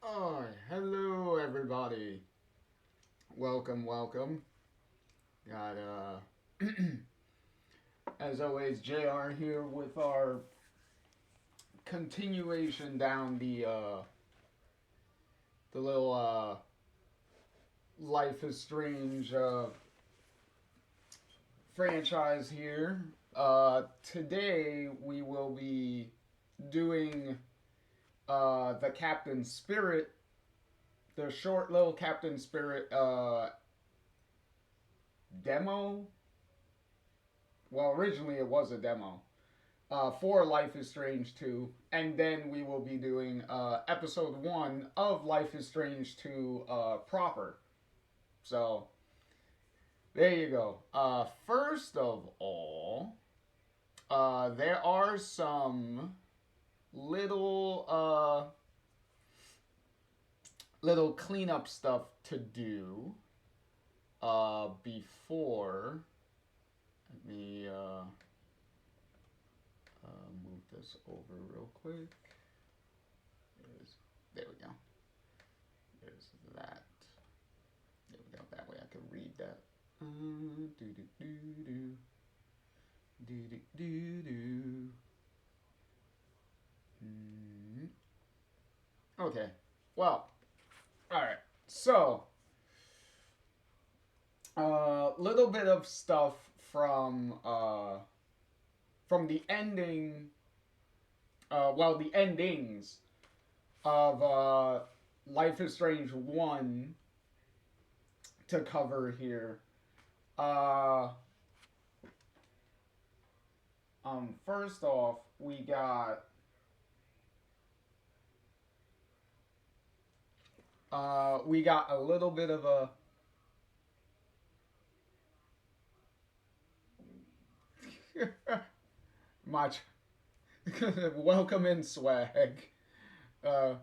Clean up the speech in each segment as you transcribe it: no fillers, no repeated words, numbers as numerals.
Oh, hello everybody. Welcome, welcome. Got as always JR here with our continuation down the little Life is Strange franchise here. Today we will be doing the Captain Spirit, the short little Captain Spirit demo. Well, originally it was a demo for Life is Strange 2, and then we will be doing episode 1 of Life is Strange 2 proper. So, there you go. First of all, there are some little little cleanup stuff to do before. Let me move this over real quick. There we go. There's that. There we go. That way I can read that. Do do do do do do do do. Okay. Well. All right. So, a little bit of stuff from the ending. Well, the endings of Life is Strange 1 to cover here. Uh, First off, we got a little bit of a much welcome in swag. Uh,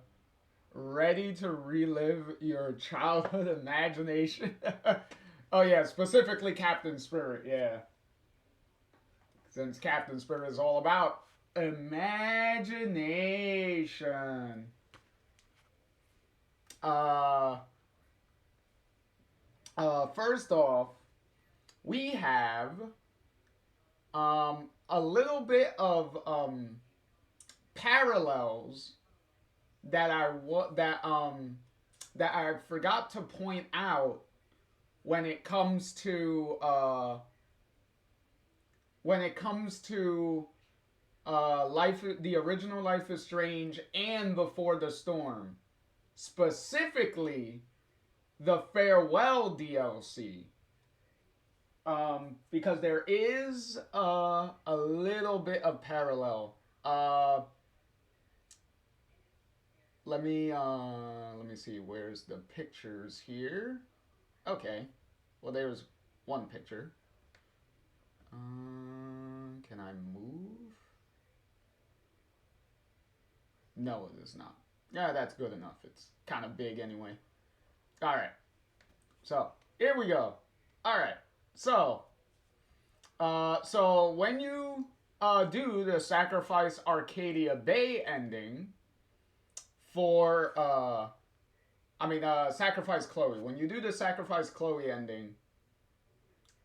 Ready to relive your childhood imagination? Oh yeah, specifically Captain Spirit. Yeah, since Captain Spirit is all about imagination. Uh, First off, we have a little bit of parallels that I forgot to point out when it comes to the original Life is Strange and Before the Storm, specifically the farewell DLC. Because there is a little bit of parallel. Let me see. Where's the pictures here? Okay. Well, there's one picture. Can I move? No, it is not. Yeah, that's good enough. It's kind of big anyway. All right. So here we go. All right. So when you do the Sacrifice Arcadia Bay ending for Sacrifice Chloe. When you do the Sacrifice Chloe ending,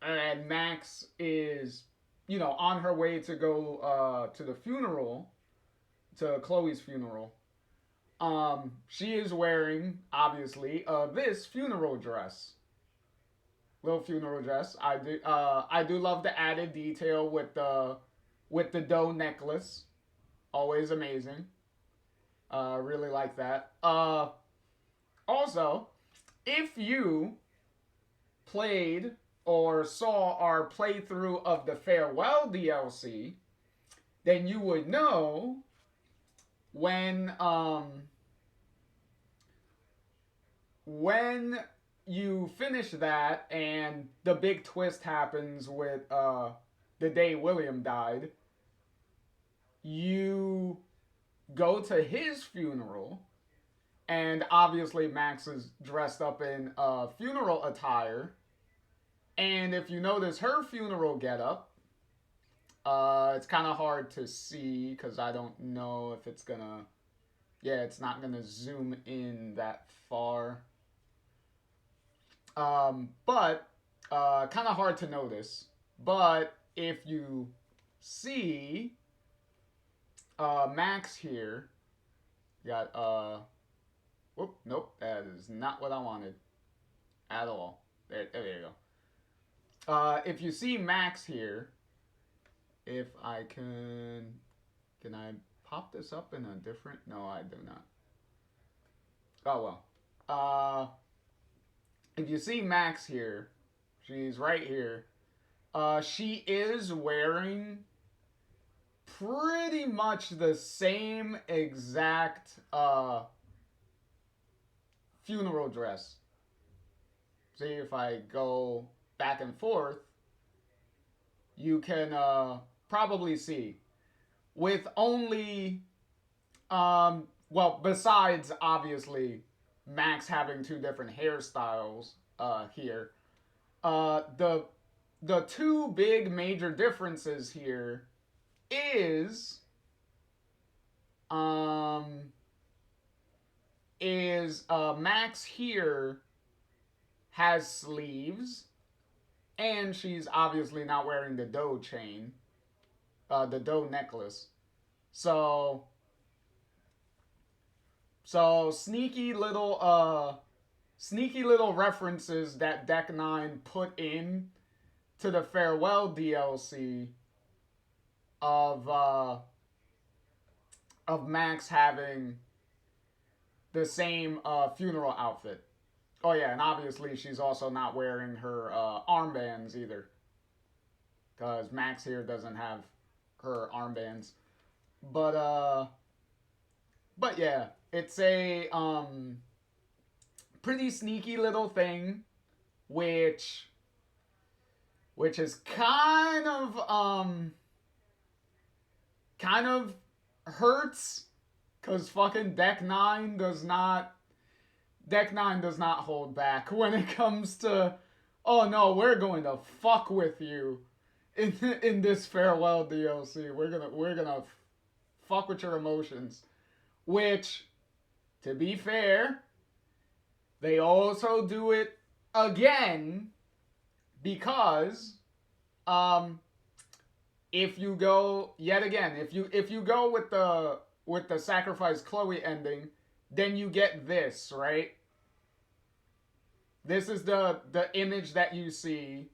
and Max is, on her way to go to the funeral, to Chloe's funeral. She is wearing, obviously, this funeral dress. Little funeral dress. I do love the added detail with the dough necklace. Always amazing. Really like that. Also, if you played or saw our playthrough of the Farewell DLC, then you would know when when you finish that and the big twist happens with the day William died, you go to his funeral, and obviously Max is dressed up in funeral attire. And if you notice her funeral getup, it's kind of hard to see because I don't know if it's gonna Yeah, it's not gonna zoom in that far. But kind of hard to notice. But if you see Max here, got whoop, nope, that is not what I wanted at all. There you go. If you see Max here, if I can I pop this up in a different? No, I do not. Oh well. If you see Max here, she's right here. She is wearing pretty much the same exact funeral dress. See, if I go back and forth, you can probably see. With only, well, besides obviously Max having two different hairstyles here, the two big major differences here is um Max here has sleeves, and she's obviously not wearing the doe chain, the doe necklace. So sneaky little references that Deck 9 put in to the farewell DLC of Max having the same funeral outfit. Oh yeah, and obviously she's also not wearing her armbands either, because Max here doesn't have her armbands. But but yeah, it's a pretty sneaky little thing, which is kind of hurts, because fucking Deck 9 does not hold back when it comes to, oh no, we're going to fuck with you in this farewell DLC. We're gonna fuck with your emotions. Which, to be fair, they also do it again because if you go yet again, if you go with the sacrifice Chloe ending, then you get this, right? This is the image that you see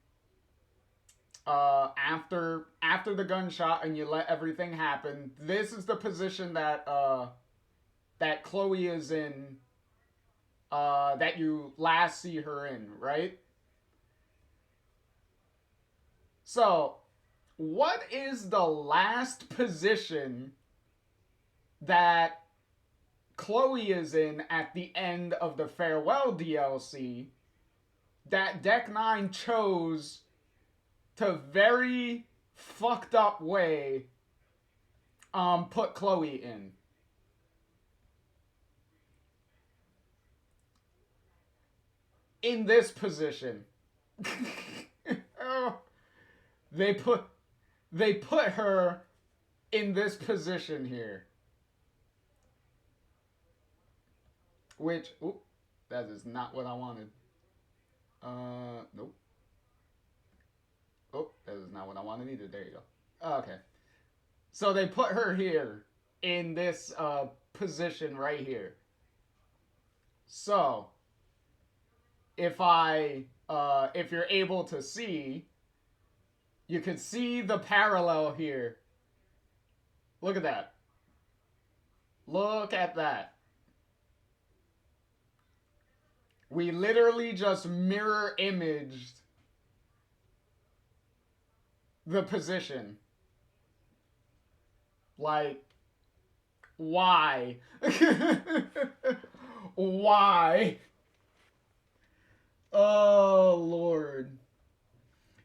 after the gunshot, and you let everything happen. This is the position that that Chloe is in, that you last see her in, right? So, what is the last position that Chloe is in at the end of the farewell DLC that Deck 9 chose to very fucked up way put Chloe in? In this position. Oh, they put her in this position here. Which, oop, that is not what I wanted. Nope. Oh, that is not what I wanted either. There you go. Okay. So they put her here in this position right here. So, if you're able to see, you can see the parallel here. Look at that. Look at that. We literally just mirror imaged the position. Like, why? Why? Oh, Lord.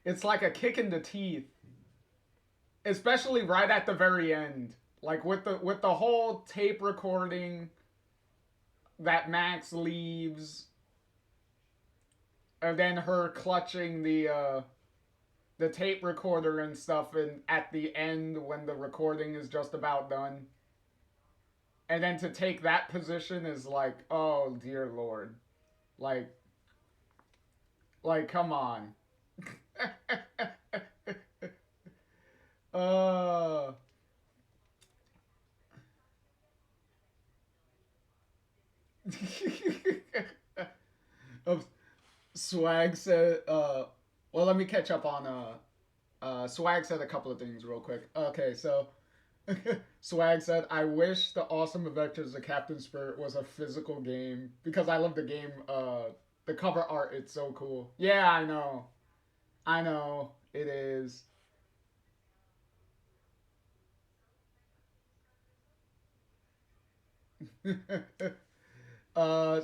It's like a kick in the teeth. Especially right at the very end. Like with the whole tape recording that Max leaves, and then her clutching the tape recorder and stuff, and at the end when the recording is just about done, and then to take that position is like, oh dear lord, like, come on. uh Swag said, well, let me catch up on, Swag said a couple of things real quick. Okay, so, Swag said, I wish the Awesome Adventures of Captain Spirit was a physical game because I love the game, the cover art, it's so cool. Yeah, I know. I know. It is.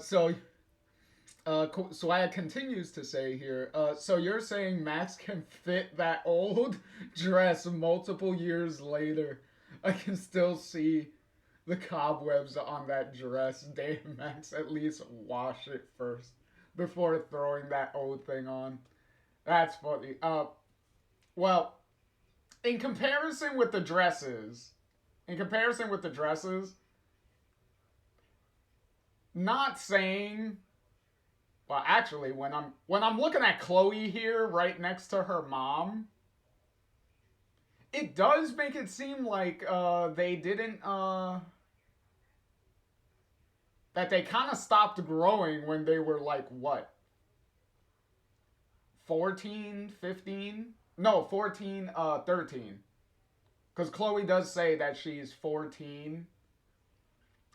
So Swag continues to say here, so you're saying Max can fit that old dress multiple years later? I can still see the cobwebs on that dress. Damn, Max, at least wash it first before throwing that old thing on. That's funny. Well, in comparison with the dresses, in comparison with the dresses, not saying, well, actually, when I'm looking at Chloe here, right next to her mom, it does make it seem like they didn't that they kind of stopped growing when they were like what, 14, 15? No, 14, 13. Because Chloe does say that she's 14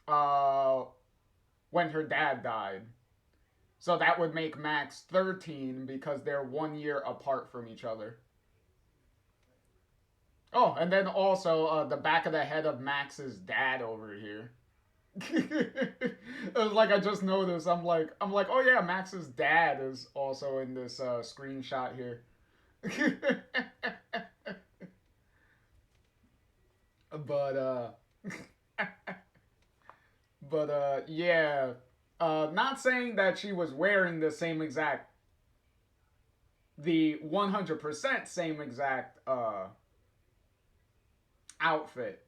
uh, when her dad died. So that would make Max 13 because they're 1 year apart from each other. Oh, and then also the back of the head of Max's dad over here. It was like I just noticed. I'm like, oh yeah, Max's dad is also in this screenshot here. but yeah, not saying that she was wearing the 100% same exact outfit,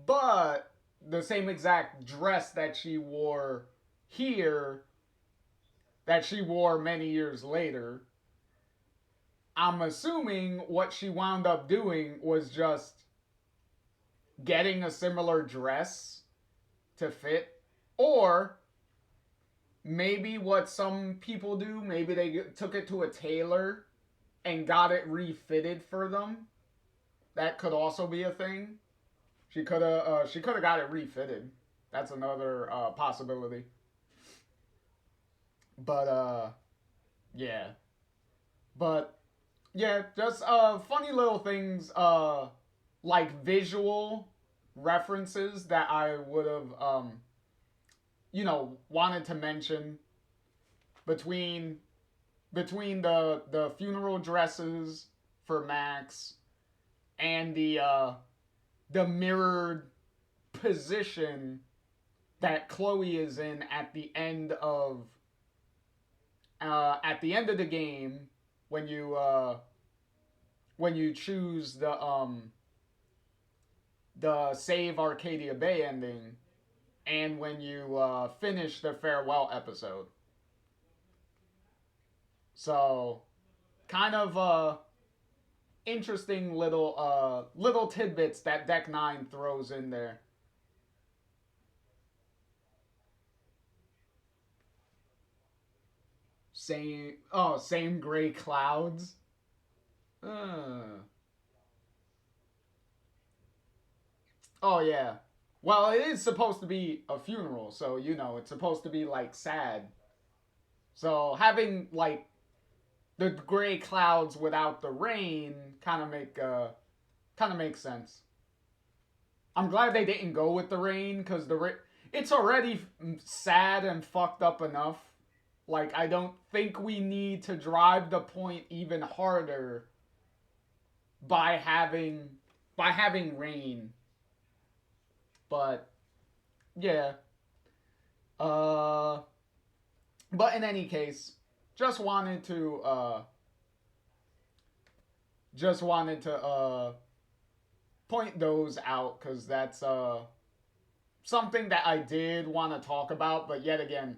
but the same exact dress that she wore here, that she wore many years later. I'm assuming what she wound up doing was just getting a similar dress to fit, or maybe what some people do, maybe they took it to a tailor and got it refitted for them. That could also be a thing. She could have got it refitted. That's another possibility. But yeah. But yeah, just funny little things, like visual references that I would have wanted to mention between the funeral dresses for Max and the mirrored position that Chloe is in at the end of the game when you choose the Save Arcadia Bay ending, and when you finish the farewell episode. So, kind of interesting little tidbits that Deck Nine throws in there. Same gray clouds. Uh, oh yeah. Well, it is supposed to be a funeral, so it's supposed to be like sad. So having like the gray clouds without the rain kind of makes sense. I'm glad they didn't go with the rain because it's already sad and fucked up enough. Like, I don't think we need to drive the point even harder by having rain. But yeah. Uh but in any case, just wanted to point those out cuz that's something that I did want to talk about, but yet again,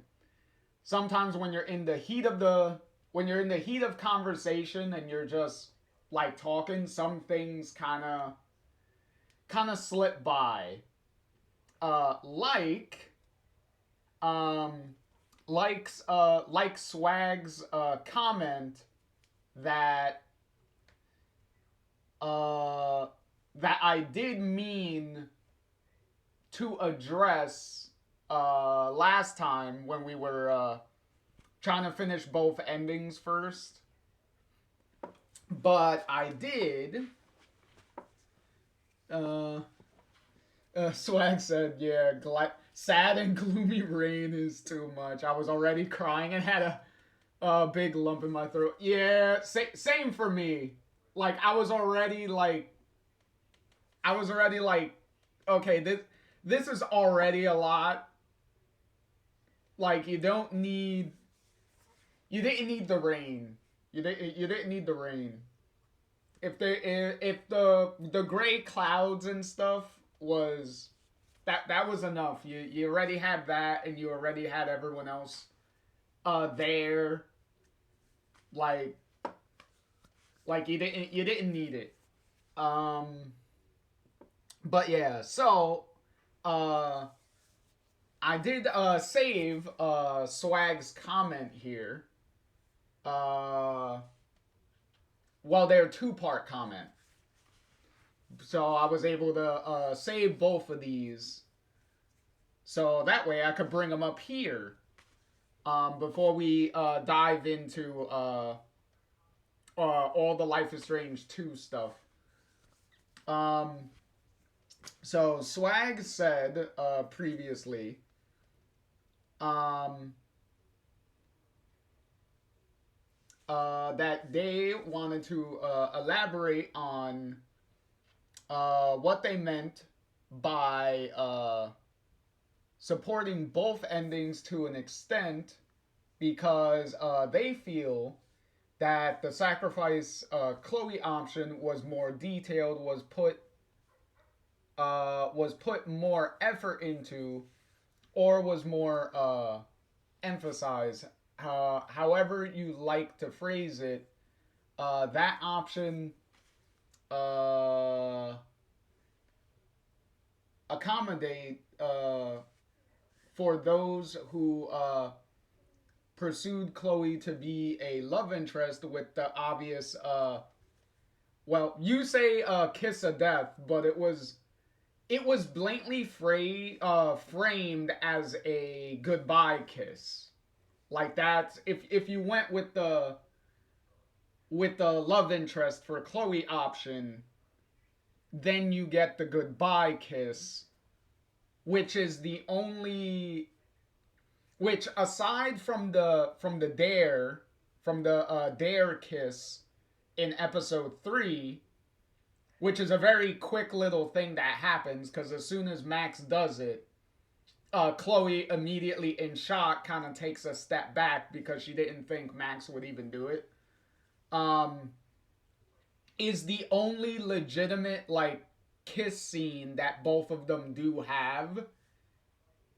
sometimes when you're in the heat of the when you're in the heat of conversation and you're just like talking, some things kind of slip by. Like um like Swag's comment that uh that I did mean to address last time when we were trying to finish both endings first. But I did. Uh, Swag said, "Yeah, sad and gloomy rain is too much." I was already crying and had a big lump in my throat. Yeah, same for me. Like I was already like, okay, this is already a lot. Like you didn't need the rain. You didn't need the rain. If the gray clouds and stuff was that was enough. You already had that, and you already had everyone else there. Like you didn't need it. Um, but yeah, so uh, I did save Swag's comment here. Uh, well, they're two-part comment, so I was able to save both of these, so that way I could bring them up here before we dive into all the Life is Strange 2 stuff. Um, so Swag said previously, um, that they wanted to elaborate on what they meant by supporting both endings to an extent, because they feel that the sacrifice Chloe option was more detailed, was put more effort into, or was more emphasized. However you like to phrase it, that option uh, accommodate for those who pursued Chloe to be a love interest with the obvious well, you say kiss of death, but it was blatantly framed as a goodbye kiss. Like that, if you went with the love interest for Chloe option, then you get the goodbye kiss, which is the only, which aside from the dare kiss in episode 3, which is a very quick little thing that happens, because as soon as Max does it, Chloe immediately in shock kind of takes a step back because she didn't think Max would even do it. Um, is the only legitimate like kiss scene that both of them do have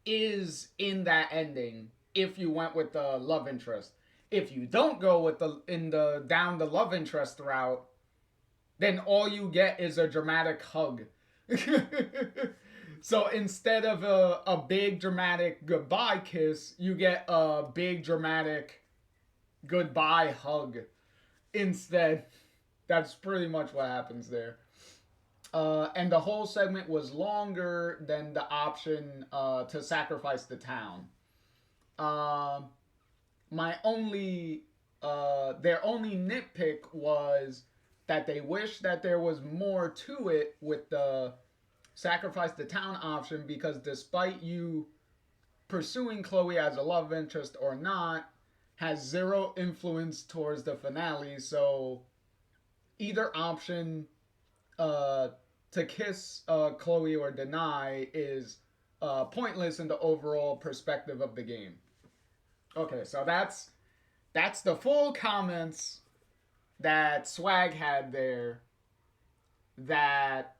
is in that ending. If you went with the love interest, if you don't go with the down the love interest route, then all you get is a dramatic hug. So instead of a big dramatic goodbye kiss, you get a big dramatic goodbye hug instead. That's pretty much what happens there. And the whole segment was longer than the option to sacrifice the town. Uh, my only, their only nitpick was that they wish that there was more to it with the sacrifice the town option, because despite you pursuing Chloe as a love interest or not, has zero influence towards the finale. So either option uh, to kiss Chloe or deny is pointless in the overall perspective of the game. Okay, so that's the full comments that Swag had there that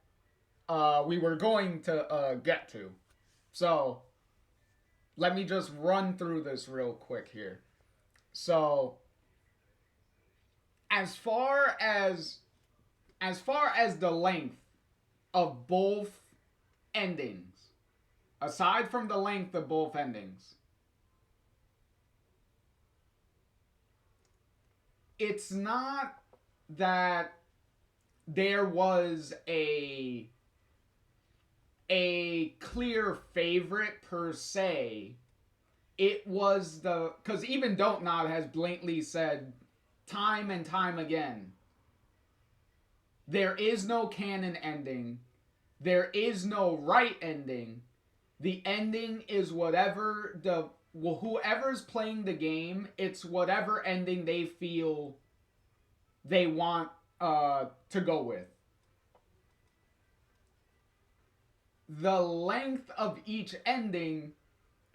we were going to get to. So let me just run through this real quick here. So as far as the length of both endings, aside from the length of both endings, it's not that there was a clear favorite per se. It was because even Don't Nod has blatantly said time and time again, there is no canon ending, there is no right ending. The ending is whatever whoever's playing the game, it's whatever ending they feel they want to go with. The length of each ending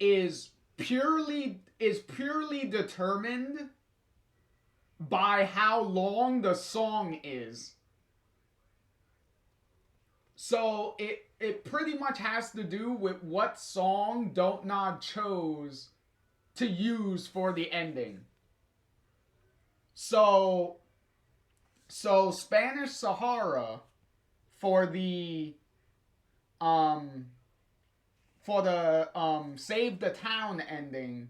is purely determined by how long the song is. So it pretty much has to do with what song Don't Nod chose to use for the ending. So Spanish Sahara for the Save the Town ending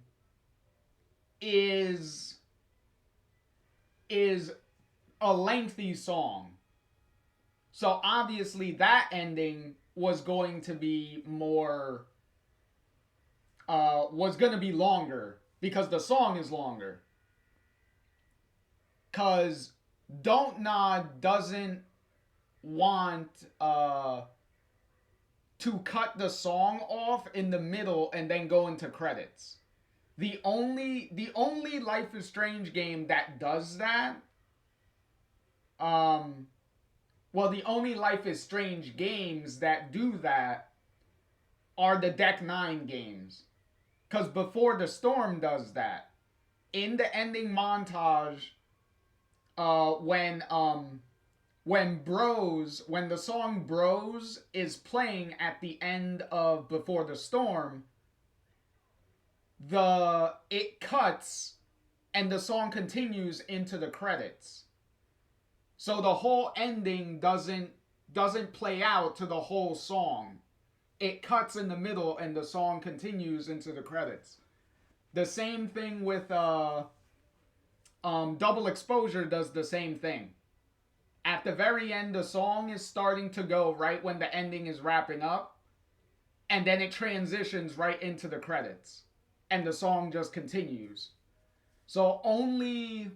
is a lengthy song. So obviously that ending was going to be more was going to be longer because the song is longer. Cuz Don't Nod doesn't want to cut the song off in the middle and then go into credits. The only Life is Strange game that does that, the only Life is Strange games that do that are the Deck 9 games. Because Before the Storm does that. In the ending montage, when the song Bros is playing at the end of Before the Storm, it cuts and the song continues into the credits. So the whole ending doesn't play out to the whole song. It cuts in the middle and the song continues into the credits. The same thing with Double Exposure does the same thing. At the very end, the song is starting to go right when the ending is wrapping up, and then it transitions right into the credits, and the song just continues. So only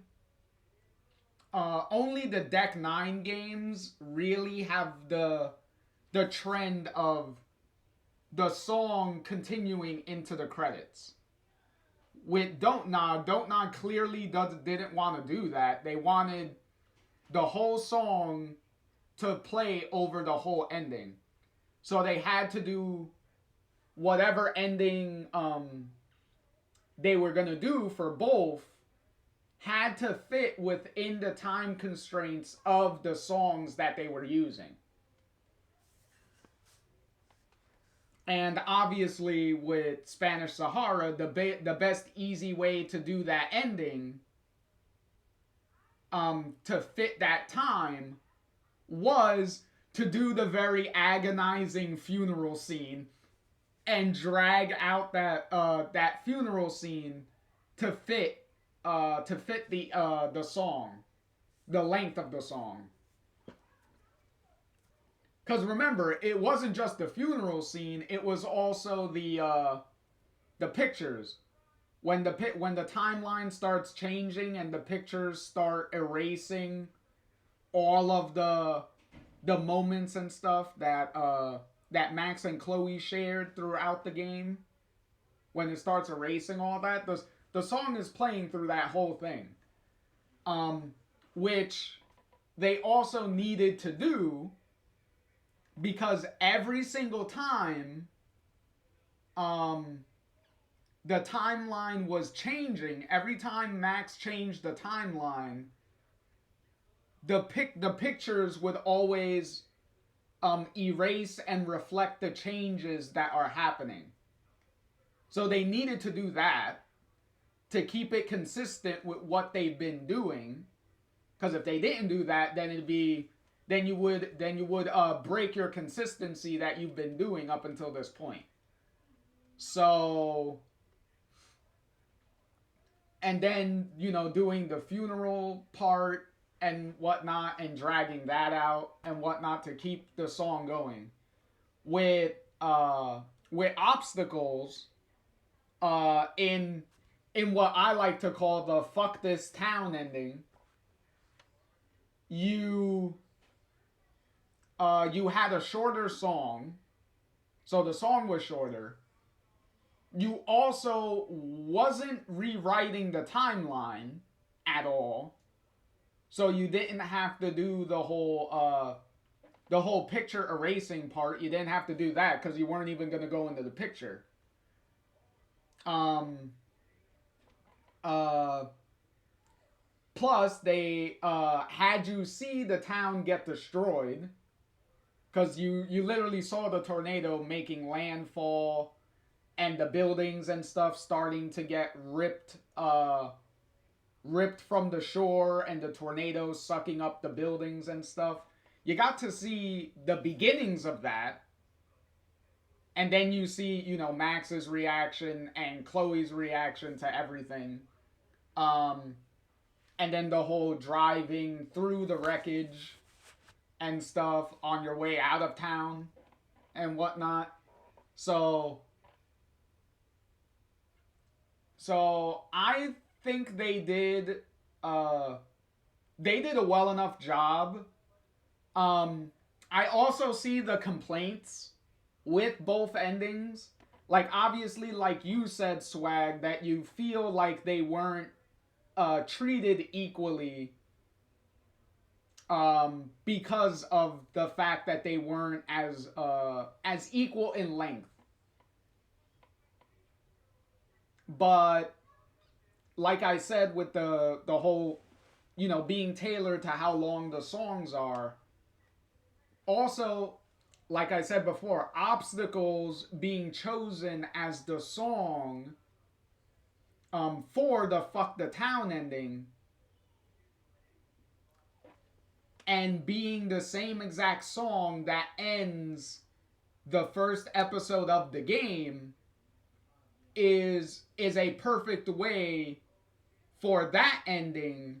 the Deck 9 games really have the trend of the song continuing into the credits. With Don't Nod clearly didn't want to do that. They wanted the whole song to play over the whole ending. So they had to do whatever ending they were going to do for both had to fit within the time constraints of the songs that they were using. And obviously with Spanish Sahara, the best easy way to do that ending to fit that time was to do the very agonizing funeral scene and drag out that funeral scene to fit the song, the length of the song. Because remember, it wasn't just the funeral scene; it was also the pictures. When the timeline starts changing and the pictures start erasing all of the moments and stuff that Max and Chloe shared throughout the game, when it starts erasing all that, the song is playing through that whole thing, which they also needed to do because every single time the timeline was changing, every time Max changed the timeline, the pictures would always erase and reflect the changes that are happening. So they needed to do that to keep it consistent with what they've been doing. Because if they didn't do that, then it'd be then you would break your consistency that you've been doing up until this point. So, and then doing the funeral part and whatnot and dragging that out and whatnot to keep the song going with obstacles in what I like to call the fuck this town ending. You had a shorter song, so the song was shorter. You also wasn't rewriting the timeline at all, so you didn't have to do the whole picture erasing part. You didn't have to do that because you weren't even going to go into the picture. Plus, they had you see the town get destroyed because you literally saw the tornado making landfall and the buildings and stuff starting to get ripped from the shore and the tornado sucking up the buildings and stuff. You got to see the beginnings of that. And then you see, Max's reaction and Chloe's reaction to everything. And then the whole driving through the wreckage and stuff on your way out of town and whatnot. So I think they did a well enough job. I also see the complaints with both endings. Like, obviously, like you said, Swag, that you feel like they weren't treated equally because of the fact that they weren't as equal in length. But like I said, with the whole being tailored to how long the songs are, also, like I said before, obstacles being chosen as the song for the fuck the town ending and being the same exact song that ends the first episode of the game is a perfect way for that ending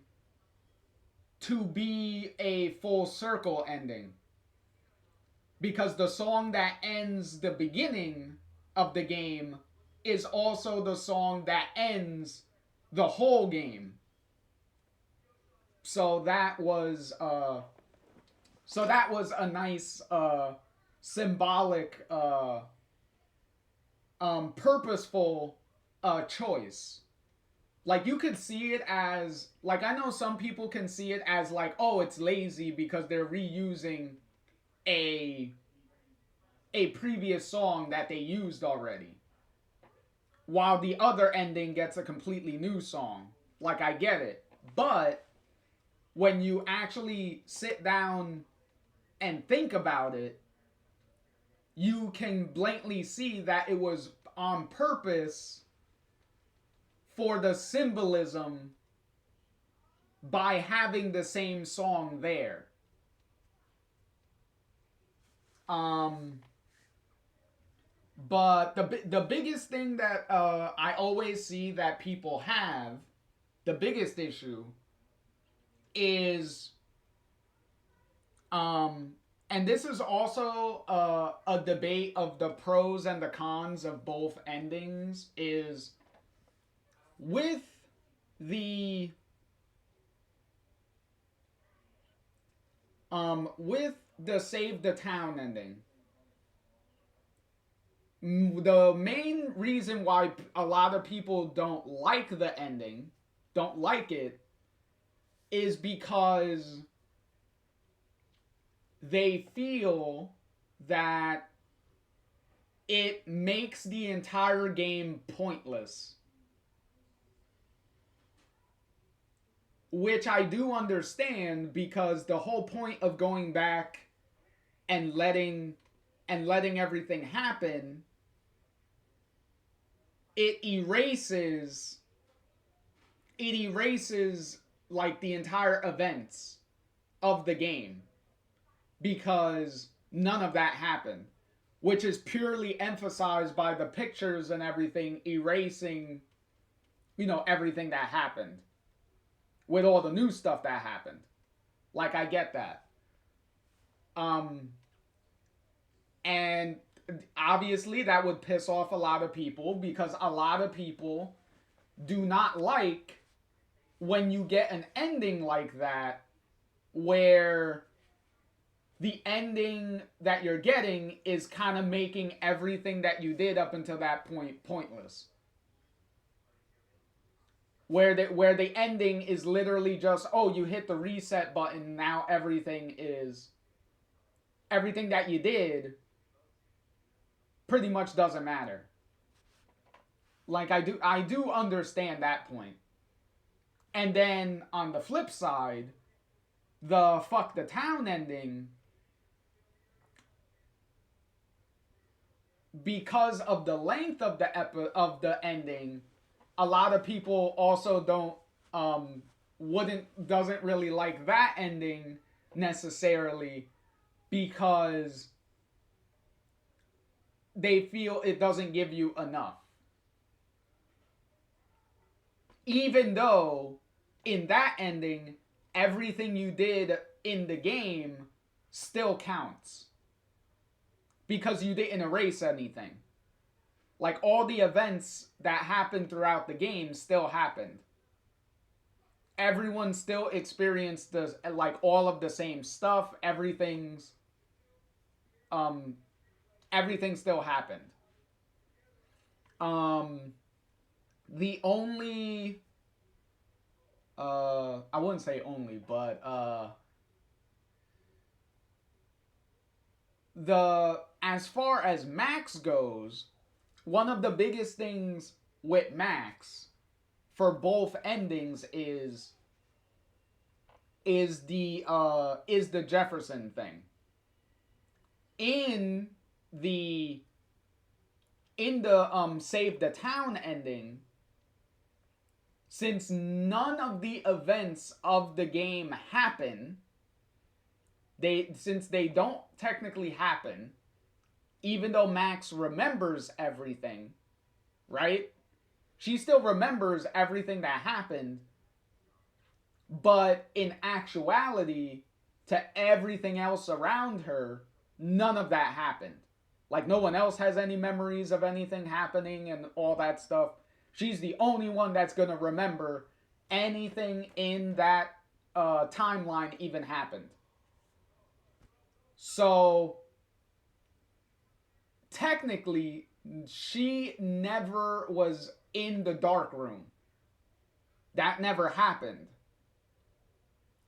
to be a full circle ending. Because the song that ends the beginning of the game is also the song that ends the whole game. So that was a nice symbolic purposeful choice. Like, you could see it as, like, I know some people can see it as like, oh, it's lazy because they're reusing a previous song that they used already, while the other ending gets a completely new song. Like, I get it, but when you actually sit down and think about it, you can blatantly see that it was on purpose for the symbolism by having the same song there. But the biggest thing that I always see that people have, the biggest issue is, and this is also a debate of the pros and the cons of both endings, is with the Save the Town ending. The main reason why a lot of people don't like the ending, don't like it, is because they feel that it makes the entire game pointless. Which I do understand, because the whole point of going back and letting everything happen, it erases it erases like the entire events of the game because none of that happened, which is purely emphasized by the pictures and everything erasing, everything that happened with all the new stuff that happened. Like, I get that. Um, and obviously that would piss off a lot of people because a lot of people do not like when you get an ending like that where the ending that you're getting is kind of making everything that you did up until that point pointless. Where the ending is literally just, oh, you hit the reset button, now everything that you did pretty much doesn't matter. Like, I do understand that point. And then on the flip side, the fuck the town ending, because of the length of the ending, a lot of people also don't doesn't really like that ending necessarily because they feel it doesn't give you enough. Even though in that ending, everything you did in the game still counts because you didn't erase anything. Like, all the events that happened throughout the game still happened. Everyone still experienced all of the same stuff. Everything still happened. The only I wouldn't say only, but the as far as Max goes, one of the biggest things with Max for both endings is the Jefferson thing. In the Save the Town ending, since none of the events of the game happen, since they don't technically happen, even though Max remembers everything, right? She still remembers everything that happened, but in actuality, to everything else around her, none of that happened. Like, no one else has any memories of anything happening and all that stuff. She's the only one that's going to remember anything in that timeline even happened. So, technically, she never was in the dark room. That never happened.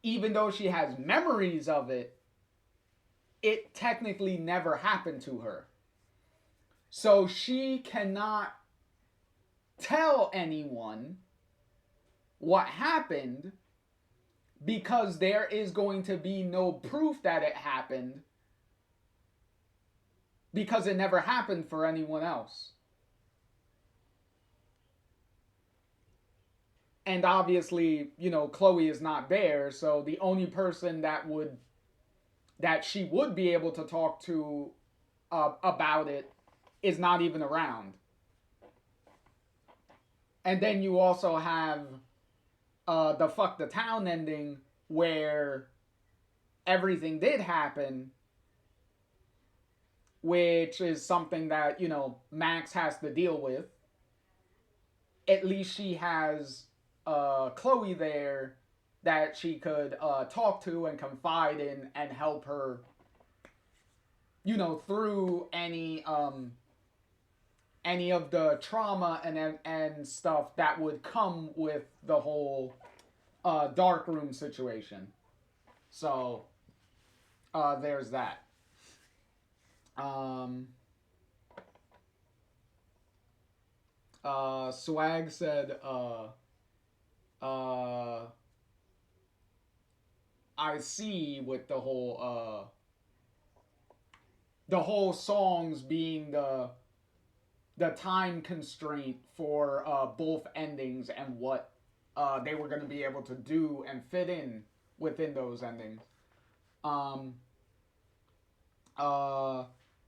Even though she has memories of it, it technically never happened to her. So she cannot tell anyone what happened because there is going to be no proof that it happened because it never happened for anyone else. And obviously, Chloe is not there, so the only person that she would be able to talk to about it is not even around. And then you also have the fuck the town ending where everything did happen, which is something that, Max has to deal with. At least she has Chloe there that she could talk to and confide in and help her, through any of the trauma and stuff that would come with the whole dark room situation. So there's that. Swag said, I see with the whole the whole songs being the time constraint for both endings and what they were going to be able to do and fit in within those endings. Um,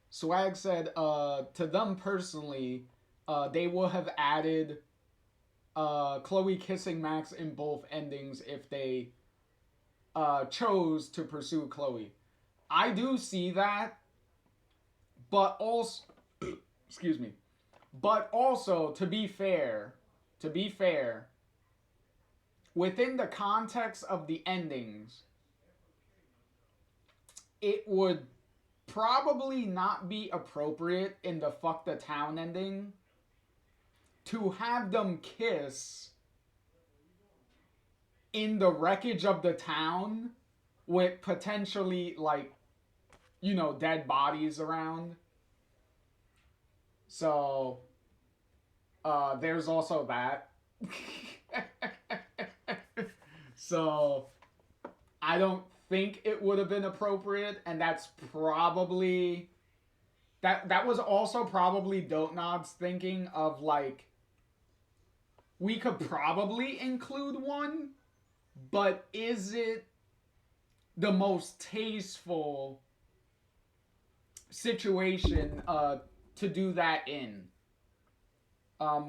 Swag said, to them personally, they will have added Chloe kissing Max in both endings if they chose to pursue Chloe. I do see that, but also, excuse me, but also to be fair, within the context of the endings, it would probably not be appropriate in the fuck the town ending to have them kiss in the wreckage of the town with potentially like, you know, dead bodies around. So there's also that. So I don't think it would have been appropriate, and that's probably that was also probably Dotnod's thinking of like we could probably include one, but is it the most tasteful situation to do that in?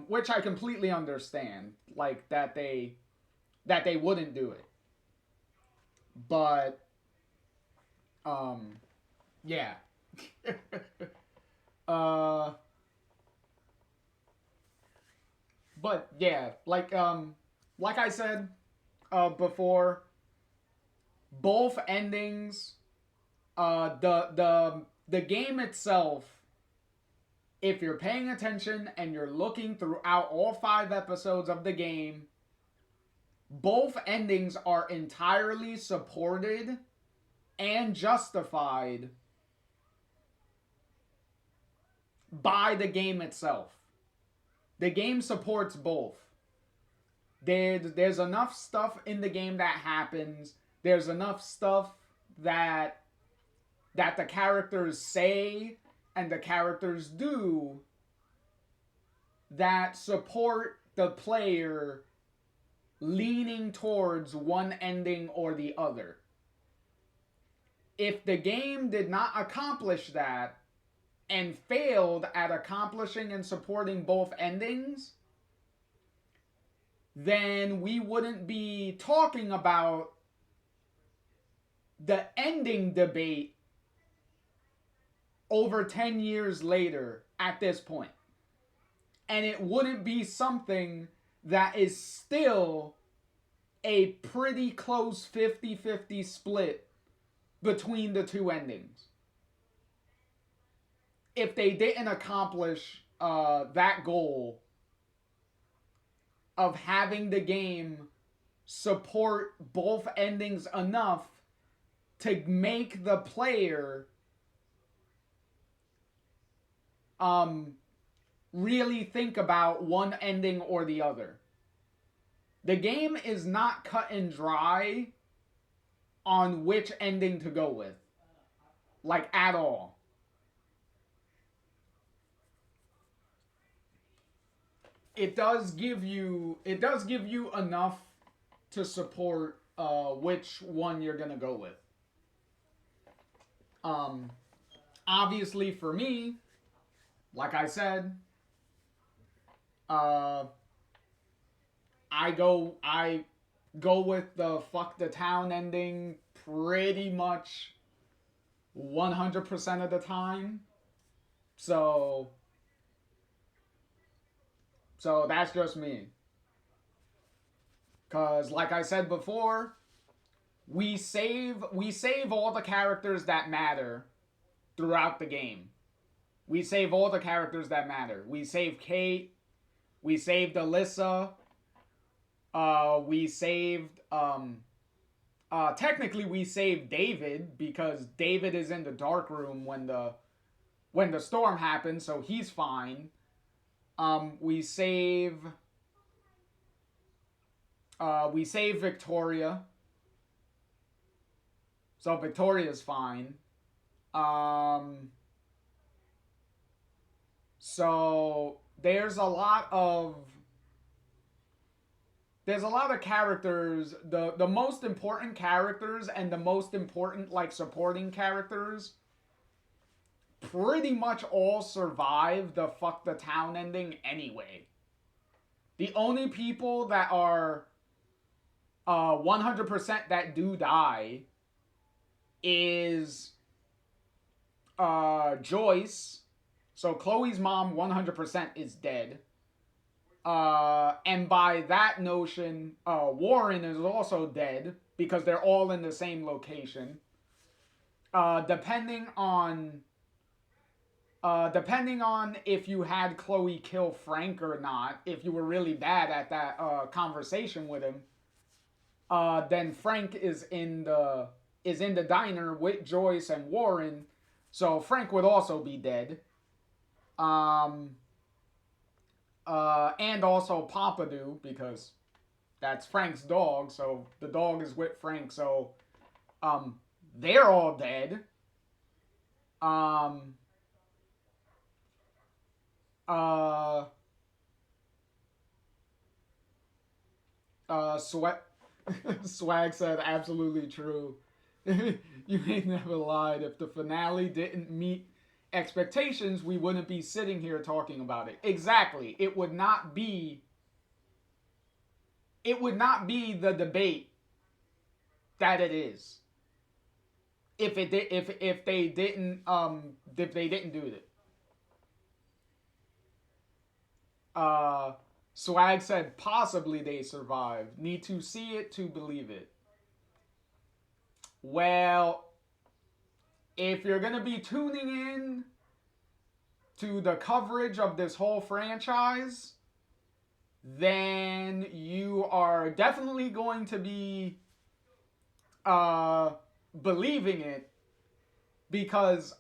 Which I completely understand, like that they wouldn't do it, but yeah. uh, but yeah, like I said before, both endings, the game itself, if you're paying attention and you're looking throughout all 5 episodes of the game, both endings are entirely supported and justified by the game itself. The game supports both. There's enough stuff in the game that happens. There's enough stuff that the characters say and the characters do that support the player leaning towards one ending or the other. If the game did not accomplish that and failed at accomplishing and supporting both endings, then we wouldn't be talking about the ending debate over 10 years later at this point. And it wouldn't be something that is still a pretty close 50-50 split between the two endings. If they didn't accomplish that goal of having the game support both endings enough to make the player really think about one ending or the other. The game is not cut and dry on which ending to go with, like at all. It does give you enough to support which one you're gonna go with. Obviously for me, like I said, I go with the fuck the town ending pretty much 100% of the time. So that's just me. Cause like I said before, we save all the characters that matter throughout the game. We save all the characters that matter. We save Kate. We saved Alyssa. We saved technically we saved David because David is in the dark room when the storm happens, so he's fine. We save Victoria. So Victoria's fine. So there's a lot of characters. The most important characters and the most important like supporting characters pretty much all survive the fuck the town ending anyway. The only people that are 100% that do die is Joyce. So Chloe's mom 100% is dead. And by that notion, Warren is also dead because they're all in the same location. Depending on if you had Chloe kill Frank or not, if you were really bad at that conversation with him, then Frank is in the diner with Joyce and Warren, so Frank would also be dead. And also Pompidou, because that's Frank's dog, so the dog is with Frank, so they're all dead. Swag Swag said absolutely true. You ain't never lied. If the finale didn't meet expectations, we wouldn't be sitting here talking about it. Exactly. It would not be the debate that it is if they didn't do it. Swag said possibly they survived. Need to see it to believe it. Well, if you're gonna be tuning in to the coverage of this whole franchise, then you are definitely going to be believing it, because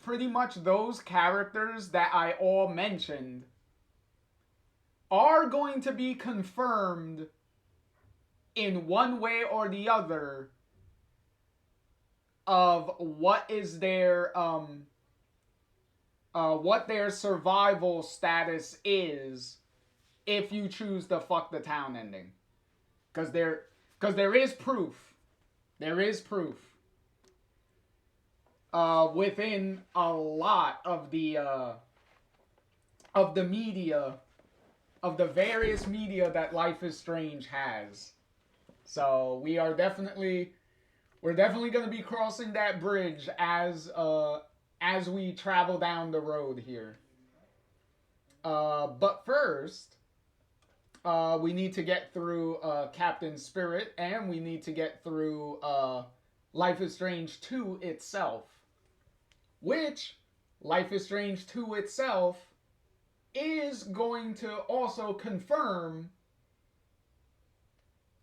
pretty much those characters that I all mentioned are going to be confirmed in one way or the other of what their survival status is if you choose the fuck the town ending. Because there is proof. There is proof. Within a lot of the media, of the various media that Life is Strange has. So we're definitely going to be crossing that bridge as we travel down the road here. But first, we need to get through Captain Spirit, and we need to get through Life is Strange 2 itself. Which, Life is Strange 2 itself is going to also confirm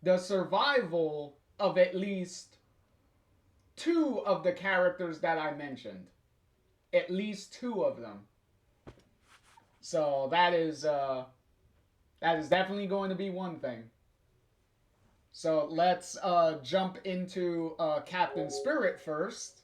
the survival of at least 2 of the characters that I mentioned. At least 2 of them. So that is definitely going to be one thing. So let's jump into Captain Spirit first.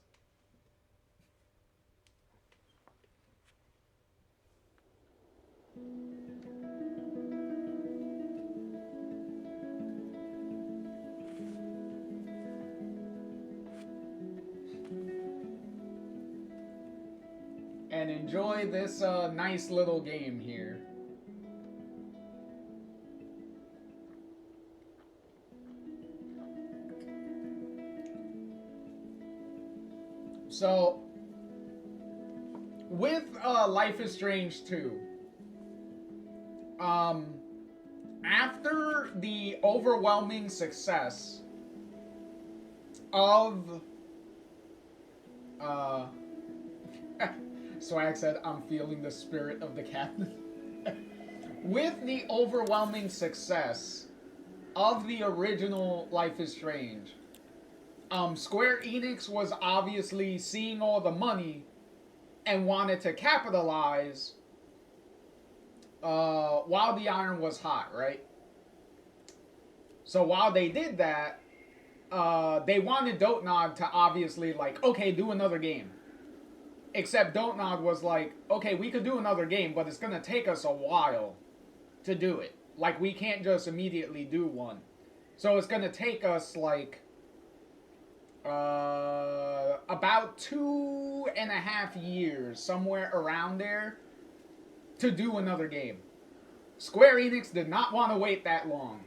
And enjoy this nice little game here. So, with Life is Strange 2, after the overwhelming success of Swag said, I'm feeling the spirit of the captain. With the overwhelming success of the original Life is Strange, Square Enix was obviously seeing all the money and wanted to capitalize while the iron was hot, right? So while they did that, they wanted Dotnod to obviously, like, okay, do another game. Except Don't Nod was like, okay, we could do another game, but it's going to take us a while to do it. Like, we can't just immediately do one. So it's going to take us, like, about 2.5 years, somewhere around there, to do another game. Square Enix did not want to wait that long.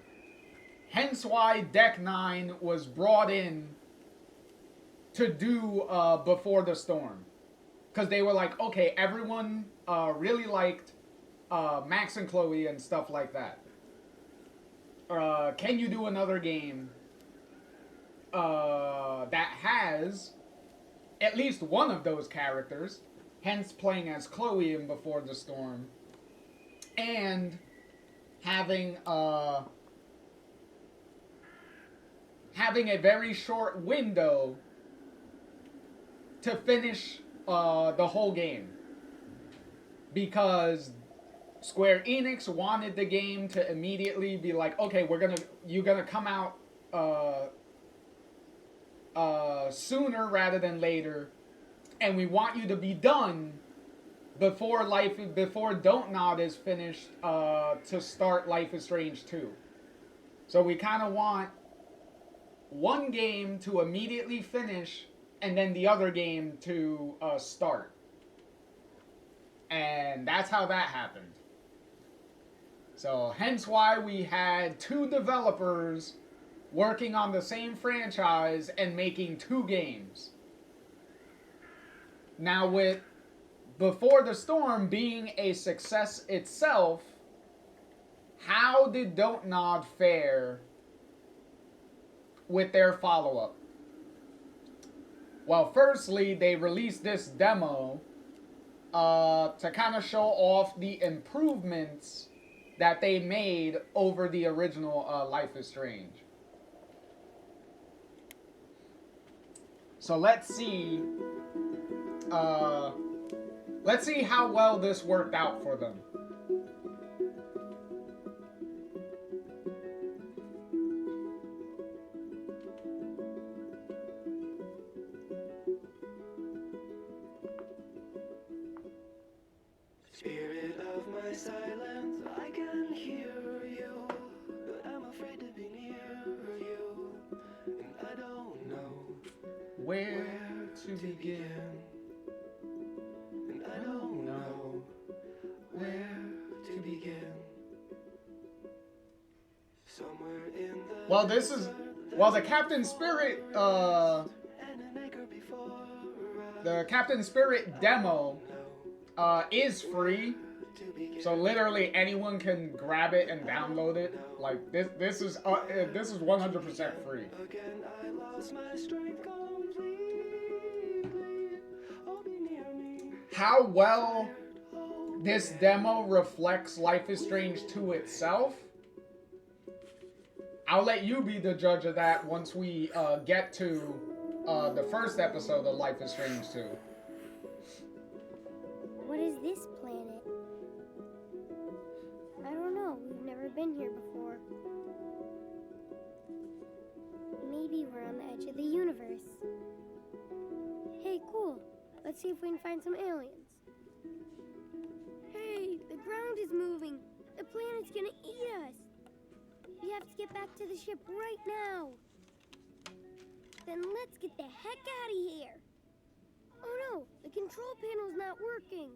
Hence why Deck 9 was brought in to do Before the Storm. Because they were like, okay, everyone really liked Max and Chloe and stuff like that. Can you do another game that has at least one of those characters, hence playing as Chloe in Before the Storm, and having a very short window to finish the whole game, because Square Enix wanted the game to immediately be like, okay, you're gonna come out sooner rather than later, and we want you to be done before Don't Nod is finished to start Life is Strange 2. So we kind of want one game to immediately finish and then the other game to start. And that's how that happened. So hence why we had two developers working on the same franchise and making two games. Now with Before the Storm being a success itself, how did Don't Nod fare with their follow-up? Well, firstly, they released this demo to kind of show off the improvements that they made over the original Life is Strange. So let's see how well this worked out for them. Spirit of my silence, I can hear you, but I'm afraid to be near you, and I don't know Where to begin? and I don't know where to begin. Somewhere in the the Captain Spirit and an acre before the Captain Spirit demo is free. So literally anyone can grab it and download it. Like this is 100% free. again I lost my strength completely. Oh, be near me. How well this demo reflects Life is Strange 2 itself, I'll let you be the judge of that once we get to the first episode of Life is Strange 2. What is this planet? I don't know. We've never been here before. Maybe we're on the edge of the universe. Hey, cool. Let's see if we can find some aliens. Hey, the ground is moving. The planet's gonna eat us. We have to get back to the ship right now. Then let's get the heck out of here. Oh no, the control panel's not working.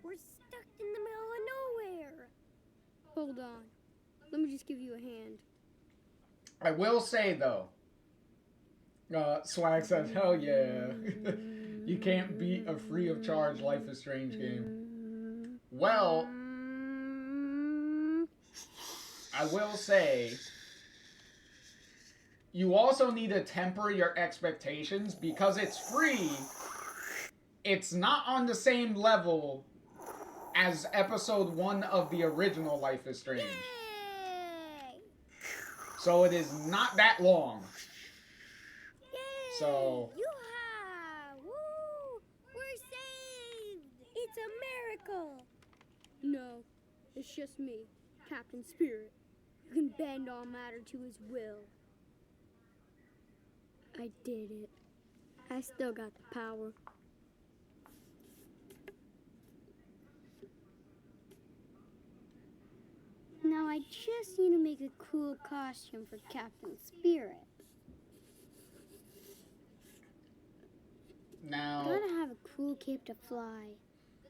We're stuck in the middle of nowhere. Hold on. Let me just give you a hand. I will say though, Swag says, hell yeah. You can't beat a free of charge Life is Strange game. Well, I will say, you also need to temper your expectations because it's free. It's not on the same level as episode 1 of the original Life is Strange. Yay! So it is not that long. Yay! So, Yoo-ha! Woo! We're saved! It's a miracle! No, it's just me, Captain Spirit. You can bend all matter to his will. I did it. I still got the power. I just need to make a cool costume for Captain Spirit. Now, Gotta have a cool cape to fly.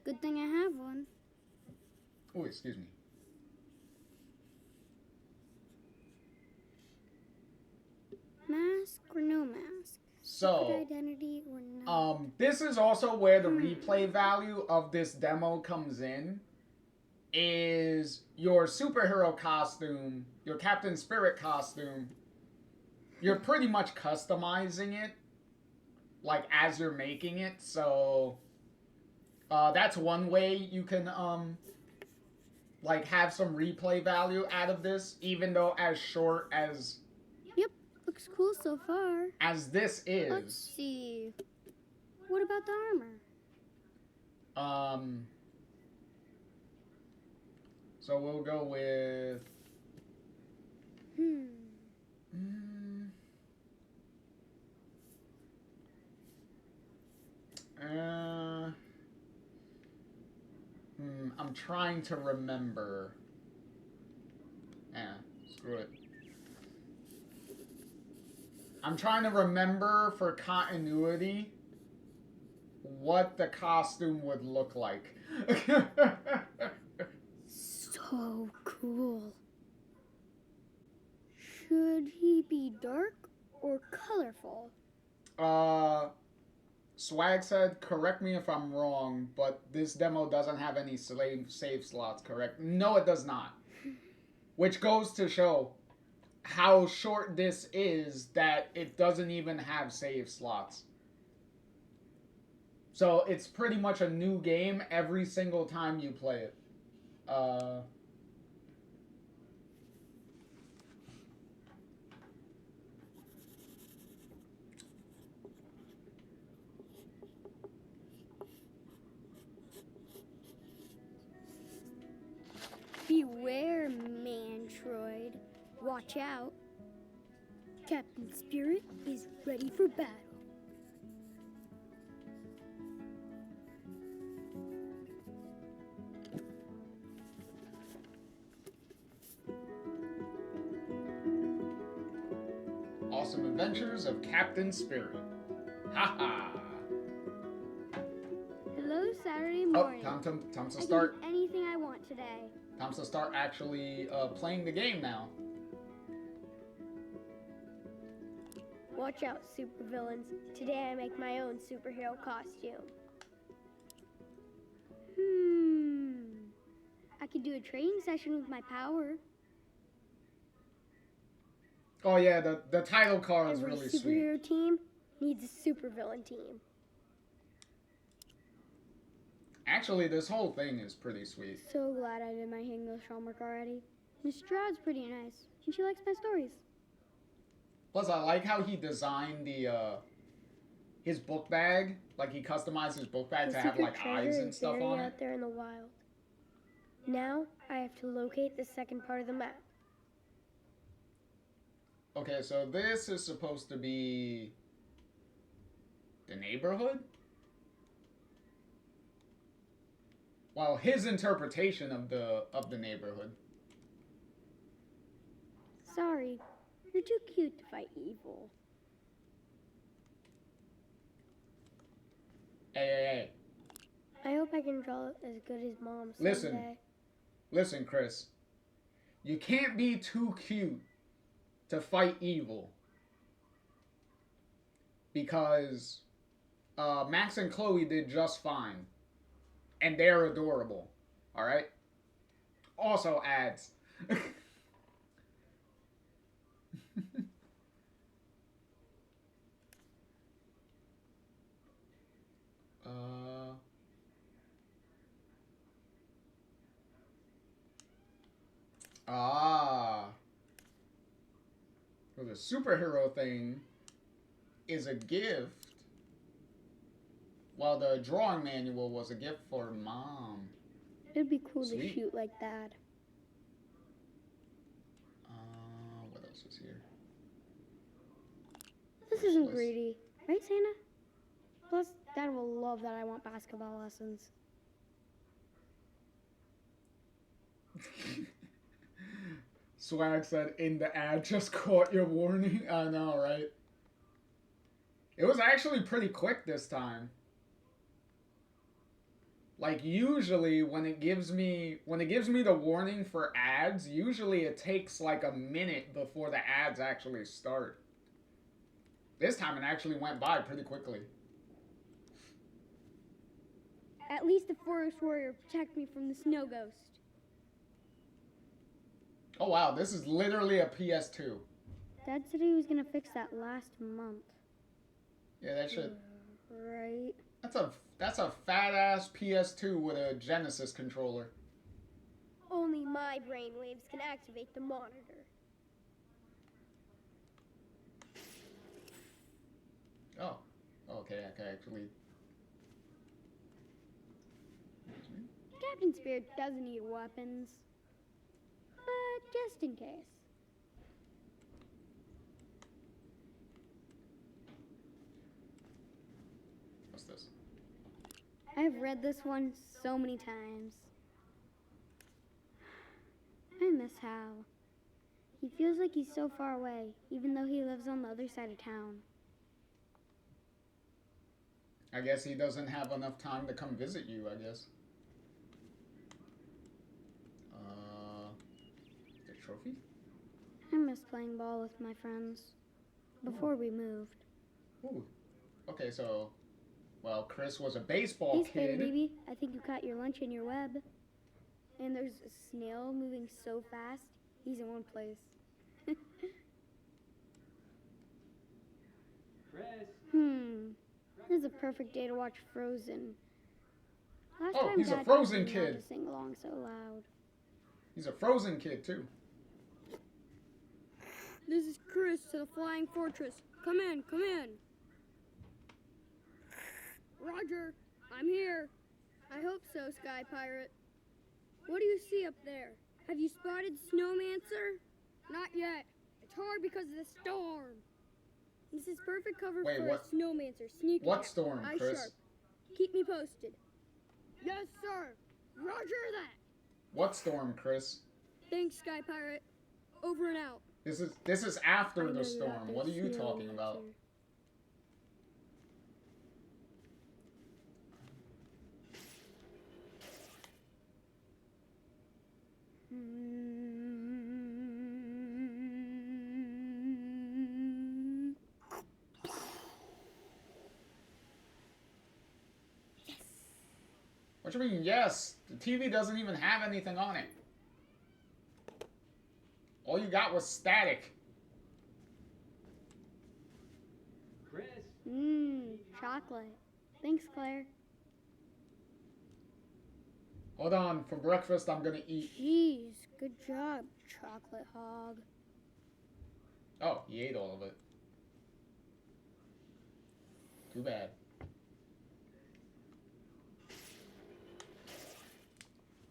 Good thing I have one. oh, excuse me. Mask or no mask? So, Secret identity or not? this is also where the replay value of this demo comes in. Is your superhero costume, your Captain Spirit costume, you're pretty much customizing it, like, as you're making it, so, that's one way you can, like, have some replay value out of this, even though as short as... Yep, looks cool so far. As this is... Let's see. What about the armor? So we'll go with... I'm trying to remember. Screw it. I'm trying to remember for continuity what the costume would look like. So cool. Should he be dark or colorful? Swag said, correct me if I'm wrong, but this demo doesn't have any save slots, correct? No, it does not. Which goes to show how short this is that it doesn't even have save slots. So it's pretty much a new game every single time you play it. Beware, Mantroid. Watch out. Captain Spirit is ready for battle. Awesome Adventures of Captain Spirit. Haha. Hello, Saturday Oh, morning. time to I can start. do anything I want today. Time to start actually playing the game now. Watch out, supervillains. Today I make my own superhero costume. I could do a training session with my power. Oh yeah, the title card is Every really sweet. superhero team needs a supervillain team. Actually, this whole thing is pretty sweet. So glad I did my English homework already. Miss Stroud's pretty nice, and she likes my stories. Plus, I like how he designed the his book bag. Like he customized his book bag The to have secret like treasure eyes and is stuff buried on it. out there in the wild. Now I have to locate the second part of the map. Okay, so this is supposed to be the neighborhood? Well, his interpretation of the neighborhood. Sorry, you're too cute to fight evil. Hey. I hope I can draw as good as Mom Listen. someday. Listen, Chris. You can't be too cute to fight evil. Because Max and Chloe did just fine. And they're adorable. Alright? Also ads. So the superhero thing is a gift, while the drawing manual was a gift for Mom. It'd be cool Sweet. to shoot like that. What else is here? This isn't Swiss. greedy, right, Santa? Plus, Dad will love that I want basketball lessons. Swag said, in the ad, just caught your warning. I know, right? It was actually pretty quick this time. Like, usually when it gives me the warning for ads, usually it takes like a minute before the ads actually start. This time it actually went by pretty quickly. At least the forest warrior protected me from the snow ghost. Oh wow, this is literally a PS2. Dad said he was gonna fix that last month. Yeah, that should. Right. That's a fat ass PS2 with a Genesis controller. Only my brainwaves can activate the monitor. Oh, okay, I can actually. Captain Spirit doesn't need weapons. But just in case. What's this? I've read this one so many times. I miss Hal. He feels like he's so far away, even though he lives on the other side of town. I guess he doesn't have enough time to come visit you, I guess. The trophy? I miss playing ball with my friends before we moved. Ooh. Okay, so, well, Chris was a baseball Hey, Spider kid. Baby, I think you caught your lunch in your web. And there's a snail moving so fast, he's in one place. This is a perfect day to watch Frozen. Last Oh, time he's a Dad Frozen told me not kid. to sing along so loud. He's a Frozen kid, too. This is Chris to the Flying Fortress. Come in, come in. Roger, I'm here. I hope so, Sky Pirate. What do you see up there? Have you spotted Snowmancer? Not yet. It's hard because of the storm. This is perfect cover Wait, for what- a Snowmancer sneak What attack. storm, Eye Chris? sharp. Keep me posted. Yes, sir. Roger that. What storm, Chris? Thanks, Sky Pirate. Over and out. This is after I know the you're storm. out there, What are you talking about? Snowmancer. What do you mean, yes? The TV doesn't even have anything on it. All you got was static. Chris, Chocolate. Thanks, Claire. Hold on, for breakfast I'm gonna eat. Jeez, good job, Chocolate Hog. Oh, he ate all of it. Too bad.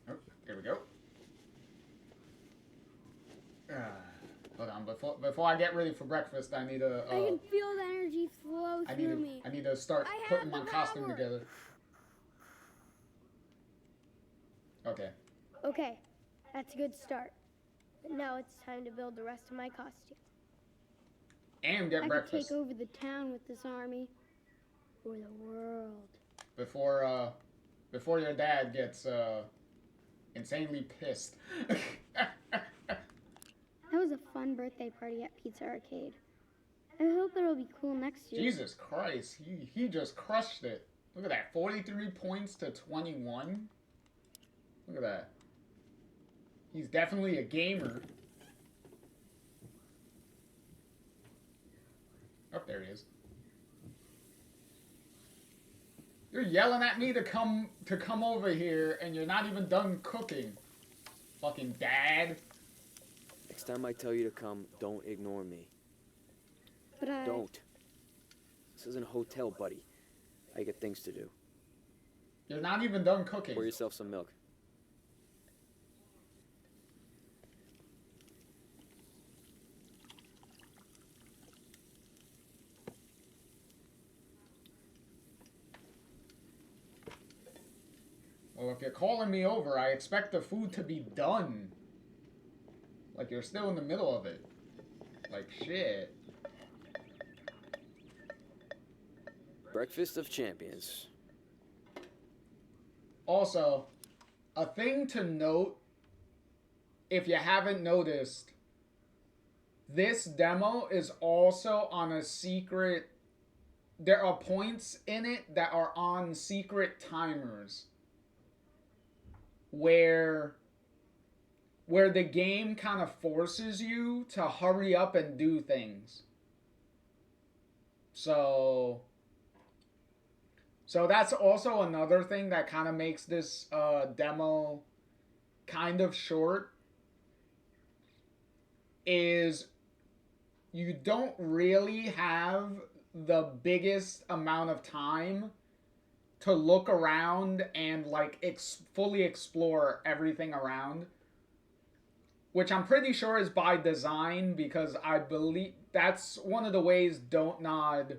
Oh, there we go. Hold on, before I get ready for breakfast, I need to. I can feel the energy flow through me. I need to start I putting have my the costume power. together. Okay. Okay, that's a good start. But now it's time to build the rest of my costume. And get I breakfast could take over the town with this army. Or the world. before your dad gets insanely pissed. That was a fun birthday party at Pizza Arcade. I hope it'll be cool next year. Jesus Christ, he just crushed it. Look at that, 43 points to 21. Look at that. He's definitely a gamer. Oh, there he is. You're yelling at me to come over here, and you're not even done cooking. Fucking dad. Next time I tell you to come, don't ignore me. But Don't. This isn't a hotel, buddy. I got things to do. You're not even done cooking. Pour yourself some milk. Well, if you're calling me over, I expect the food to be done. Like, you're still in the middle of it. Like, shit. Breakfast of champions. Also, a thing to note, if you haven't noticed, this demo is also on a secret. There are points in it that are on secret timers where the game kind of forces you to hurry up and do things. So that's also another thing that kind of makes this demo kind of short, is you don't really have the biggest amount of time to look around and like fully explore everything around, which I'm pretty sure is by design, because I believe that's one of the ways Don't Nod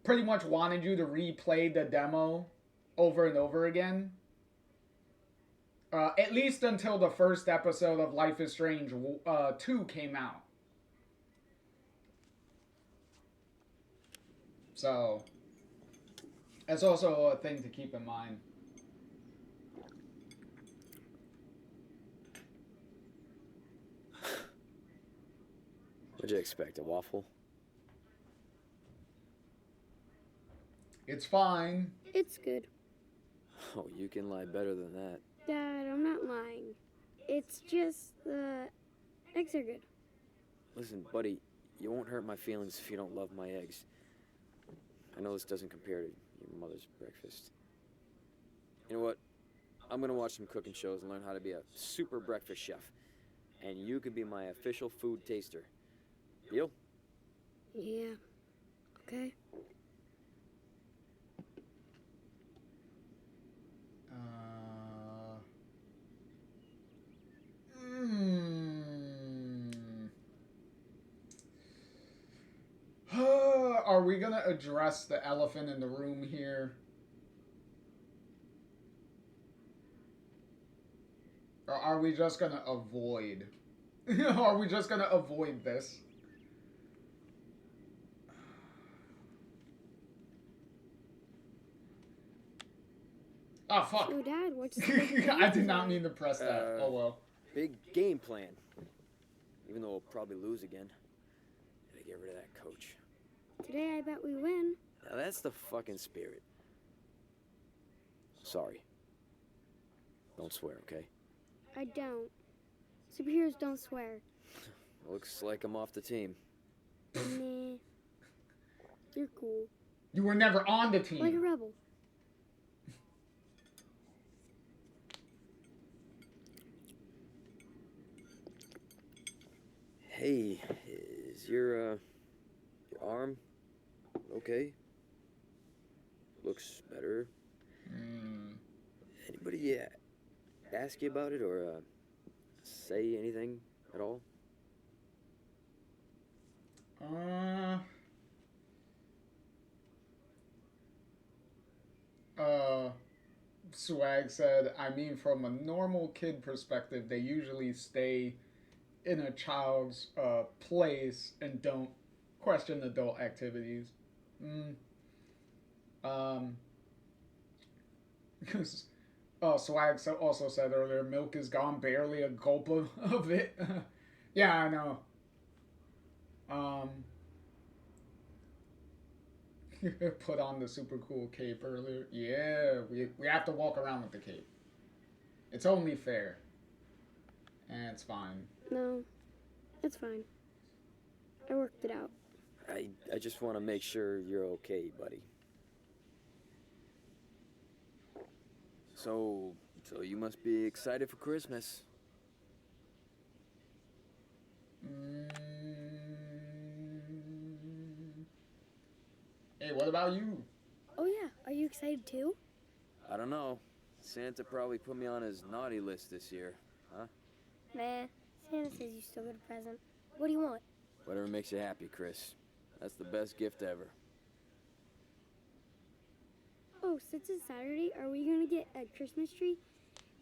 pretty much wanted you to replay the demo over and over again. At least until the first episode of Life is Strange 2 came out. So, that's also a thing to keep in mind. What'd you expect, a waffle? It's fine. It's good. Oh, you can lie better than that. Dad, I'm not lying. It's just the eggs are good. Listen, buddy, you won't hurt my feelings if you don't love my eggs. I know this doesn't compare to your mother's breakfast. You know what? I'm gonna watch some cooking shows and learn how to be a super breakfast chef. And you can be my official food taster. Deal? Yeah. Okay. Are we gonna address the elephant in the room here? Or are we just gonna avoid? Are we just gonna avoid this? Oh, fuck. So, Dad, what's I did not mean to press that. Oh, well. Big game plan. Even though we'll probably lose again. Gotta get rid of that coach. Today, I bet we win. Now that's the fucking spirit. Sorry. Don't swear, okay? I don't. Superheroes don't swear. Looks like I'm off the team. Nah. You're cool. You were never on the team. Like a rebel. Hey, is your arm okay? Looks better. Anybody ask you about it or say anything at all? Swag said, I mean, from a normal kid perspective, they usually stay in a child's place and don't question adult activities. Swag also said earlier, milk is gone, barely a gulp of it. Yeah, I know. Put on the super cool cape earlier. Yeah, we have to walk around with the cape. It's only fair. And it's fine. No, it's fine. I worked it out. I just want to make sure you're okay, buddy. So you must be excited for Christmas. Hey, what about you? Oh yeah, are you excited too? I don't know. Santa probably put me on his naughty list this year, huh? Nah, Santa says you still get a present. What do you want? Whatever makes you happy, Chris. That's the best gift ever. Oh, since it's Saturday, are we gonna get a Christmas tree?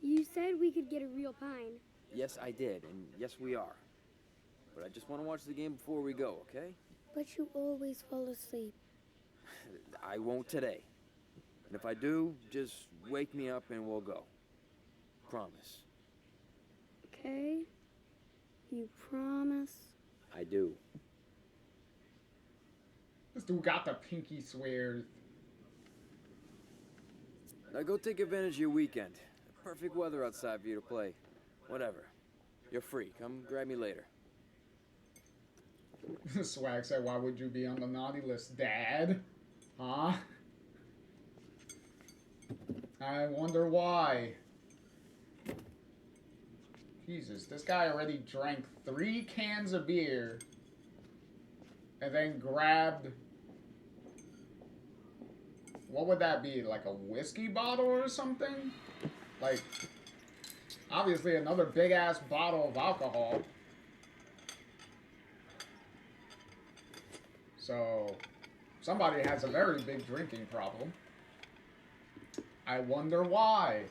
You said we could get a real pine. Yes, I did, and yes, we are. But I just want to watch the game before we go, okay? But you always fall asleep. I won't today. And if I do, just wake me up and we'll go. Promise. Okay? You promise? I do. This dude got the pinky swear. Now go take advantage of your weekend. Perfect weather outside for you to play. Whatever. You're free. Come grab me later. Swag said, why would you be on the naughty list, Dad? Huh? I wonder why. Jesus, this guy already drank 3 cans of beer and then grabbed, what would that be, like a whiskey bottle or something? Like, obviously another big ass bottle of alcohol. So, somebody has a very big drinking problem. I wonder why.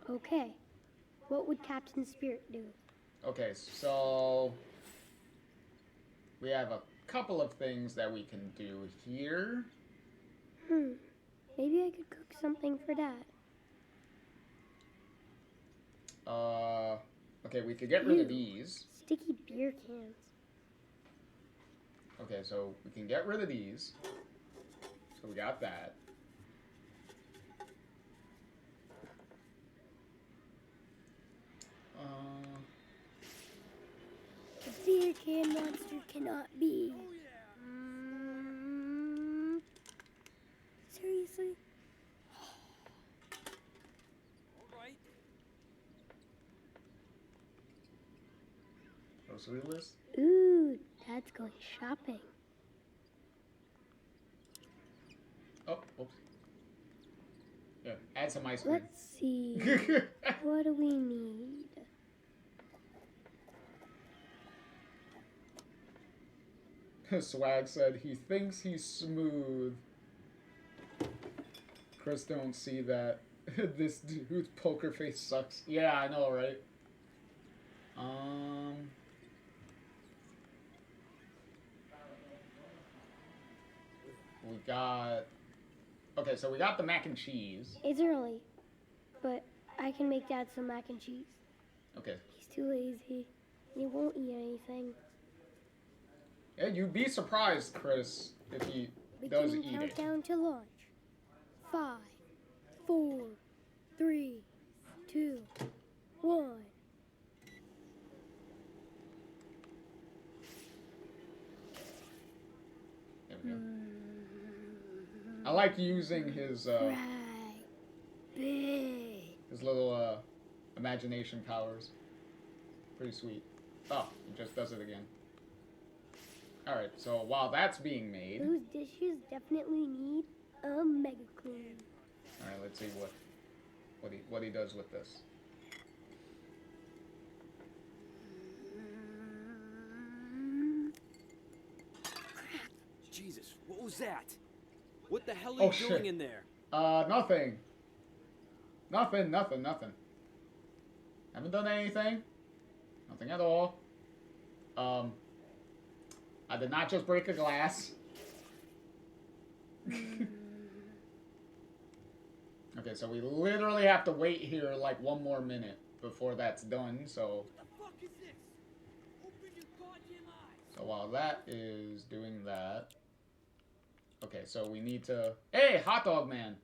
Okay. What would Captain Spirit do? Okay, so we have a couple of things that we can do here. Maybe I could cook something for Dad. Okay, we could get rid of these. Sticky beer cans. Okay, so we can get rid of these. So we got that. The beer can monster cannot be. Seriously? Grocery list? Ooh, Dad's going shopping. Oh, oops. Yeah, add some ice cream. Let's see. What do we need? Swag said he thinks he's smooth. Chris don't see that. This dude's poker face sucks. Yeah, I know, right? We got... Okay, so we got the mac and cheese. It's early, but I can make Dad some mac and cheese. Okay. He's too lazy, and he won't eat anything. Yeah, you'd be surprised, Chris, if he does Beginning eat it. countdown to launch. 5, 4, 3, 2, 1. There we go. I like using his Right. Big. his little imagination powers. Pretty sweet. Oh, it just does it again. Alright, so while that's being made... Those dishes definitely need a mega clean. Alright, let's see what he does with this. Jesus, what was that? What the hell are you doing in there? Nothing. Nothing. Haven't done anything. Nothing at all. I did not just break a glass. Okay, so we literally have to wait here like 1 more minute before that's done, so... What the fuck is this? Open your goddamn eyes! So while that is doing that... Okay, so we need to... Hey, hot dog man!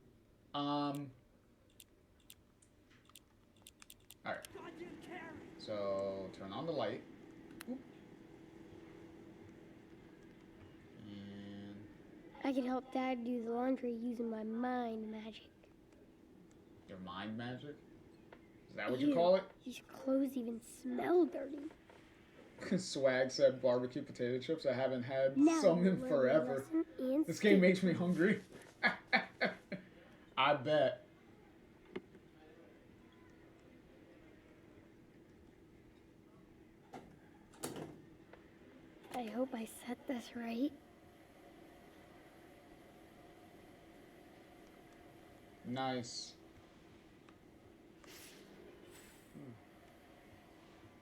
Alright. So, turn on the light. Oop. And... I can help Dad do the laundry using my mind magic. Your mind magic? Is that what you call it? These clothes even smell dirty. Swag said barbecue potato chips. I haven't had Now some in learn forever. lesson and This game stick. makes me hungry. I bet. I hope I set this right. Nice.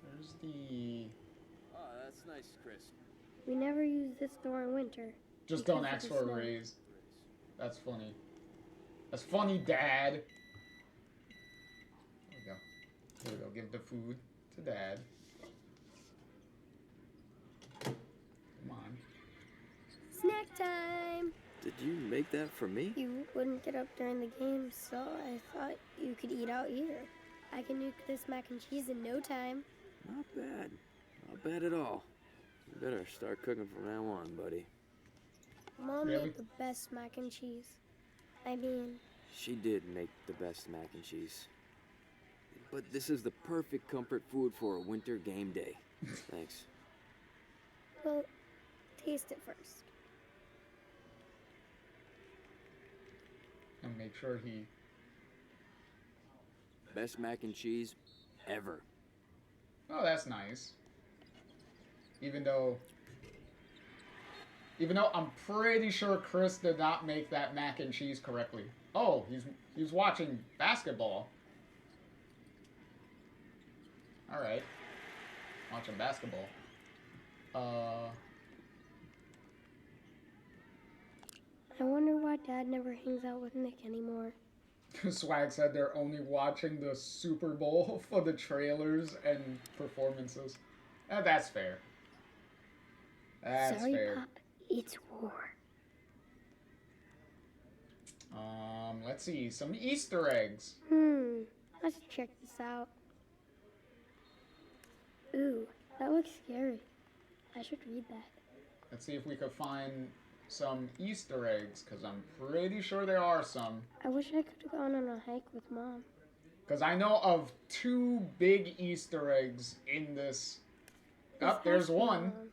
Where's the... Oh, that's nice, Chris. We never use this door in winter. Just because don't of ask the for a snow. raise. That's funny. That's funny, Dad. There we go. Here we go. Give the food to Dad. Come on. Snack time! Did you make that for me? You wouldn't get up during the game, so I thought you could eat out here. I can nuke this mac and cheese in no time. Not bad. Not bad at all. You better start cooking from now on, buddy. Mom Really? made the best mac and cheese. I mean, She did make the best mac and cheese. But this is the perfect comfort food for a winter game day. Thanks. well, taste it first. And make sure he... Best mac and cheese ever. Oh, that's nice. Even though I'm pretty sure Chris did not make that mac and cheese correctly. Oh, he's watching basketball. All right, watching basketball. I wonder why Dad never hangs out with Nick anymore. Swag said they're only watching the Super Bowl for the trailers and performances. That's fair. That's Sorry, fair. Pop. It's war. Let's see, some Easter eggs. Let's check this out. Ooh, that looks scary. I should read that. Let's see if we could find some Easter eggs, because I'm pretty sure there are some. I wish I could have gone on a hike with Mom. Because I know of 2 big Easter eggs in this. Oh, there's one. Mom's.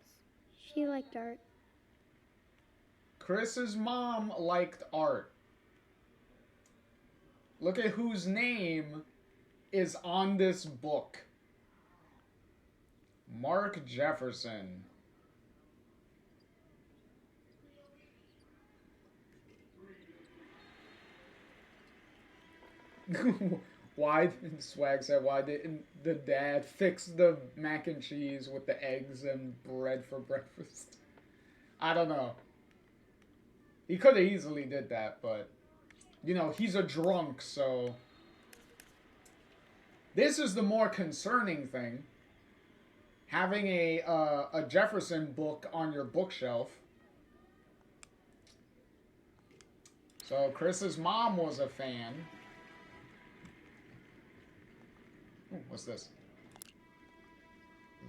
She liked art. Chris's mom liked art. Look at whose name is on this book. Mark Jefferson. Why didn't Swag said, why didn't the dad fix the mac and cheese with the eggs and bread for breakfast? I don't know. He could have easily did that, but you know, he's a drunk, so this is the more concerning thing. Having a Jefferson book on your bookshelf. So Chris's mom was a fan. Ooh, what's this?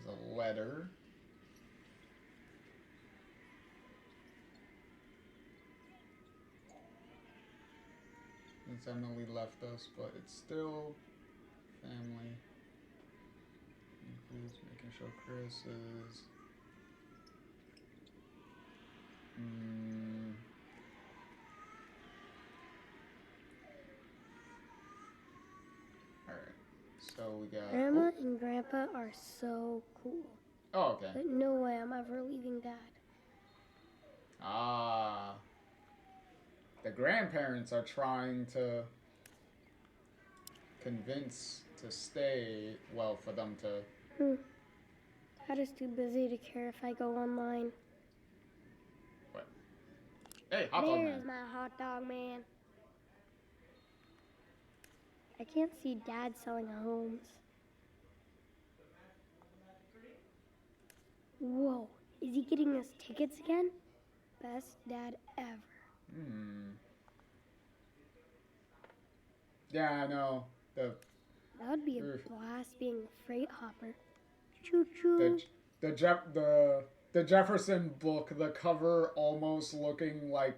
There's a letter. Since Emily left us, but it's still family. Includes making sure Chris is... Alright, so we got... Grandma and Grandpa are so cool. Oh, okay. But no way I'm ever leaving Dad. Ah. The grandparents are trying to convince to stay, well, for them to... Dad is too busy to care if I go online. What? Hey, hot dog There's man. my hot dog man. I can't see Dad selling homes. Whoa, is he getting us tickets again? Best dad ever. Yeah, I know. That would be a Oof. blast being a freight hopper. Choo choo. The Jefferson book, the cover almost looking like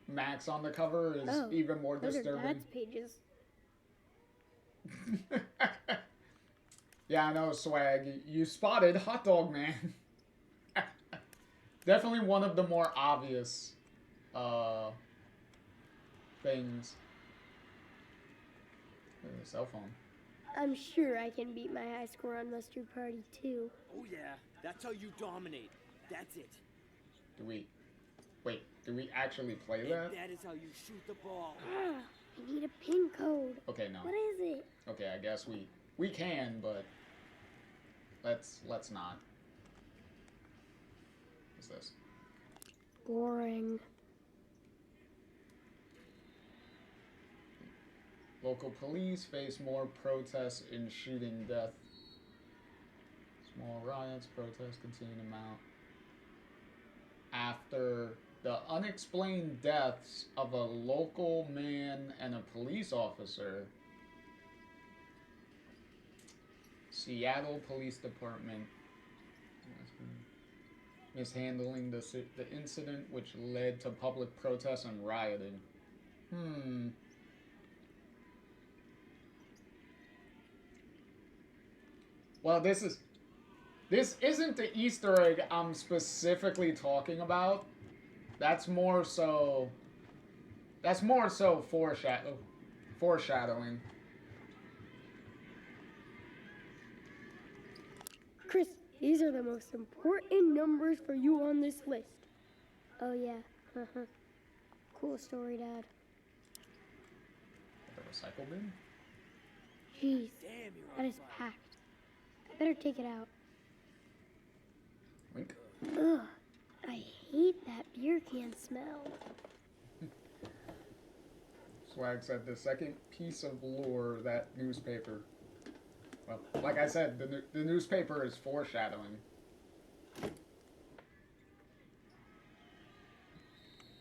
Max on the cover is even more Those are disturbing. Dad's pages. Yeah, I know, Swag. You spotted Hot Dog Man. Definitely one of the more obvious things. Ooh, cell phone. I'm sure I can beat my high score on Mustard Party too. Oh yeah, that's how you dominate. That's it. Do we actually play And that? that is how you shoot the ball. I need a pin code. Okay, no. What is it? Okay, I guess we can, but let's not. What's this? Boring. Local police face more protests in shooting death. Small riots, protests continue to mount. After the unexplained deaths of a local man and a police officer, Seattle Police Department mishandling the incident, which led to public protests and rioting. Well, this isn't the Easter egg I'm specifically talking about. That's more so foreshadowing. Chris, these are the most important numbers for you on this list. Oh, yeah. Cool story, Dad. The recycle bin? Jeez, Damn, you're that on is fire. packed. I better take it out. Wink. Ugh, I hate that beer can smell. Swag said the second piece of lore, that newspaper. Well, like I said, the newspaper is foreshadowing.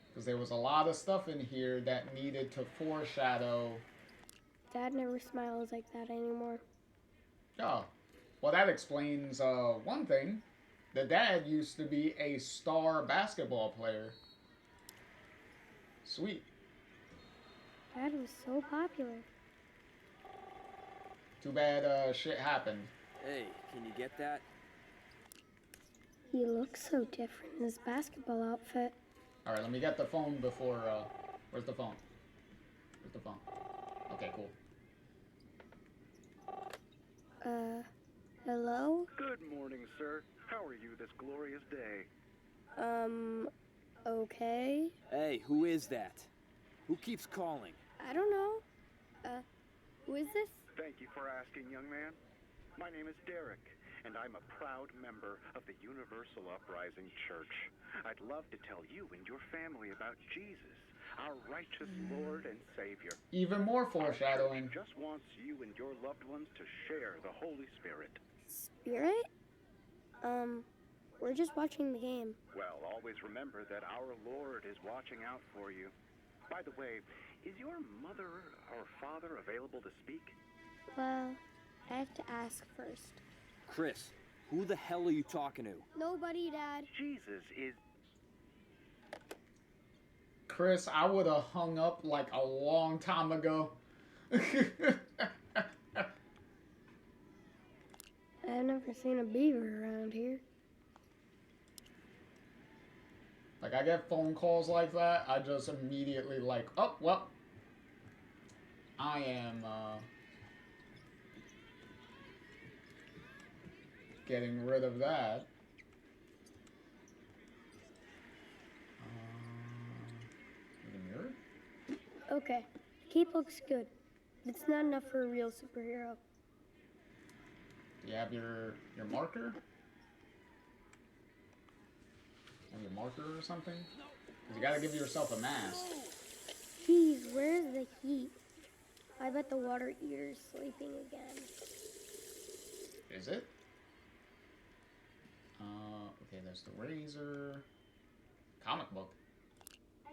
Because there was a lot of stuff in here that needed to foreshadow. Dad never smiles like that anymore. Oh, well, that explains one thing. The dad used to be a star basketball player. Sweet. Dad was so popular. Too bad shit happened. Hey, can you get that? He looks so different in his basketball outfit. All right, let me get the phone before. Where's the phone? Where's the phone? Okay, cool. Hello? Good morning, sir. How are you this glorious day? Okay. Hey, who is that? Who keeps calling? I don't know. Who is this? Thank you for asking, young man. My name is Derek, and I'm a proud member of the Universal Uprising Church. I'd love to tell you and your family about Jesus, our righteous Lord and Savior. Even more Our foreshadowing. church just wants you and your loved ones to share the Holy Spirit. Spirit? We're just watching the game. Well, always remember that our Lord is watching out for you. By the way, is your mother or father available to speak? Well, I have to ask first. Chris, who the hell are you talking to? Nobody, Dad. Jesus is... Chris, I would have hung up like a long time ago. I've never seen a beaver around here. Like, I get phone calls like that, I just immediately like, oh, well, I am, getting rid of that. The mirror? Okay, the cape looks good. But it's not enough for a real superhero. Do you have your marker? Have your marker or something? Because you gotta give yourself a mask. Jeez, where's the heat? I bet the water eater's sleeping again. Is it? Okay, there's the razor. Comic book.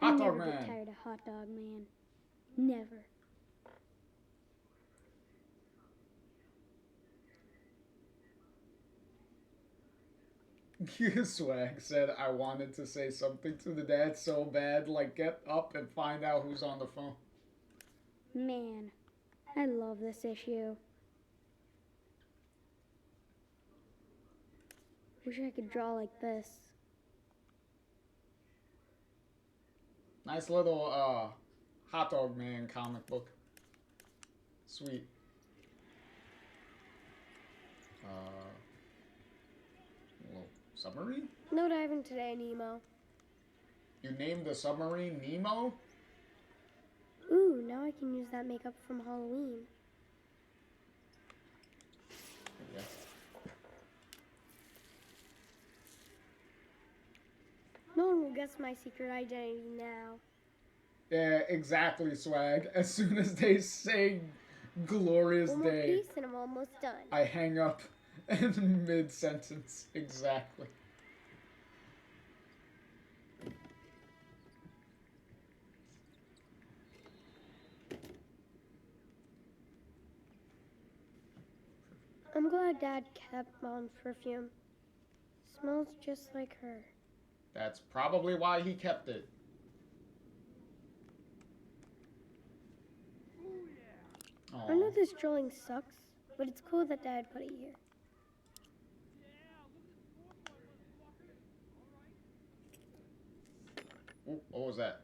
I Hot Dog never get Man. tired of Hot Dog Man. Never. Swag said I wanted to say something to the dad so bad, like get up and find out who's on the phone. Man, I love this issue. Wish I could draw like this. Nice little Hot Dog Man comic book. Sweet. Little submarine? No diving today, Nemo. You named the submarine Nemo? Ooh, now I can use that makeup from Halloween. Yeah. No one will guess my secret identity now. Yeah, exactly, Swag. As soon as they say glorious One more day, piece and I'm almost done. I hang up in mid-sentence. Exactly. I'm glad Dad kept Mom's perfume. Smells just like her. That's probably why he kept it. I know Aw. this drawing sucks, but it's cool that Dad put it here. Ooh, what was that?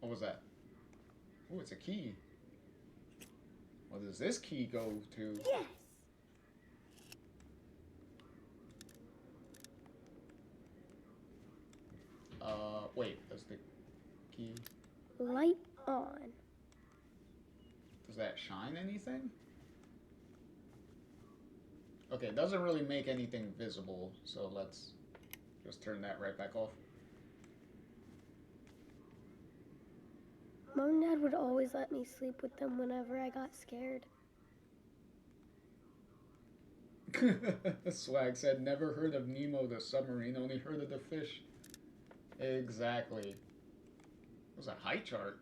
What was that? Oh, it's a key. What does this key go to? Yes! Wait, does the key... Light on. Does that shine anything? Okay, it doesn't really make anything visible, so let's just turn that right back off. Mom and Dad would always let me sleep with them whenever I got scared. Swag said, never heard of Nemo the submarine, only heard of the fish. Exactly. It was a height chart.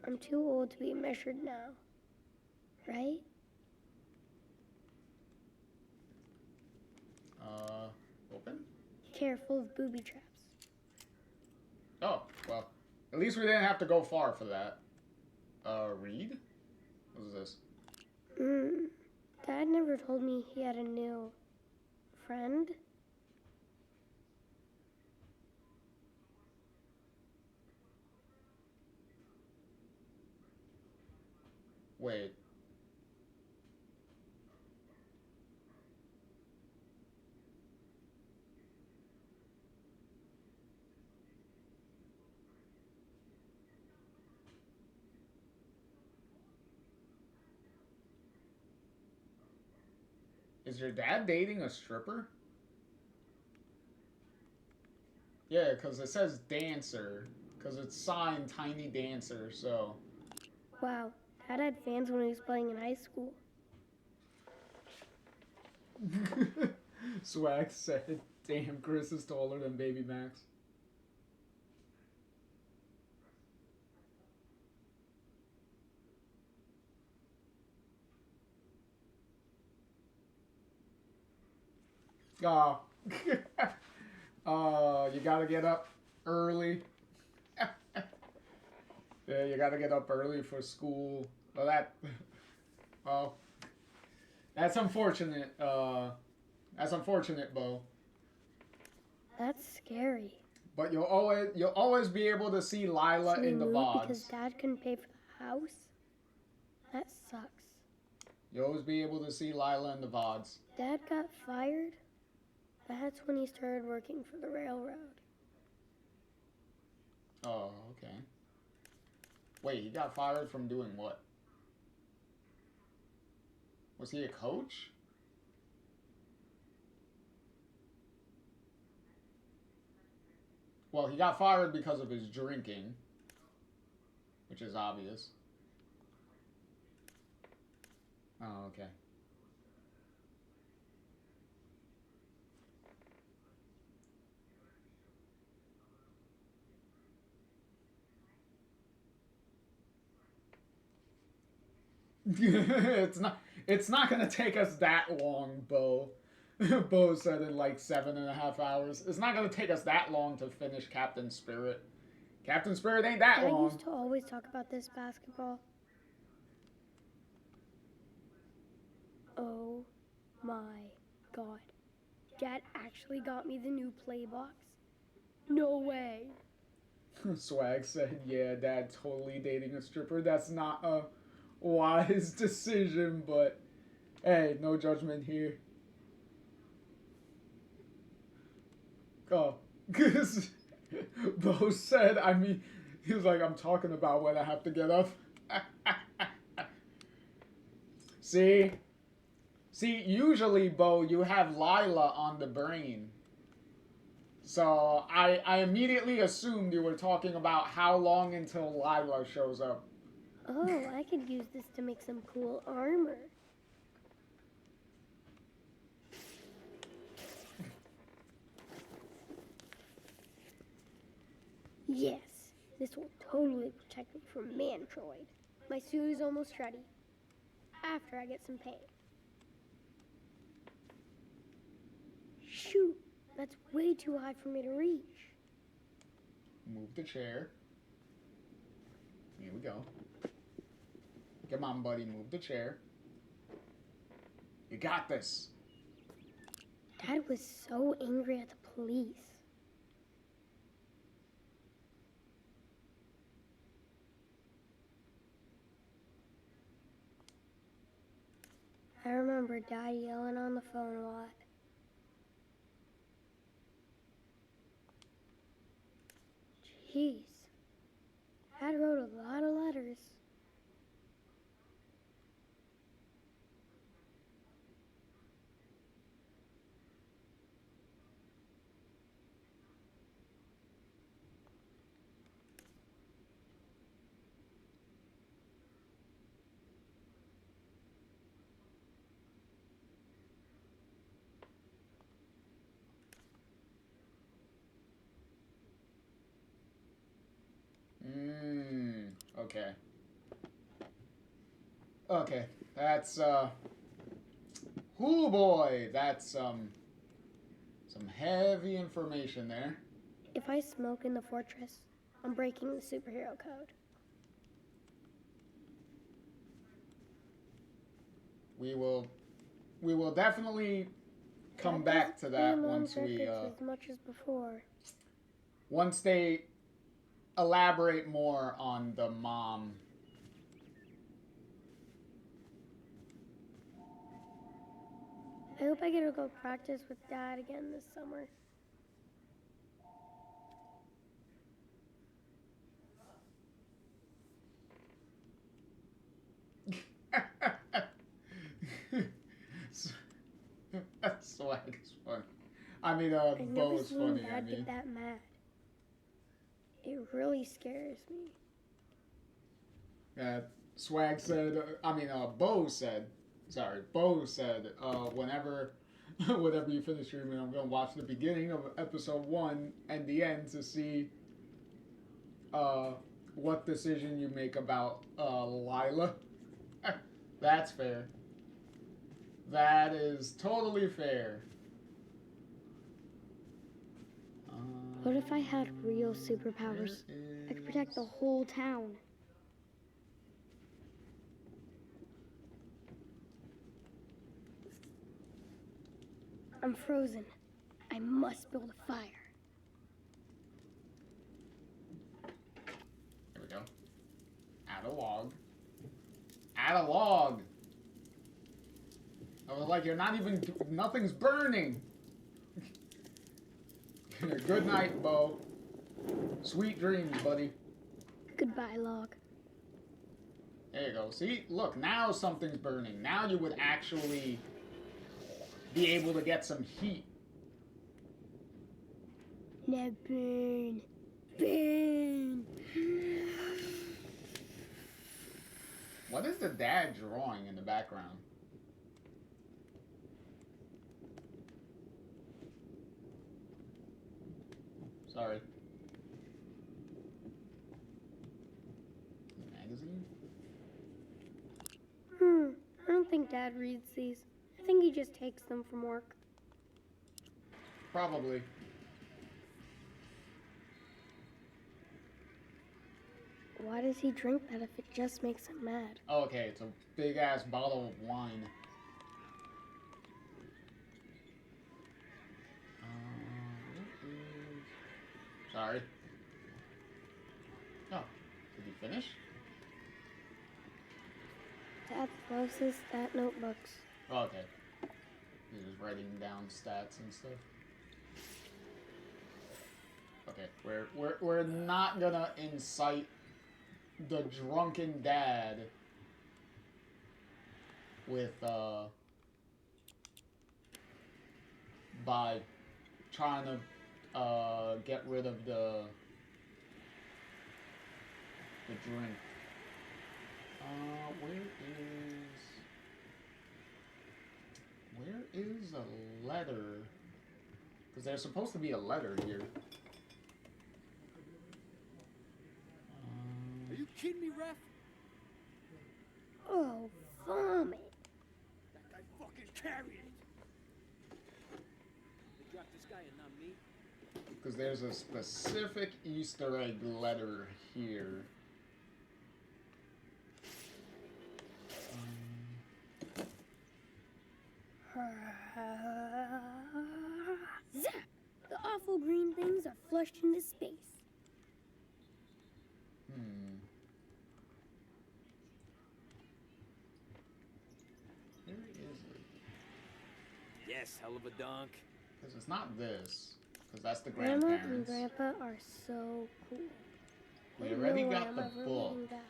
I'm too old to be measured now. Right? Open? Careful of booby traps. Oh, well, at least we didn't have to go far for that. Read? What is this? Dad never told me he had a new friend. Wait. Is your dad dating a stripper? Yeah, because it says dancer. Because it's signed Tiny Dancer, so... Wow, Dad had fans when he was playing in high school. Swag said, damn, Chris is taller than Baby Max. Oh. You gotta get up early. Yeah, you gotta get up early for school. Well, that's unfortunate. That's unfortunate, Bo. That's scary. But you'll always be able to see Lila So we in the moved because VODs. Dad couldn't pay for the house? That sucks. You'll always be able to see Lila in the VODs. Dad got fired? That's when he started working for the railroad. Oh, okay. Wait, he got fired from doing what? Was he a coach? Well, he got fired because of his drinking, which is obvious. Oh, okay. It's not gonna take us that long, Bo. Bo said in like 7.5 hours. It's not gonna take us that long to finish Captain Spirit. Captain Spirit ain't that Dad long. used to always talk about this basketball. Oh my god. Dad actually got me the new play box? No way. Swag said, yeah, Dad totally dating a stripper. That's not a wise decision, but hey, no judgment here. Oh, because Bo said, I mean, He was like, I'm talking about when I have to get up. See? See, usually, Bo, you have Lila on the brain. So I immediately assumed you were talking about how long until Lila shows up. Oh, I could use this to make some cool armor. Yes, this will totally protect me from Mantroid. My suit is almost ready. After I get some paint. Shoot, that's way too high for me to reach. Move the chair. Here we go. Come on, buddy, move the chair. You got this. Dad was so angry at the police. I remember Dad yelling on the phone a lot. Jeez. Dad wrote a lot of letters. Okay. Okay, that's, oh boy, that's, some heavy information there. If I smoke in the fortress, I'm breaking the superhero code. We will definitely come Dad back to doesn't that ban once we, records as much as before. once they elaborate more on the mom. I hope I get to go practice with Dad again this summer. Swag is funny. I mean, I never Bo's seen funny. Dad get that mad. It really scares me. Swag said, Bo said, whenever you finish streaming, I'm going to watch the beginning of episode 1 and the end to see what decision you make about Lila. That's fair. That is totally fair. What if I had real superpowers? I could protect the whole town. I'm frozen. I must build a fire. Here we go. Add a log. Add a log. I was like, you're not even, nothing's burning. Good night, Bo. Sweet dreams, buddy. Goodbye, log. There you go. See? Look, now something's burning. Now you would actually be able to get some heat. Now burn. Burn. What is the dad drawing in the background? Sorry. Magazine? I don't think Dad reads these. I think he just takes them from work. Probably. Why does he drink that if it just makes him mad? Okay, it's a big ass bottle of wine. Sorry. Oh, did you finish? Dad loves his stat notebooks. Oh, okay. He's just writing down stats and stuff. Okay, We're not gonna incite the drunken dad with by trying to get rid of the drink. Where is a letter? Because there's supposed to be a letter here. Are you kidding me, ref? Oh, vomit. That guy fucking carried it. They dropped this guy and not me. Because there's a specific Easter egg letter here. Zap! The awful green things are flushed into space. Where is it? Yes, hell of a dunk. Because it's not this. Because that's the Grandma and grandparents. Grandpa are so cool. We There's already no way got I'm the ever book. reading that.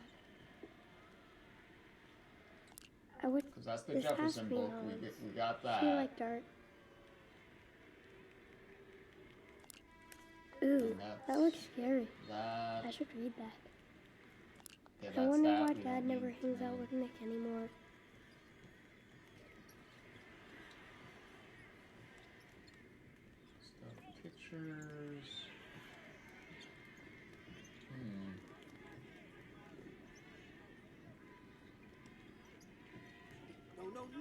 I would. Because that's the This has to Jefferson be book. nice. We got I that. feel like art. Ooh, And that that's looks scary. that. I should read that. Yeah, I that's wonder that. why We Dad don't never need hangs to out know. with Nick anymore. Stuff, pictures.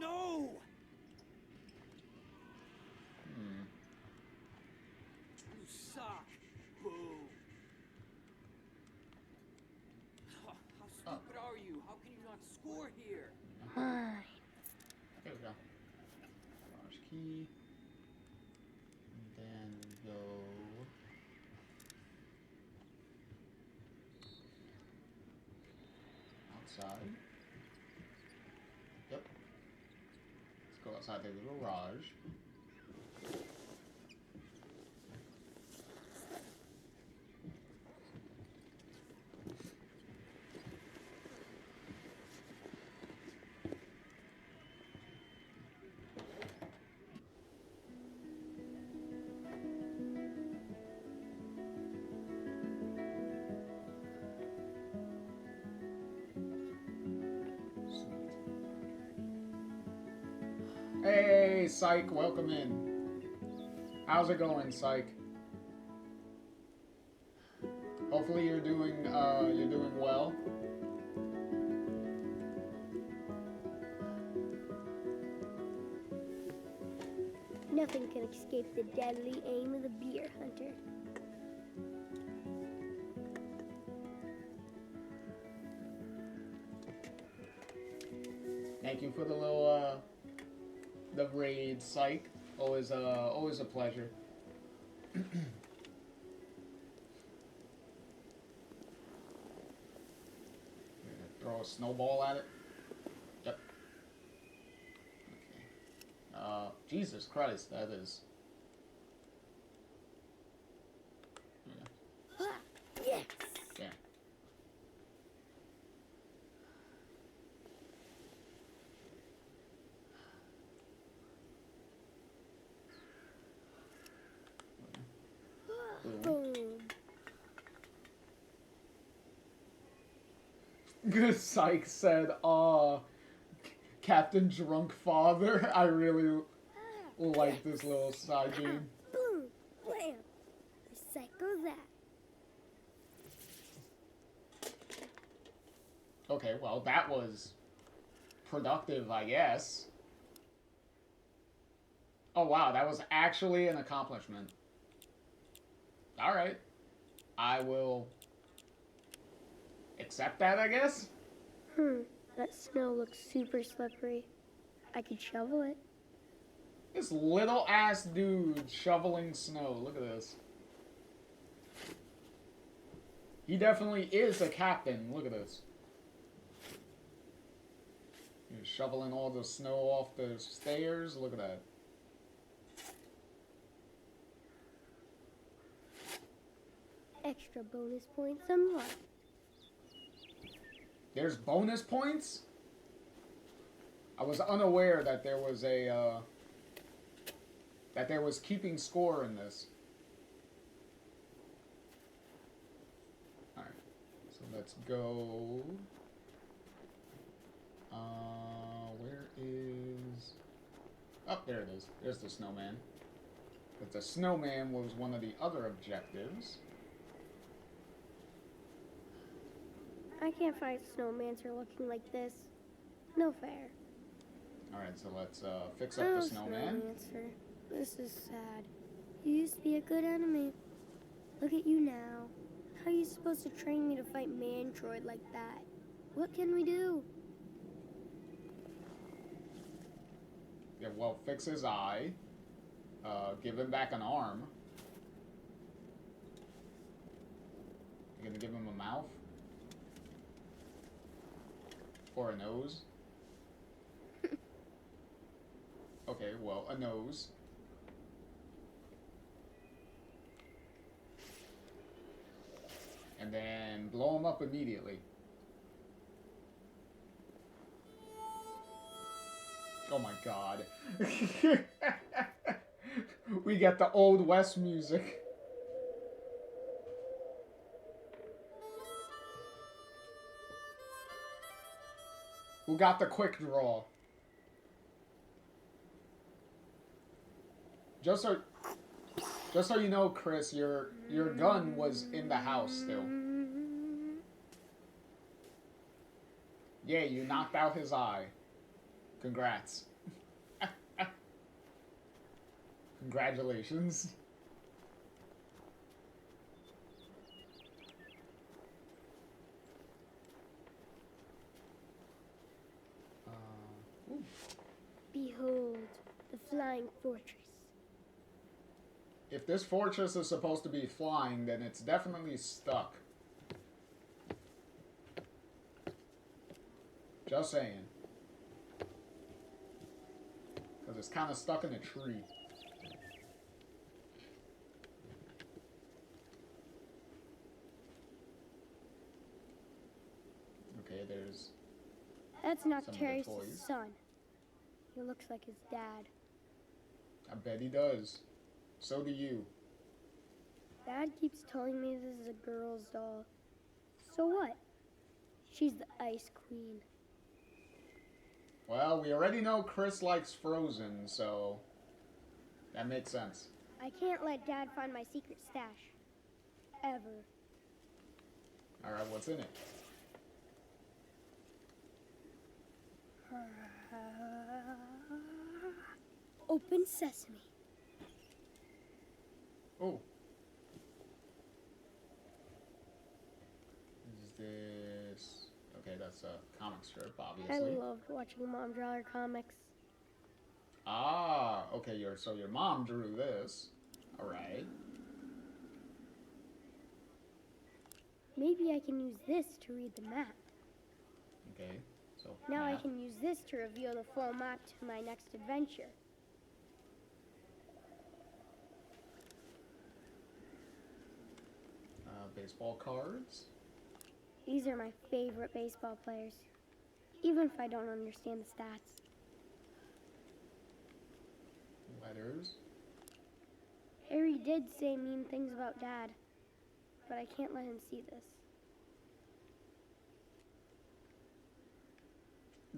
No! You suck. Boo. How stupid are you? How can you not score here? Mine. There we go. Garage key. And then we go. Outside. Yep. Let's go outside the garage. Hey, Psych, welcome in. How's it going, Psych? Hopefully you're doing well. Nothing can escape the deadly aim of the beer hunter. Thank you for the little the raid, Psych. Always a pleasure. Throw a snowball at it. Yep. Okay. Jesus Christ, that is. Yeah. Ah, yes! Yeah. Boom. Good Psych said, Captain Drunk Father. I really like this little side game. Boom! Blam! Recycle that. Okay, well, that was productive, I guess. Oh, wow, that was actually an accomplishment. Alright. I will accept that, I guess? That snow looks super slippery. I could shovel it. This little ass dude shoveling snow. Look at this. He definitely is a captain. Look at this. He's shoveling all the snow off the stairs. Look at that. Extra bonus points unlocked. There's bonus points? I was unaware that there was a, that there was keeping score in this. Alright, so let's go. Where is... Oh, there it is. There's the snowman. But the snowman was one of the other objectives. I can't find Snowmancer looking like this. No fair. Alright, so let's fix up the snowman. Snowmancer. This is sad. You used to be a good enemy. Look at you now. How are you supposed to train me to fight Mantroid like that? What can we do? Yeah, well, fix his eye. Give him back an arm. You gonna give him a mouth? Or a nose? Okay, well, a nose. And then blow him up immediately. Oh my god. We got the Old West music. Who got the quick draw? Just so you know, Chris, your gun was in the house still. Yeah, you knocked out his eye. Congrats. Congratulations. Ooh. Behold, the flying fortress. If this fortress is supposed to be flying, then it's definitely stuck. Just saying. Because it's kind of stuck in a tree. Okay, there's... That's Some of the Noctarius' toys. son. He looks like his dad. I bet he does. So do you. Dad keeps telling me this is a girl's doll. So what? She's the Ice Queen. Well, we already know Chris likes Frozen, so... that makes sense. I can't let Dad find my secret stash. Ever. Alright, what's in it? Open sesame. Oh. Is this... okay, that's a comic strip, I obviously. loved watching Mom draw her comics. Ah, okay, so your mom drew this. Alright. Maybe I can use this to read the map. Okay, so... Now I map. can use this to reveal the full map to my next adventure. Baseball cards. These are my favorite baseball players, even if I don't understand the stats. Letters. Harry did say mean things about Dad, but I can't let him see this.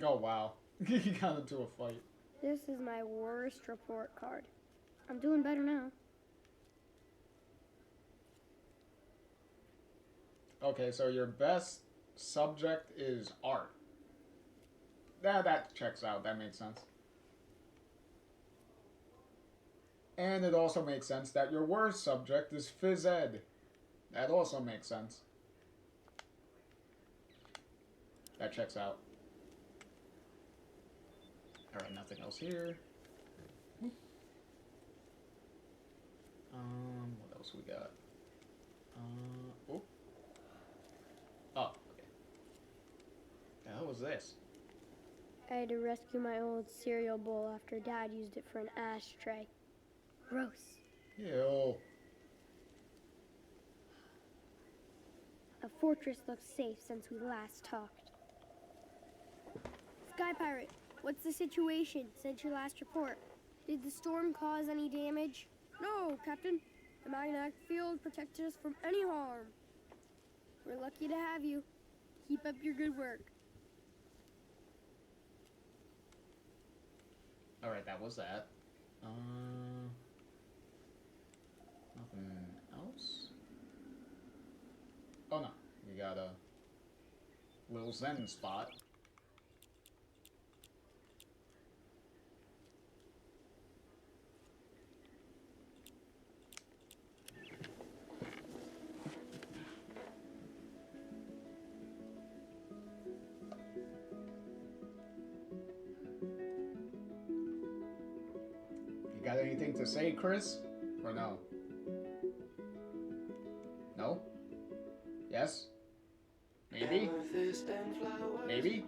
Oh, wow. He got into a fight. This is my worst report card. I'm doing better now. Okay, so your best subject is art. That checks out. That makes sense. And it also makes sense that your worst subject is phys ed. That also makes sense. That checks out. Alright, nothing else here. What else we got? Oh. Oh, okay. The hell was this? I had to rescue my old cereal bowl after Dad used it for an ashtray. Gross. Ew. A fortress looks safe since we last talked. Sky Pirate, what's the situation since your last report? Did the storm cause any damage? No, Captain. The magnetic field protected us from any harm. We're lucky to have you. Keep up your good work. Alright, that was that. Nothing else? Oh no, we got a little Zen spot. You got anything to say, Chris? Or no? No? Yes? Maybe? Maybe?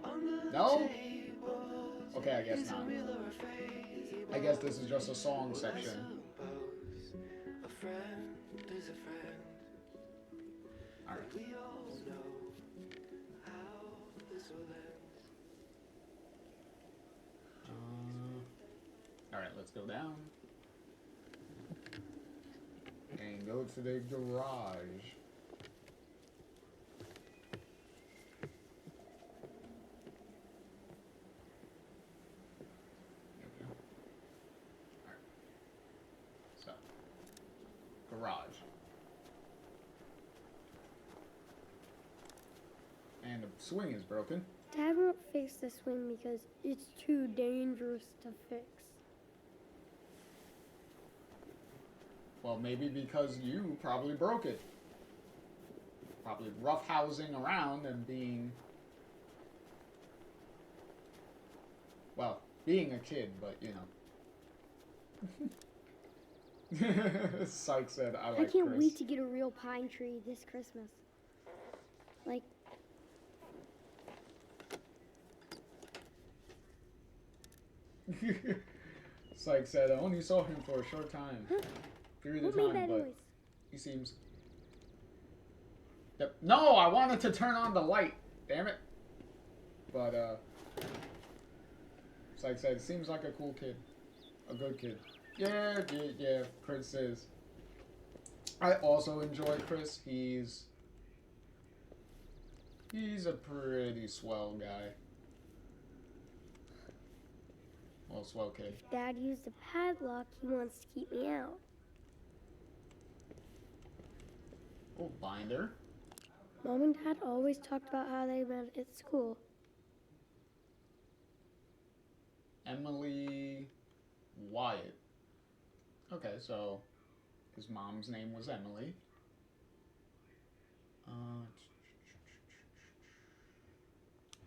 No? Okay, I guess not. I guess this is just a song section. A friend is a friend. Alright. We all know how this will end. Alright, let's go down. And go to the garage. There we go. Alright. So, garage. And the swing is broken. Dad won't fix the swing because it's too dangerous to fix. Well, maybe because you probably broke it. Probably roughhousing around and being... Well, being a kid, but, you know. Syke said, I like I can't Chris. wait to get a real pine tree this Christmas. Like, Syke said, I only saw him for a short time. huh? Period What of made time, that but noise? he seems... Yep. No, I wanted to turn on the light. Damn it. But, Syke said, seems like a cool kid. A good kid. Yeah, Chris is. I also enjoy Chris. He's a pretty swell guy. Well, swell kid. If Dad used a padlock, he wants to keep me out. Oh, binder. Mom and Dad always talked about how they met at school. Emily Wyatt. Okay, so his mom's name was Emily.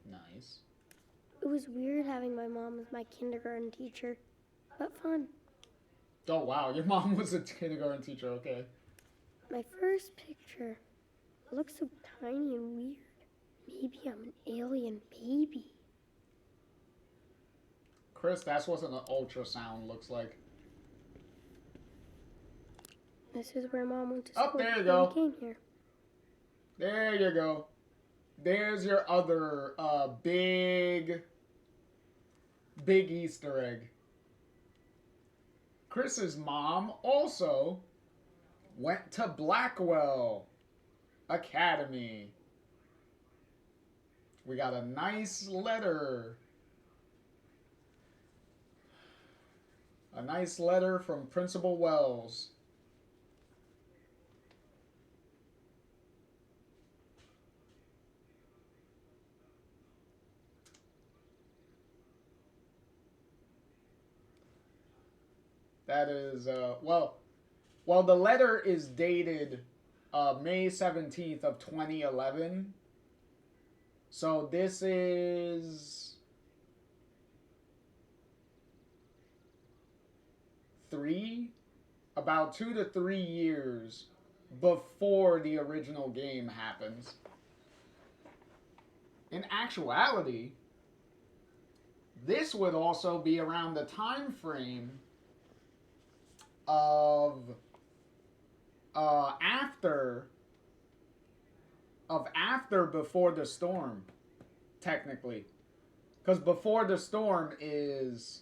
Nice. It was weird having my mom as my kindergarten teacher, but fun. Oh, wow, your mom was a kindergarten teacher, okay. My first picture looks so tiny and weird. Maybe I'm an alien baby. Chris, that's what an ultrasound looks like. This is where Mom went to school Oh, there you before go. we came here. There you go. There's your other big Easter egg. Chris's mom also went to Blackwell Academy. We got a nice letter. A nice letter from Principal Wells. That is, well, the letter is dated May 17th of 2011. So this is about 2 to 3 years before the original game happens. In actuality, this would also be around the time frame of after of after Before the Storm, technically. Because Before the Storm is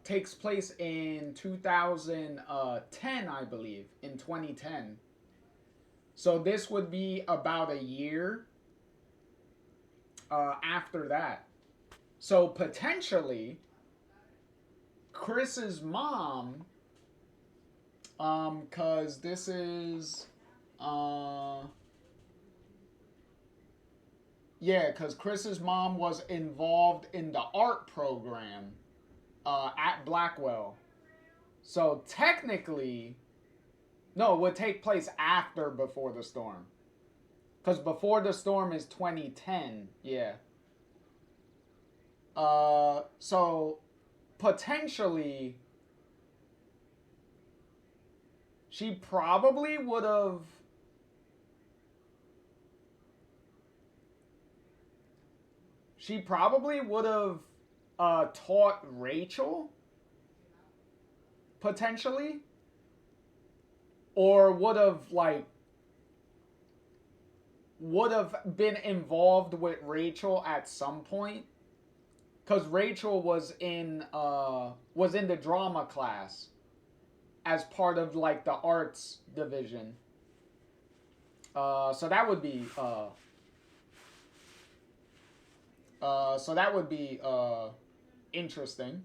takes place in 2010, I believe, in 2010. So this would be about a year after that. So potentially, Chris's mom, cause this is, yeah, cause Chris's mom was involved in the art program, at Blackwell. So technically, no, it would take place after Before the Storm. Cause Before the Storm is 2010, yeah. So potentially she probably would have taught Rachel, potentially, or would have been involved with Rachel at some point, because Rachel was in the drama class as part of like the arts division. So that would be interesting.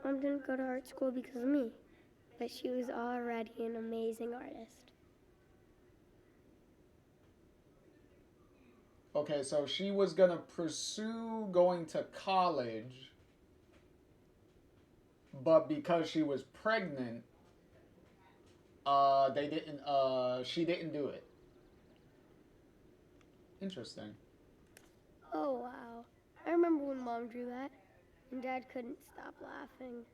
Mom didn't go to art school because of me, but she was already an amazing artist. Okay, so she was gonna pursue going to college, but because she was pregnant, she didn't do it. Interesting. Oh, wow. I remember when Mom drew that, and Dad couldn't stop laughing.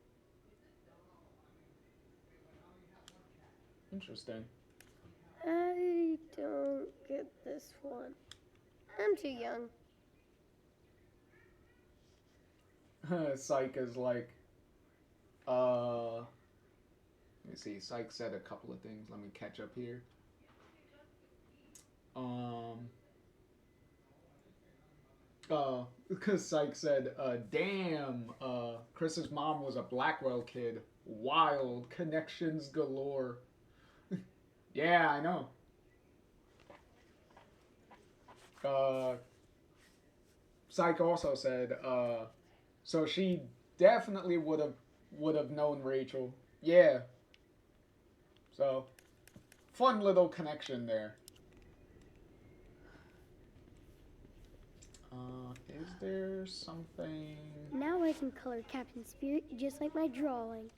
Interesting. I don't get this one. I'm too young. Psych is like, let me see. Psych said a couple of things. Let me catch up here. Because Psych said, damn, Chris's mom was a Blackwell kid. Wild connections galore. Yeah, I know. Psych also said, so she definitely would have known Rachel. Yeah. So, fun little connection there. Is there something? Now I can color Captain Spirit just like my drawing.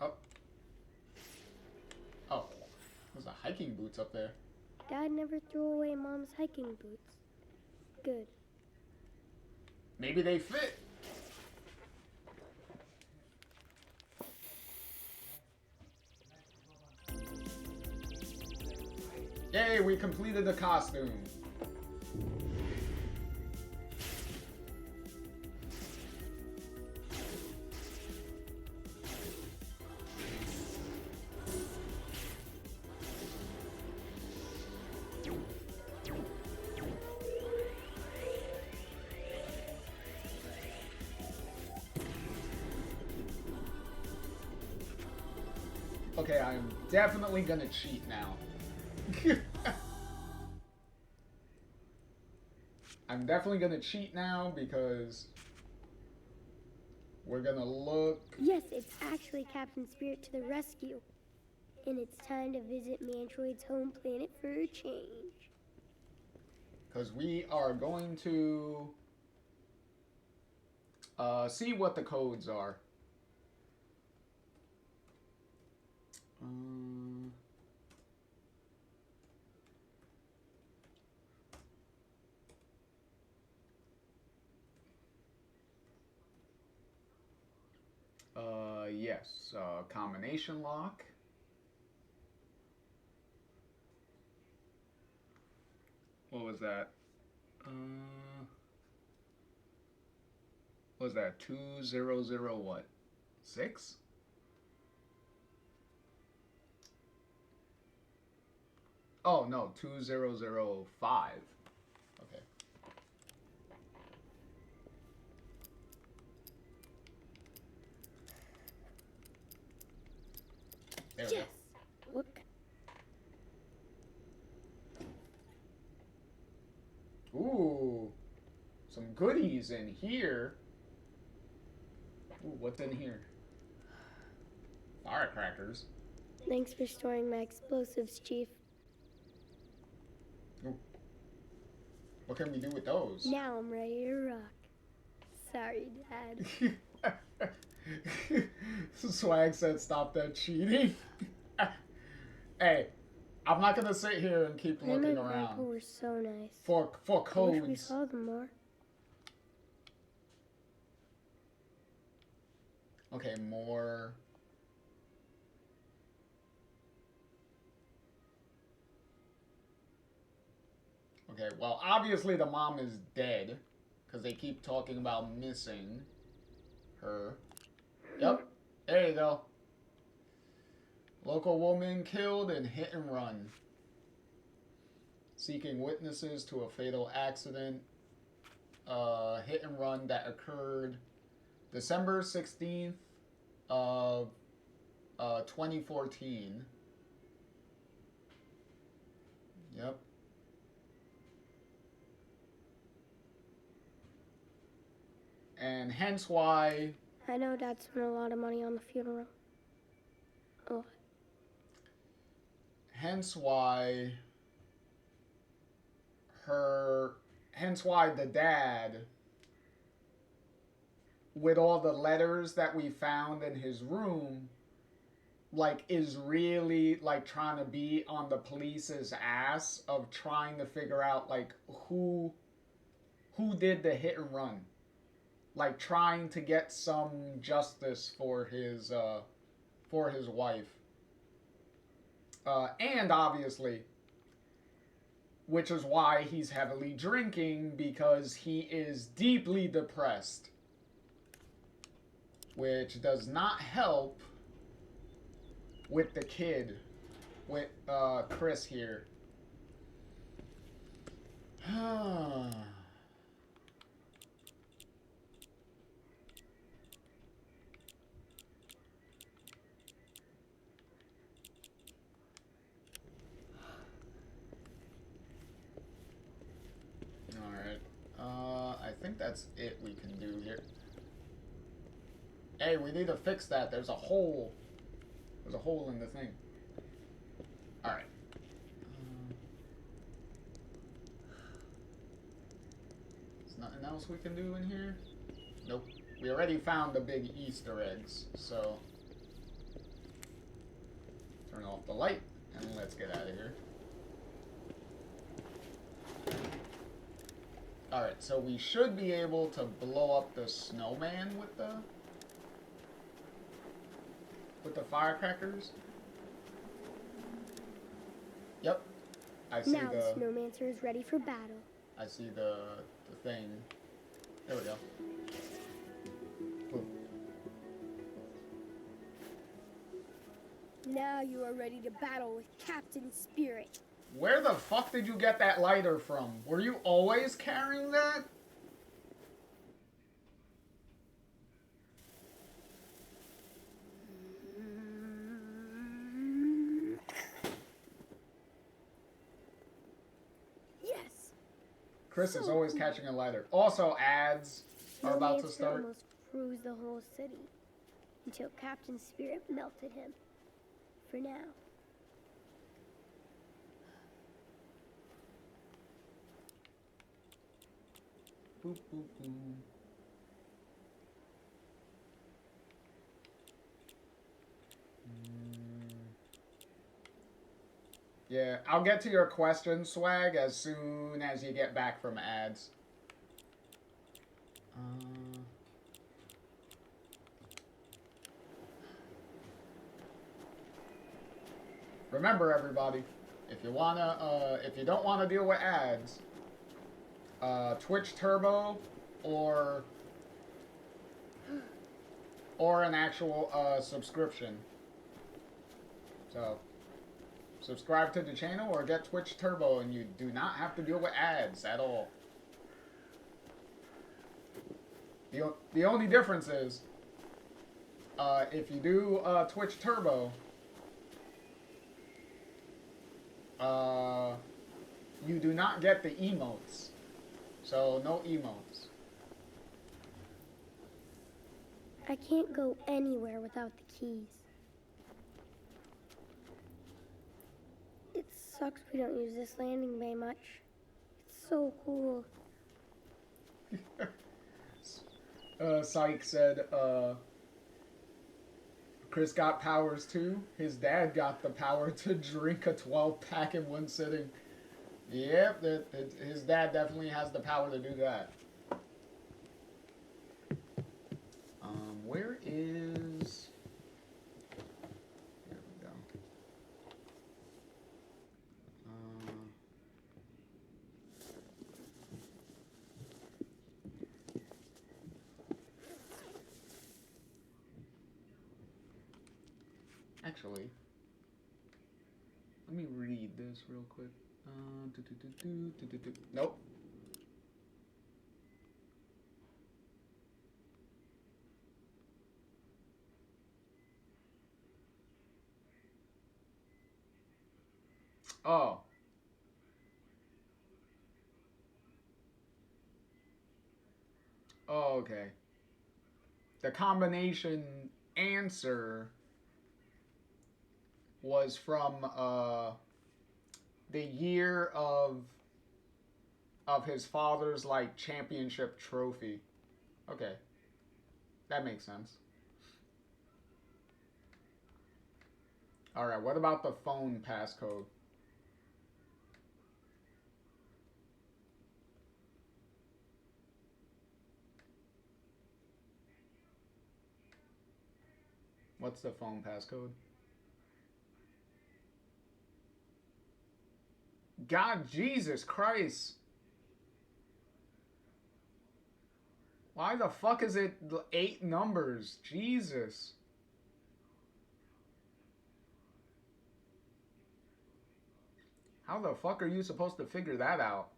Oh. Oh. There's a hiking boots up there. Dad never threw away Mom's hiking boots. Good. Maybe they fit. Yay, we completed the costume. Okay, I'm definitely gonna cheat now. I'm definitely gonna cheat now because we're gonna look. Yes, it's actually Captain Spirit to the rescue. And it's time to visit Mantroid's home planet for a change. Because we are going to see what the codes are. Yes, combination lock. What was that? What was that? 200 what? 6? Oh, no, 2005. Okay. There we Yes. Look. go. Ooh. Some goodies in here. Ooh, what's in here? Firecrackers. Thanks for storing my explosives, Chief. Ooh. What can we do with those? Now I'm ready to rock. Sorry, Dad. Swag said stop that cheating. Hey, I'm not gonna sit here and keep Grandma looking and Grandpa around were so nice. for I wish we codes. saw them more. Okay, more. Okay, well, obviously the mom is dead because they keep talking about missing her. Yep, there you go. Local woman killed in hit and run. Seeking witnesses to a fatal accident. Hit and run that occurred December 16th of 2014. Yep. And hence why... I know Dad spent a lot of money on the funeral. A lot. Hence why... Hence why the dad, with all the letters that we found in his room, like, is really, like, trying to be on the police's ass of trying to figure out, like, who did the hit and run. Like, trying to get some justice for his wife. And obviously, which is why he's heavily drinking, because he is deeply depressed. Which does not help with the kid, with Chris here. I think that's it we can do here. Hey, we need to fix that. There's a hole. There's a hole in the thing. Alright. There's nothing else we can do in here? Nope. We already found the big Easter eggs, so... Turn off the light, and let's get out of here. Alright, so we should be able to blow up the snowman with the firecrackers. Yep. I see Now the Snowmancer is ready for battle. I see the thing. There we go. Boom. Now you are ready to battle with Captain Spirit. Where the fuck did you get that lighter from? Were you always carrying that? Yes. Chris is always catching a lighter. Also, ads are about to Snowmancer start. almost froze the whole city until Captain Spirit melted him. For now. Boop, boop, boop. Yeah, I'll get to your question, Swag, as soon as you get back from ads. Remember, everybody, if you don't wanna deal with ads, Twitch Turbo or an actual subscription. So Subscribe to the channel or get Twitch Turbo and you do not have to deal with ads at all. The only difference is, if you do Twitch Turbo, you do not get the emotes. So, no emotes. I can't go anywhere without the keys. It sucks we don't use this landing bay much. It's so cool. Syke said, Chris got powers too. His dad got the power to drink a 12-pack in one sitting. Yep, his dad definitely has the power to do that. Where is... There we go. Actually, let me read this real quick. Nope. Oh. Oh, okay. The combination answer was from the year of his father's like championship trophy. Okay. That makes sense. Alright, what about the phone passcode? What's the phone passcode? God, Jesus Christ. Why the fuck is it 8 numbers? Jesus. How the fuck are you supposed to figure that out?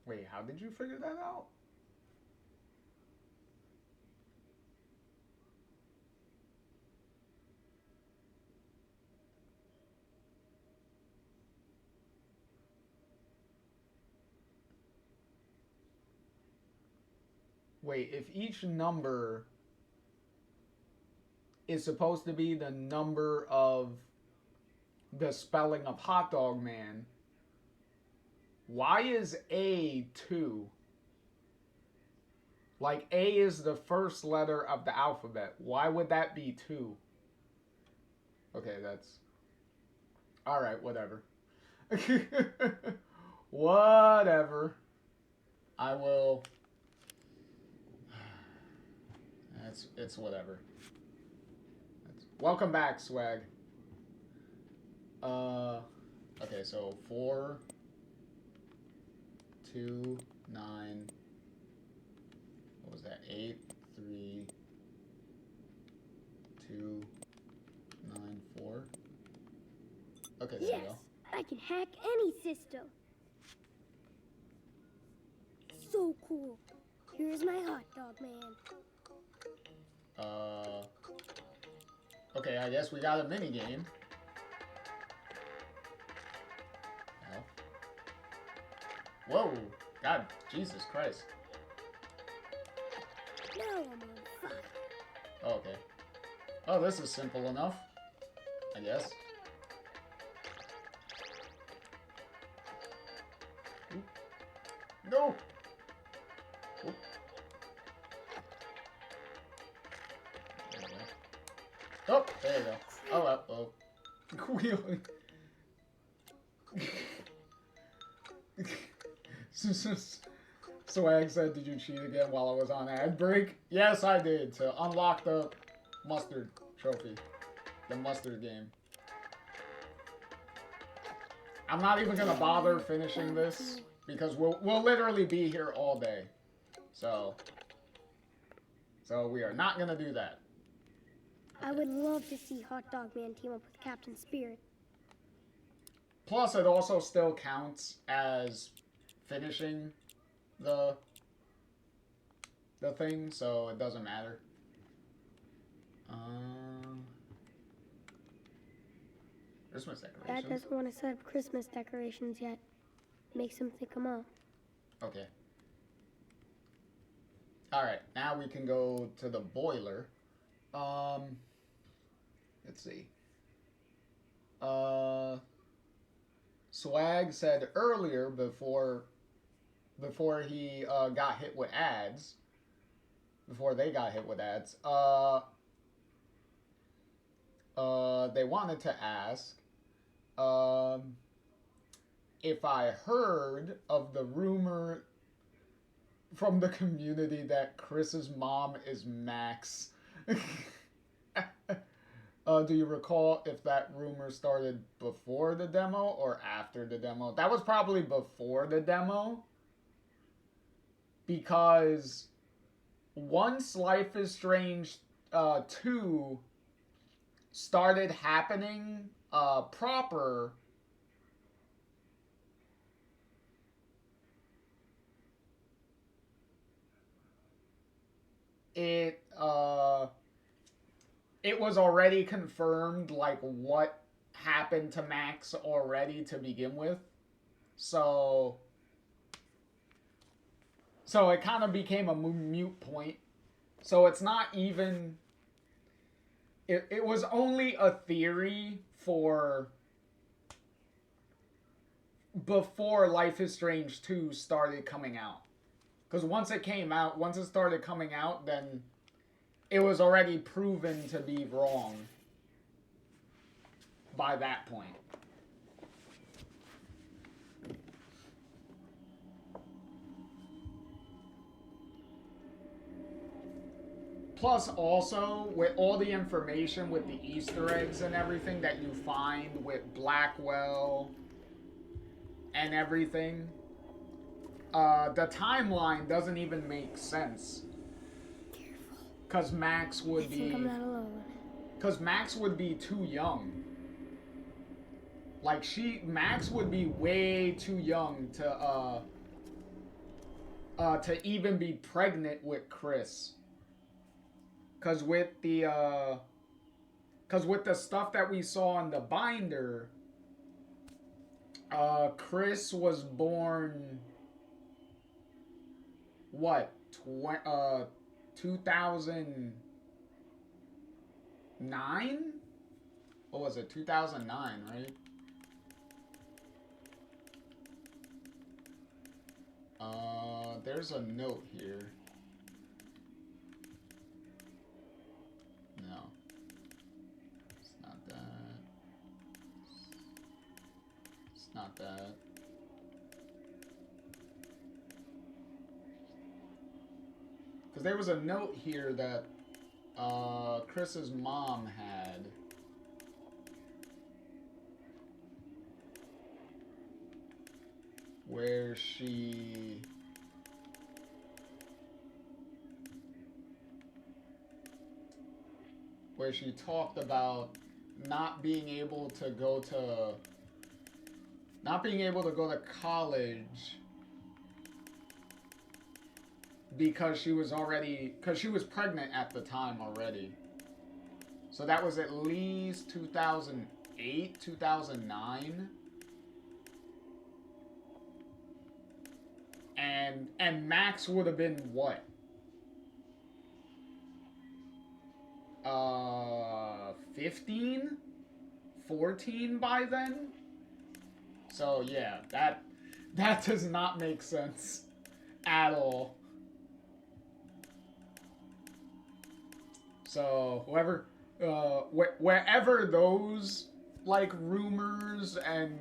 Wait, how did you figure that out? Wait, if each number is supposed to be the number of the spelling of hot dog man, why is A 2? Like, A is the first letter of the alphabet. Why would that be 2? Okay, that's... Alright, whatever. Whatever. I will... It's whatever. Welcome back, Swag. Okay, so 4, 2, 9... What was that? 8, 3, 2, 9, 4. Okay, there Yes, we go. I can hack any system. So cool. Here's my hot dog man. Okay, I guess we got a mini game. Whoa! God, Jesus Christ. Now I'm on fire. Oh, okay. Oh, this is simple enough, I guess. Oop. No! Oop. There we go. Oh, there you go. Oh, uh-oh. Wheeling. Swag said, did you cheat again while I was on ad break? Yes, I did, to unlock the mustard trophy. The mustard game. I'm not even gonna bother finishing this because we'll literally be here all day. So we are not gonna do that. I would love to see Hot Dog Man team up with Captain Spirit. Plus, it also still counts as finishing the thing, so it doesn't matter. Christmas decorations. Dad doesn't want to set up Christmas decorations yet. Makes him think I'm off. Okay. Alright, now we can go to the boiler. Let's see. Swag said earlier before he got hit with ads, before they got hit with ads, they wanted to ask if I heard of the rumor from the community that Chris's mom is Max. Do you recall if that rumor started before the demo or after the demo? That was probably before the demo. Because once Life is Strange 2 started happening proper, it was already confirmed, like, what happened to Max already to begin with. So it kind of became a moot point. So it's not even... It was only a theory for... before Life is Strange 2 started coming out. Because once it came out, once it started coming out, then it was already proven to be wrong by that point. Plus, also, with all the information with the Easter eggs and everything that you find with Blackwell and everything, the timeline doesn't even make sense. Because Max would be... I'm not alone. Because Max would be too young. Like, Max would be way too young to even be pregnant with Chris. Because with the stuff that we saw in the binder, Chris was born, what, 2009? What was it, 2009, right? There's a note here. No. It's not that. It's not that. Because there was a note here that Chris's mom had. Where she... talked about not being able to go to college because she was pregnant at the time already. So that was at least 2008, 2009. And Max would have been what? 15? 14 by then? So yeah, that does not make sense at all. So wherever those like rumors and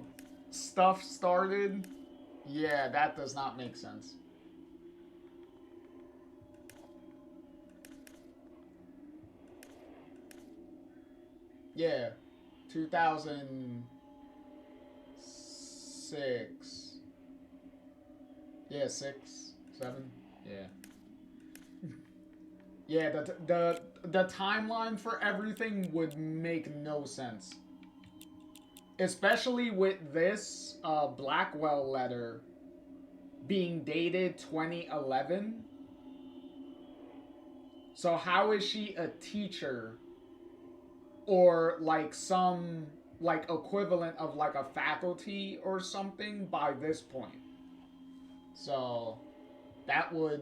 stuff started, yeah, that does not make sense. Yeah, 2006. Yeah, 6, 7. Yeah. Yeah, the timeline for everything would make no sense. Especially with this Blackwell letter being dated 2011. So how is she a teacher or like some like equivalent of like a faculty or something by this point? So that would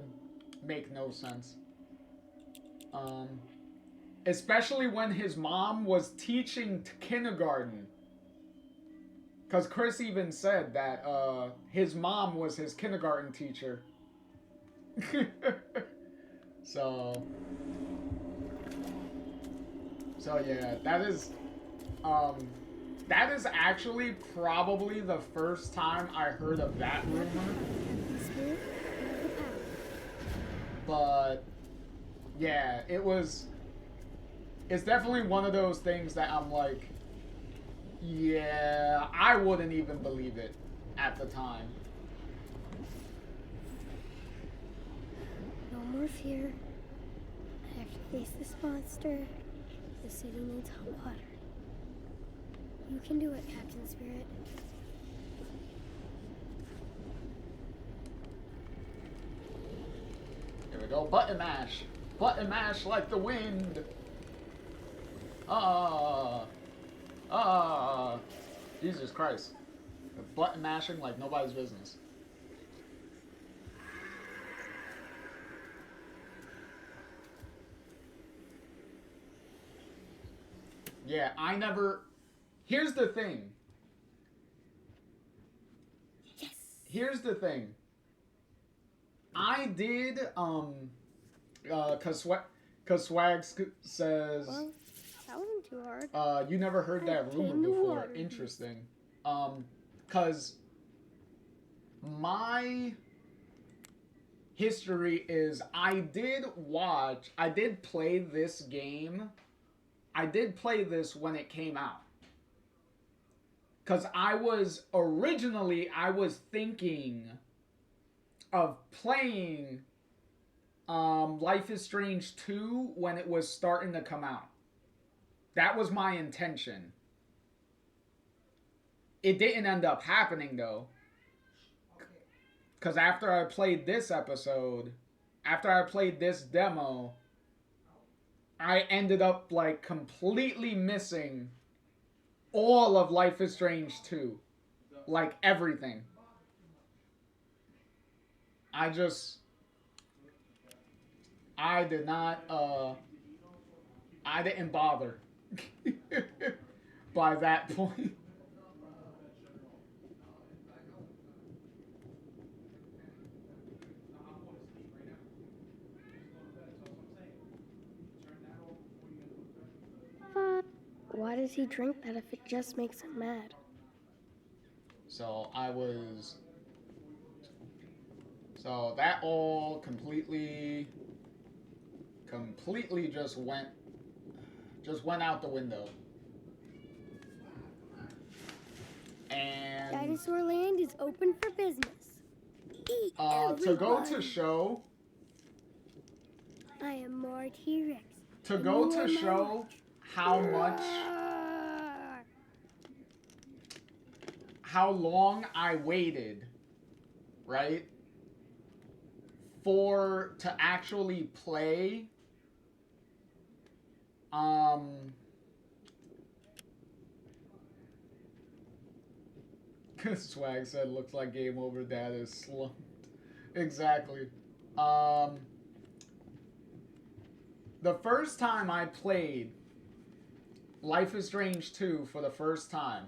make no sense. Um, Especially when his mom was teaching kindergarten. Because Chris even said that his mom was his kindergarten teacher. so, so yeah, that is actually probably the first time I heard of that rumor. Spirit, the power. But yeah, it's definitely one of those things that I'm like, yeah, I wouldn't even believe it at the time. No more fear. I have to face this monster. The city needs hot water. You can do it, Captain Spirit. Here we go, button mash. Button mash like the wind. Ah. Ah. Jesus Christ. Button mashing like nobody's business. Yeah, I never... Here's the thing. Yes. Here's the thing. I did, cause Swag says... Well, that wasn't too hard. You never heard that rumor came to before. water. Interesting. Cause my history is I did play this game. I did play this when it came out. Cause I was thinking of playing Life is Strange 2 when it was starting to come out. That was my intention. It didn't end up happening though. Because after I played this demo, I ended up like completely missing all of Life is Strange 2. Like everything. I didn't bother by that point. Why does he drink that if it just makes him mad? So that all completely just went out the window. And Dinosaur Land is open for business. Eat to go everyone. to show I am more T-Rex. to go to show how long I waited, right? To actually play Swag said looks like game over, dad is slumped. Exactly. The first time I played Life is Strange 2 for the first time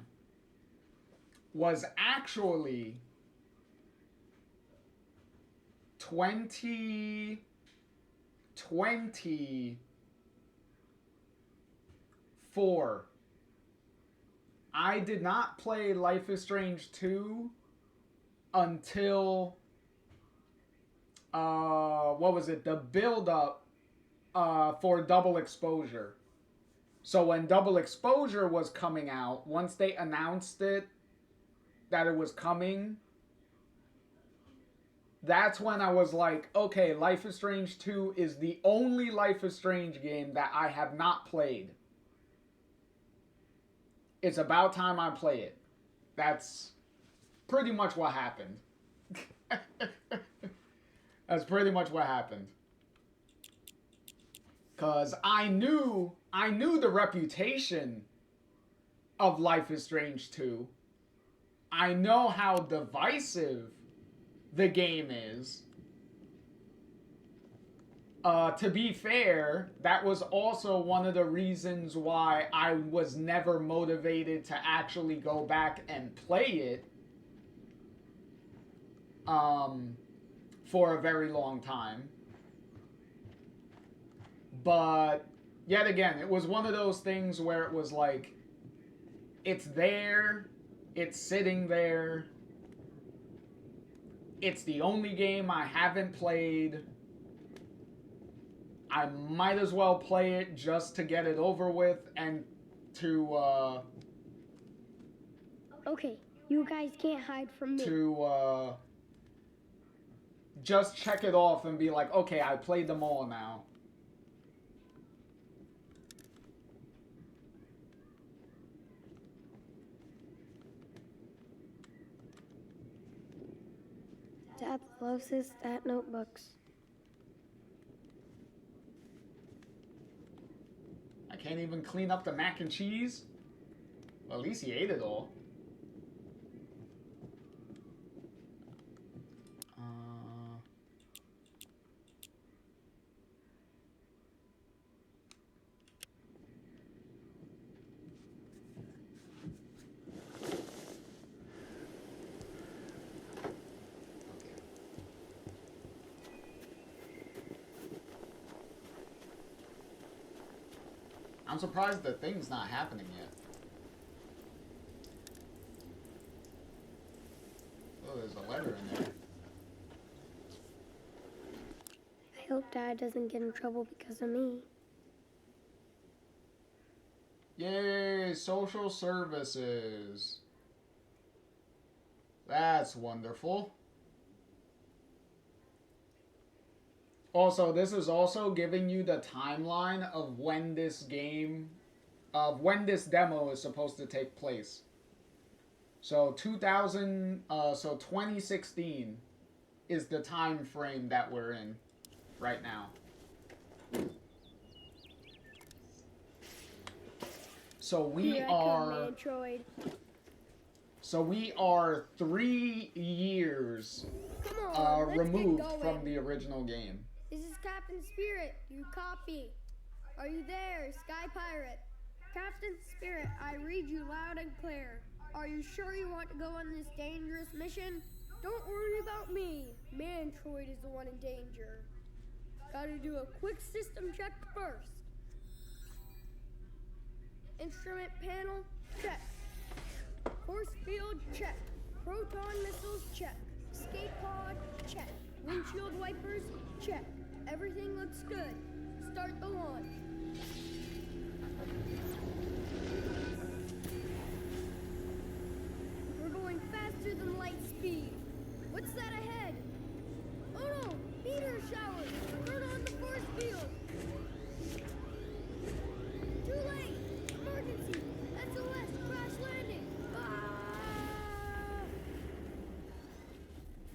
was actually 2024. I did not play Life is Strange 2 until what was it? The build up for Double Exposure. So when Double Exposure was coming out, once they announced it, that it was coming, that's when I was like, okay, Life is Strange 2 is the only Life is Strange game that I have not played. It's about time I play it. That's pretty much what happened. That's pretty much what happened. Because I knew the reputation of Life is Strange 2. I know how divisive the game is. To be fair, that was also one of the reasons why I was never motivated to actually go back and play it for a very long time. But yet again, it was one of those things where it was like, it's there, it's sitting there, it's the only game I haven't played. I might as well play it just to get it over with and to, Okay, you guys can't hide from me. to, just check it off and be like, okay, I played them all now. Dad loves his stat notebooks. I can't even clean up the mac and cheese. Well, at least he ate it all. I'm surprised the thing's not happening yet. Oh, there's a letter in there. I hope Dad doesn't get in trouble because of me. Yay, social services. That's wonderful. Also, this is also giving you the timeline of when this game, when this demo is supposed to take place. So 2016 is the time frame that we're in right now. So we are. So we are 3 years Come on, let's get removed going. from the original game. This is Captain Spirit. You copy? Are you there, Sky Pirate? Captain Spirit, I read you loud and clear. Are you sure you want to go on this dangerous mission? Don't worry about me. Mantroid is the one in danger. Gotta do a quick system check first. Instrument panel, check. Force field, check. Proton missiles, check. Escape pod, check. Windshield wipers, check. Everything looks good. Start the launch. We're going faster than light speed. What's that ahead? Oh no! Meteor shower! Turn on the force field! Too late! Emergency! SOS! Crash landing! Ah!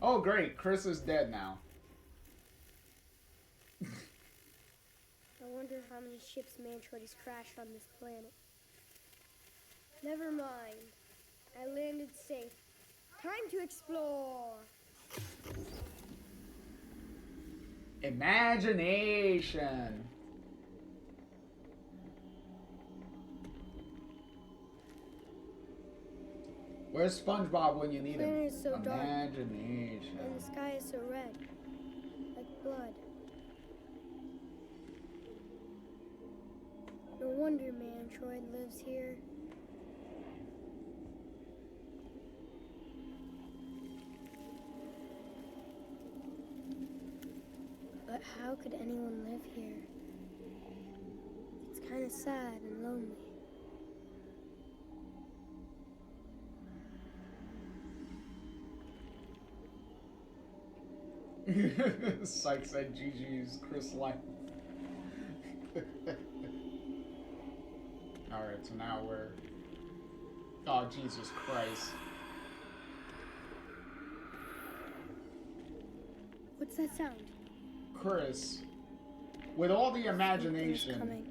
Oh, great. Chris is dead now. I wonder how many ships Mantroid has crashed on this planet. Never mind. I landed safe. Time to explore! Imagination. Where's SpongeBob when you need him? Planet is so dark. Imagination. And the sky is so red. Like blood. No wonder Mantroid lives here. But how could anyone live here? It's kind of sad and lonely. Sykes said GG's Chris Life. Alright, so now we're... Oh, Jesus Christ. What's that sound? Chris, with all the Something's imagination... coming.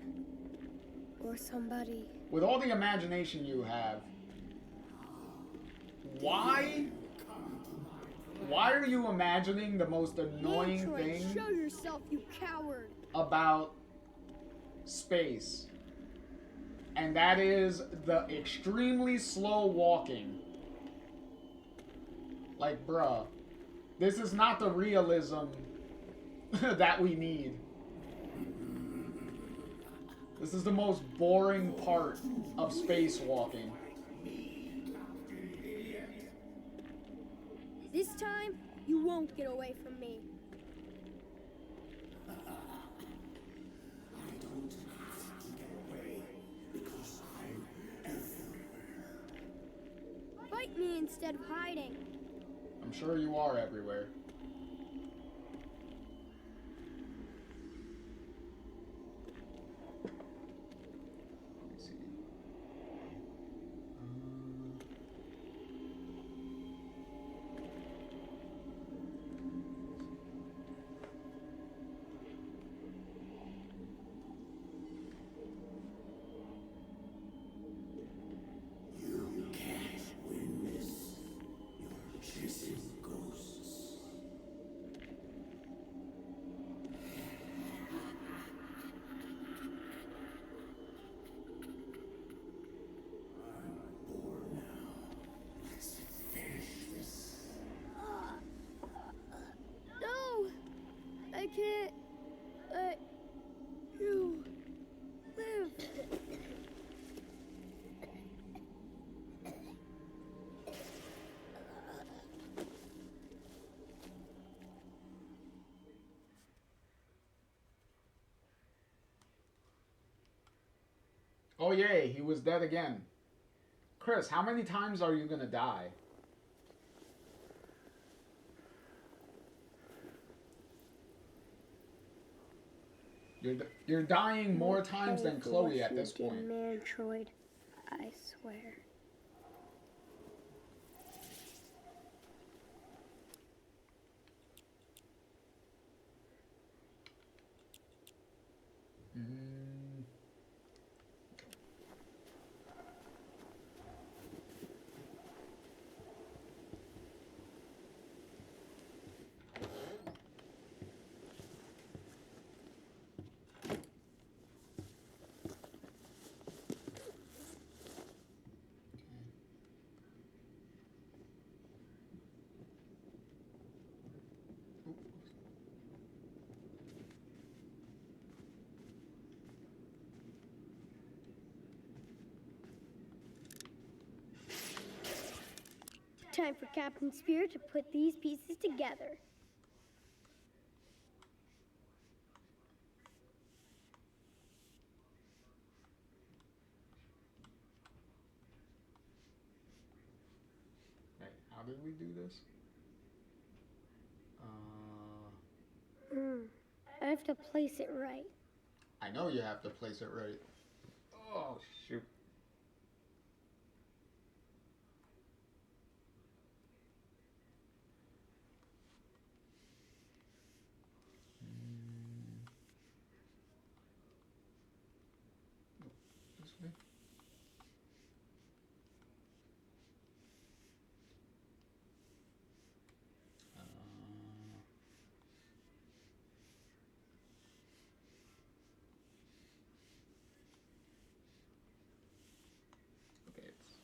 Or somebody. With all the imagination you have, why are you imagining the most annoying Troy, thing show yourself, you coward. about space? And that is the extremely slow walking. Like, bruh, this is not the realism that we need. This is the most boring part of spacewalking. This time, you won't get away from me. Fight me instead of hiding. I'm sure you are everywhere. Let me see. No! I can't let you live. Oh yay, he was dead again. Chris, how many times are you gonna die? You're dying more times than Chloe at this point. Mantroid, I swear. Mm. Time for Captain Spirt to put these pieces together. Wait, how did we do this? I have to place it right. I know you have to place it right. Oh, shoot. This way. Okay, it's...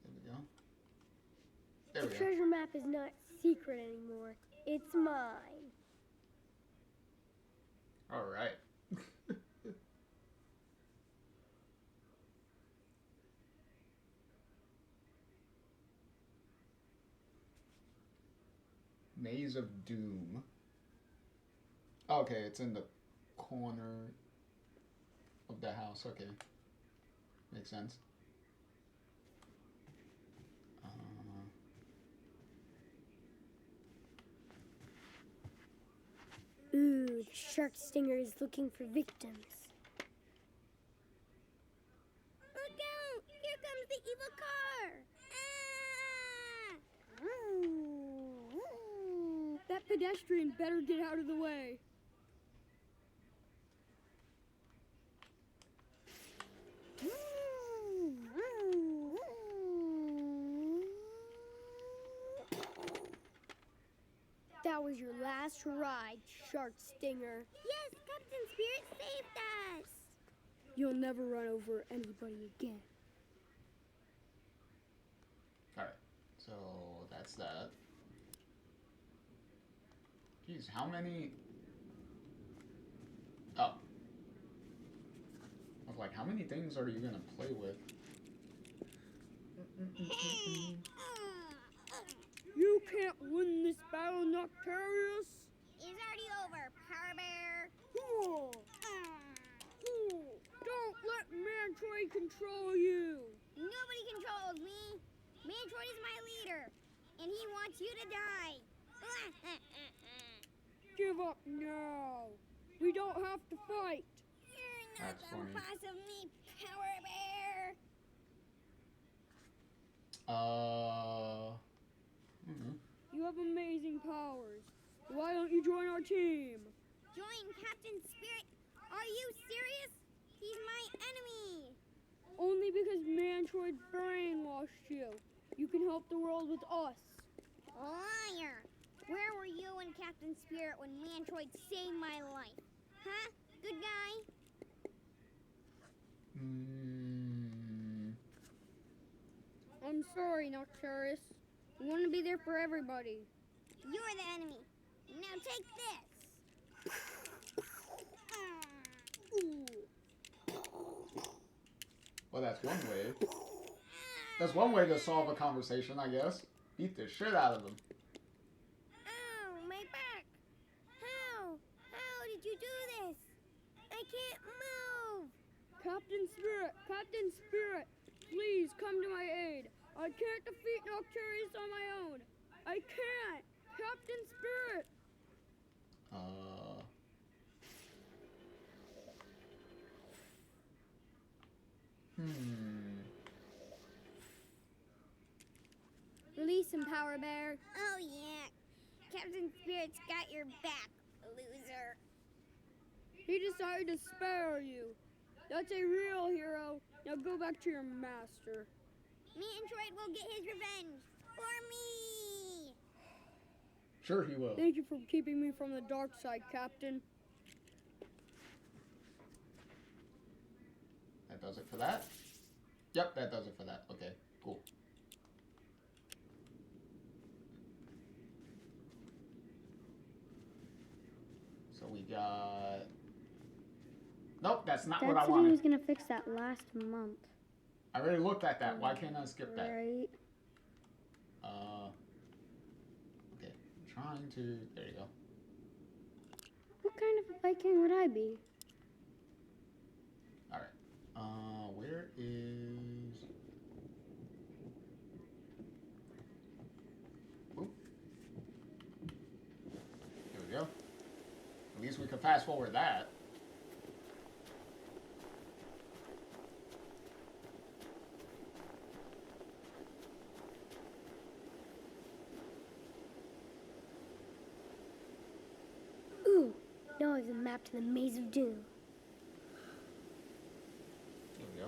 There we go. There The we go. treasure map is not secret anymore. It's mine. All right. Maze of Doom. Okay, it's in the corner of the house. Okay. Makes sense. Ooh, the shark stinger is looking for victims. Look out! Here comes the evil car! Ah! That pedestrian better get out of the way. That was your last ride, Shark Stinger. Yes, Captain Spirit saved us! You'll never run over anybody again. Alright, so that's that. Geez, how many... Oh. I was like, how many things are you gonna play with? You can't win this battle, Noctarius. It's already over, Power Bear. Don't let Mantroid control you. Nobody controls me. Mantroid is my leader, and he wants you to die. Give up now. We don't have to fight. You're not That's the funny. boss of me, Power Bear. You have amazing powers. Why don't you join our team? Join Captain Spirit? Are you serious? He's my enemy. Only because Mantroid brainwashed you. You can help the world with us. Liar. Where were you and Captain Spirit when Mantroid saved my life? Huh? Good guy? I'm sorry, Noctarius. We want to be there for everybody. You're the enemy. Now take this. Well, that's one way. That's one way to solve a conversation, I guess. Beat the shit out of them. Ow, my back. How? How did you do this? I can't move. Captain Spirit, please come to my aid. I can't defeat Noctarius on my own. I can't. Captain Spirit. Release him, Power Bear. Oh, yeah. Captain Spirit's got your back, loser. He decided to spare you. That's a real hero. Now go back to your master. Mantroid will get his revenge for me. Sure he will. Thank you for keeping me from the dark side, Captain. That does it for that. Yep, that does it for that. Okay, cool. So we got... Nope, that's not what I That's what he wanted. was gonna fix that last month. I already looked at that. Why can't I skip that? Right. Okay. I'm trying to... There you go. What kind of a Viking would I be? Alright. Where is... Oop. There we go. At least we could fast forward that. Ooh, now I have the map to the Maze of Doom. There we go.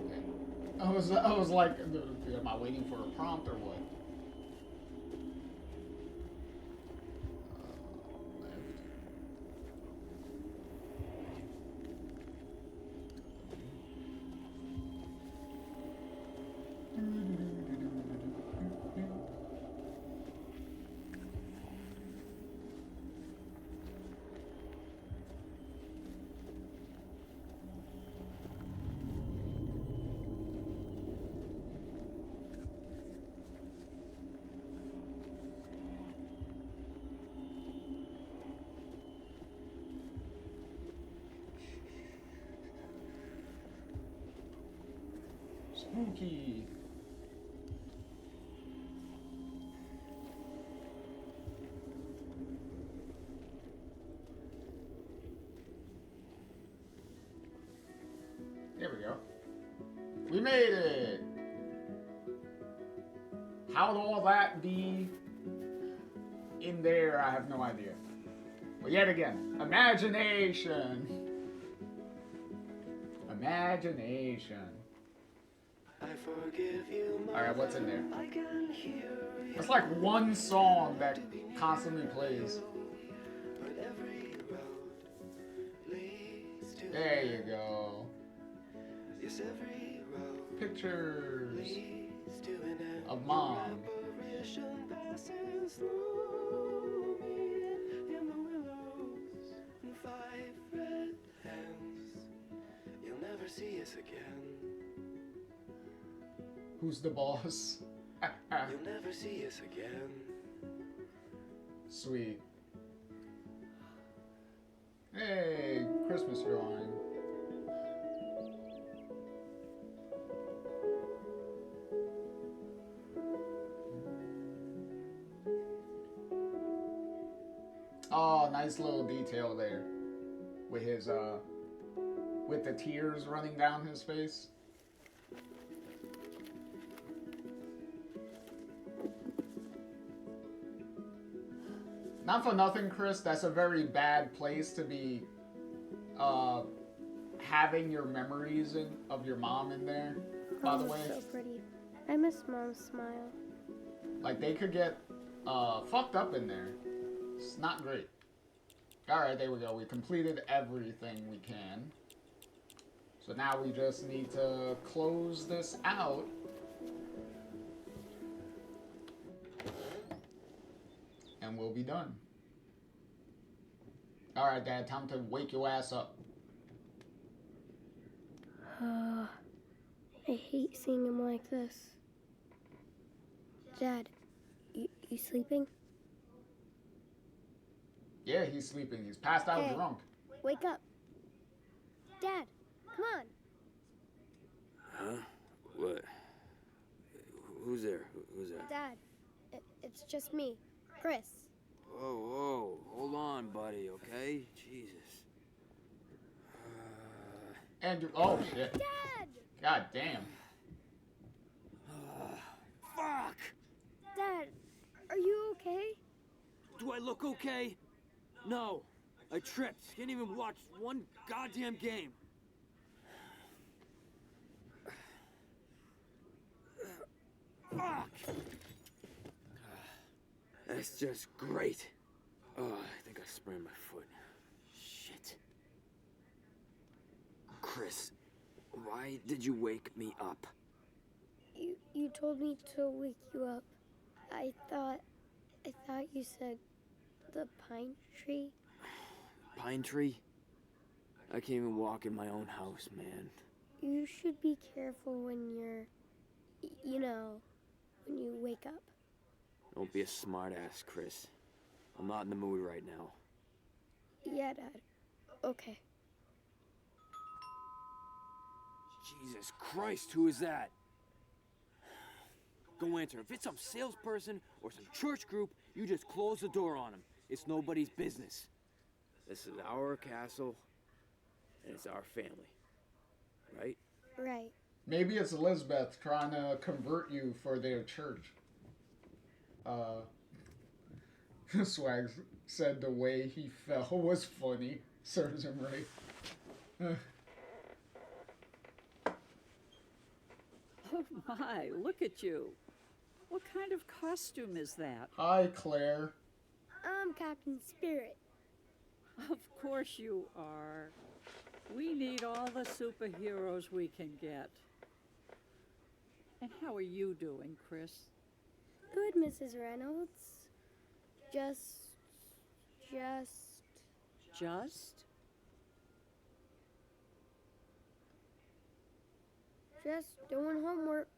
Okay. I was like, am I waiting for a prompt or what? Left. spooky. There we go. We made it! How'd all that be in there? I have no idea. But yet again, imagination. Imagination. I forgive you, Alright, what's in there? I can hear you. It's like one song that constantly plays. But every road leads to There you go. yes, every road Pictures leads to an end. of mom. Apparition passes through me in the willows and 5 red hands. You'll never see us again. Who's the boss? You'll never see us again. Sweet. Hey, Christmas drawing. Oh, nice little detail there. With his, with the tears running down his face. Not for nothing, Chris, that's a very bad place to be, having your memories of your mom in there, by the way. So pretty. I miss Mom's smile. Like, they could get, fucked up in there. It's not great. Alright, there we go. We completed everything we can. So now we just need to close this out. And we'll be done. Alright, Dad, time to wake your ass up. I hate seeing him like this. Dad, you sleeping? Yeah, he's sleeping. He's passed out Hey. drunk. Wake up. Dad, come on. Huh? What? Who's there? Who's that? Dad, it's just me, Chris. Whoa, whoa. Hold on, buddy, okay? Jesus. Andrew, oh shit. Dad! God damn. Fuck! Dad, are you okay? Do I look okay? No. I tripped. Can't even watch one goddamn game. Fuck! That's just great. Oh, I think I sprained my foot. Shit. Chris, why did you wake me up? You told me to wake you up. I thought you said the pine tree. Pine tree? I can't even walk in my own house, man. You should be careful when you're, when you wake up. Don't be a smartass, Chris. I'm not in the mood right now. Yeah, Dad. Okay. Jesus Christ, who is that? Go answer. If it's some salesperson or some church group, you just close the door on them. It's nobody's business. This is our castle, and it's our family. Right? Right. Maybe it's Elizabeth trying to convert you for their church. Swag said the way he fell was funny. Serves him right. Oh my, look at you. What kind of costume is that? Hi, Claire. I'm Captain Spirit. Of course you are. We need all the superheroes we can get. And how are you doing, Chris? Good, Mrs. Reynolds. Just doing homework,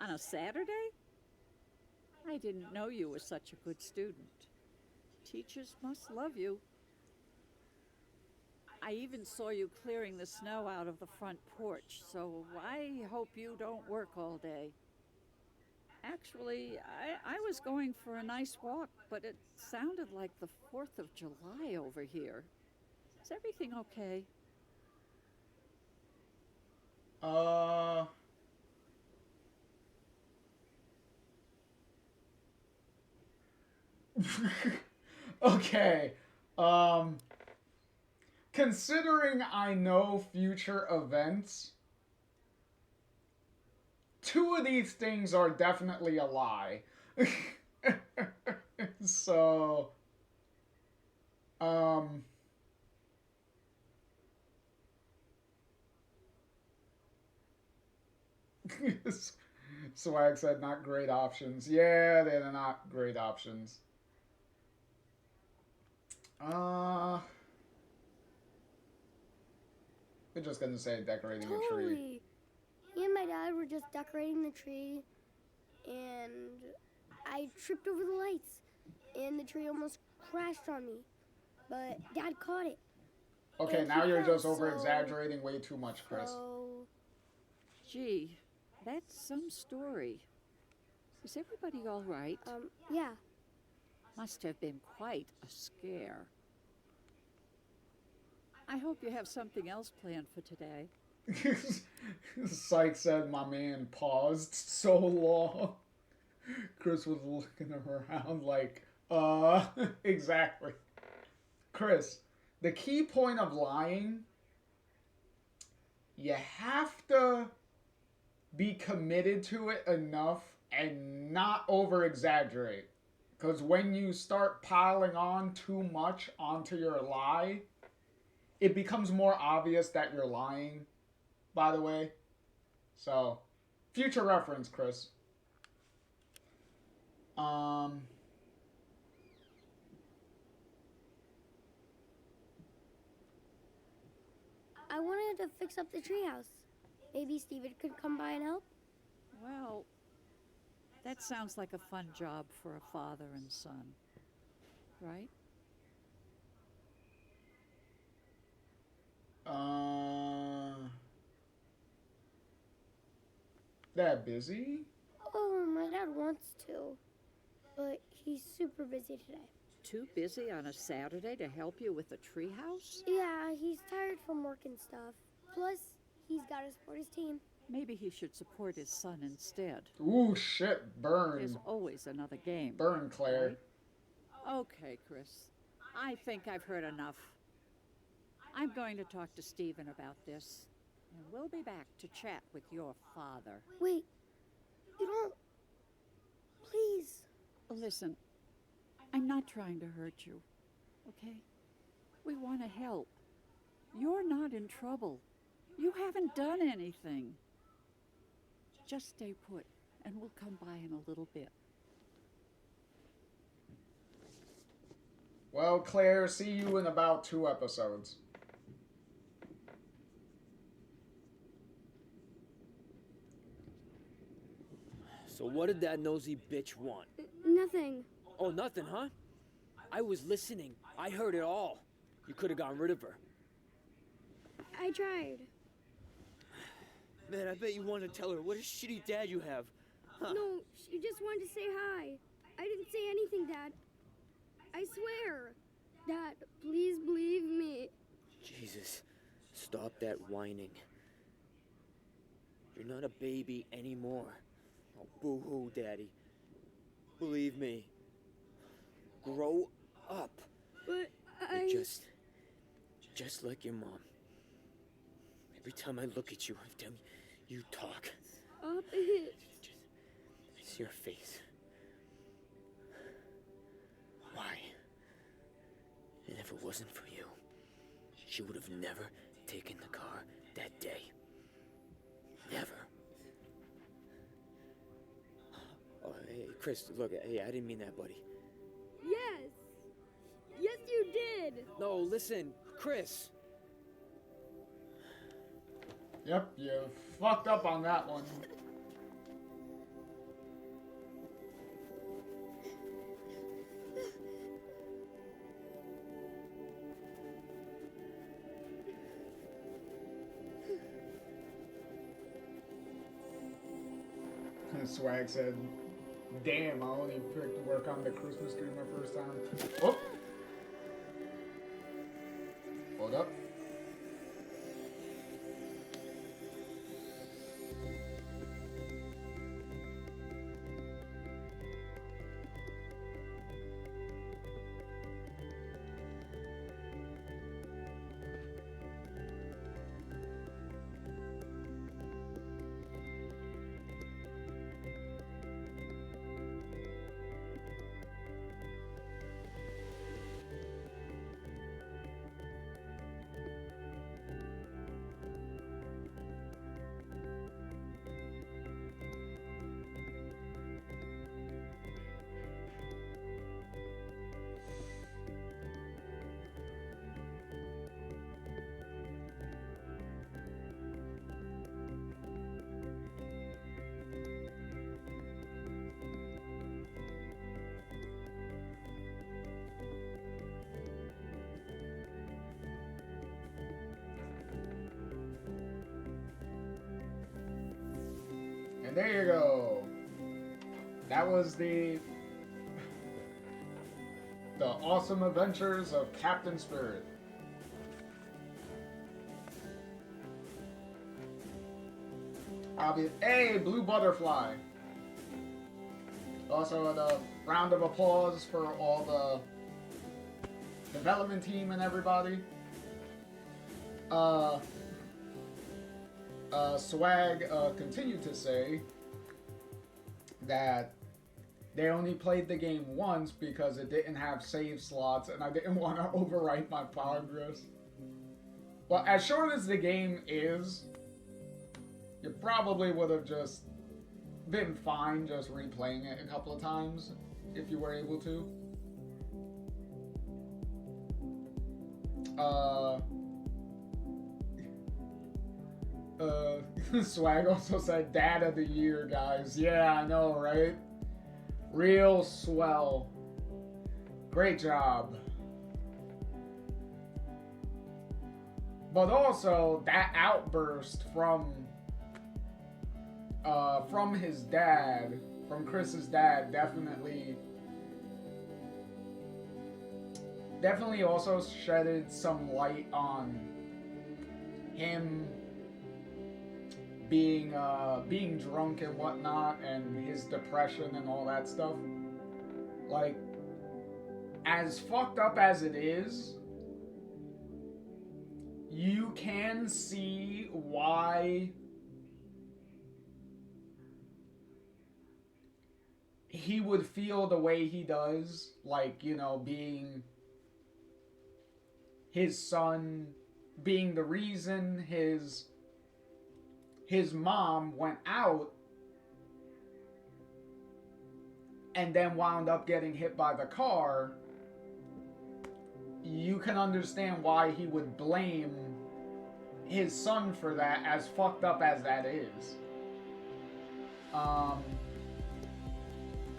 On a Saturday? I didn't know you were such a good student. Teachers must love you. I even saw you clearing the snow out of the front porch, so I hope you don't work all day. Actually, I was going for a nice walk, but it sounded like the 4th of July over here. Is everything okay? Uh, okay. Um, Considering I know future events, two of these things are definitely a lie. So, um, Swag said not great options. Yeah, they're not great options. Uh, we're just gonna say decorating a tree. Totally. Me and my dad were just decorating the tree, and I tripped over the lights, and the tree almost crashed on me. But Dad caught it. Okay, And now he you're fell, just over exaggerating way too much, Chris. So, Gee, that's some story. Is everybody all right? yeah. Must have been quite a scare. I hope you have something else planned for today. Syke said my man paused so long. Chris was looking around like, exactly. Chris, the key point of lying, you have to be committed to it enough and not over exaggerate. Because when you start piling on too much onto your lie, it becomes more obvious that you're lying, by the way. So, future reference, Chris. I wanted to fix up the treehouse. Maybe Steven could come by and help? Well, that sounds like a fun job for a father and son, right? That busy? Oh, my dad wants to, but he's super busy today. Too busy on a Saturday to help you with the treehouse? Yeah, he's tired from work and stuff. Plus, he's got to support his team. Maybe he should support his son instead. Ooh, shit, burn. There's always another game. Burn, Claire. Right? Okay, Chris. I think I've heard enough. I'm going to talk to Stephen about this, and we'll be back to chat with your father. Wait, you don't. Please. Listen, I'm not trying to hurt you, okay? We want to help. You're not in trouble. You haven't done anything. Just stay put, and we'll come by in a little bit. Well, Claire, see you in about 2 episodes. So what did that nosy bitch want? Nothing. Oh, nothing, huh? I was listening. I heard it all. You could have gotten rid of her. I tried. Man, I bet you wanted to tell her what a shitty dad you have. Huh. No, she just wanted to say hi. I didn't say anything, Dad. I swear. Dad, please believe me. Jesus, stop that whining. You're not a baby anymore. Oh, boo-hoo, Daddy. Believe me. Grow up. But You're just like your mom. Every time I look at you, every time you talk, Stop it. I see your face. Why? And if it wasn't for you, she would have never taken the car that day. Never. Oh, hey, Chris, look, hey, I didn't mean that, buddy. Yes. Yes, you did. No, listen, Chris. Yep, you fucked up on that one. Swag said, damn, I only picked to work on the Christmas tree my first time. Oh! Hold up. And there you go. That was the awesome adventures of Captain Spirit. Hey, Blue Butterfly. Also, a round of applause for all the development team and everybody. Swag continued to say that they only played the game once because it didn't have save slots and I didn't want to overwrite my progress. Well, as short as the game is, you probably would have just been fine just replaying it a couple of times if you were able to. Swag also said Dad of the Year, guys. Yeah, I know, right? Real swell. Great job. But also, that outburst from his dad, from Chris's dad, definitely also shedded some light on him being drunk and whatnot, and his depression and all that stuff. Like, as fucked up as it is, you can see why he would feel the way he does, like, you know, being his son, being the reason his mom went out and then wound up getting hit by the car. You can understand why he would blame his son for that, as fucked up as that is.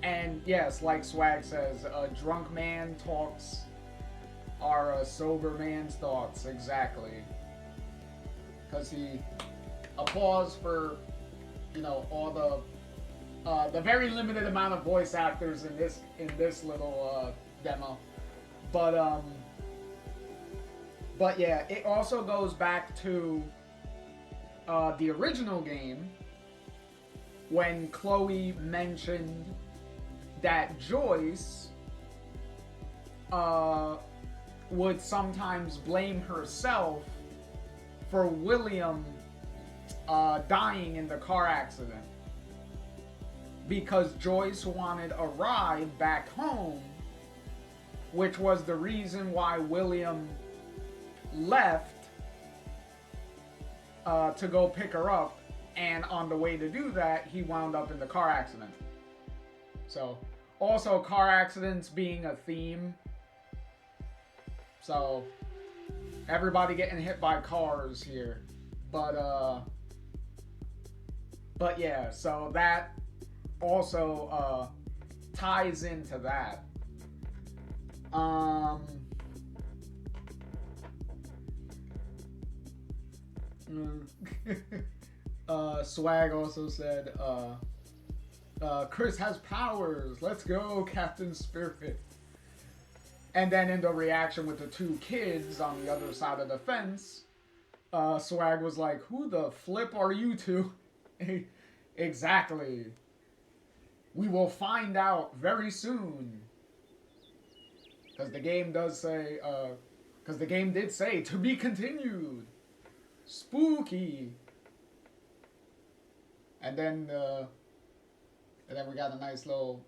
And yes, like Swag says, a drunk man talks are a sober man's thoughts. Exactly. Because he... Applause for, you know, all the very limited amount of voice actors in this little demo. But yeah, it also goes back to the original game when Chloe mentioned that Joyce would sometimes blame herself for William dying in the car accident because Joyce wanted a ride back home, which was the reason why William left to go pick her up, and on the way to do that, he wound up in the car accident. So, also car accidents being a theme. So, everybody getting hit by cars here. But yeah, so that also ties into that. Swag also said Chris has powers. Let's go, Captain Spirit. And then in the reaction with the two kids on the other side of the fence, Swag was like, who the flip are you two? Exactly. We will find out very soon. Because the game does say, because the game did say, to be continued. Spooky. And then we got a nice little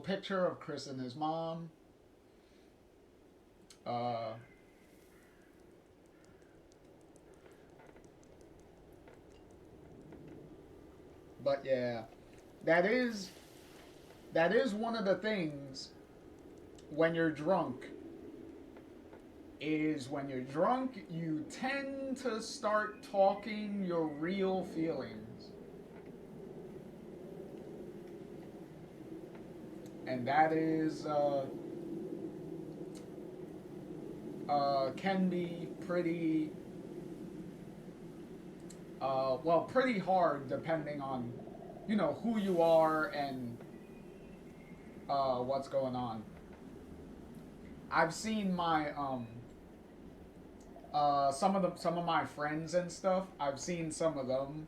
picture of Chris and his mom. But yeah, that is one of the things when you're drunk. Is when you're drunk, you tend to start talking your real feelings. And that is can be pretty pretty hard depending on who you are and what's going on. I've seen my some of my friends and stuff. I've seen some of them.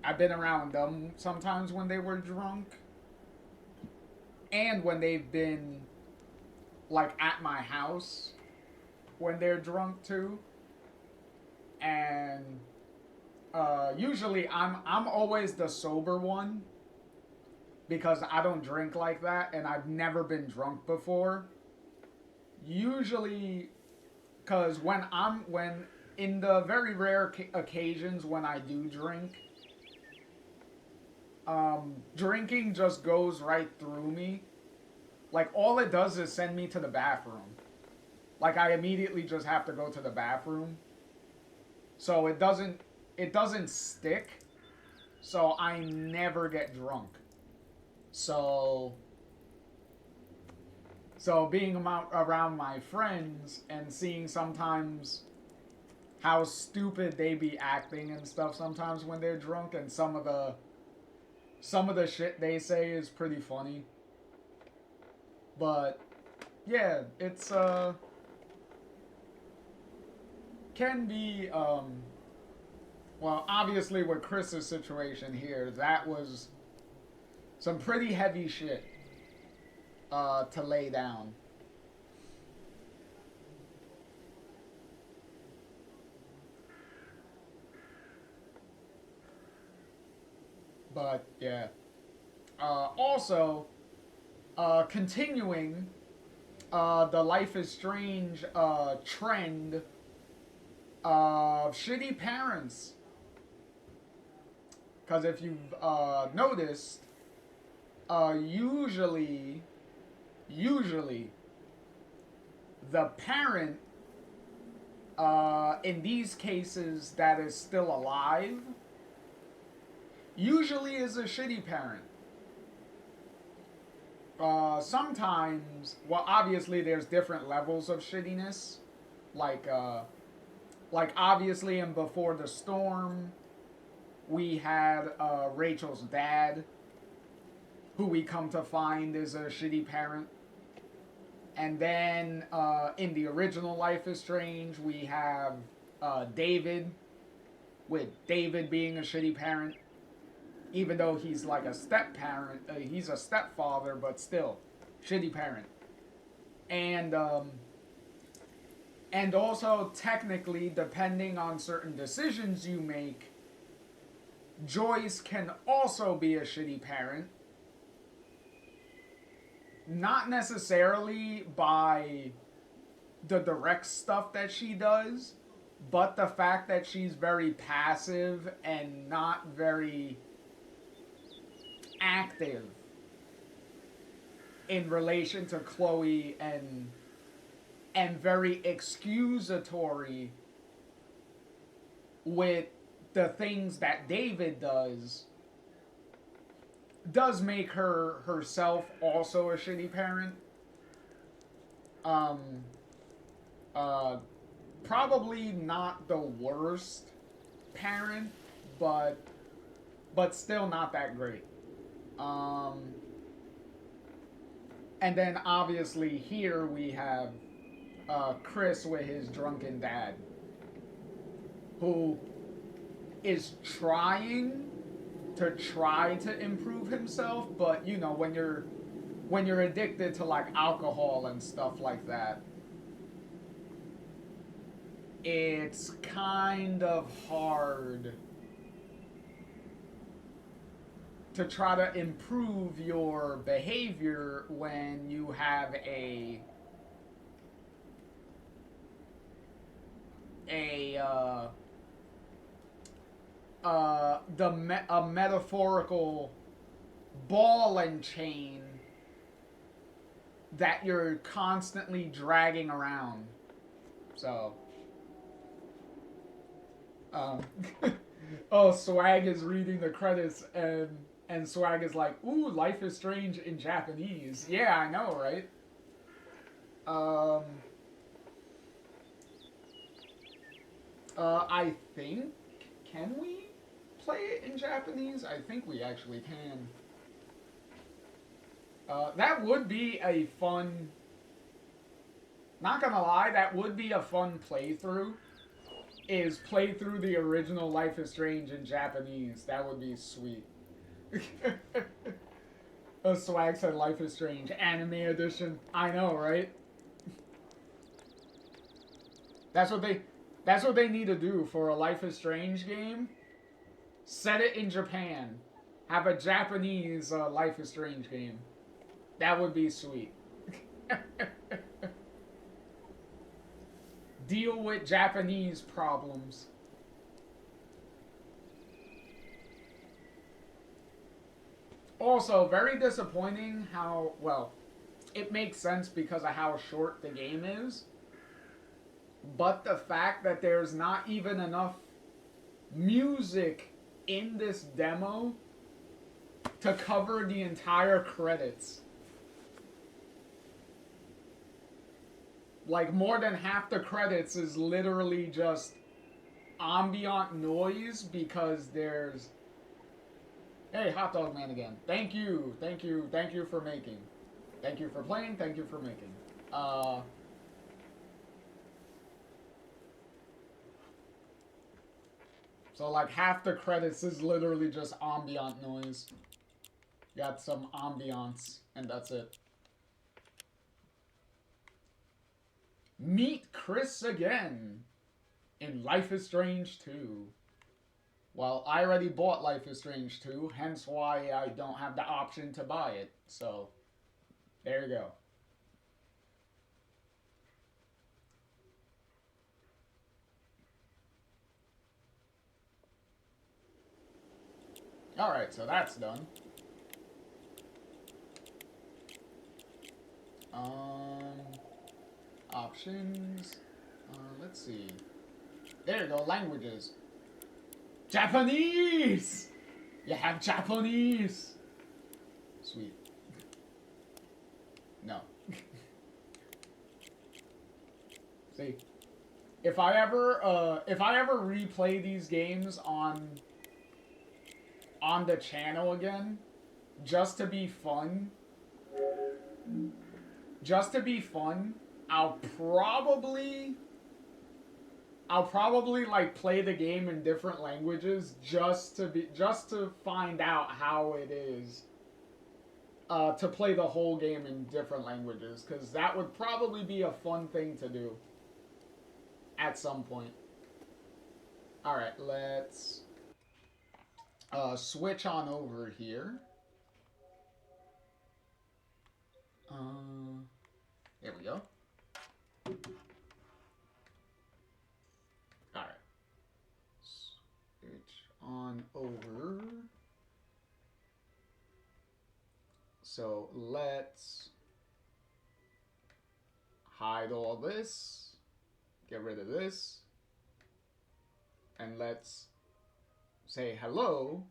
I've been around them sometimes when they were drunk, and when they've been like at my house when they're drunk too. And usually I'm always the sober one because I don't drink like that, and I've never been drunk before. Usually, because when in the very rare occasions when I do drink, drinking just goes right through me. Like, all it does is send me to the bathroom. Like, I immediately just have to go to the bathroom. So it doesn't stick. So I never get drunk. So being around my friends and seeing sometimes how stupid they be acting and stuff sometimes when they're drunk, and some of the shit they say is pretty funny. But yeah, it's can be well, obviously with Chris's situation here, that was some pretty heavy shit to lay down. But yeah, also continuing the Life is Strange trend of shitty parents. Because if you've noticed, usually the parent in these cases that is still alive usually is a shitty parent. Sometimes, well, obviously there's different levels of shittiness. Like obviously in Before the Storm, we had Rachel's dad, who we come to find is a shitty parent. And then in the original Life is Strange, we have David, with David being a shitty parent. Even though he's like a step-parent, he's a stepfather, but still, shitty parent. And also, technically, depending on certain decisions you make, Joyce can also be a shitty parent. Not necessarily by the direct stuff that she does, but the fact that she's very passive and not very active in relation to Chloe, and very excusatory with the things that David does make her herself also a shitty parent. Probably not the worst parent, but still not that great. And then obviously here we have Chris with his drunken dad, who is trying to improve himself, but you know, when you're addicted to like alcohol and stuff like that, it's kind of hard to try to improve your behavior when you have a metaphorical ball and chain that you're constantly dragging around. So, oh, Swag is reading the credits, and Swag is like, "Ooh, Life is Strange in Japanese." Yeah, I know, right? I think, can we play it in Japanese? I think we actually can. That would be a fun... Not gonna lie, that would be a fun playthrough. Is play through the original Life is Strange in Japanese. That would be sweet. Swag said Life is Strange. Anime edition. I know, right? That's what they need to do for a Life is Strange game. Set it in Japan. Have a Japanese Life is Strange game. That would be sweet. Deal with Japanese problems. Also, very disappointing how, well, it makes sense because of how short the game is. But the fact that there's not even enough music in this demo to cover the entire credits. Like, more than half the credits is literally just ambient noise because there's... Hey, Hot Dog Man again. Thank you for making. Thank you for playing, thank you for making. So, like, half the credits is literally just ambient noise. Got some ambiance, and that's it. Meet Chris again in Life is Strange 2. Well, I already bought Life is Strange 2, hence why I don't have the option to buy it. So, there you go. Alright, so that's done. Options. Let's see. There you go, languages. Japanese! You have Japanese! Sweet. No. See, if I ever replay these games on the channel again, just to be fun, I'll probably like play the game in different languages just to find out how it is to play the whole game in different languages, because that would probably be a fun thing to do at some point. All right, let's switch on over here. There we go. Alright. Switch on over. So let's hide all this. Get rid of this. And let's say hello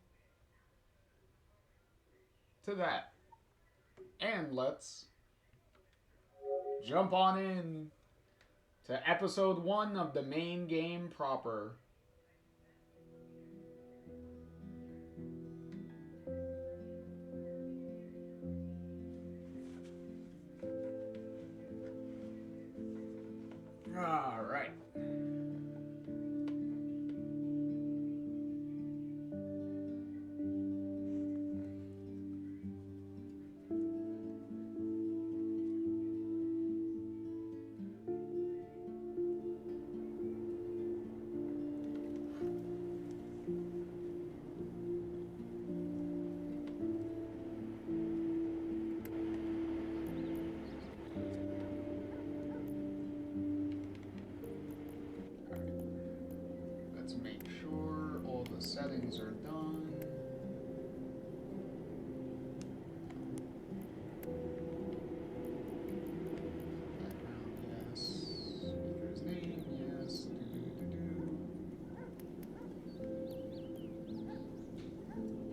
to that. And let's jump on in to episode 1 of the main game proper. All right. Let's make sure all the settings are done. Background, yes. Speaker's name, yes.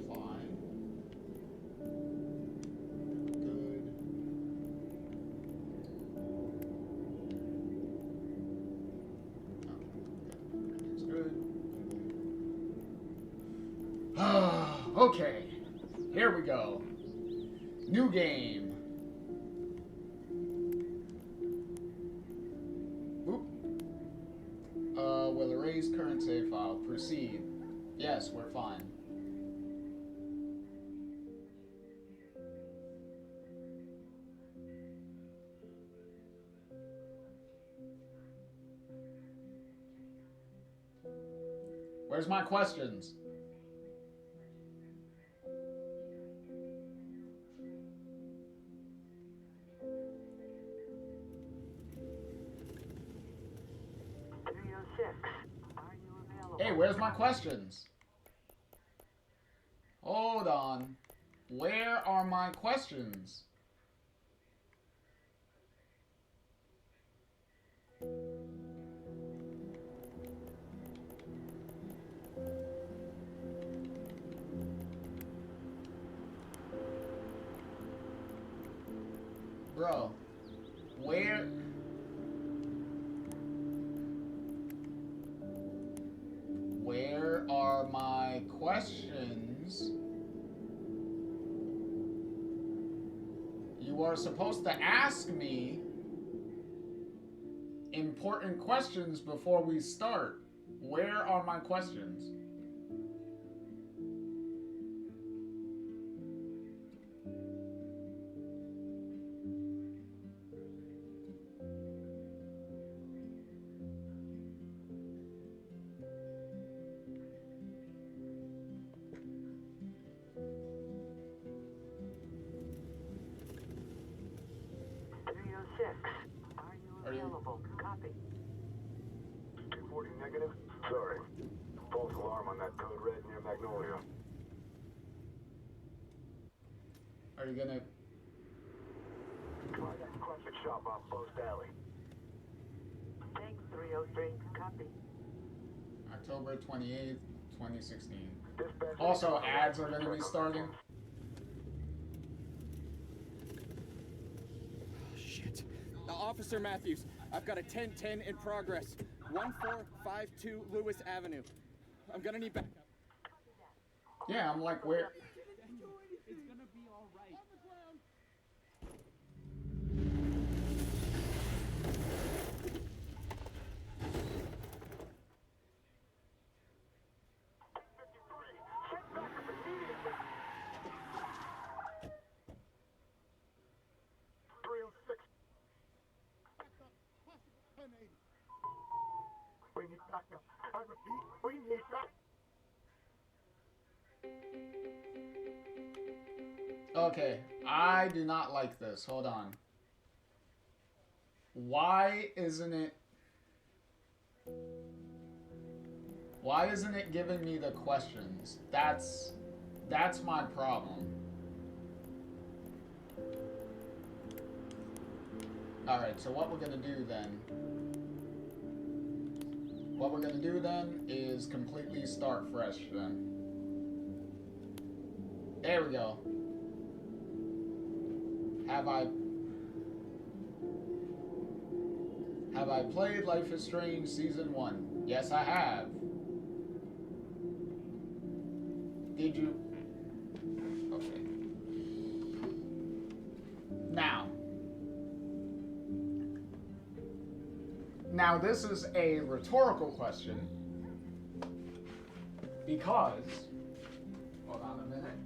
Apply. Good. Everything's good. Okay, here we go. New game. Oop. Will erase current save file. Proceed. Yes, we're fine. Where's my questions? Hey, where's my questions? Hold on. Where are my questions? Bro, where? Where are my questions? You are supposed to ask me important questions before we start. Where are my questions? Are you Copy. 240 negative. Sorry. False alarm on that code red near Magnolia. Are you gonna? Try that classic shop off Post Alley. Tank 303. Copy. October 28th, 2016. Dispatch. Also, ads are gonna be starting. Shit. Officer Matthews, I've got a 1010 in progress. 1452 Lewis Avenue. I'm gonna need backup. Yeah, I'm like, where? It's gonna be all right. On the ground. We need backup. I repeat, we need backup. Okay, I do not like this. Hold on. Why isn't it giving me the questions? That's my problem. Alright, so what we're gonna do then is completely start fresh then. There we go. Have I played Life is Strange Season 1? Yes, I have. Did you? Okay. Now, Now, this is a rhetorical question because, hold on a minute.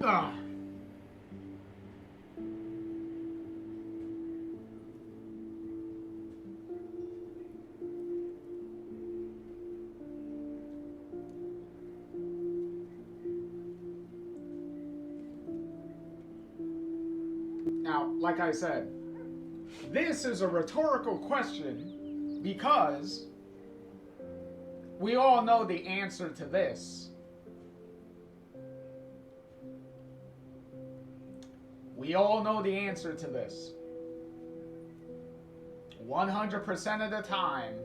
Ah. Now, like I said, this is a rhetorical question because we all know the answer to this. We all know the answer to this. 100% of the time,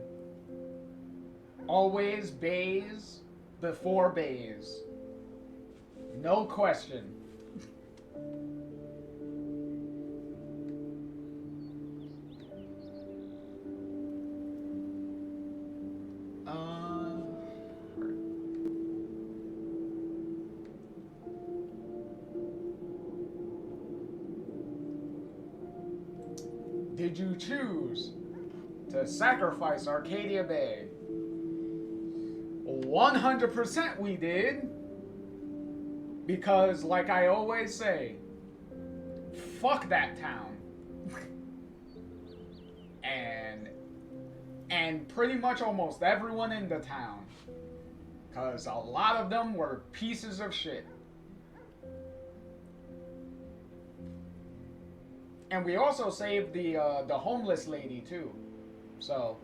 always bays before bays. No question. Did you choose to sacrifice Arcadia Bay? 100% we did. Because, like I always say, fuck that town. and pretty much almost everyone in the town. Because a lot of them were pieces of shit. And we also saved the homeless lady too. So,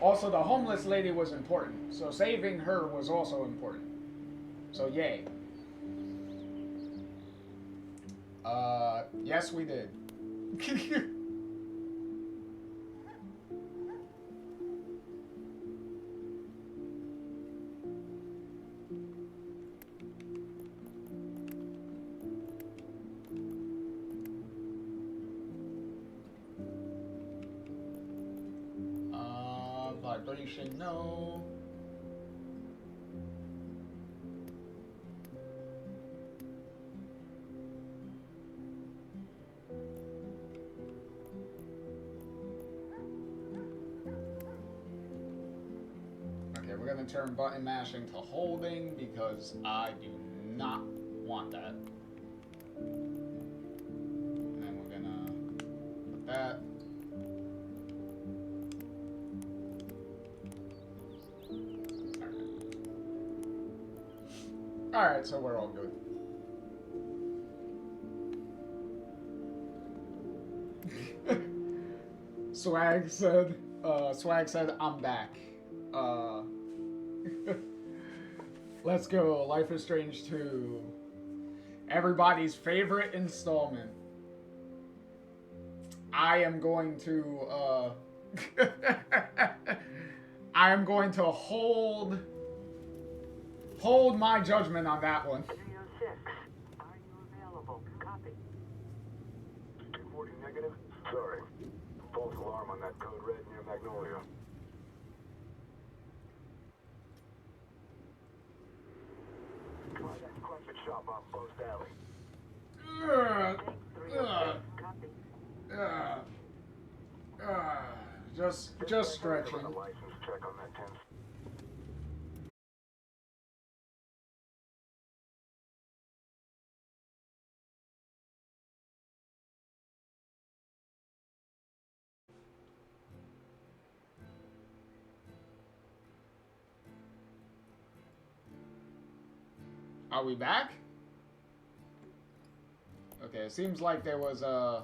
also the homeless lady was important. So saving her was also important. So yay. Yes we did. Vibration, no. Okay, we're gonna turn button mashing to holding because I do not want that. And then we're gonna put that. Alright, so we're all good. Swag said, I'm back. Let's go. Life is Strange 2. Everybody's favorite installment. I am going to, I am going to hold my judgment on that one. 306, are you available? Copy. 240 negative? Sorry. False alarm on that code red near Magnolia. Contact Crumpet Shop on Post Alley. Just stretching. License check on that 10. Are we back? Okay, it seems like there was a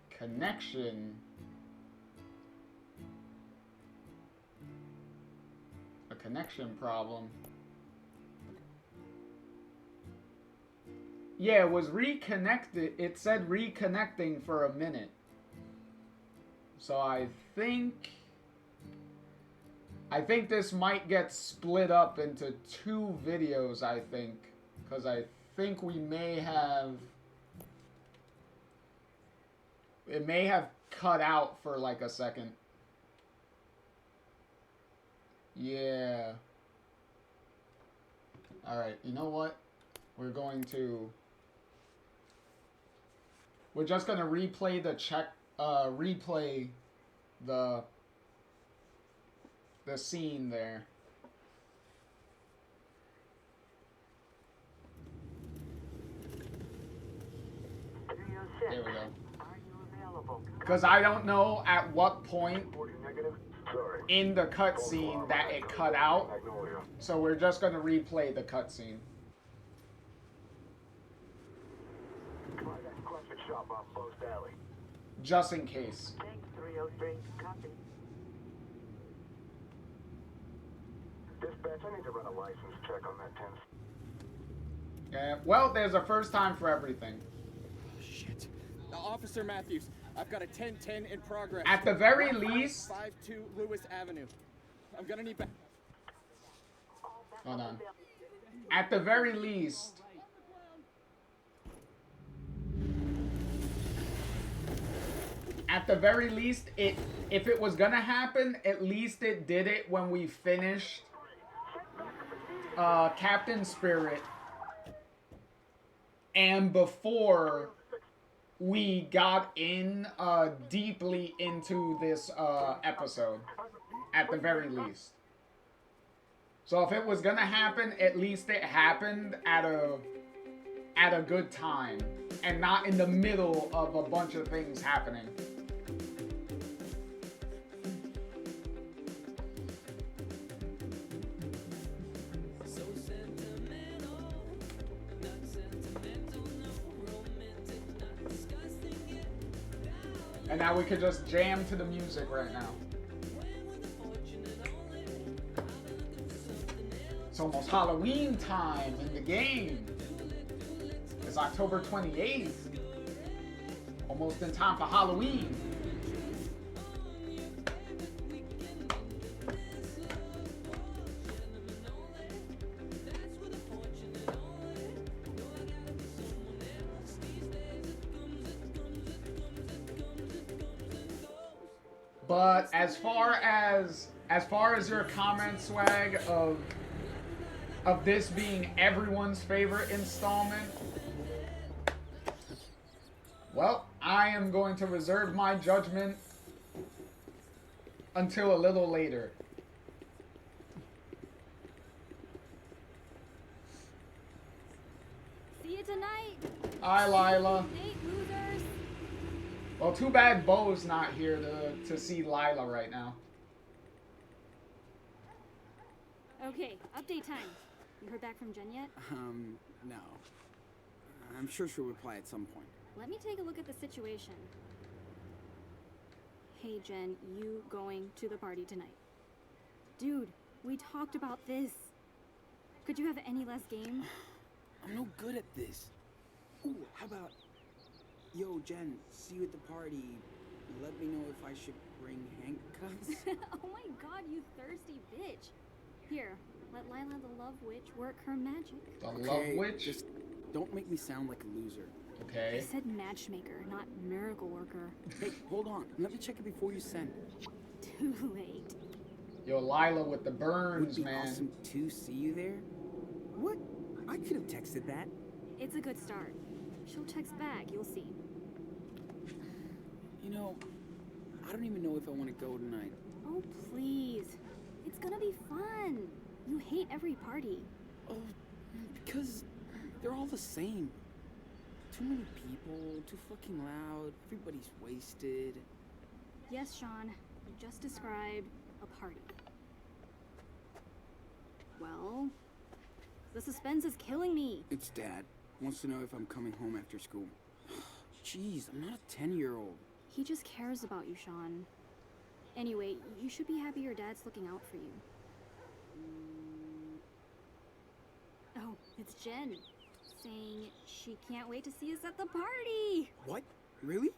connection. A connection problem. Yeah, it was reconnected. It said reconnecting for a minute. So I think this might get split up into 2 videos, I think. Because I think we may have... It may have cut out for like a second. Yeah. Alright, you know what? We're just gonna replay the scene there. There we go. Are you available? Because I don't know at what point Reporting negative. Sorry. in the cutscene that it cut out. Magnolia. So we're just gonna replay the cutscene. Try that classic shop off Post Alley. Just in case. Take 303. Copy. Dispatch, I need to run a license check on that 10. Yeah, well, there's a first time for everything. Shit. Officer Matthews, I've got a 1010 in progress. At the very least... 52 Lewis Avenue. I'm gonna need back. Hold on. At the very least... At the very least, if it was gonna happen, at least it did it when we finished Captain Spirit and before we got in deeply into this episode, at the very least. So if it was gonna happen, at least it happened at a good time and not in the middle of a bunch of things happening. And now we could just jam to the music right now. It's almost Halloween time in the game. It's October 28th. Almost in time for Halloween. But as far as your comment, Swag, of this being everyone's favorite installment, well, I am going to reserve my judgment until a little later. See you tonight. Hi, Lila. Date losers. Well, too bad Bo's not here to see Lila right now. Okay, update time. You heard back from Jen yet? No. I'm sure she'll reply at some point. Let me take a look at the situation. Hey Jen, you going to the party tonight? Dude, we talked about this. Could you have any less game? I'm no good at this. Ooh, how about... Yo, Jen, see you at the party. Let me know if I should bring handcuffs. Oh my god, you thirsty bitch. Here, let Lila the Love Witch work her magic. The Love Witch? Just don't make me sound like a loser. Okay. I said matchmaker, not miracle worker. Hey, hold on. Let me check it before you send. Too late. Yo, Lila with the burns, Would be man. awesome to see you there. What? I could have texted that. It's a good start. She'll text back, you'll see. You know, I don't even know if I want to go tonight. Oh, please. It's gonna be fun. You hate every party. Oh, because they're all the same. Too many people, too fucking loud, everybody's wasted. Yes, Sean, you just described a party. Well, the suspense is killing me. It's Dad. Wants to know if I'm coming home after school. Jeez, I'm not a 10-year-old. He just cares about you, Sean. Anyway, you should be happy your dad's looking out for you. Oh, it's Jen. Saying she can't wait to see us at the party. What? Really?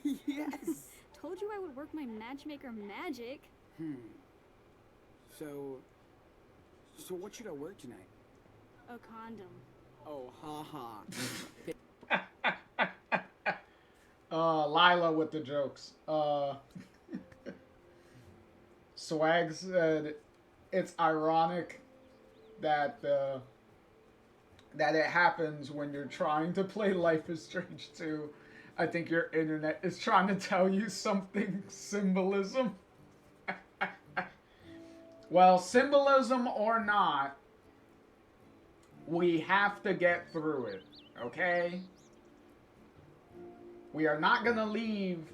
Yes. Told you I would work my matchmaker magic. So what should I wear tonight? A condom. Oh, haha. Lila with the jokes. Swag said it's ironic that that it happens when you're trying to play Life is Strange 2. I think your internet is trying to tell you something symbolism. Well, symbolism or not, we have to get through it, okay? We are not gonna leave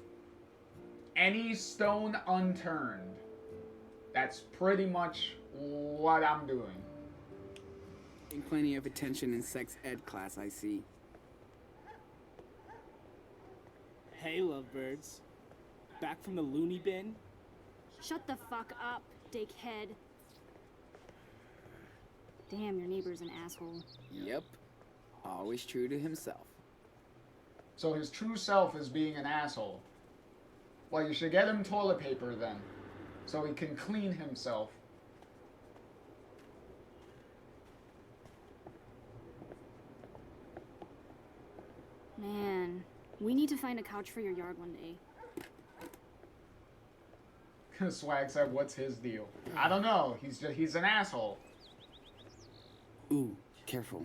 any stone unturned. That's pretty much what I'm doing. And plenty of attention in sex ed class, I see. Hey, lovebirds. Back from the loony bin? Shut the fuck up, dickhead. Damn, your neighbor's an asshole. Yep. Always true to himself. So his true self is being an asshole. Well, you should get him toilet paper then, so he can clean himself. Man, we need to find a couch for your yard one day. Swag said, what's his deal? I don't know. He's an asshole. Ooh, careful.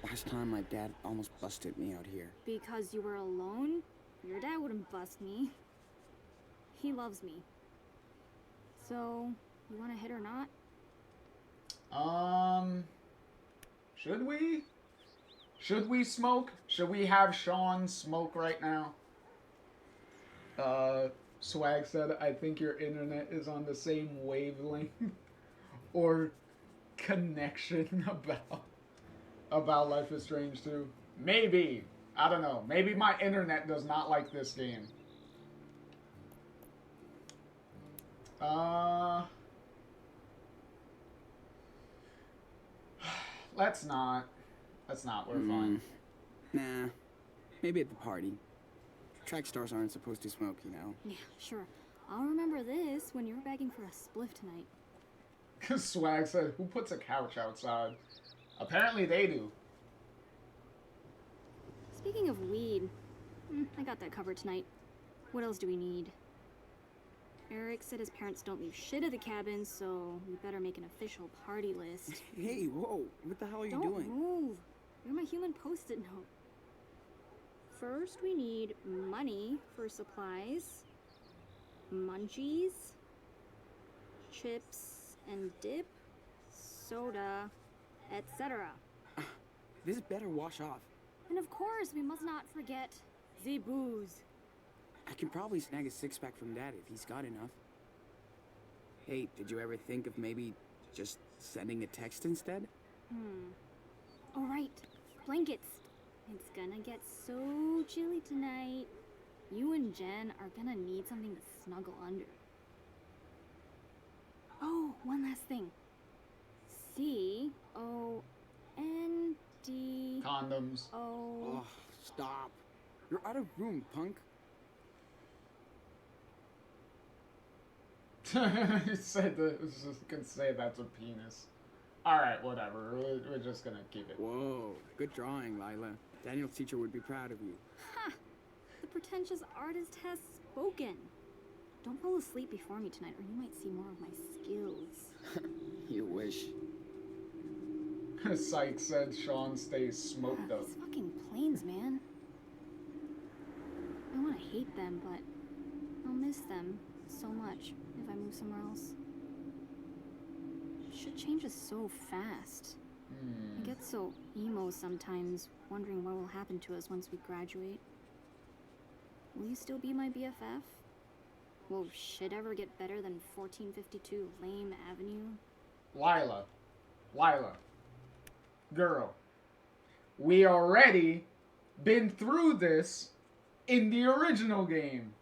Last time my dad almost busted me out here. Because you were alone? Your dad wouldn't bust me. He loves me. So, you want to hit or not? Should we? Should we smoke? Should we have Sean smoke right now? Swag said, I think your internet is on the same wavelength or connection about Life is Strange 2. Maybe. I don't know. Maybe my internet does not like this game. Let's not. We're fine. Nah. Maybe at the party. Track stars aren't supposed to smoke, you know. Yeah, sure. I'll remember this when you're begging for a spliff tonight. Swag said, who puts a couch outside? Apparently they do. Speaking of weed, I got that covered tonight. What else do we need? Eric said his parents don't leave shit at the cabin, so we better make an official party list. Hey, whoa, what the hell are you Don't doing? move. You're my human post-it note. First, we need money for supplies, munchies, chips and dip, soda, etc. This better wash off. And of course, we must not forget the booze. I can probably snag a six-pack from Dad if he's got enough. Hey, did you ever think of maybe just sending a text instead? All right, blankets. It's gonna get so chilly tonight. You and Jen are gonna need something to snuggle under. Oh, one last thing. C-O-N-D... Condoms. Oh, stop. You're out of room, punk. He said that it was just gonna say that's a penis. Alright, whatever. We're just gonna keep it. Whoa, good drawing, Lila. Daniel's teacher would be proud of you. Ha! The pretentious artist has spoken. Don't fall asleep before me tonight, or you might see more of my skills. You wish. Syke said Sean stays smoked up. These fucking planes, man. I want to hate them, but I'll miss them so much if I move somewhere else. Shit changes so fast. I get so emo sometimes, wondering what will happen to us once we graduate. Will you still be my BFF? Will shit ever get better than 1452 Lame Avenue? Lila. Girl. We already been through this in the original game.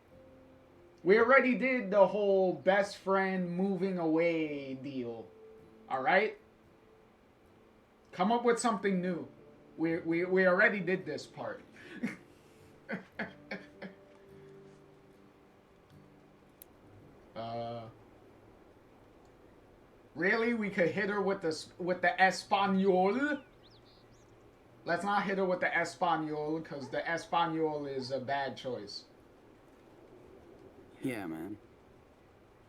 We already did the whole best friend moving away deal. Alright? Come up with something new. We already did this part. Really? We could hit her with the Espanol? Let's not hit her with the Espanol, because the Espanol is a bad choice. Yeah, man.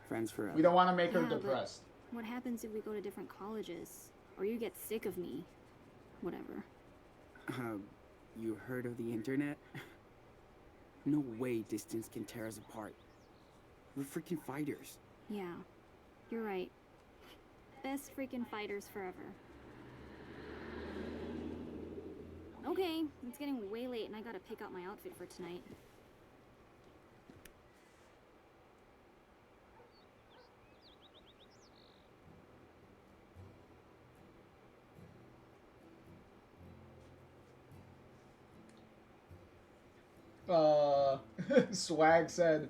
Friends forever. We don't want to make her Yeah, but depressed. what happens if we go to different colleges? Or you get sick of me? Whatever. You heard of the internet? No way distance can tear us apart. We're freaking fighters. Yeah, you're right. Best freaking fighters forever. Okay, it's getting way late and I gotta pick out my outfit for tonight. Swag said,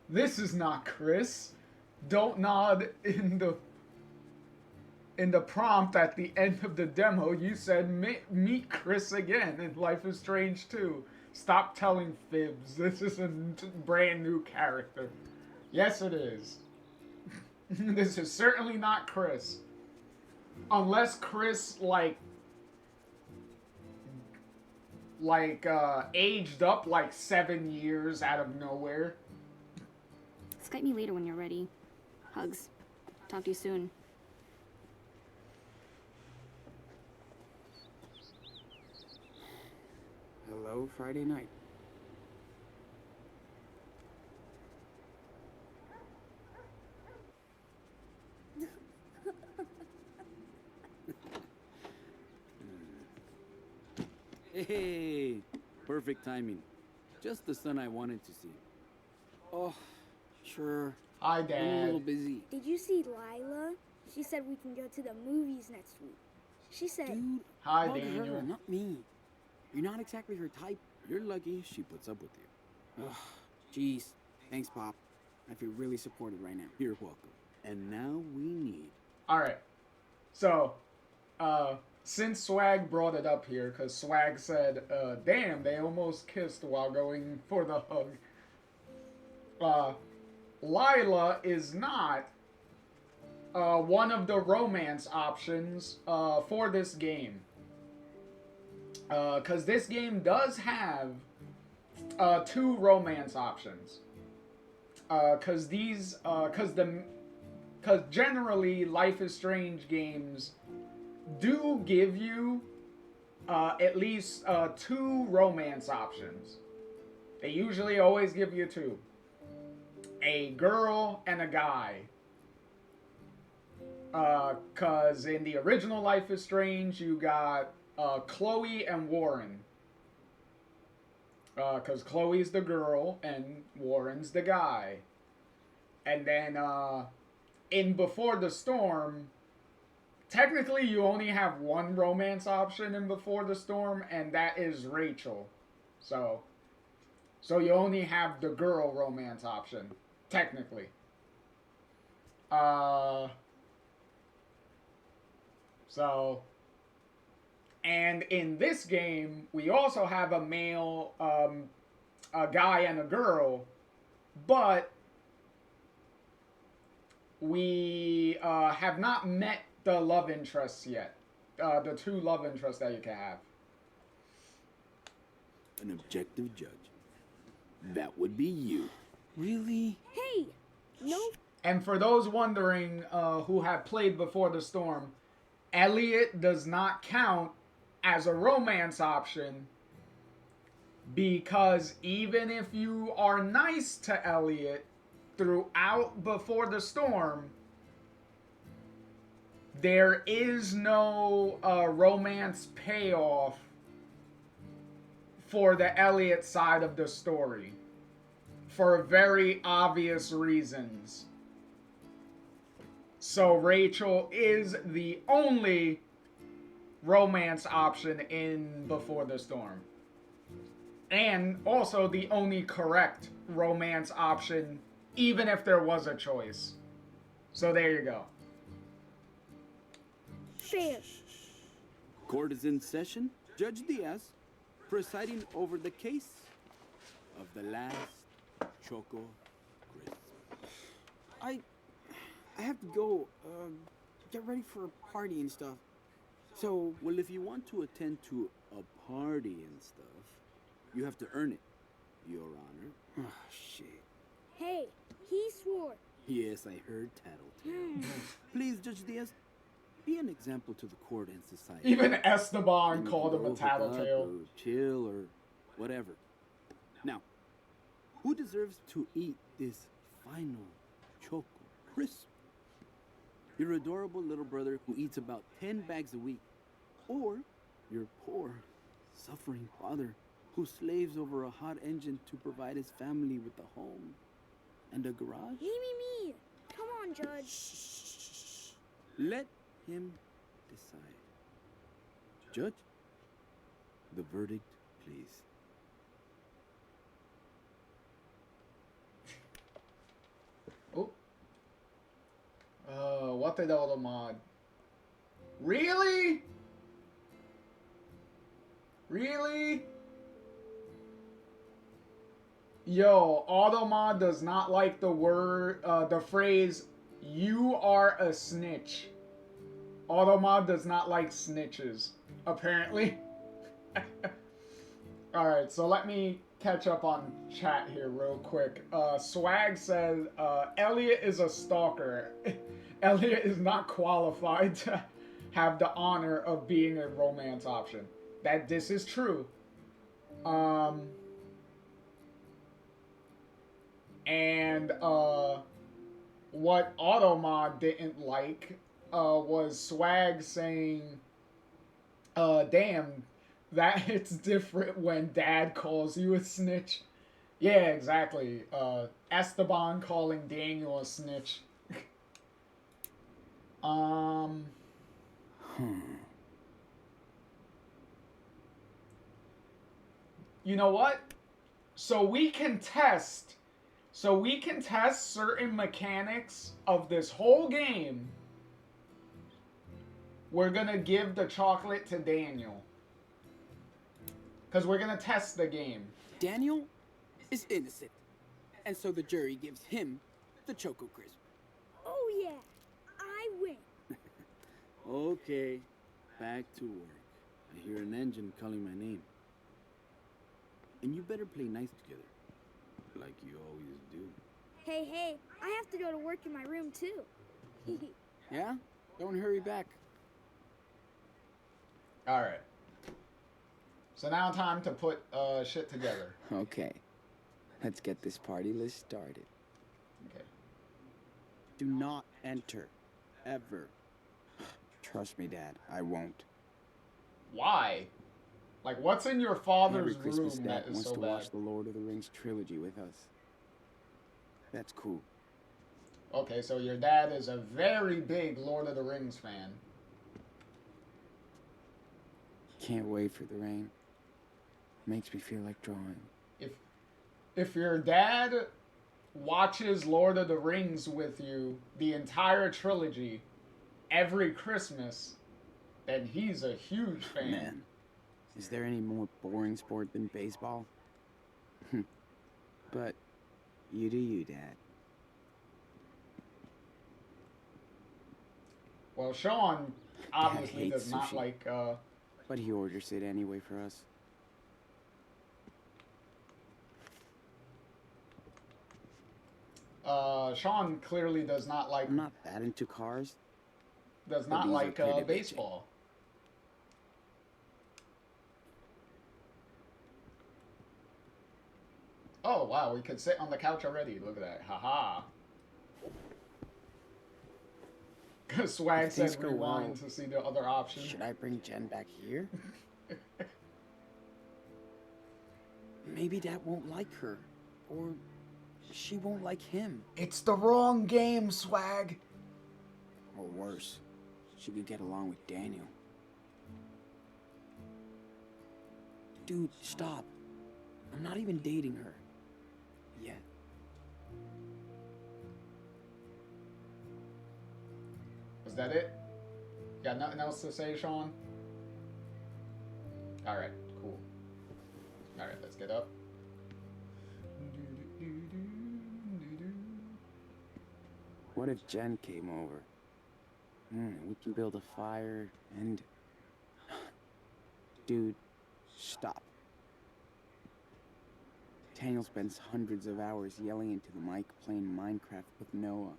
"This is not Chris. Don't nod in the prompt at the end of the demo. You said meet Chris again in Life is Strange 2. Stop telling fibs. This is a brand new character." Yes, it is. This is certainly not Chris. Unless Chris, aged up like 7 years out of nowhere. Skype me later when you're ready. Hugs. Talk to you soon. Hello, Friday night. Hey, perfect timing. Just the son I wanted to see. Oh, sure. Hi, I'm a Dad. little busy. Did you see Lila? She said we can go to the movies next week. She said, Dude, Hi, bug Daniel. her, not me. You're not exactly her type. You're lucky she puts up with you. Ugh, jeez. Thanks, Pop. I feel really supported right now. You're welcome. And now we need... Alright. So, since Swag brought it up here, because Swag said, damn, they almost kissed while going for the hug. Lila is not one of the romance options for this game. Because this game does have 2 romance options. Because generally Life is Strange games do give you at least 2 romance options. They usually always give you 2. A girl and a guy. Because in the original Life is Strange, you got Chloe and Warren. Because Chloe's the girl and Warren's the guy. And then in Before the Storm, technically you only have 1 romance option in Before the Storm, and that is Rachel. So you only have the girl romance option, technically. And in this game, we also have a male, a guy and a girl, but we have not met the love interests yet. The 2 love interests that you can have. An objective judge. That would be you. Really? hey, no. And for those wondering who have played Before the Storm, Elliot does not count as a romance option, because even if you are nice to Elliot throughout Before the Storm, there is no romance payoff for the Elliot side of the story, for very obvious reasons. So Rachel is the only romance option in Before the Storm. And also the only correct romance option, even if there was a choice. So there you go. Fair. Court is in session. Judge Diaz, presiding over the case of the last Choco Crisp. I have to go, get ready for a party and stuff. So, Well, if you want to attend to a party and stuff, you have to earn it, Your Honor. Oh, shit. Hey, he swore. Yes, I heard tattletale. Please, Judge Diaz, be an example to the court and society. Even Esteban And you called can him a go hook up tattletale. or chill or whatever. Now, who deserves to eat this final choco crisp? Your adorable little brother who eats about 10 bags a week, or your poor, suffering father who slaves over a hot engine to provide his family with a home and a garage? Me. Come on, Judge. Let him decide. Judge, the verdict, please. Oh. What did Automod? Really? Really? Yo, Automod does not like the word, the phrase, "You are a snitch." Automod does not like snitches, apparently. Alright, so let me catch up on chat here real quick. Swag says, Elliot is a stalker. Elliot is not qualified to have the honor of being a romance option. This is true. And what Automod didn't like was Swag saying, damn, that hits different when Dad calls you a snitch. Yeah, exactly. Esteban calling Daniel a snitch. You know what? So we can test certain mechanics of this whole game. We're gonna give the chocolate to Daniel. Because we're gonna test the game. Daniel is innocent. And so the jury gives him the Choco Crisp. Oh yeah, I win. Okay, back to work. I hear an engine calling my name. And you better play nice together, like you always do. Hey, I have to go to work in my room too. Yeah? Don't hurry back. Alright. So now time to put shit together. Okay. Let's get this party list started. Okay. Do not enter. Ever. Trust me, Dad. I won't. Why? Like, what's in your Every father's Christmas, room Dad that is wants so to bad? watch the Lord of the Rings trilogy with us. That's cool. Okay, so your dad is a very big Lord of the Rings fan. Can't wait for the rain. Makes me feel like drawing. If your dad watches Lord of the Rings with you, the entire trilogy, every Christmas, then he's a huge fan. Man, is there any more boring sport than baseball? But you do you, Dad. Well, Sean obviously hates does not sushi. like, But he orders it anyway for us. Sean clearly does not like, I'm not that into cars. does but not these are like pretty bitchin'. baseball. Oh, wow, we could sit on the couch already. Look at that. Haha. Swag If things said go rewind well, to see the other option. Should I bring Jen back here? Maybe Dad won't like her. Or she won't like him. It's the wrong game, Swag. Or worse, she could get along with Daniel. Dude, stop. I'm not even dating her. Yet. Is that it? Got nothing else to say, Sean? Alright, cool. Alright, let's get up. What if Jen came over? We can build a fire and... Dude, stop. Daniel spends hundreds of hours yelling into the mic playing Minecraft with Noah.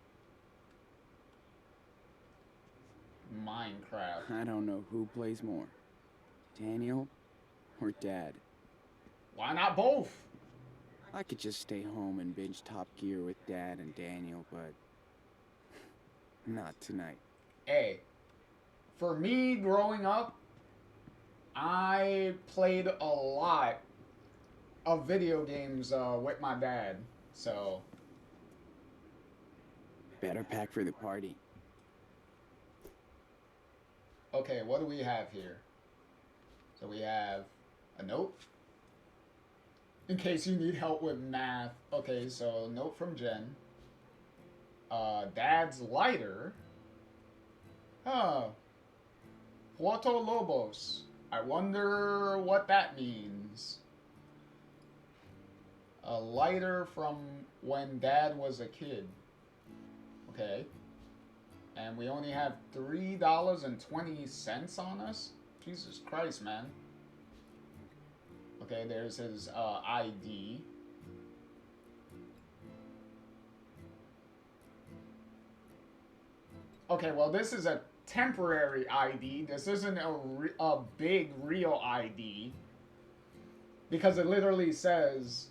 Minecraft. I don't know who plays more, Daniel or Dad. Why not both? I could just stay home and binge Top Gear with Dad and Daniel, but not tonight. Hey, for me growing up, I played a lot of video games with my dad, so. Better pack for the party. Okay, what do we have here? So we have a note. In case you need help with math. Okay, so note from Jen. Dad's lighter. Huh. Puerto Lobos. I wonder what that means. A lighter from when Dad was a kid. Okay. And we only have $3.20 on us? Jesus Christ, man. Okay, there's his ID. Okay, well, this is a temporary ID. This isn't a big, real ID. Because it literally says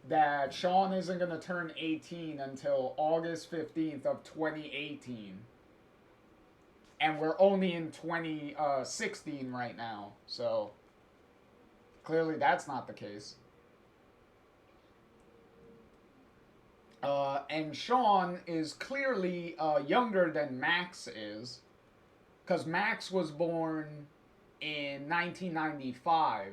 that Sean isn't going to turn 18 until August 15th of 2018. And we're only in 2016 right now. So, clearly that's not the case. And Sean is clearly younger than Max is. Because Max was born in 1995.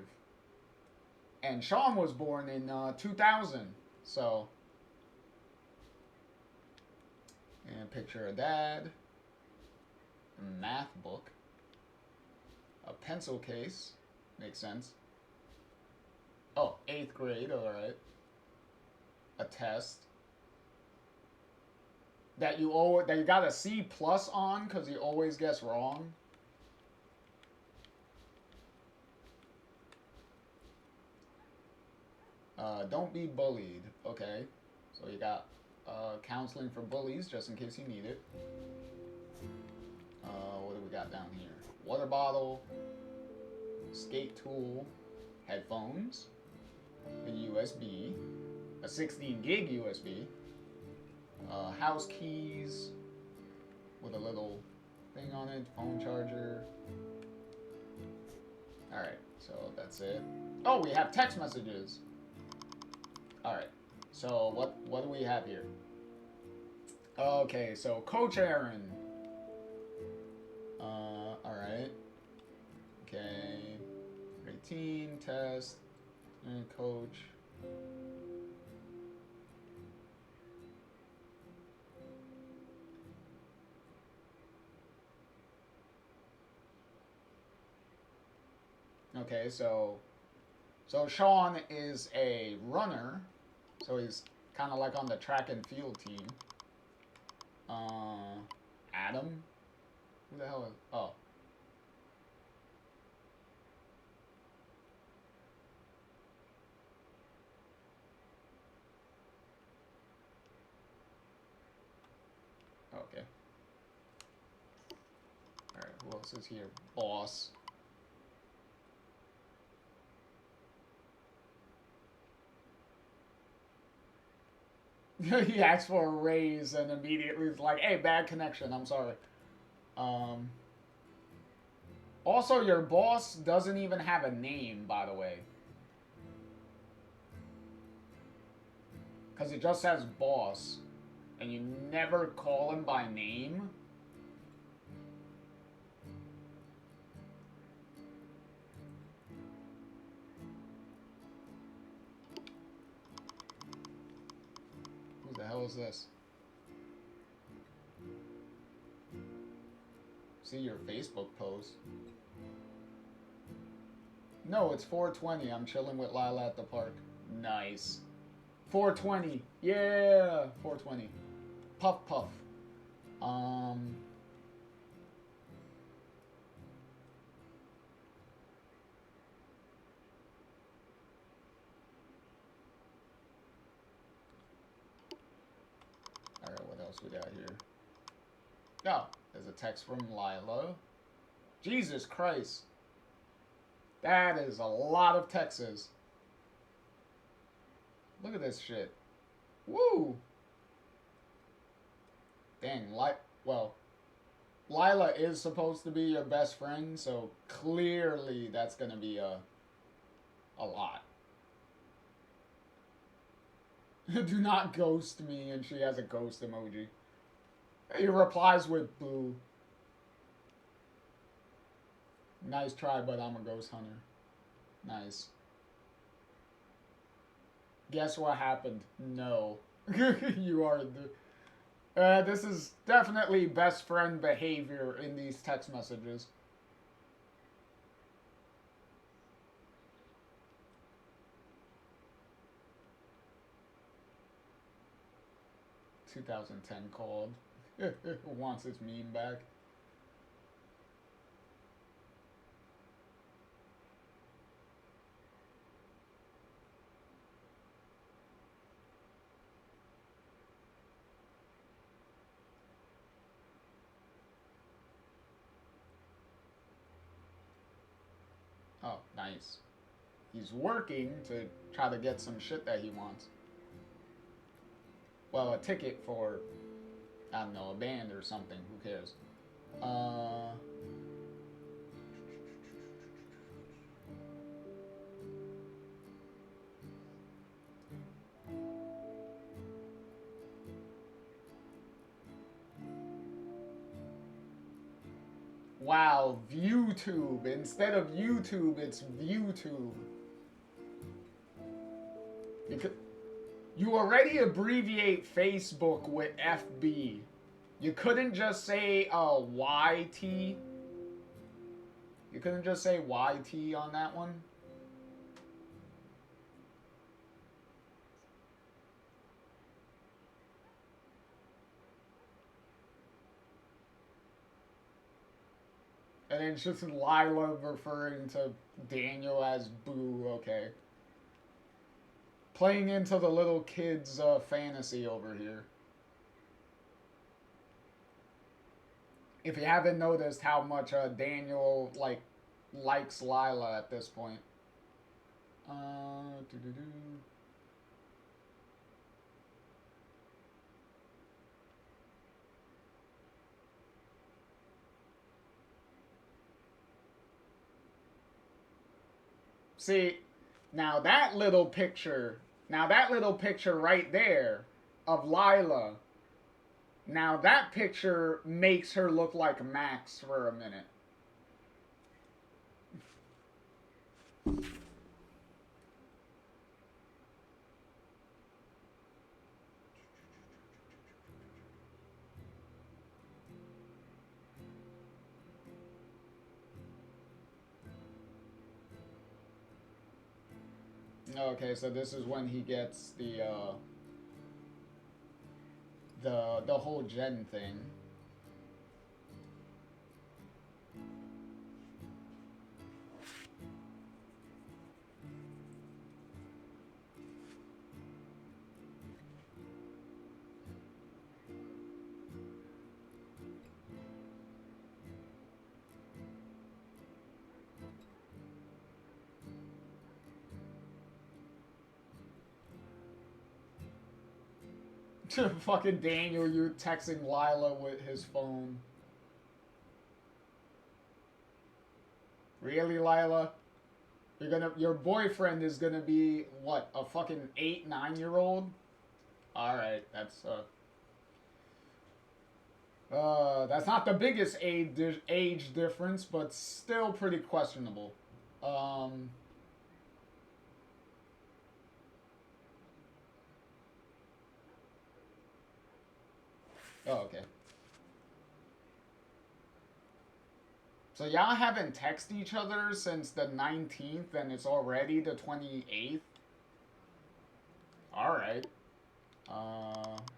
And Sean was born in 2000. So, and a picture of Dad. A math book. A pencil case. Makes sense. Oh, 8th grade, alright. A test. That you got a C+ on because he always gets wrong. Don't be bullied. Okay. So you got counseling for bullies just in case you need it. What do we got down here? Water bottle. Skate tool. Headphones. A USB. A 16 gig USB. House keys. With a little thing on it. Phone charger. Alright. So that's it. Oh, we have text messages. Alright, so what do we have here? Okay, so Coach Aaron. Alright. Okay. 18, test, and coach. Okay, so Sean is a runner. So he's kind of like on the track and field team. Adam? Who the hell is... Oh. Okay. Alright, who else is here? Boss. He asked for a raise and immediately was like, hey, bad connection, I'm sorry. Also, your boss doesn't even have a name, by the way. Because it just says boss. And you never call him by name. Who the hell is this? See your Facebook post. No, it's 420. I'm chilling with Lila at the park. Nice. 420. Yeah, 420. Puff puff. else we got here? Oh, there's a text from Lila. Jesus Christ. That is a lot of texts. Look at this shit. Woo! Dang, well, Lila is supposed to be your best friend, so clearly that's gonna be a lot. Do not ghost me, and she has a ghost emoji. He replies with boo. Nice try, but I'm a ghost hunter. Nice. Guess what happened? No. You are the... this is definitely best friend behavior in these text messages. "2010 called." Wants his meme back. Oh, nice. He's working to try to get some shit that he wants. Well, a ticket for, I don't know, a band or something. Who cares? Wow, ViewTube. Instead of YouTube, it's ViewTube. You already abbreviate Facebook with FB. You couldn't just say YT. You couldn't just say YT on that one. And then it's just Lila referring to Daniel as Boo, okay. Playing into the little kid's fantasy over here. If you haven't noticed how much Daniel, likes Lila at this point. See, now that little picture right there of Lila, now that picture makes her look like Max for a minute. Okay, so this is when he gets the whole gen thing. Fucking Daniel, you're texting Lila with his phone. Really, Lila? Your boyfriend is gonna be, what, a fucking 8, 9-year-old? Alright, that's not the biggest age difference, but still pretty questionable. Oh, okay. So y'all haven't texted each other since the 19th, and it's already the 28th? Alright.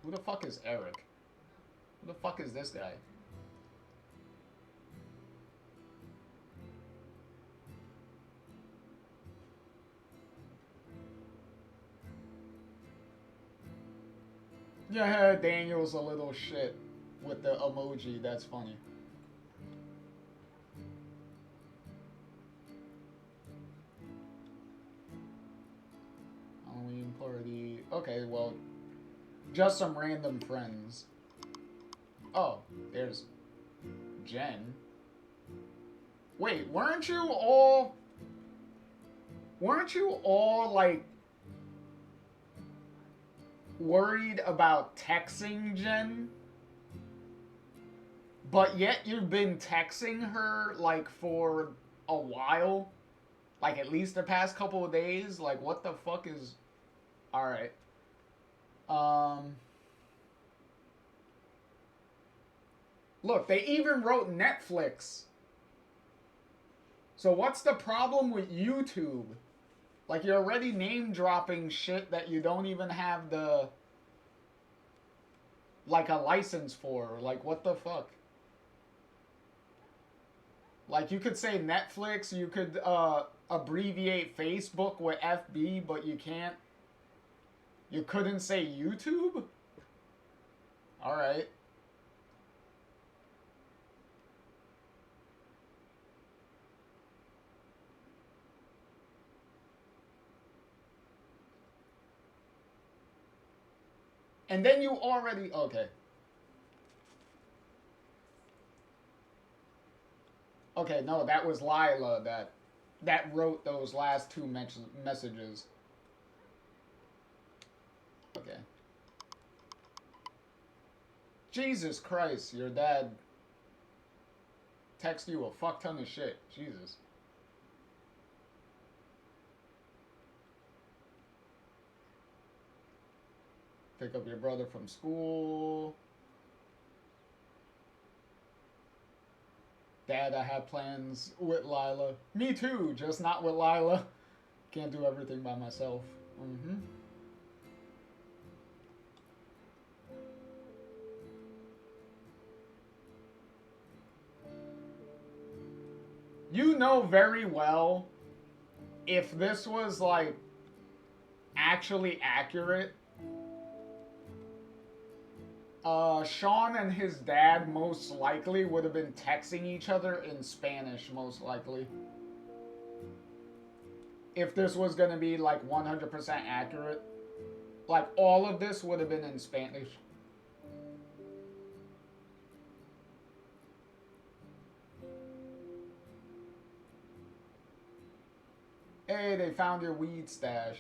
Who the fuck is Eric? Who the fuck is this guy? Yeah, Daniel's a little shit with the emoji. That's funny. Halloween party. Okay, well, just some random friends. Oh, there's Jen. Wait, weren't you all like worried about texting Jen? But yet you've been texting her like for a while? Like at least the past couple of days? Like what the fuck is... Alright. Look, they even wrote Netflix. So what's the problem with YouTube? Like you're already name dropping shit that you don't even have the... like a license for. Like what the fuck? Like you could say Netflix, you could abbreviate Facebook with FB, but you can't. You couldn't say YouTube? Alright. And then you already... Okay. Okay, no, that was Lila that wrote those last two messages. Okay. Jesus Christ, your dad text you a fuck ton of shit. Jesus. Pick up your brother from school. Dad, I have plans with Lila. Me too, just not with Lila. Can't do everything by myself. You know very well if this was like actually accurate, Sean and his dad most likely would have been texting each other in Spanish, most likely. If this was going to be like 100% accurate. Like all of this would have been in Spanish. Hey, they found your weed stash.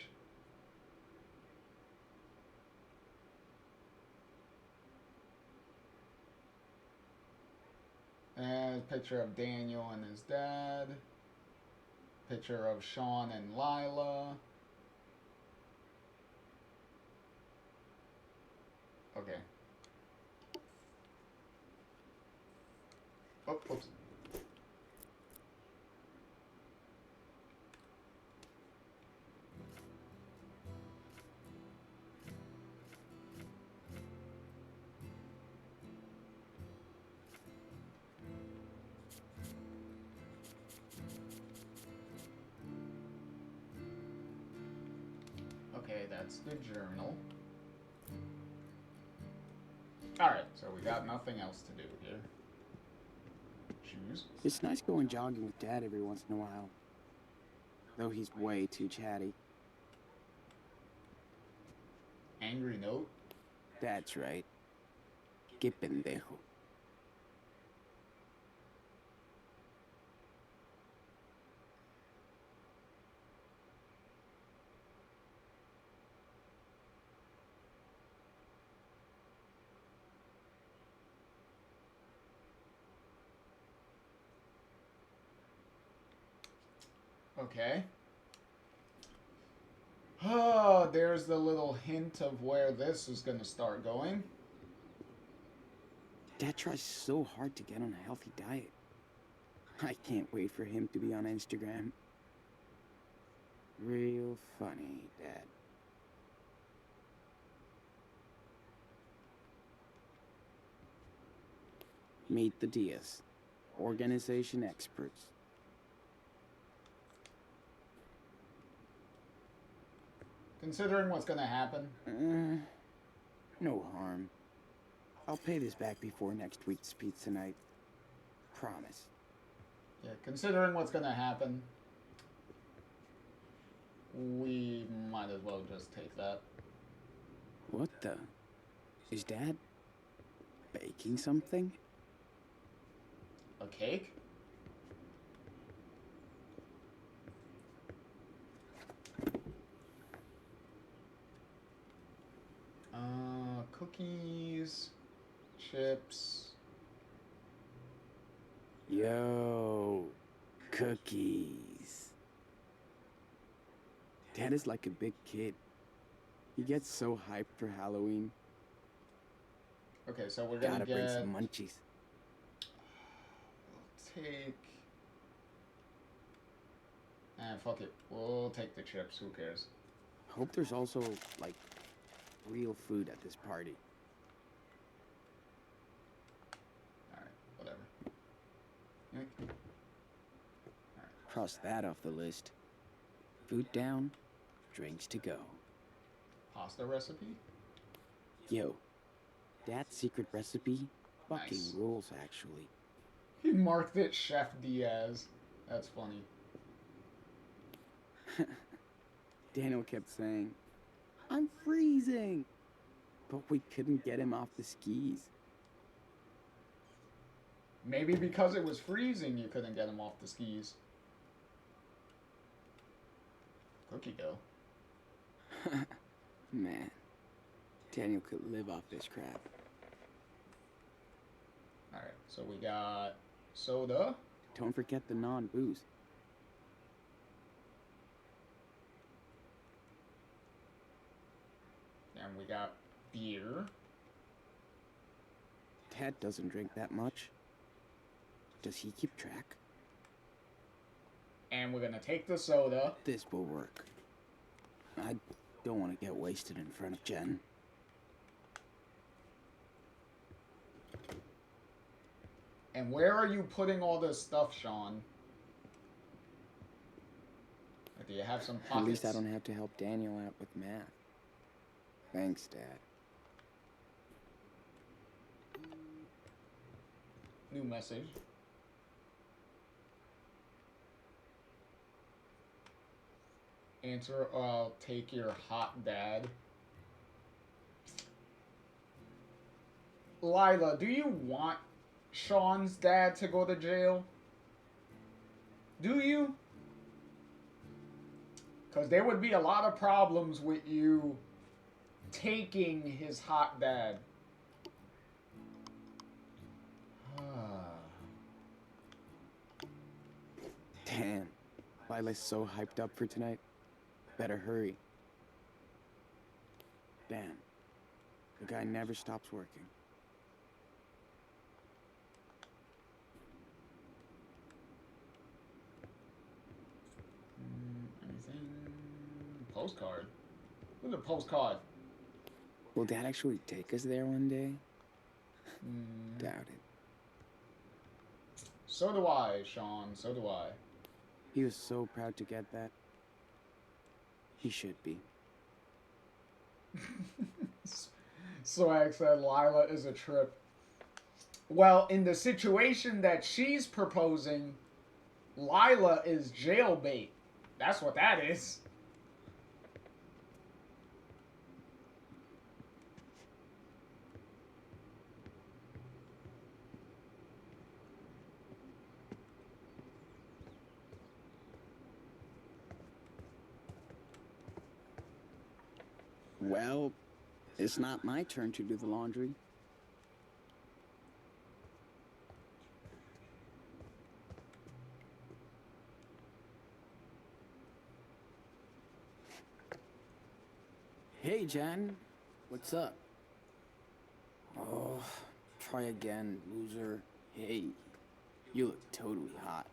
And a picture of Daniel and his dad. Picture of Sean and Lila. Okay. Oh, oops. Okay, that's the journal. Alright, so we got nothing else to do here. Shoes. It's nice going jogging with Dad every once in a while. Though he's way too chatty. Angry note? That's right. Que pendejo. Okay. Oh, there's the little hint of where this is going to start going. Dad tries so hard to get on a healthy diet. I can't wait for him to be on Instagram. Real funny, Dad. Meet the Diaz, organization experts. Considering what's going to happen. No harm. I'll pay this back before next week's pizza night. Promise. Yeah, considering what's gonna happen, we might as well just take that. What the? Is Dad baking something? A cake? Cookies, chips. Yo, cookies. Dad is like a big kid. He gets so hyped for Halloween. Okay, so we're gonna Gotta bring get. some munchies. We'll take. Fuck it. We'll take the chips. Who cares? Hope there's also, like, real food at this party. Alright, whatever. Alright. Cross that off the list. Food down, drinks to go. Pasta recipe? Yo, Dad's secret recipe fucking Nice. rules, actually. He marked it Chef Diaz. That's funny. Daniel kept saying, "I'm freezing!" But we couldn't get him off the skis. Maybe because it was freezing, you couldn't get him off the skis. Cookie dough. Man, Daniel could live off this crap. Alright, so we got soda. Don't forget the non-booze. And we got beer. Dad doesn't drink that much. Does he keep track? And we're gonna take the soda. This will work. I don't want to get wasted in front of Jen. And where are you putting all this stuff, Sean? Or do you have some pockets? At least I don't have to help Daniel out with math. Thanks, Dad. New message. Answer, or I'll take your hot dad. Lila, do you want Sean's dad to go to jail? Do you? Because there would be a lot of problems with you taking his hot dad. Damn. Lila's so hyped up for tonight. Better hurry. Damn. The guy never stops working. Anything? Postcard? What's a postcard? Will Dad actually take us there one day? Doubt it. So do I, Sean. So do I. He was so proud to get that. He should be. Swag said Lila is a trip. Well, in the situation that she's proposing, Lila is jailbait. That's what that is. Well, it's not my turn to do the laundry. Hey, Jen. What's up? Oh, try again, loser. Hey, you look totally hot.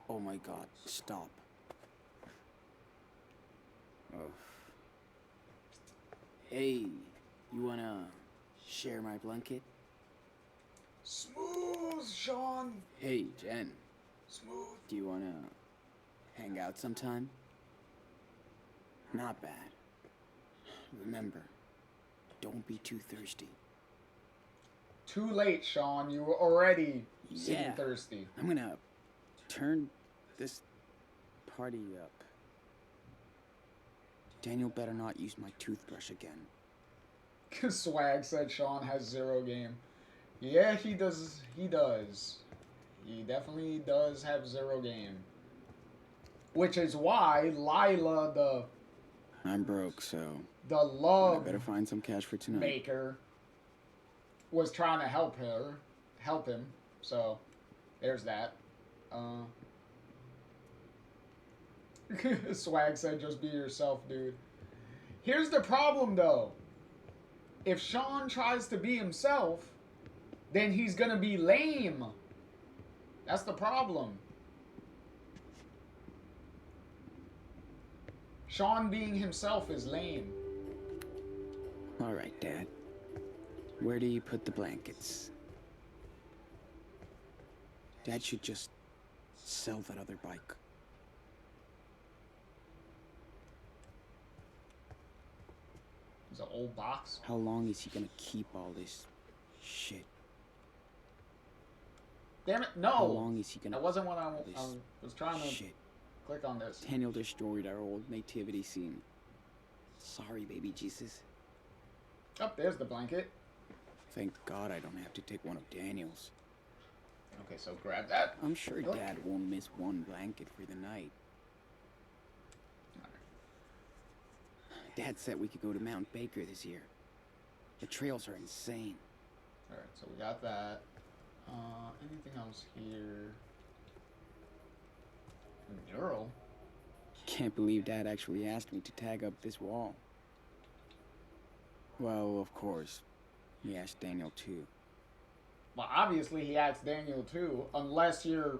Oh my god, stop. Oh. Hey, you wanna share my blanket? Smooth, Sean. Hey, Jen. Smooth. Do you wanna hang out sometime? Not bad. Remember, don't be too thirsty. Too late, Sean. You were already sitting Yeah. thirsty. I'm gonna turn this party up. Daniel better not use my toothbrush again. Swag said Sean has 0 game. Yeah, he does. He does. He definitely does have 0 game. Which is why Lila, I'm broke, so the I love better find some cash for tonight. maker, was trying to help him. So, there's that. Swag said, just be yourself, dude. Here's the problem, though. If Sean tries to be himself, then he's gonna be lame. That's the problem. Sean being himself is lame. All right, Dad. Where do you put the blankets? Dad should just sell that other bike. It's an old box. How long is he gonna keep all this shit? Damn it, no! How long is he gonna... That wasn't what I was trying to shit. click on this. Daniel destroyed our old nativity scene. Sorry, baby Jesus. Oh, there's the blanket. Thank God I don't have to take one of Daniel's. Okay, so grab that. I'm sure Look. Dad won't miss one blanket for the night. Dad said we could go to Mount Baker this year. The trails are insane. Alright, so we got that. Anything else here? A mural? Can't believe Dad actually asked me to tag up this wall. Well, of course, he asked Daniel too. Well, obviously he asked Daniel too, unless you're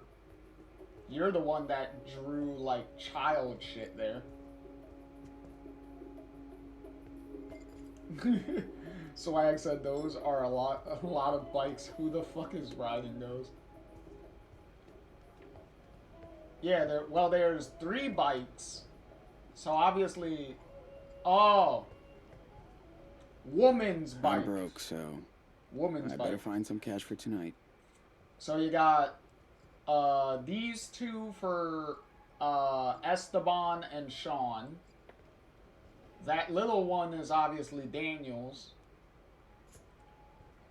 the one that drew like child shit there. Swag said those are a lot of bikes. Who the fuck is riding those? Yeah, there's 3 bikes. So obviously, oh, woman's bike. I'm broke, so Woman's I bike. better find some cash for tonight. So you got these 2 for Esteban and Sean. That little one is obviously Daniel's.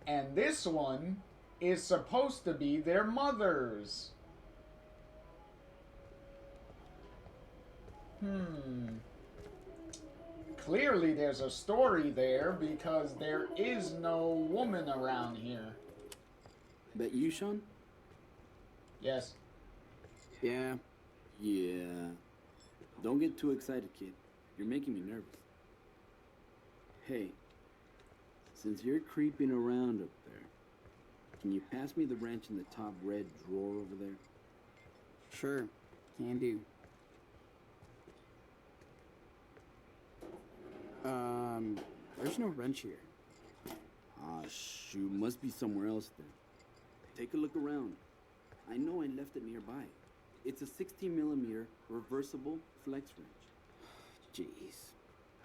And this one is supposed to be their mother's. Clearly there's a story there because there is no woman around here. That you, Sean? Yes. Yeah. Don't get too excited, kid. You're making me nervous. Hey, since you're creeping around up there, can you pass me the wrench in the top red drawer over there? Sure, can do. There's no wrench here. Ah, shoot, must be somewhere else then. Take a look around. I know I left it nearby. It's a 16mm reversible flex wrench. Jeez.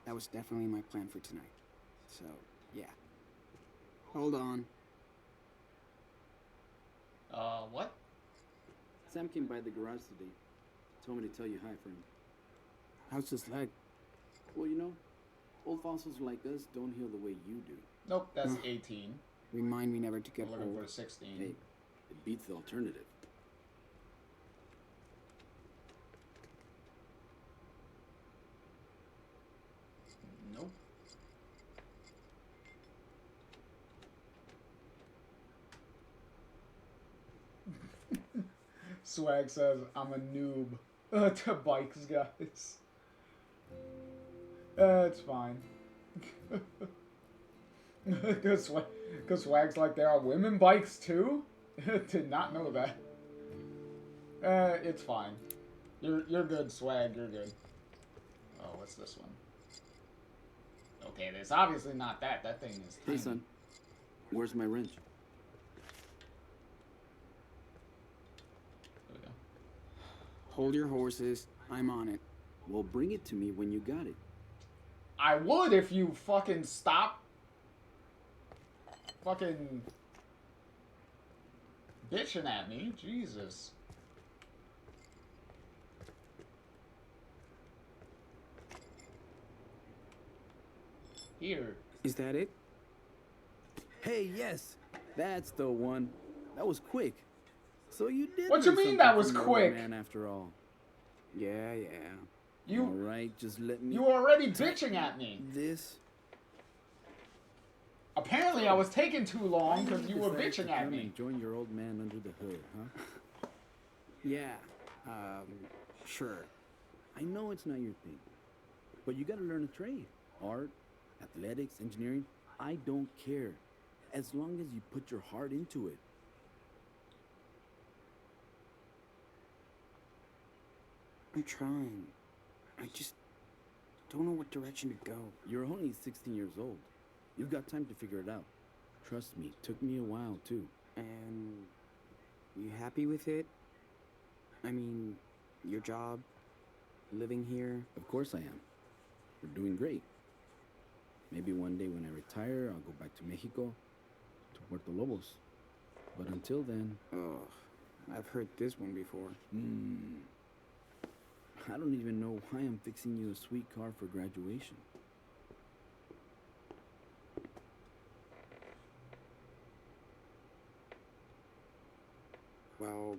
That was definitely my plan for tonight. So, yeah. Hold on. What? Sam came by the garage today. Told me to tell you hi for him. How's his leg? Well, you know, old fossils like us don't heal the way you do. Nope, that's 18. Remind me never to get I'm looking old. for 16. Hey, it beats the alternative. Nope. Swag says, I'm a noob to bikes, guys. It's fine. Because Swag's like, there are women bikes too? Did not know that. It's fine. You're good, Swag, you're good. Oh, what's this one? Okay, it's obviously not that. That thing is tiny. Hey, son. Where's my wrench? There we go. Hold your horses. I'm on it. Well, bring it to me when you got it. I would if you fucking stop fucking bitching at me. Jesus. Here. Is that it? Hey, yes, that's the one. That was quick. So you did. What you learn mean something that was from your old quick? man, after all. Yeah. You. All right, just let me. You were already bitching at me. This. Apparently, I was taking too long because you were decided to bitching at come me. and join your old man under the hood, huh? Yeah. Sure. I know it's not your thing, but you gotta learn a trade. Art, athletics, engineering. I don't care, as long as you put your heart into it. I'm trying. I just don't know what direction to go. You're only 16 years old. You've got time to figure it out. Trust me, took me a while too. And you happy with it? I mean, your job, living here? Of course I am. We're doing great. Maybe one day when I retire, I'll go back to Mexico, to Puerto Lobos. But until then... Oh, I've heard this one before. I don't even know why I'm fixing you a sweet car for graduation. Well,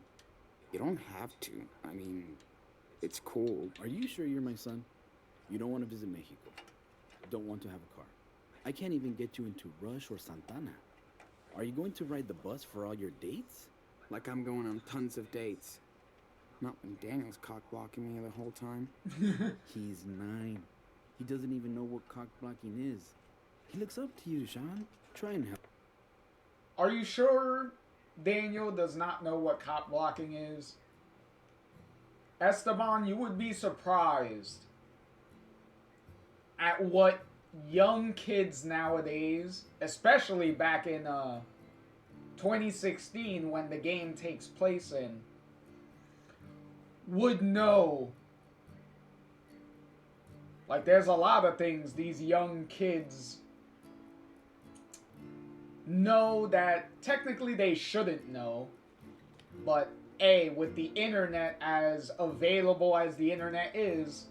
you don't have to. I mean, it's cool. Are you sure you're my son? You don't want to visit Mexico. Don't want to have a car. I can't even get you into Rush or Santana. Are you going to ride the bus for all your dates? Like I'm going on tons of dates. Not when Daniel's cock-blocking me the whole time. He's 9. He doesn't even know what cock-blocking is. He looks up to you, Sean. Try and help. Are you sure Daniel does not know what cop blocking is? Esteban, you would be surprised at what young kids nowadays, especially back in 2016 when the game takes place in, would know. Like, there's a lot of things these young kids know that technically they shouldn't know. But, with the internet as available as the internet is,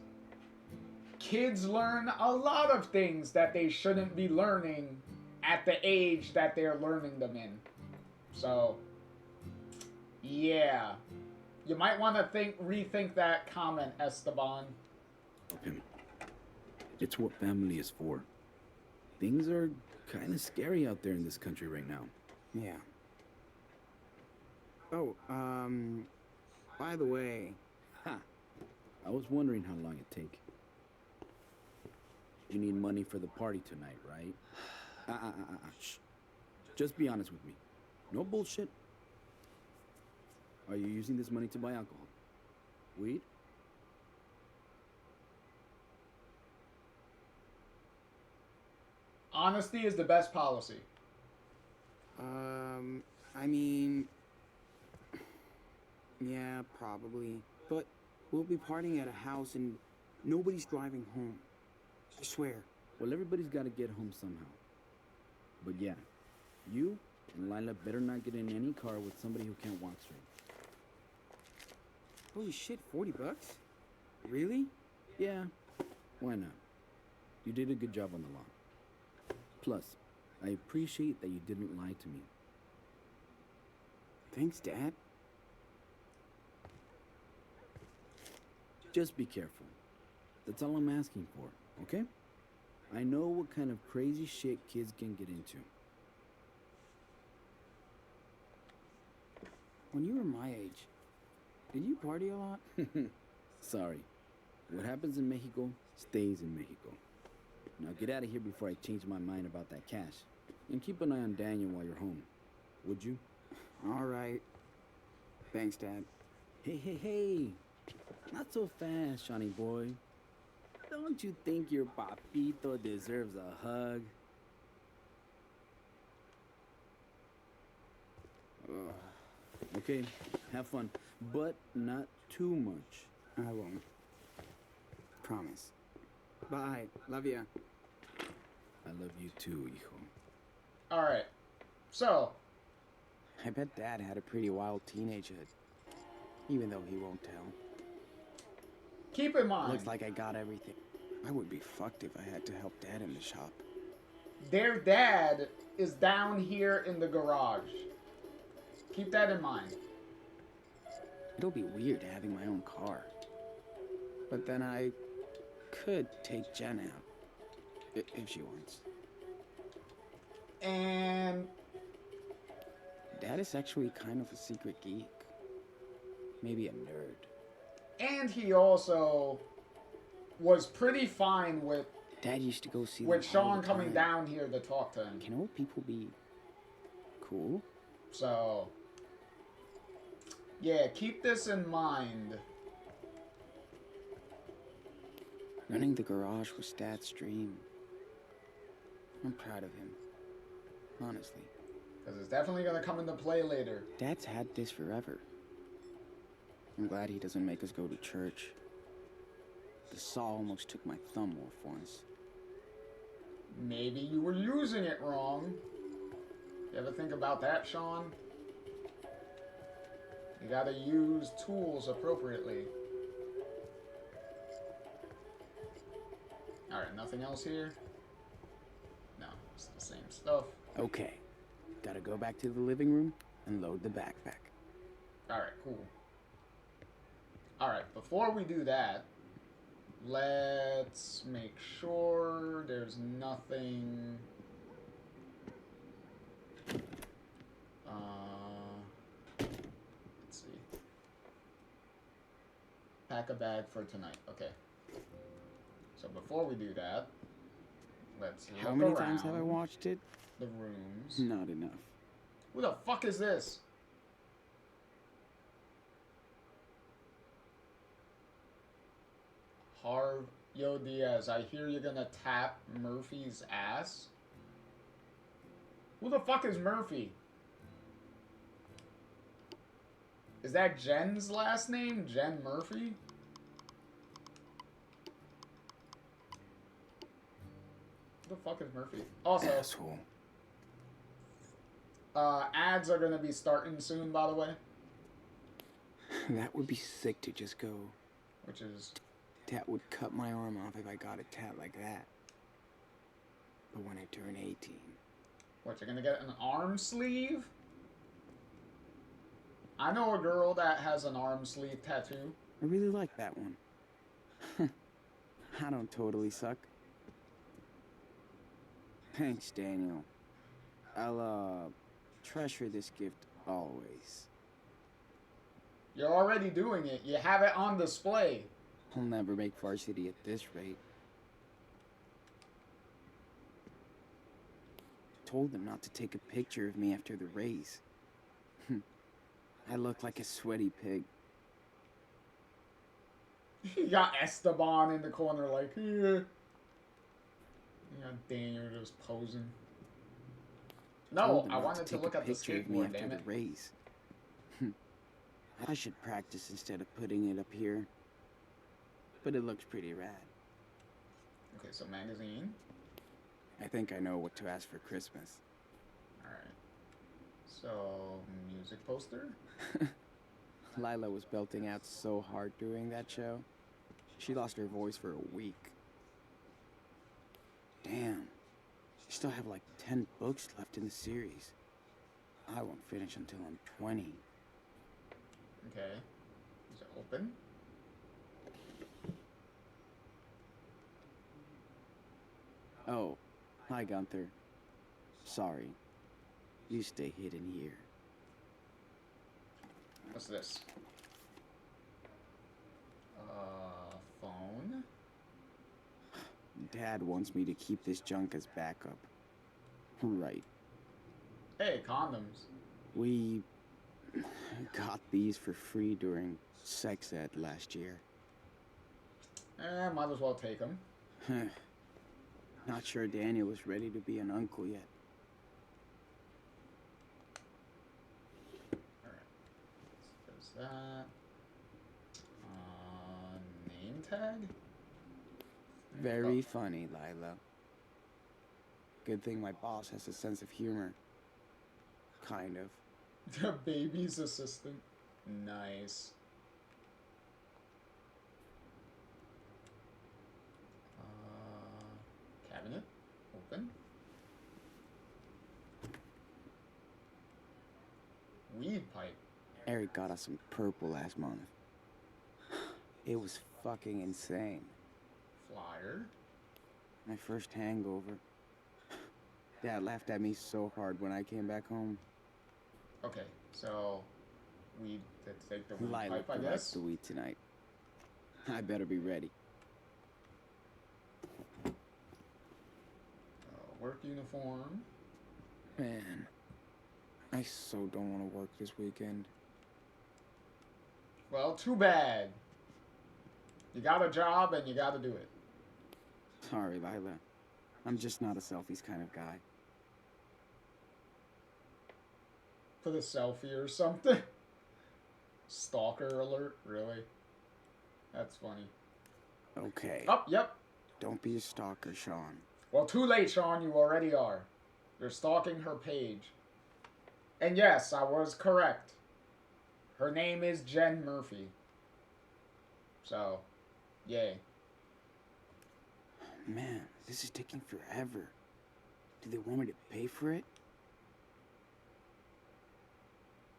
kids learn a lot of things that they shouldn't be learning at the age that they're learning them in. So, yeah. You might want to rethink that comment, Esteban. Help him. It's what family is for. Things are kind of scary out there in this country right now. Yeah. Oh, by the way... Ha! I was wondering how long it'd take. You need money for the party tonight, right? Shh. Just be honest with me. No bullshit. Are you using this money to buy alcohol? Weed? Honesty is the best policy. I mean... Yeah, probably. But we'll be partying at a house and nobody's driving home. I swear. Well, everybody's got to get home somehow. But yeah, you and Lila better not get in any car with somebody who can't walk straight. Holy shit, $40? Really? Yeah, why not? You did a good job on the lawn. Plus, I appreciate that you didn't lie to me. Thanks, Dad. Just be careful. That's all I'm asking for, okay? I know what kind of crazy shit kids can get into. When you were my age, did you party a lot? Sorry. What happens in Mexico stays in Mexico. Now get out of here before I change my mind about that cash. And keep an eye on Daniel while you're home. Would you? All right. Thanks, Dad. Hey. Not so fast, Johnny boy. Don't you think your papito deserves a hug? Okay, have fun, but not too much. I won't. Promise. Bye. Love ya. I love you too, hijo. Alright. So, I bet Dad had a pretty wild teenagehood, even though he won't tell. keep in mind, Looks like I got everything. I would be fucked if I had to help Dad in the shop. their dad is down here in the garage. Keep that in mind. It'll be weird having my own car. But then I could take Jen out, if she wants. And Dad is actually kind of a secret geek. Maybe a nerd. and he also was pretty fine with Dad used to go see them all Sean the coming time. down here to talk to him. Can old people be cool? So, yeah, keep this in mind. Running the garage was Dad's dream. I'm proud of him. Honestly. Because it's definitely going to come into play later. Dad's had this forever. I'm glad he doesn't make us go to church. The saw almost took my thumb off once. Maybe you were using it wrong. You ever think about that, Sean? You gotta use tools appropriately. Alright, nothing else here? No, it's the same stuff. Okay. Gotta go back to the living room and load the backpack. Alright, cool. Alright, before we do that, let's make sure there's nothing... let's see. Pack a bag for tonight. Okay. So before we do that, let's look How many around times have I watched it? the rooms. Not enough. Who the fuck is this? Yo, Diaz, I hear you're gonna tap Murphy's ass. Who the fuck is Murphy? Is that Jen's last name? Jen Murphy? Who the fuck is Murphy? Also, asshole. Ads are gonna be starting soon, by the way. That would be sick to just go. Which is... Dad would cut my arm off if I got a tat like that. But when I turn 18... What, you're gonna get an arm sleeve? I know a girl that has an arm sleeve tattoo. I really like that one. I don't totally suck. Thanks, Daniel. I'll, treasure this gift always. You're already doing it. You have it on display. I'll never make varsity at this rate. Told them not to take a picture of me after the race. I look like a sweaty pig. You got Esteban in the corner like, yeah. You got Daniel just posing. No, Told them I not wanted to take look a at the picture of me skateboard, after damn the it. race. I should practice instead of putting it up here. But it looks pretty rad. Okay, so magazine. I think I know what to ask for Christmas. Alright. So, music poster? Lila was belting out so hard during that show. She lost her voice for a week. Damn. I still have like 10 books left in the series. I won't finish until I'm 20. Okay. Is it open? Oh, hi Gunther. Sorry. You stay hidden here. What's this? Phone? Dad wants me to keep this junk as backup. Right. Hey, condoms. We got these for free during sex ed last year. Might as well take them. Not sure Daniel was ready to be an uncle yet. Alright. There's that. Name tag? Very funny, Lila. Good thing my boss has a sense of humor. Kind of. The baby's assistant. Nice. Cabinet. Open. Weed pipe. Eric got us some purple last month. It was fucking insane. Flyer. My first hangover. Dad laughed at me so hard when I came back home. Okay, so weed. Let's take the weed Lila pipe, I provides guess. the weed tonight. I better be ready. Work uniform. Man, I so don't want to work this weekend. Well, too bad. You got a job and you got to do it. Sorry, Lila. I'm just not a selfies kind of guy. For the selfie or something. Stalker alert, really? That's funny. Okay. Oh, yep. Don't be a stalker, Sean. Well, too late, Sean. You already are. You're stalking her page. And yes, I was correct. Her name is Jen Murphy. So, yay. Man, this is taking forever. Do they want me to pay for it?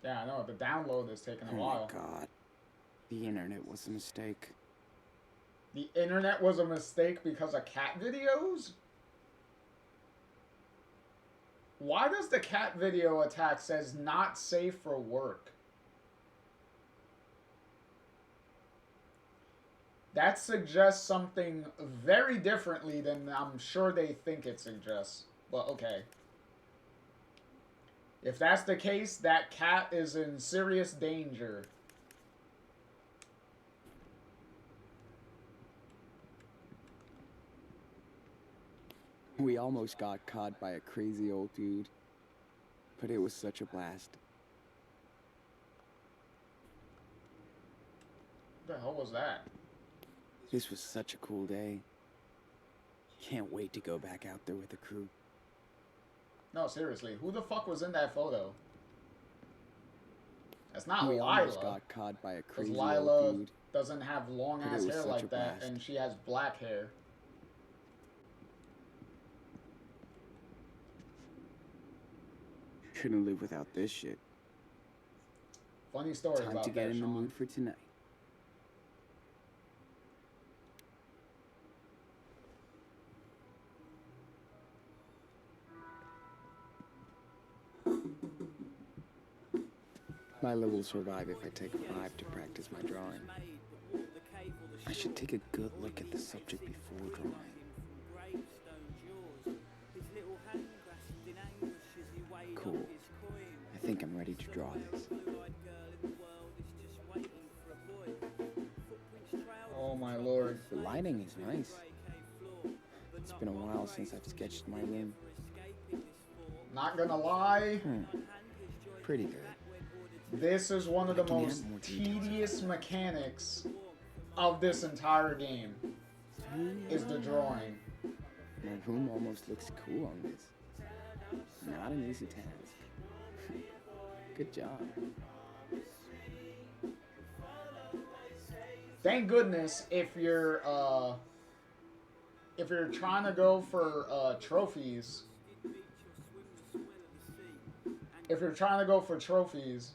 Yeah, I know. The download is taking a Oh while. my god. The internet was a mistake. The internet was a mistake because of cat videos? Why does the cat video attack says not safe for work? That suggests something very differently than I'm sure they think it suggests. But okay. If that's the case, that cat is in serious danger. We almost got caught by a crazy old dude. But it was such a blast. What the hell was that? This was such a cool day. Can't wait to go back out there with the crew. No, seriously. Who the fuck was in that photo? That's not We Lila. almost got caught by a Because crazy Lila old dude. doesn't have long But it ass was hair such like a that, blast. and she has black hair. Couldn't live without this shit. Funny story Time about to get that, in the Sean. mood for tonight. Lila will survive if I take 5 to practice my drawing. I should take a good look at the subject before drawing. Cool. I think I'm ready to draw this. Oh my lord. The lighting is nice. It's been a while since I've sketched my room. Not gonna lie, Pretty good. this is one of the I can add most more details. tedious mechanics of this entire game, is the drawing. My room almost looks cool on this. Not an easy task. Good job. Thank goodness if you're trying to go for trophies. If you're trying to go for trophies,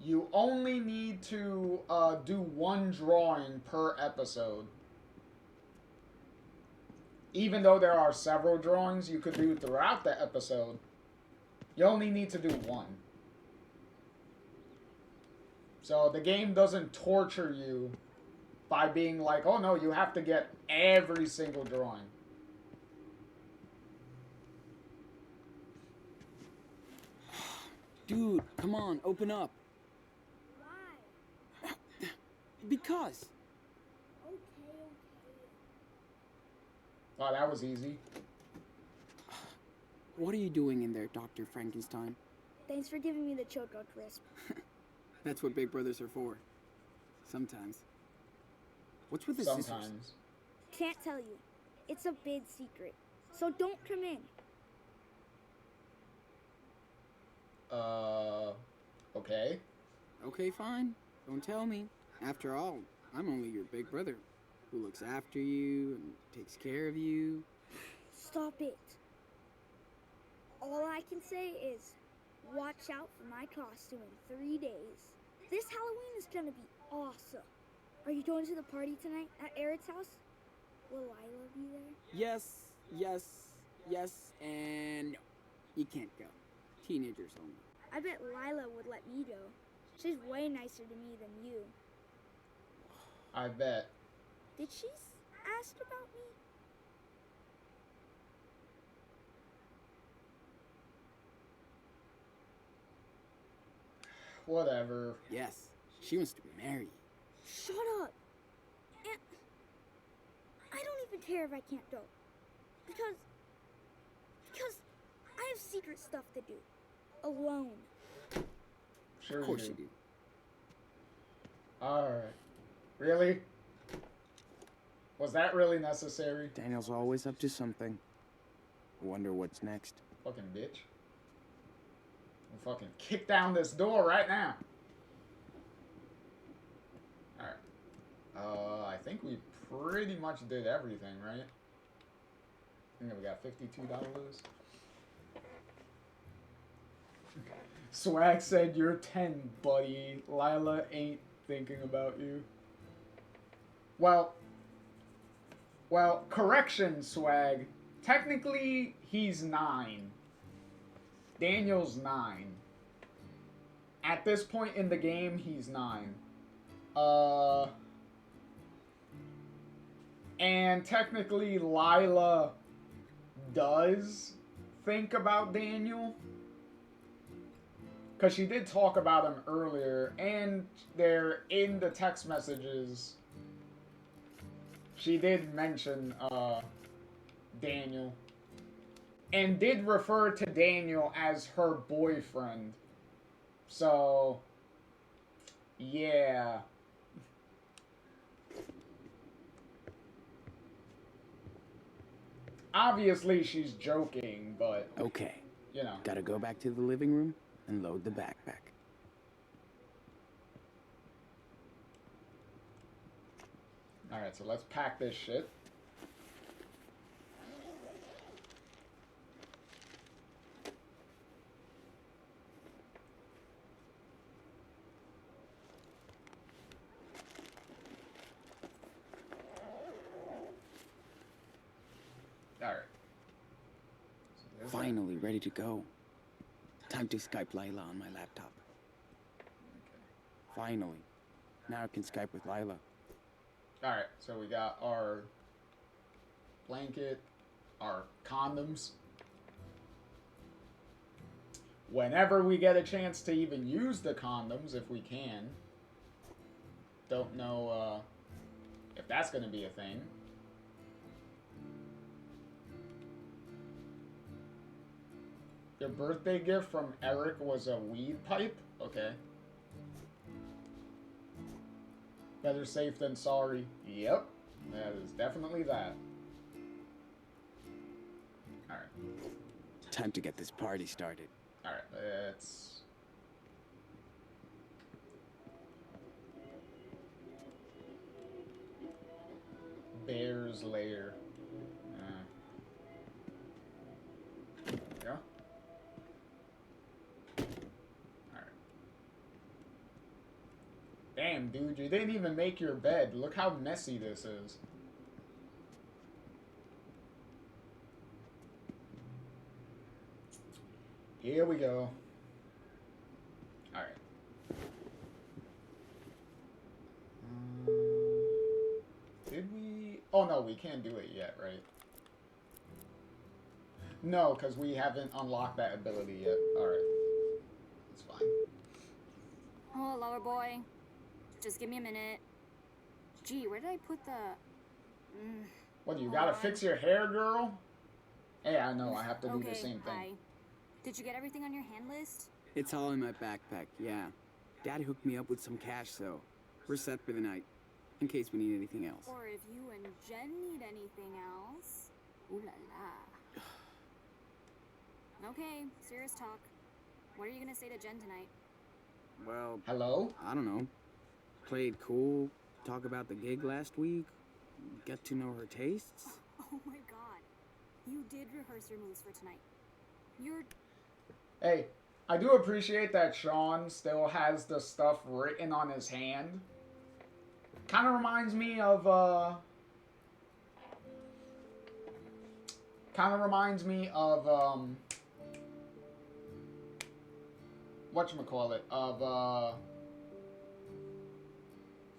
you only need to do one drawing per episode. Even though there are several drawings you could do throughout the episode, you only need to do one. So the game doesn't torture you by being like, oh no, you have to get every single drawing. Dude, come on, open up. Why? Because. Okay. Oh, that was easy. What are you doing in there, Dr. Frankenstein? Thanks for giving me the Choco Crisp. That's what big brothers are for. Sometimes. What's with the scissors? Sometimes. Can't tell you. It's a big secret. So don't come in. Okay. Okay, fine. Don't tell me. After all, I'm only your big brother, who looks after you and takes care of you. Stop it. All I can say is, watch out for my costume in 3 days. This Halloween is gonna be awesome. Are you going to the party tonight at Eric's house? Will Lila be there? Yes, and no. You can't go. Teenagers only. I bet Lila would let me go. She's way nicer to me than you. I bet. Did she ask about me? Whatever. Yes, she wants to marry you. Shut up. And I don't even care if I can't go. Because I have secret stuff to do. Alone. Sure Of course you you do. do. Alright. Really? Was that really necessary? Daniel's always up to something. Wonder what's next. Fucking bitch. I'll fucking kick down this door right now. Alright. I think we pretty much did everything, right? I think we got $52. Swag said you're 10, buddy. Lila ain't thinking about you. Well, correction, Swag. Technically, he's 9. Daniel's 9. At this point in the game, he's 9. And technically, Lila does think about Daniel. Because she did talk about him earlier, and there in the text messages, she did mention Daniel. And did refer to Daniel as her boyfriend. So, yeah. Obviously, she's joking, but... Okay. You know. Gotta go back to the living room and load the backpack. Alright, so let's pack this shit. Alright. So Finally ready to go. Time to Skype Lila on my laptop. Finally. Now I can Skype with Lila. Alright, so we got our blanket, our condoms. Whenever we get a chance to even use the condoms, if we can. Don't know if that's going to be a thing. Your birthday gift from Eric was a weed pipe? Okay. Better safe than sorry. Yep. That is definitely that. Alright. Time to get this party started. Alright, let's... Bear's Lair. There we go. Alright. Damn, dude, you didn't even make your bed. Look how messy this is. Here we go. Alright. Did we... Oh, no, we can't do it yet, right? No, because we haven't unlocked that ability yet. Alright. It's fine. Oh, lover boy. Just give me a minute. Gee, where did I put the... What, you gotta fix your hair, girl? Hey, I know, I have to do the same thing. Hi. Did you get everything on your hand list? It's all in my backpack, yeah. Dad hooked me up with some cash, though. We're set for the night, in case we need anything else. Or if you and Jen need anything else. Ooh la la. Okay, serious talk. What are you gonna say to Jen tonight? Well, Hello? I don't know. Play it cool, talk about the gig last week, get to know her tastes. Oh my god. You did rehearse your moves for tonight. You're... Hey, I do appreciate that Sean still has the stuff written on his hand. Kind of reminds me of, whatchamacallit,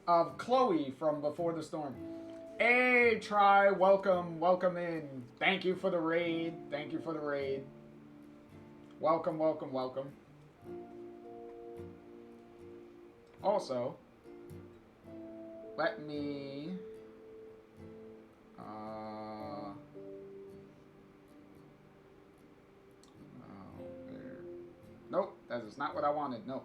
of Chloe from Before the Storm. Hey, Try, welcome in. Thank you for the raid. Welcome. Also, let me... there. Nope, that is not what I wanted. No.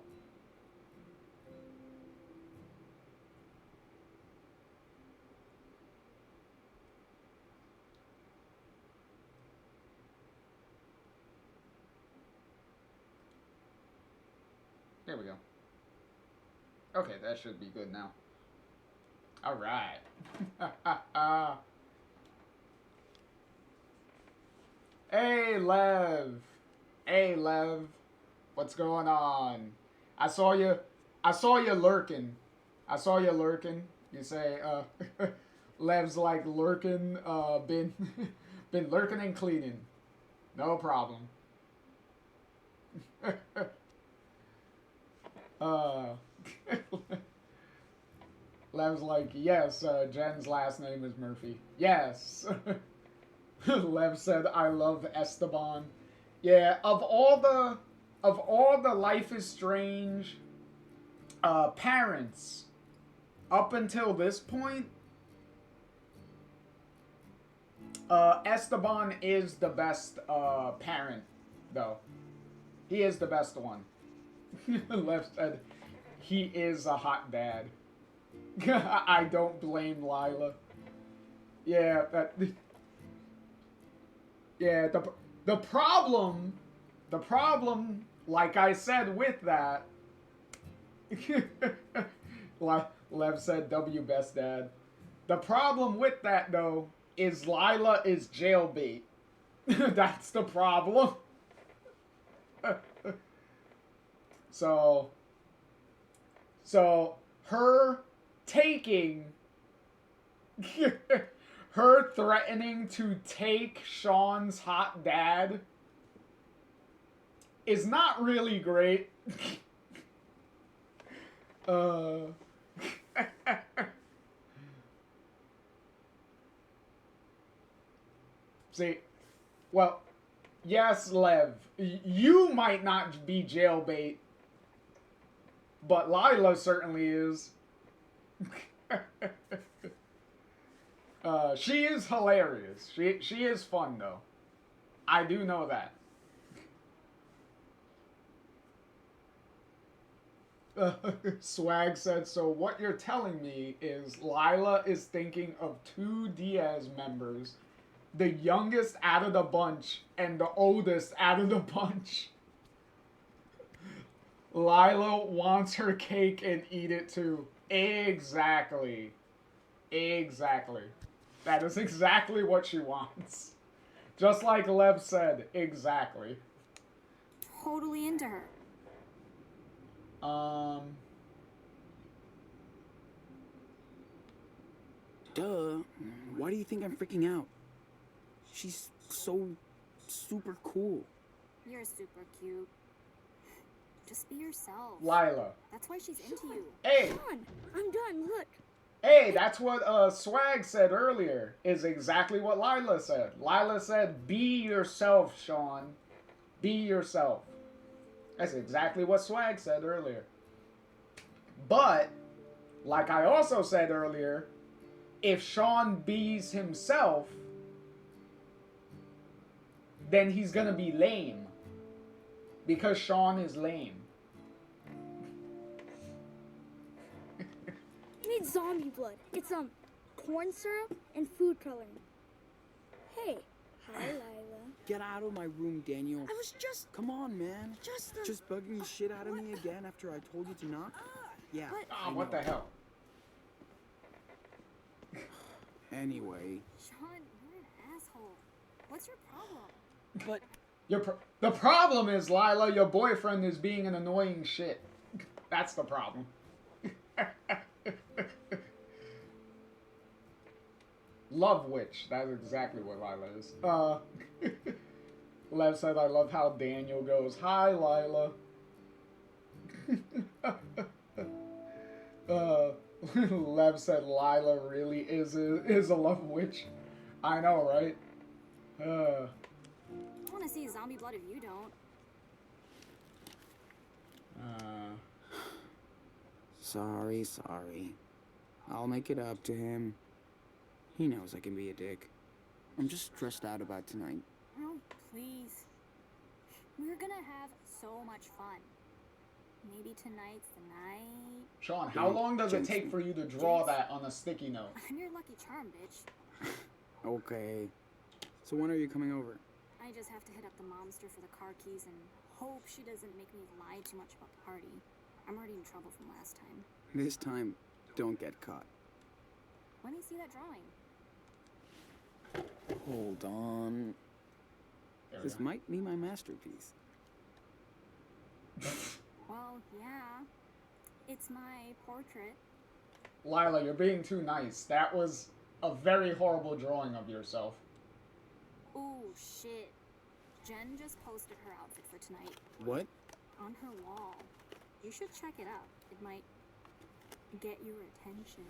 There we go. Okay, that should be good now. All right. Hey, Lev. What's going on? I saw you lurking. You say, Lev's like lurking, been lurking and cleaning. No problem. Lev's like, yes, Jen's last name is Murphy. Yes. Lev said, I love Esteban. Yeah, of all the Life is Strange parents up until this point, Esteban is the best parent, though. He is the best one. Lev said, he is a hot dad. I don't blame Lila. Yeah, yeah, the problem, like I said with that, like Lev said, W best dad. The problem with that, though, is Lila is jailbait. That's the problem. So her taking, her threatening to take Sean's hot dad is not really great. See, well, yes, Lev, you might not be jailbait, but Lila certainly is. She is hilarious. She is fun, though. I do know that. Swag said, so what you're telling me is Lila is thinking of two Diaz members, the youngest out of the bunch and the oldest out of the bunch. Lila wants her cake and eat it too. Exactly. That is exactly what she wants. Just like Lev said, exactly. Totally into her. Duh. Why do you think I'm freaking out? She's so super cool. You're super cute. Just be yourself. Lila. That's why she's into you. Hey. Sean, I'm done. Look. Hey, that's what Swag said earlier, is exactly what Lila said. Lila said, be yourself, Sean. Be yourself. That's exactly what Swag said earlier. But, like I also said earlier, if Sean bees himself, then he's gonna be lame. Because Sean is lame. You need zombie blood. It's corn syrup and food coloring. Hey, hi Lila. Get out of my room, Daniel. I was just... Come on, man. Just bugging the shit out of me again after I told you to not? Yeah. Ah, what the hell? Anyway. Sean, you're an asshole. What's your problem? But the problem is, Lila, your boyfriend is being an annoying shit. That's the problem. Love witch. That's exactly what Lila is. Lev said, I love how Daniel goes, hi, Lila. Lev said, Lila really is a love witch. I know, right? I want to see zombie blood if you don't. Sorry. I'll make it up to him. He knows I can be a dick. I'm just stressed out about tonight. Oh, please. We're gonna have so much fun. Maybe tonight's the night. Sean, how long does it take for you to draw that on a sticky note? I'm your lucky charm, bitch. Okay. So when are you coming over? I just have to hit up the momster for the car keys and hope she doesn't make me lie too much about the party. I'm already in trouble from last time. This time, don't get caught. Let me see that drawing. Hold on. This might be my masterpiece. Well, yeah. It's my portrait. Lila, you're being too nice. That was a very horrible drawing of yourself. Oh, shit. Jen just posted her outfit for tonight. What? On her wall. You should check it out. It might get your attention.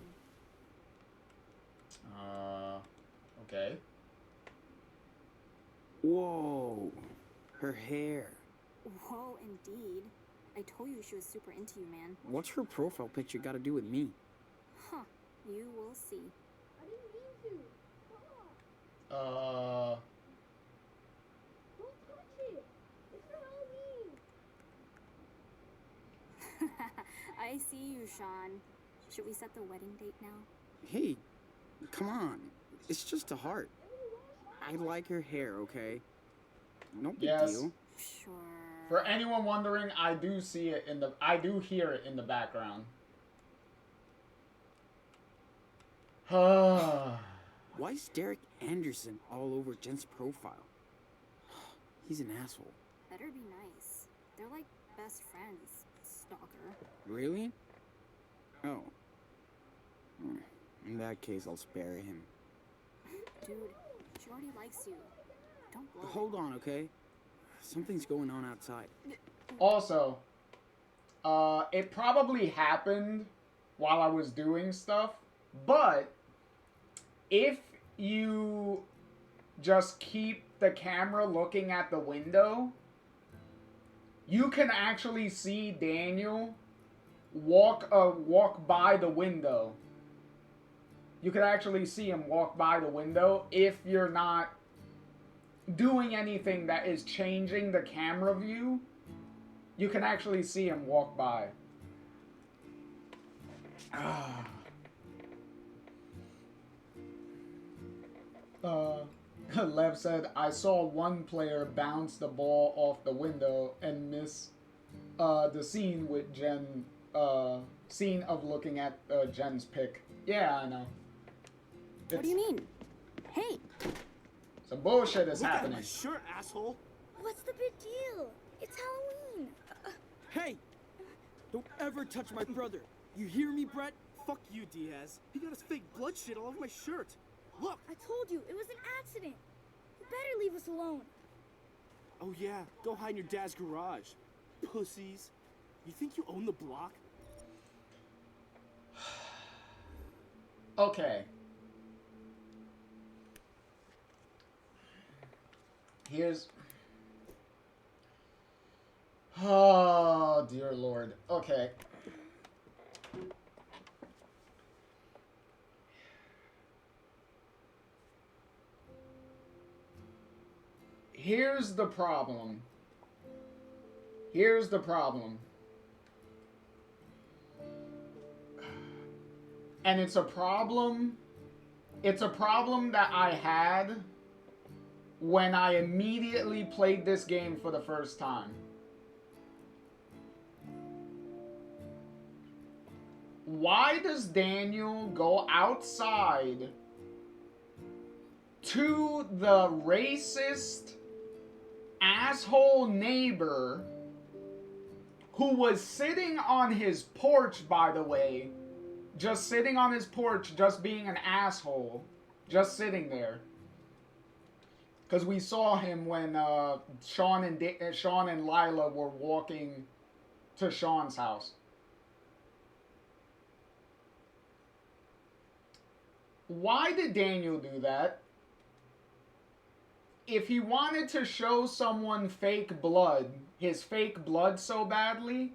Okay. Whoa. Her hair. Whoa, indeed. I told you she was super into you, man. What's her profile picture got to do with me? Huh. You will see. I didn't mean to. Don't touch it. It's for Halloween. I see you, Sean. Should we set the wedding date now? Hey, come on. It's just a heart. I like her hair, okay? No big deal. Sure. For anyone wondering, I do hear it in the background. Why is Derek Anderson all over Jen's profile? He's an asshole. Better be nice. They're like best friends, stalker. Really? Oh. In that case, I'll spare him. Dude, she already likes you. Don't blow Hold on, okay? Something's going on outside. Also, it probably happened while I was doing stuff, but if you just keep the camera looking at the window, you can actually see Daniel walk by the window. You can actually see him walk by the window if you're not doing anything that is changing the camera view. You can actually see him walk by. Lev said, I saw one player bounce the ball off the window and miss the scene with Jen, scene of looking at Jen's pic. Yeah, I know. What do you mean? Hey! Some bullshit is Look at happening. my shirt, asshole! What's the big deal? It's Halloween. Hey! Don't ever touch my brother. You hear me, Brett? Fuck you, Diaz. He got his fake blood shit all over my shirt. Look! I told you, it was an accident. You better leave us alone. Oh yeah, go hide in your dad's garage. Pussies. You think you own the block? Okay. Here's... Oh, dear Lord. Okay. Here's the problem. Here's the problem. And it's a problem that I had when I immediately played this game for the first time. Why does Daniel go outside to the racist asshole neighbor who was sitting on his porch, by the way, just sitting on his porch, just being an asshole, just sitting there? Because we saw him when Sean and Lila were walking to Sean's house. Why did Daniel do that? If he wanted to show someone fake blood, his fake blood so badly,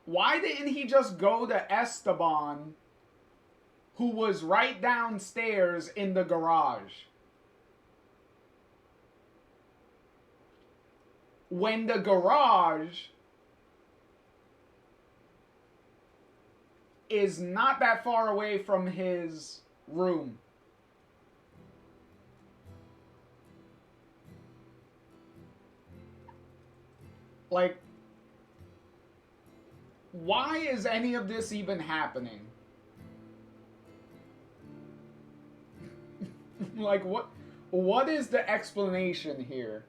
why didn't he just go to Esteban, who was right downstairs in the garage? When the garage is not that far away from his room. Like, why is any of this even happening? Like, what is the explanation here?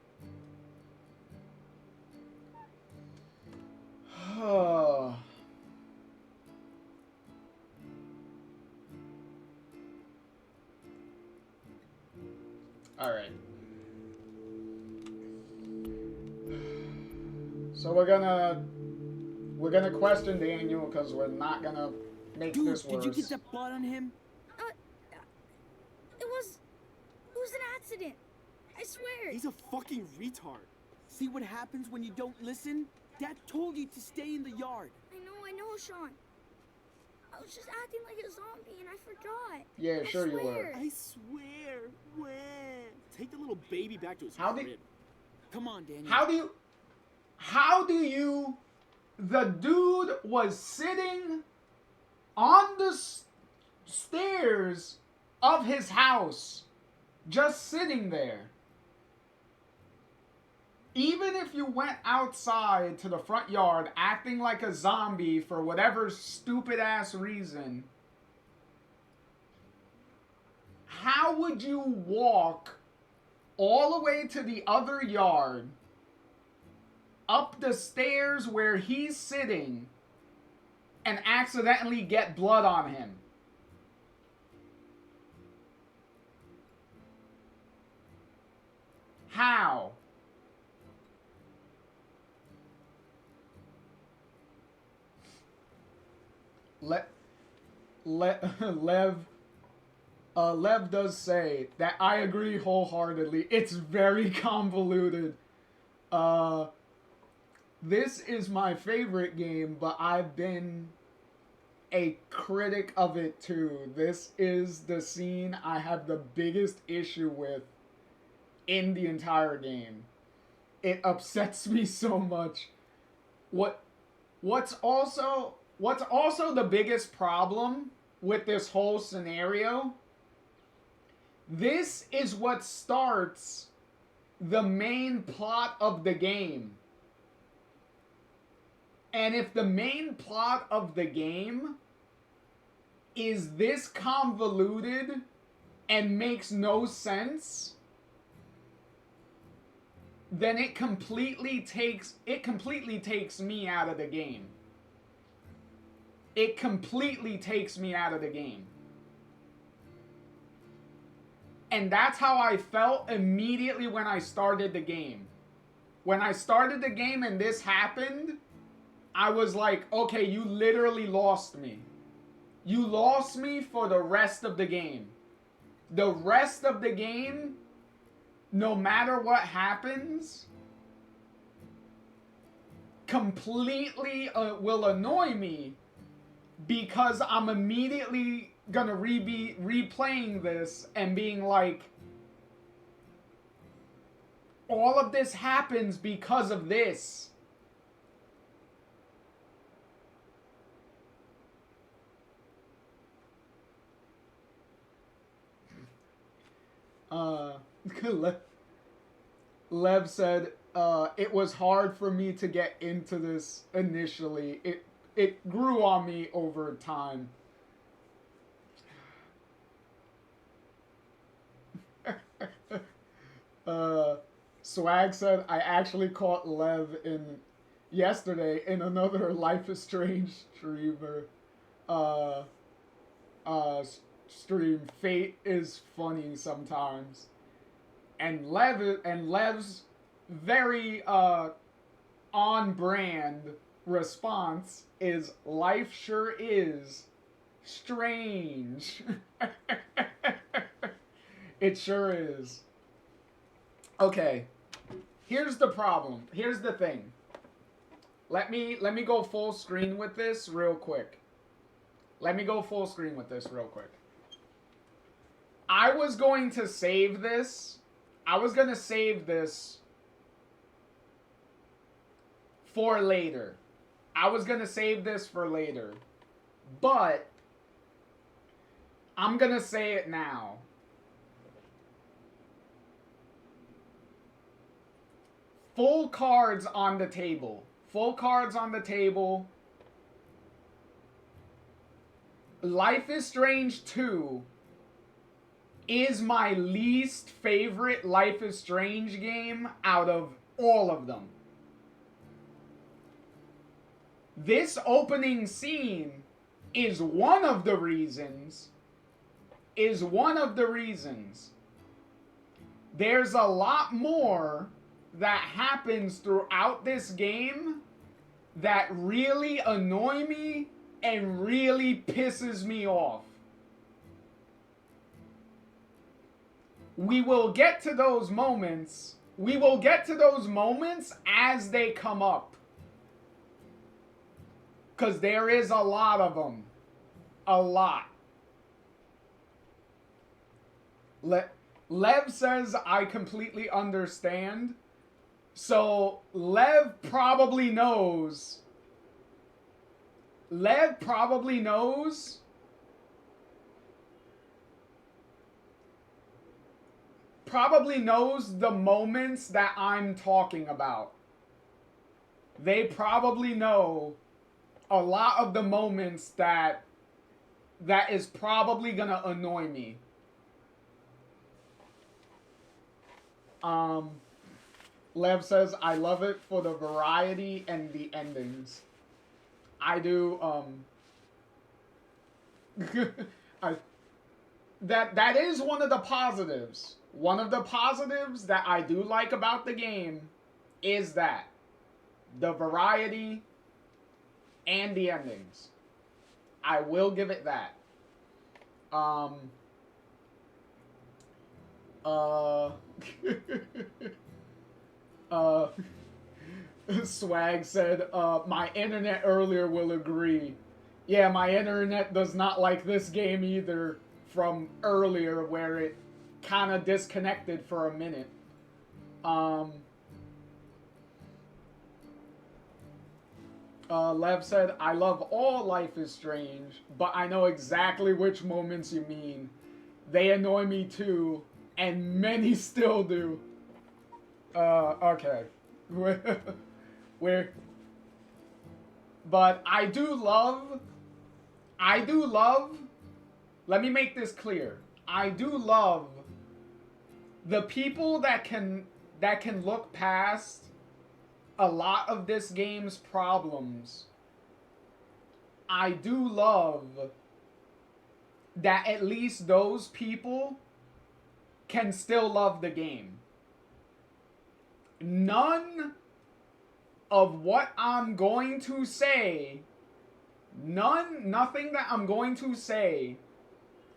All right. So we're gonna question Daniel because we're not gonna make this worse. Did you get that blood on him? It was an accident. I swear. He's a fucking retard. See what happens when you don't listen? Dad told you to stay in the yard. I know, Sean. I was just acting like a zombie and I forgot. Yeah, sure you were. I swear. When? Take the little baby back to his crib. Come on, Daniel. How do you... The dude was sitting on the stairs of his house. Just sitting there. Even if you went outside to the front yard acting like a zombie for whatever stupid ass reason, how would you walk all the way to the other yard, up the stairs where he's sitting, and accidentally get blood on him? How? Lev does say that I agree wholeheartedly. It's very convoluted. This is my favorite game, but I've been a critic of it too. This is the scene I have the biggest issue with in the entire game. It upsets me so much. What's also the biggest problem with this whole scenario? This is what starts the main plot of the game. And if the main plot of the game is this convoluted and makes no sense, then it completely takes me out of the game. It completely takes me out of the game. And that's how I felt immediately when I started the game. When I started the game and this happened, I was like, okay, you literally lost me. You lost me for the rest of the game. The rest of the game, no matter what happens, completely will annoy me, because I'm immediately gonna be replaying this and being like, all of this happens because of this. Lev said, it was hard for me to get into this initially. It grew on me over time. Swag said, I actually caught Lev yesterday in another Life is Strange streamer stream. Fate is funny sometimes. And Lev's very on brand response is, life sure is strange. It sure is. Okay. Here's the problem. Here's the thing. Let me go full screen with this real quick. I was going to save this. I was going to save this for later. But I'm going to say it now. Full cards on the table. Life is Strange 2 is my least favorite Life is Strange game out of all of them. This opening scene is one of the reasons. There's a lot more that happens throughout this game that really annoy me and really pisses me off. We will get to those moments as they come up. 'Cause there is a lot of them. A lot. Lev says, I completely understand. So, Lev probably knows the moments that I'm talking about. They probably know a lot of the moments that is probably gonna annoy me. Lev says, I love it for the variety and the endings. I do, that is one of the positives. One of the positives that I do like about the game is that. The variety and the endings. I will give it that. Swag said, my internet earlier will agree. Yeah, my internet does not like this game either from earlier where it kind of disconnected for a minute. Lev said, I love all Life is Strange, but I know exactly which moments you mean. They annoy me too, and many still do. Okay. But I do love, let me make this clear. I do love the people that can look past a lot of this game's problems. I do love that at least those people can still love the game. None of what I'm going to say, nothing that I'm going to say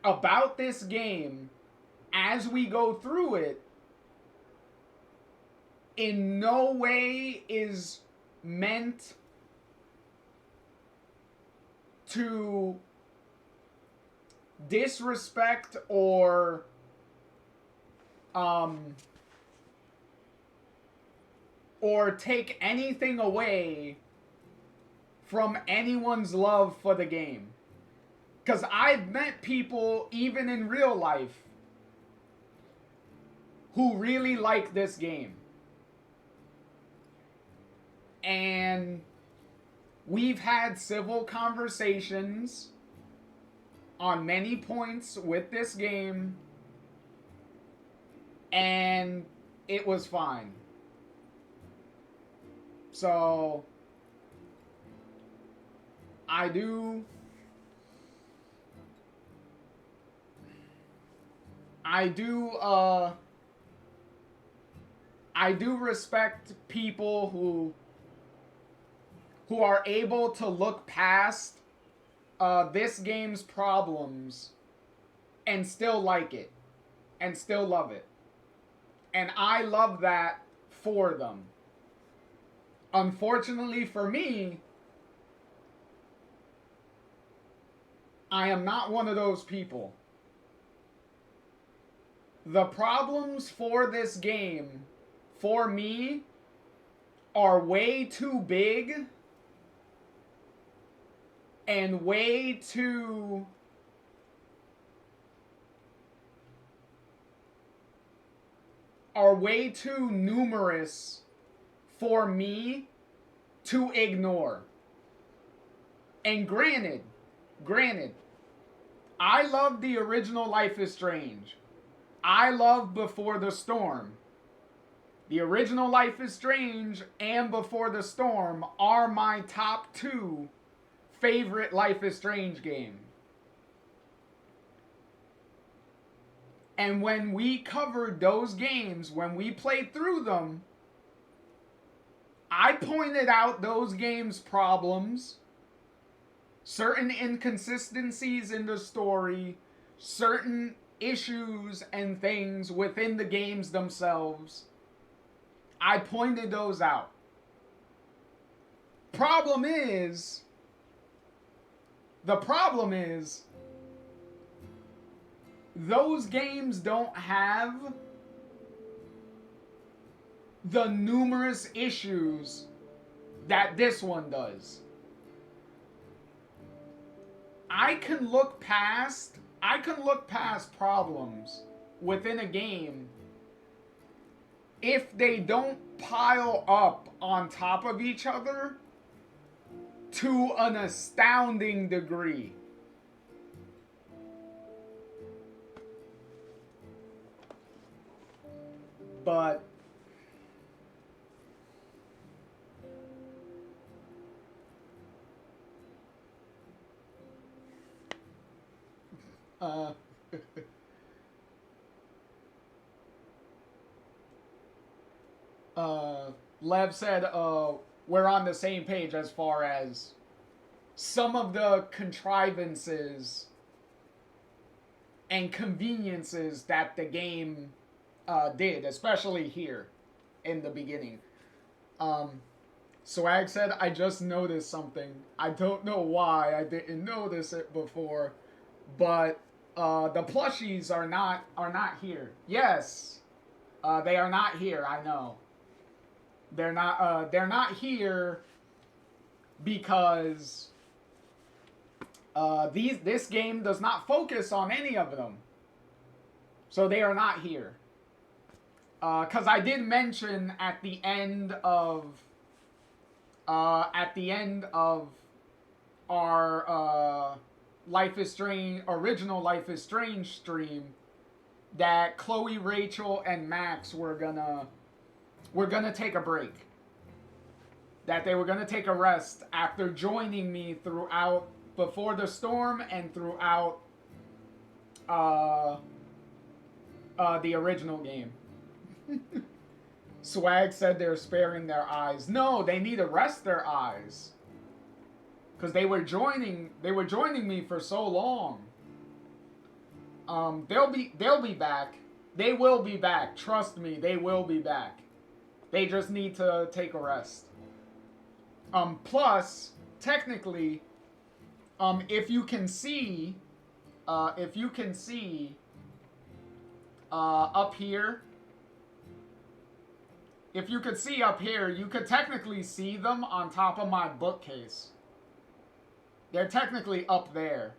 about this game as we go through it in no way is meant to disrespect or take anything away from anyone's love for the game. Because I've met people, even in real life, who really like this game. And we've had civil conversations on many points with this game, and it was fine. So I do respect people who are able to look past this game's problems and still like it and still love it. And I love that for them. Unfortunately for me, I am not one of those people. The problems for this game, for me, are way too big and way too numerous for me to ignore. And granted, I love the original Life is Strange. I love Before the Storm. The original Life is Strange and Before the Storm are my top 2 favorite Life is Strange game. And when we covered those games, when we played through them, I pointed out those games' problems, certain inconsistencies in the story, certain issues and things within the games themselves. I pointed those out. The problem is, those games don't have the numerous issues that this one does. I can look past problems within a game if they don't pile up on top of each other to an astounding degree. But Lev said, we're on the same page as far as some of the contrivances and conveniences that the game did, especially here in the beginning. Swag said, I just noticed something. I don't know why I didn't notice it before, but the plushies are not here. Yes, they are not here. I know. They're not here because this game does not focus on any of them. So they are not here. Because I did mention at the end of our Life is Strange, original Life is Strange stream, that Chloe, Rachel, and Max were gonna take a break. That they were gonna take a rest after joining me throughout Before the Storm and throughout the original game. Swag said they're sparing their eyes. No, they need to rest their eyes. Because they were joining me for so long. They'll be back. They will be back. Trust me, they will be back. They just need to take a rest. Plus, technically, if you can see up here, if you could see up here, you could technically see them on top of my bookcase. They're technically up there.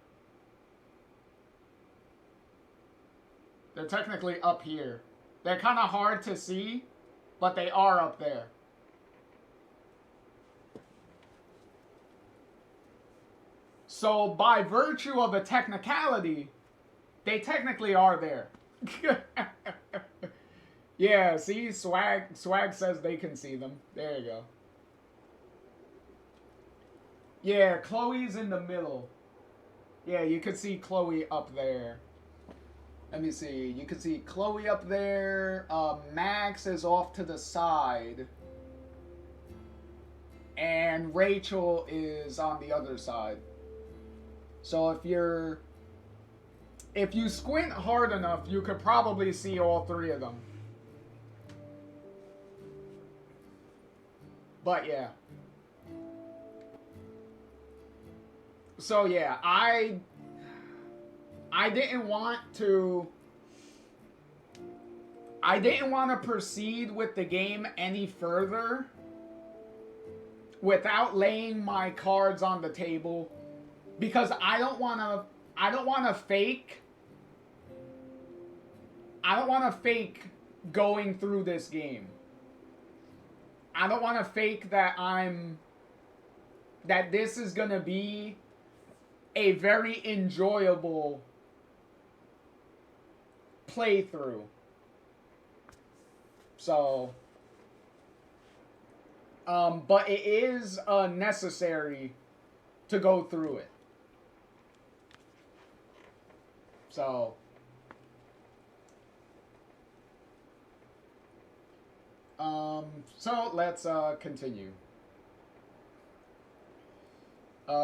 They're technically up here. They're kind of hard to see, but they are up there. So by virtue of a technicality, they technically are there. Yeah, see, Swag says they can see them. There you go. Yeah, Chloe's in the middle. Yeah, you can see Chloe up there. Let me see. You can see Chloe up there. Max is off to the side. And Rachel is on the other side. So if you squint hard enough, you could probably see all three of them. But yeah. So yeah, I didn't want to proceed with the game any further without laying my cards on the table, because I don't want to fake going through this game. I don't want to fake that this is going to be a very enjoyable playthrough. So, but it is necessary to go through it. So, so let's continue.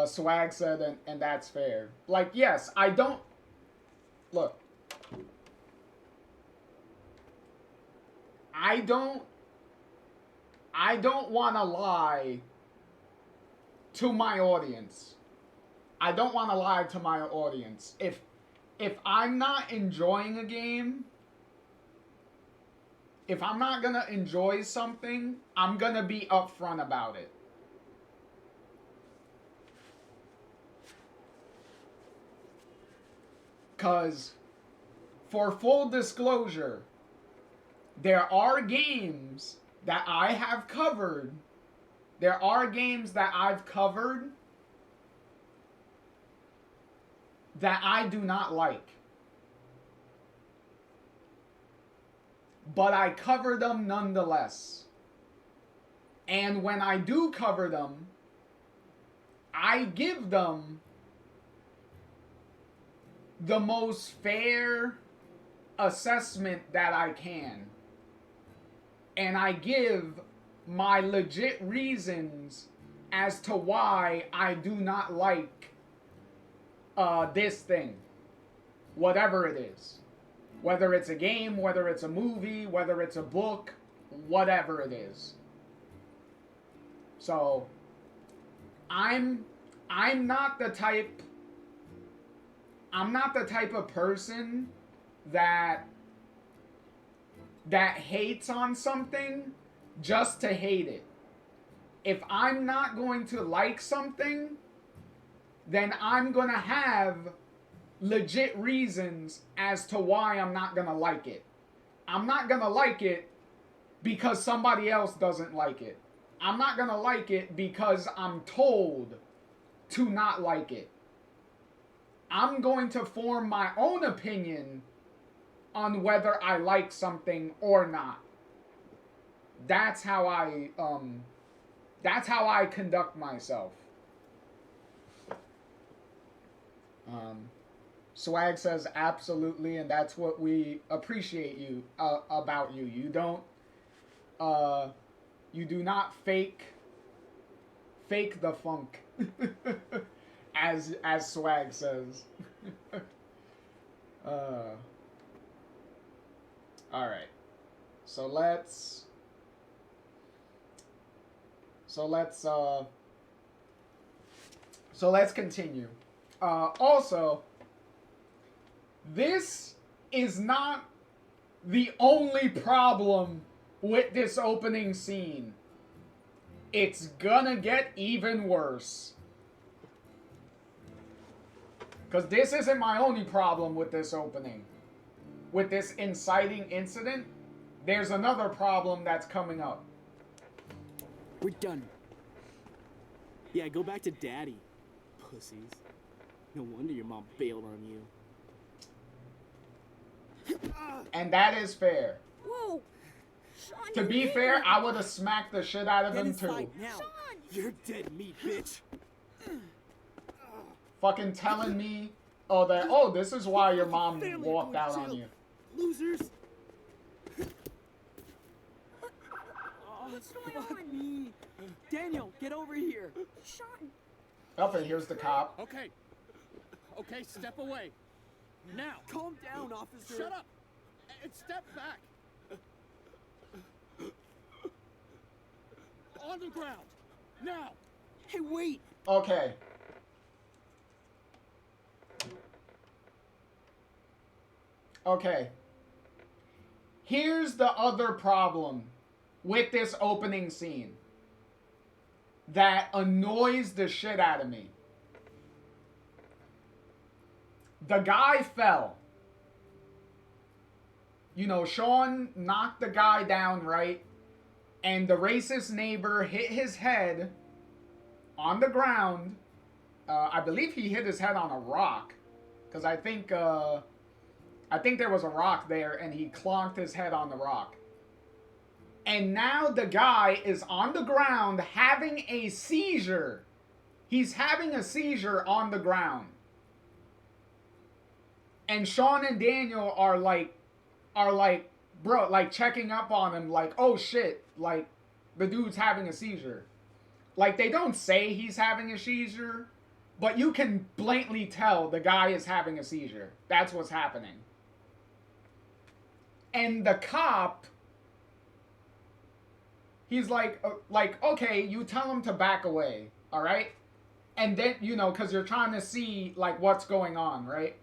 Swag said, and that's fair. Like, yes, I don't... Look. I don't want to lie to my audience. I don't want to lie to my audience. If I'm not enjoying a game, if I'm not going to enjoy something, I'm going to be upfront about it. Because, for full disclosure, there are games that I have covered. There are games that I've covered that I do not like. But I cover them nonetheless. And when I do cover them, I give them the most fair assessment that I can. And I give my legit reasons as to why I do not like this thing. Whatever it is. Whether it's a game, whether it's a movie, whether it's a book, whatever it is. So, I'm not the type of person that hates on something just to hate it. If I'm not going to like something, then I'm going to have legit reasons as to why I'm not going to like it. I'm not going to like it because somebody else doesn't like it. I'm not going to like it because I'm told to not like it. I'm going to form my own opinion on whether I like something or not. That's how I conduct myself. Swag says absolutely, and that's what we appreciate you about you. You don't you do not fake the funk. as Swag says. All right. So let's continue. Also, this is not the only problem with this opening scene. It's gonna get even worse. Because this isn't my only problem with this opening. With this inciting incident, there's another problem that's coming up. We're done. Yeah, go back to Daddy, pussies. No wonder your mom bailed on you. And that is fair. Whoa! Sean, To you be hit fair, me. I would have smacked the shit out of Get him inside too. now. You're dead meat, bitch. Fucking telling me, oh, this is why your mom Family walked going out to on jail. you. Losers. What's going on? Me. Daniel, get over here. Sean. Up, and here's the cop. Okay. Okay, step away. Now. Calm down, officer. Shut up. And step back. On the ground. Now. Hey, wait. Okay. Okay. Here's the other problem with this opening scene that annoys the shit out of me. The guy fell. You know, Sean knocked the guy down, right? And the racist neighbor hit his head on the ground. I believe he hit his head on a rock. Because I think there was a rock there and he clonked his head on the rock. And now the guy is on the ground having a seizure. He's having a seizure on the ground. And Sean and Daniel are like, bro, like checking up on him, like, oh shit, like, the dude's having a seizure. Like, they don't say he's having a seizure, but you can blatantly tell the guy is having a seizure. That's what's happening. And the cop, he's like, okay, you tell him to back away, all right? And then, you know, because you're trying to see, like, what's going on, right?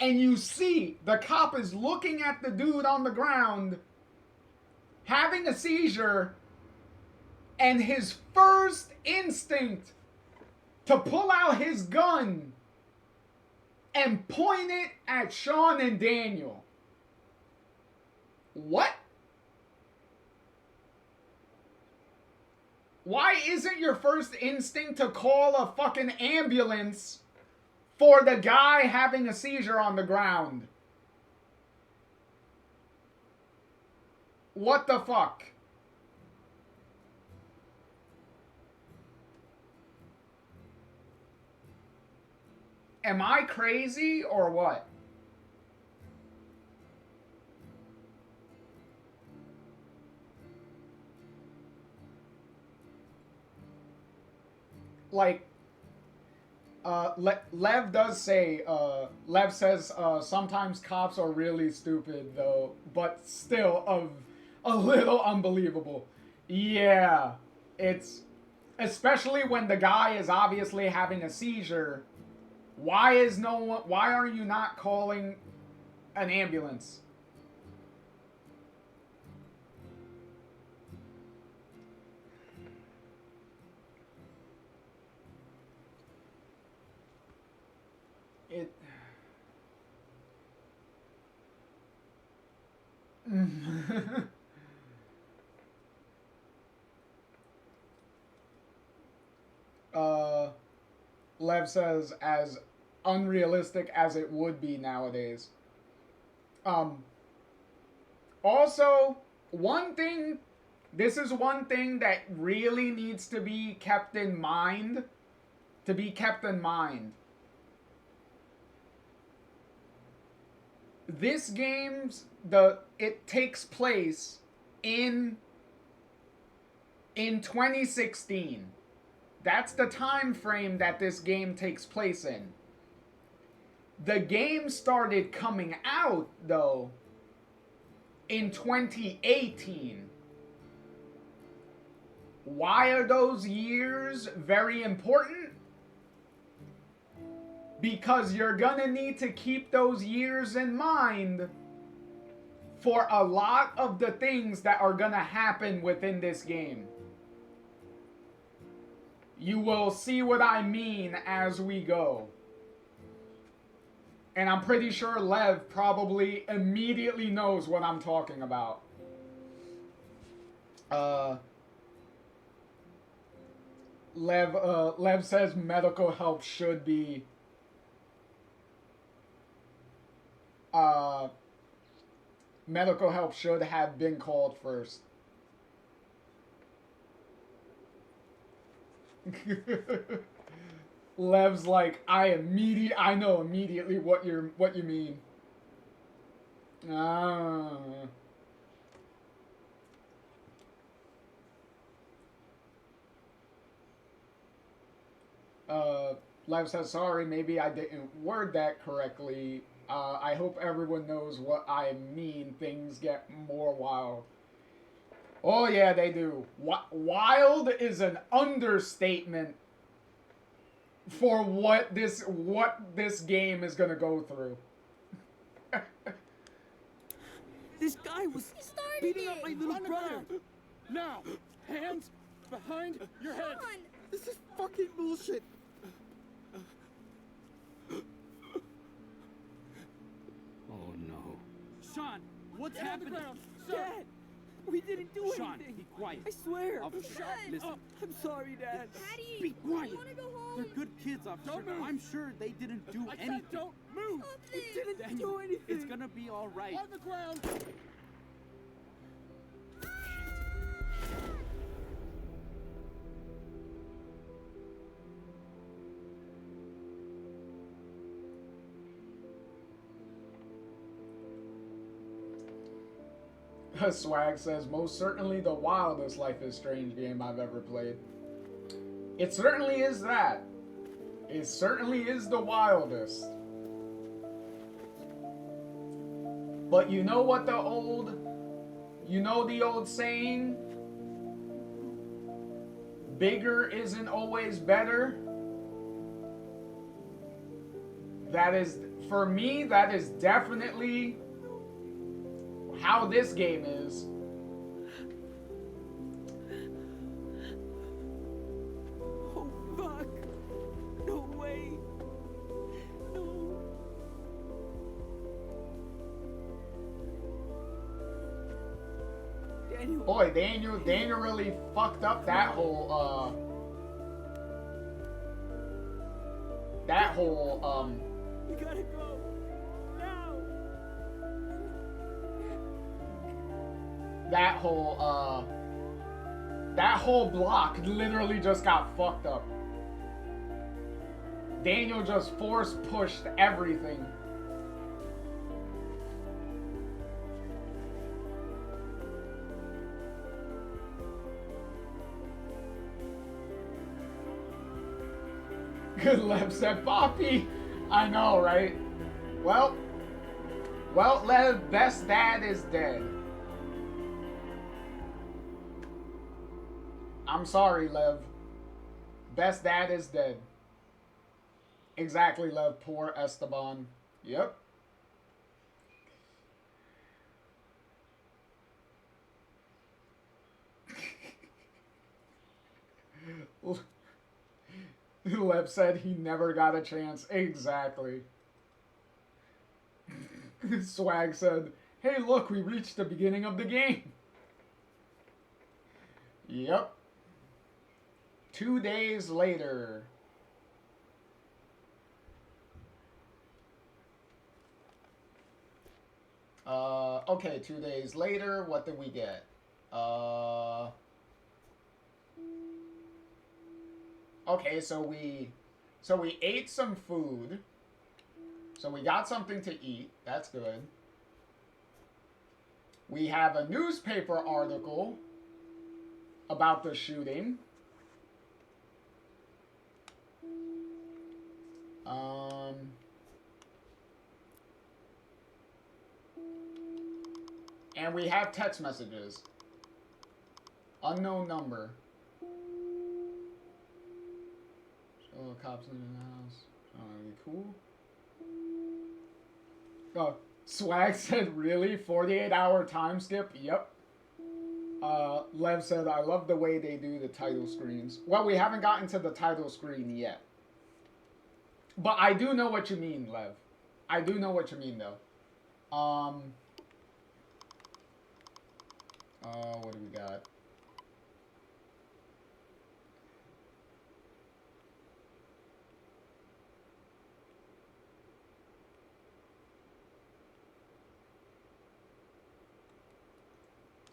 And you see the cop is looking at the dude on the ground having a seizure, and his first instinct to pull out his gun and point it at Sean and Daniel. What? Why isn't your first instinct to call a fucking ambulance for the guy having a seizure on the ground? What the fuck? Am I crazy or what? Like, Lev does say, Lev says, sometimes cops are really stupid though, but still a little unbelievable. Yeah, it's, especially when the guy is obviously having a seizure. Why are you not calling an ambulance? It... Lev says, as unrealistic as it would be nowadays. Also, this is one thing that really needs to be kept in mind. This it takes place in 2016. That's the time frame that this game takes place in. The game started coming out, though, in 2018. Why are those years very important? Because you're gonna need to keep those years in mind for a lot of the things that are gonna happen within this game. You will see what I mean as we go. And I'm pretty sure Lev probably immediately knows what I'm talking about. Lev says medical help should be medical help should have been called first. Lev's like, I know immediately what you mean. Ah. Lev says, sorry, maybe I didn't word that correctly. I hope everyone knows what I mean. Things get more wild. Oh yeah, they do. Wild is an understatement for what this game is gonna go through. This guy was beating up my little brother. Now, hands behind your head. This is fucking bullshit. Oh no. Sean, what's Get on the happening? ground, sir. Dad, we didn't do Sean, anything. be quiet. I swear. Officer, Listen, I'm sorry, Dad. Daddy, be quiet. I want to go home. They're good kids, officer. Don't move. I'm sure they didn't do I said anything. don't move. We didn't Daniel, do anything. it's gonna be all right. On the ground. Swag says, most certainly the wildest Life is Strange game I've ever played. It certainly is that. It certainly is the wildest. But you know what the old saying? Bigger isn't always better. That is, for me, that is definitely how this game is. Oh, fuck. No way. No. Daniel. Boy, Daniel really fucked up that whole We gotta go. Now. that whole block literally just got fucked up. Daniel just force pushed everything. Lev said, Poppy! I know, right? Well, Lev, best dad is dead. I'm sorry, Lev. Best dad is dead. Exactly, Lev. Poor Esteban. Yep. Lev said he never got a chance. Exactly. Swag said, hey, look, we reached the beginning of the game. Yep. 2 days later. Okay, 2 days later, what did we get? Okay, so we ate some food. So we got something to eat. That's good. We have a newspaper article about the shooting. And we have text messages. Unknown number. Oh, cops in the house. Cool. Oh, Swag said, really? 48-hour time skip? Yep. Lev said, I love the way they do the title screens. Well, we haven't gotten to the title screen yet. But I do know what you mean, Lev. I do know what you mean, though. What do we got?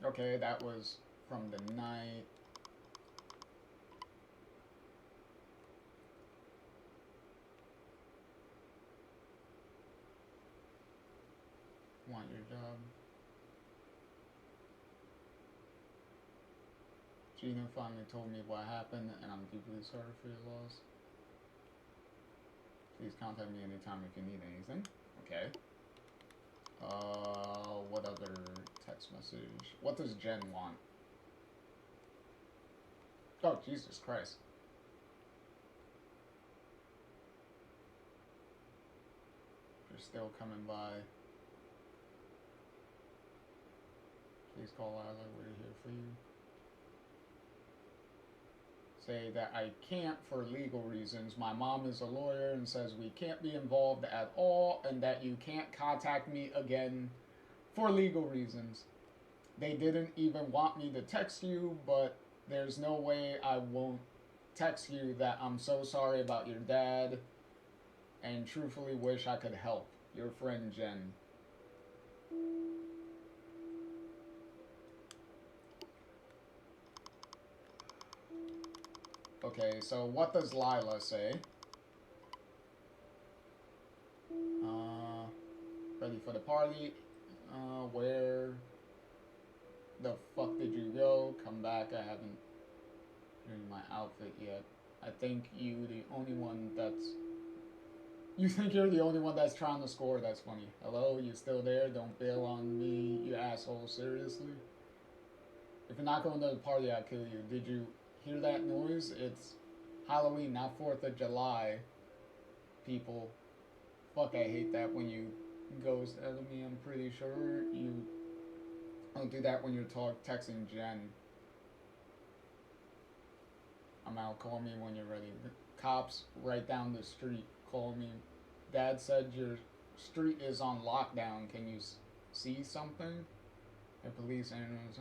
Okay, that was from the night. Want your job. Gina finally told me what happened, and I'm deeply sorry for your loss. Please contact me anytime if you need anything. Okay. What other text message? What does Jen want? Oh, Jesus Christ. You're still coming by. Please call Lila, we're here for you. Say that I can't for legal reasons. My mom is a lawyer and says we can't be involved at all, and that you can't contact me again for legal reasons. They didn't even want me to text you, but there's no way I won't text you that I'm so sorry about your dad and truthfully wish I could help. Your friend Jen. Okay, so what does Lila say? Ready for the party? Where the fuck did you go? Come back, I haven't changed my outfit yet. I think you the only one that's... You think you're the only one that's trying to score? That's funny. Hello, you still there? Don't bail on me, you asshole. Seriously? If you're not going to the party, I'll kill you. Did you hear that noise? It's Halloween, not 4th of July. People. Fuck, I hate that when you ghost out of me. I'm pretty sure you don't do that when you're texting Jen. I'm out. Call me when you're ready. The cops right down the street. Call me. Dad said your street is on lockdown. Can you see something? The police animals.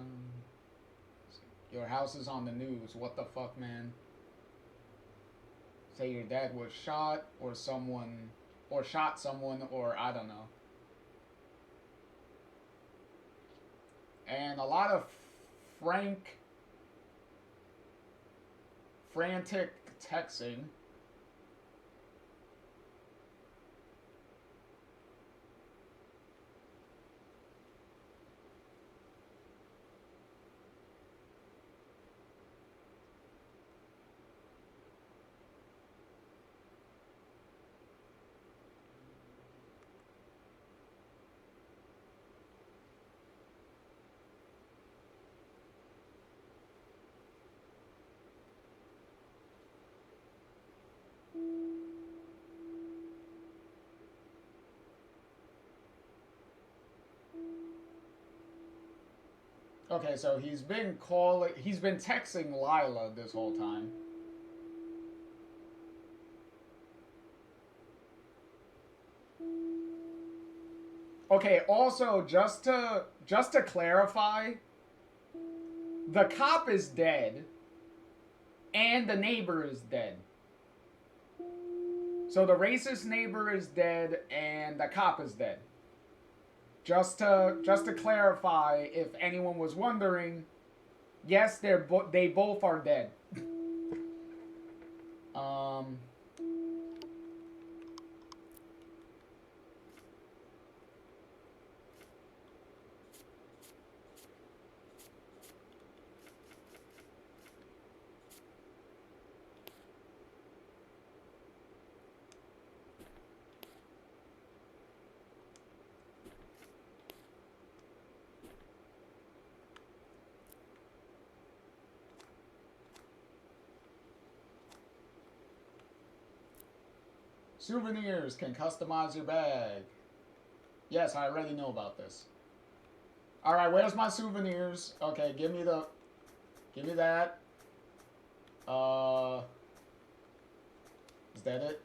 Your house is on the news. What the fuck, man? Say your dad was shot or someone, or shot someone, or I don't know. And a lot of frantic texting. Okay, so he's been texting Lila this whole time. Okay, also just to clarify, the cop is dead and the neighbor is dead. So the racist neighbor is dead and the cop is dead. Just to clarify, if anyone was wondering, yes, they both are dead. Souvenirs can customize your bag. Yes, I already know about this. Alright, where's my souvenirs? Okay, give me that. Is that it?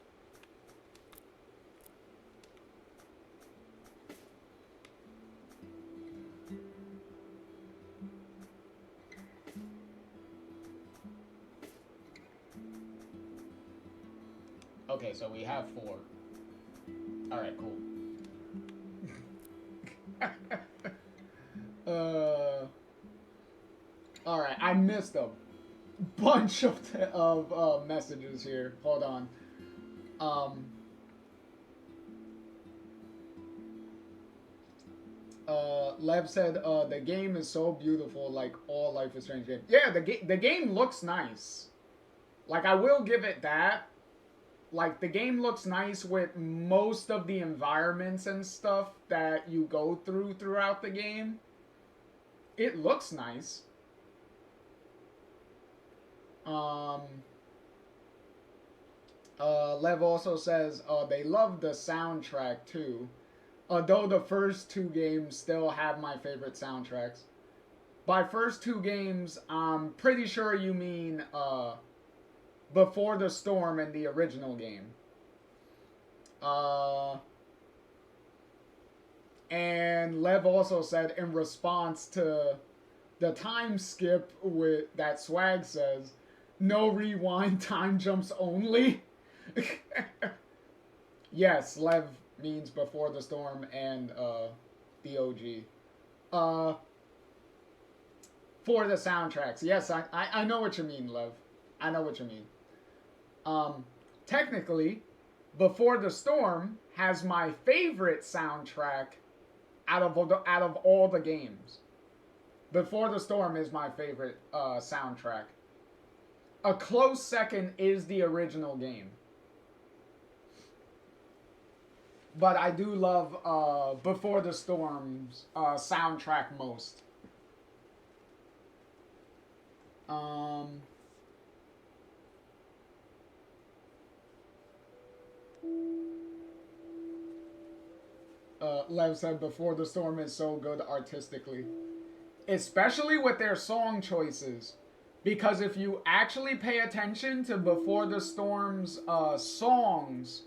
Okay, so we have 4. Alright, cool. missed a bunch of messages here. Hold on. Lev said, the game is so beautiful, like all Life is Strange games. Yeah, the game looks nice. Like, I will give it that. Like, the game looks nice with most of the environments and stuff that you go through throughout the game. It looks nice. Lev also says, they love the soundtrack too. Though the first two games still have my favorite soundtracks. By first two games, I'm pretty sure you mean, Before the Storm and the original game. And Lev also said in response to the time skip with that Swag says, no rewind, time jumps only. Yes, Lev means Before the Storm and the OG. For the soundtracks. Yes, I know what you mean, Lev. I know what you mean. Technically, Before the Storm has my favorite soundtrack out of all the games. Before the Storm is my favorite soundtrack. A close second is the original game. But I do love Before the Storm's soundtrack most. Lev said Before the Storm is so good artistically. Especially with their song choices. Because if you actually pay attention to Before the Storm's songs,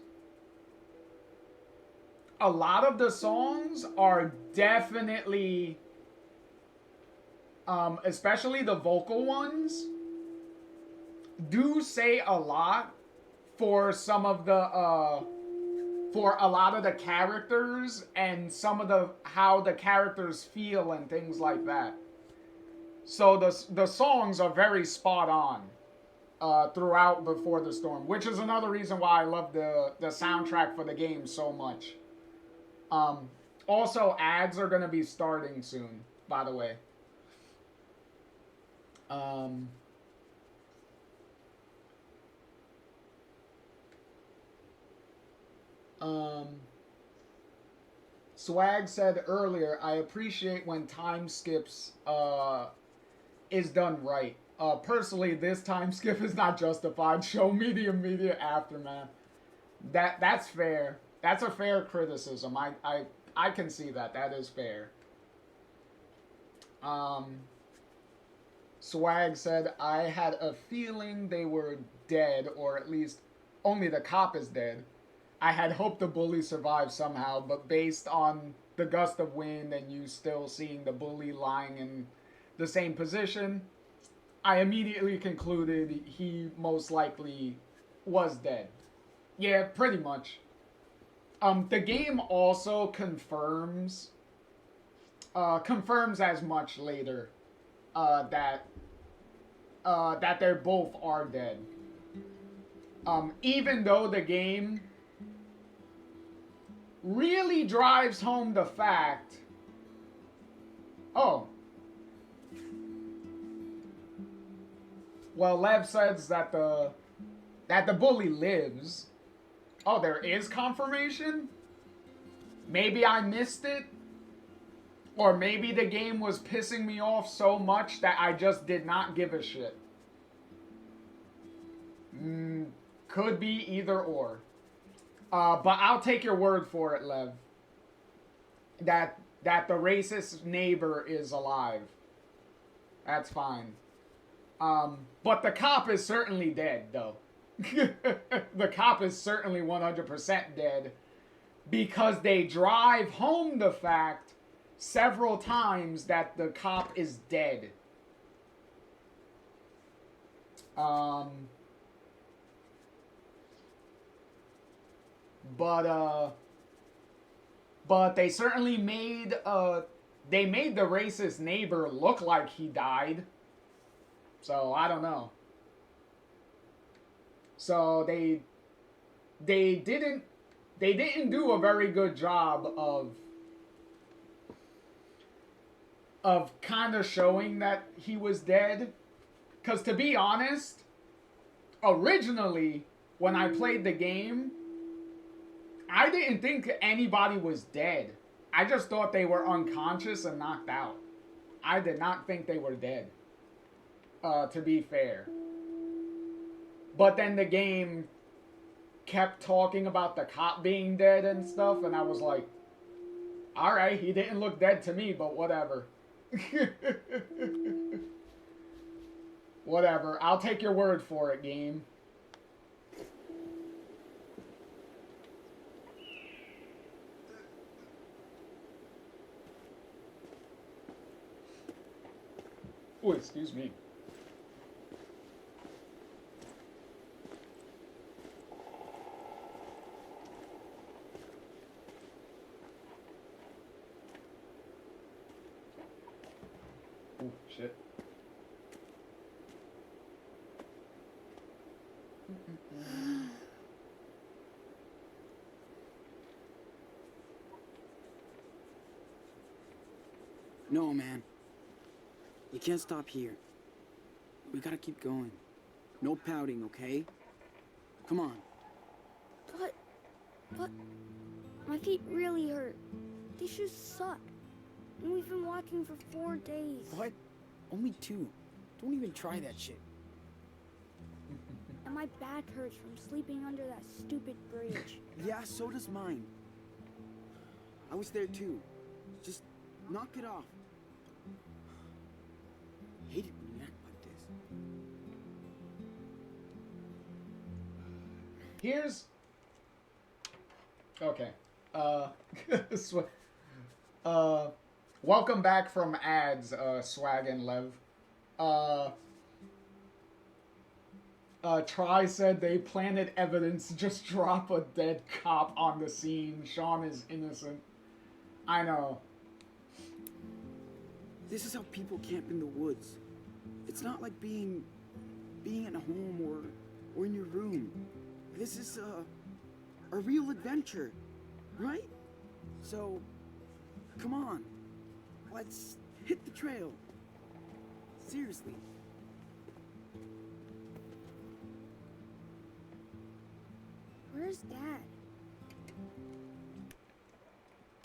a lot of the songs are definitely, especially the vocal ones, do say a lot for some of the, for a lot of the characters and some of the, how the characters feel and things like that. So the songs are very spot on throughout Before the Storm, which is another reason why I love the soundtrack for the game so much. Also, ads are going to be starting soon, by the way. Swag said earlier, I appreciate when time skips is done right. Personally, this time skip is not justified. Show me the immediate aftermath. That's fair. That's a fair criticism. I can see that. That is fair. Swag said, I had a feeling they were dead, or at least only the cop is dead. I had hoped the bully survived somehow, but based on the gust of wind and you still seeing the bully lying in the same position, I immediately concluded he most likely was dead. Yeah, pretty much. The game also confirms as much later that they both are dead. Even though the game really drives home the fact. Oh. Well, Lev says that the bully lives. Oh, there is confirmation? Maybe I missed it? Or maybe the game was pissing me off so much that I just did not give a shit. Could be either or. But I'll take your word for it, Lev. That the racist neighbor is alive. That's fine. But the cop is certainly dead, though. The cop is certainly 100% dead. Because they drive home the fact several times that the cop is dead. But they certainly made the racist neighbor look like he died. So I don't know. So they didn't do a very good job of kind of showing that he was dead. Because to be honest, originally when I played the game, I didn't think anybody was dead. I just thought they were unconscious and knocked out. I did not think they were dead, to be fair. But then the game kept talking about the cop being dead and stuff, and I was like, alright, he didn't look dead to me, but whatever. Whatever, I'll take your word for it, game. Oh, excuse me. Oh, shit. No, man. You can't stop here. We gotta keep going. No pouting, okay? Come on. But my feet really hurt. These shoes suck. And we've been walking for 4 days. What? Only 2. Don't even try that shit. And my back hurts from sleeping under that stupid bridge. Yeah, so does mine. I was there too. Just knock it off. I hate it when you act like this. Here's... Okay. Welcome back from ads, Swag and Lev. Try said they planted evidence, just drop a dead cop on the scene. Sean is innocent. I know. This is how people camp in the woods. It's not like being at home or in your room. This is a real adventure, right? So, come on. Let's hit the trail. Seriously. Where's Dad?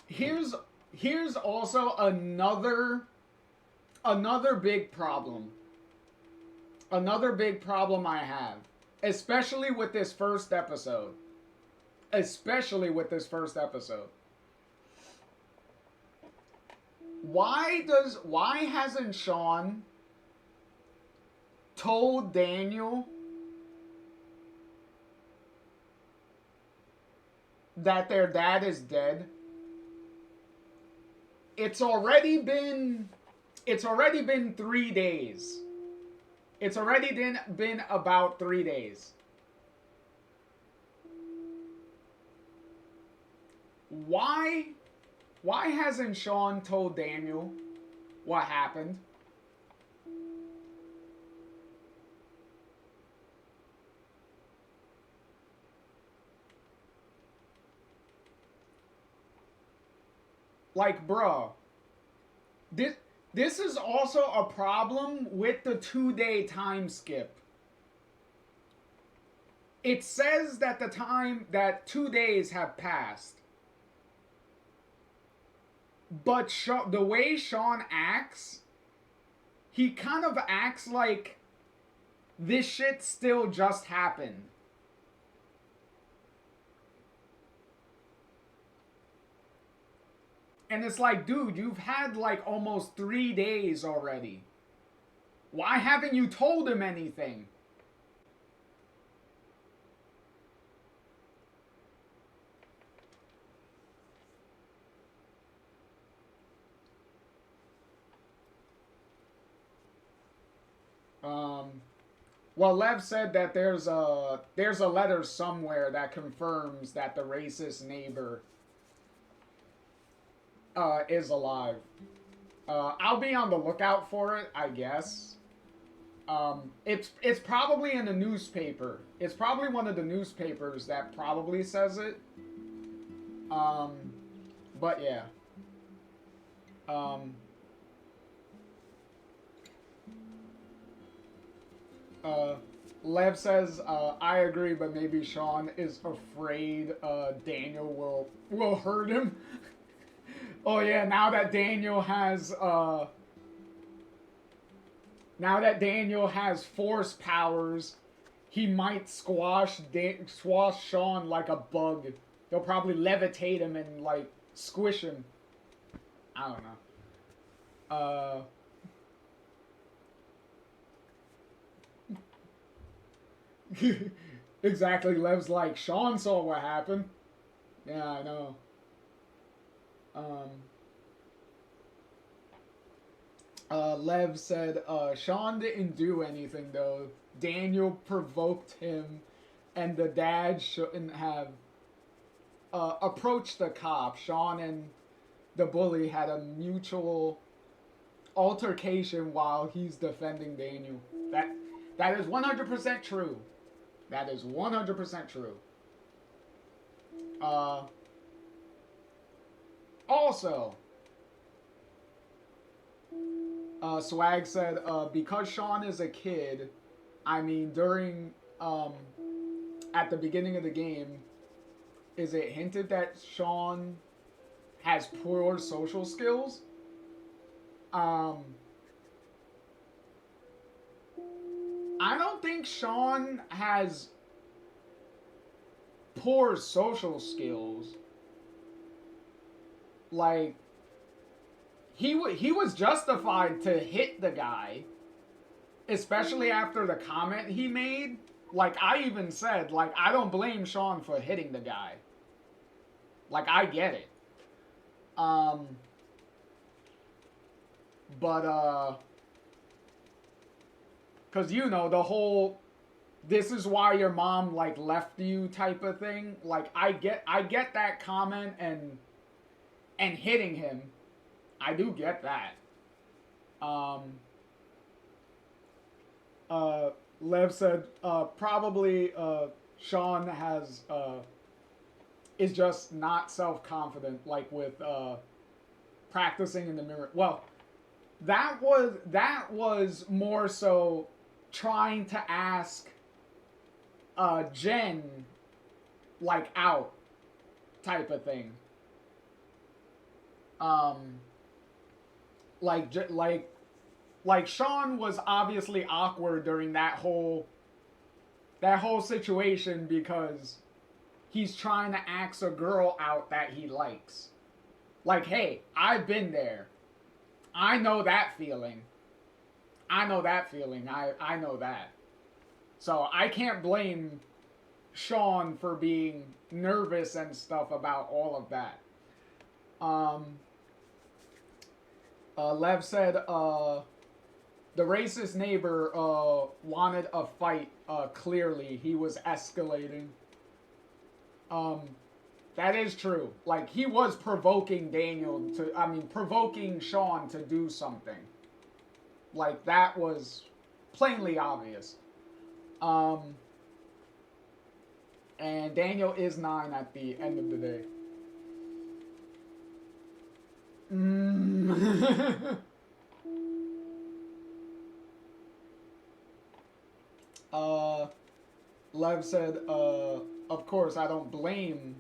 Here's also another big problem. Another big problem I have, especially with this first episode. Why hasn't Sean told Daniel that their dad is dead? It's already been 3 days. It's already been about 3 days. Why hasn't Sean told Daniel what happened? Like, bruh, this is also a problem with the 2-day time skip. It says that that 2 days have passed. But the way Sean acts, he kind of acts like this shit still just happened. And it's like, dude, you've had like almost 3 days already. Why haven't you told him anything? Well, Lev said that there's a letter somewhere that confirms that the racist neighbor is alive. I'll be on the lookout for it, I guess. It's probably in the newspaper. It's probably one of the newspapers that probably says it. But yeah. Lev says, I agree, but maybe Sean is afraid Daniel will hurt him. Oh yeah, now that Daniel has force powers, he might squash Sean like a bug. He'll probably levitate him and like squish him. I don't know. Exactly, Lev's like, Sean saw what happened. Yeah, I know. Lev said, Sean didn't do anything though. Daniel provoked him, and the dad shouldn't have approached the cop. Sean and the bully had a mutual altercation while he's defending Daniel. That is 100% true. That is 100% true. Also, Swag said, because Sean is a kid, I mean, during, at the beginning of the game, is it hinted that Sean has poor social skills? I don't think Sean has poor social skills. Like, he was justified to hit the guy, especially after the comment he made. Like, I even said, like, I don't blame Sean for hitting the guy. Like, I get it. Because, you know, the whole, this is why your mom, like, left you type of thing. Like, I get that comment and hitting him. I do get that. Lev said, probably, Sean has, is just not self-confident, like, with, practicing in the mirror. Well, that was more so trying to ask Jen like out type of thing. Like Sean was obviously awkward during that whole situation because he's trying to ask a girl out that he likes. Like, hey, I've been there. I know that feeling. I know that. So I can't blame Sean for being nervous and stuff about all of that. Lev said, the racist neighbor wanted a fight, clearly. He was escalating. That is true. Like, he was provoking provoking Sean to do something. Like, that was plainly obvious. And Daniel is 9 at the end of the day. Lev said, of course, I don't blame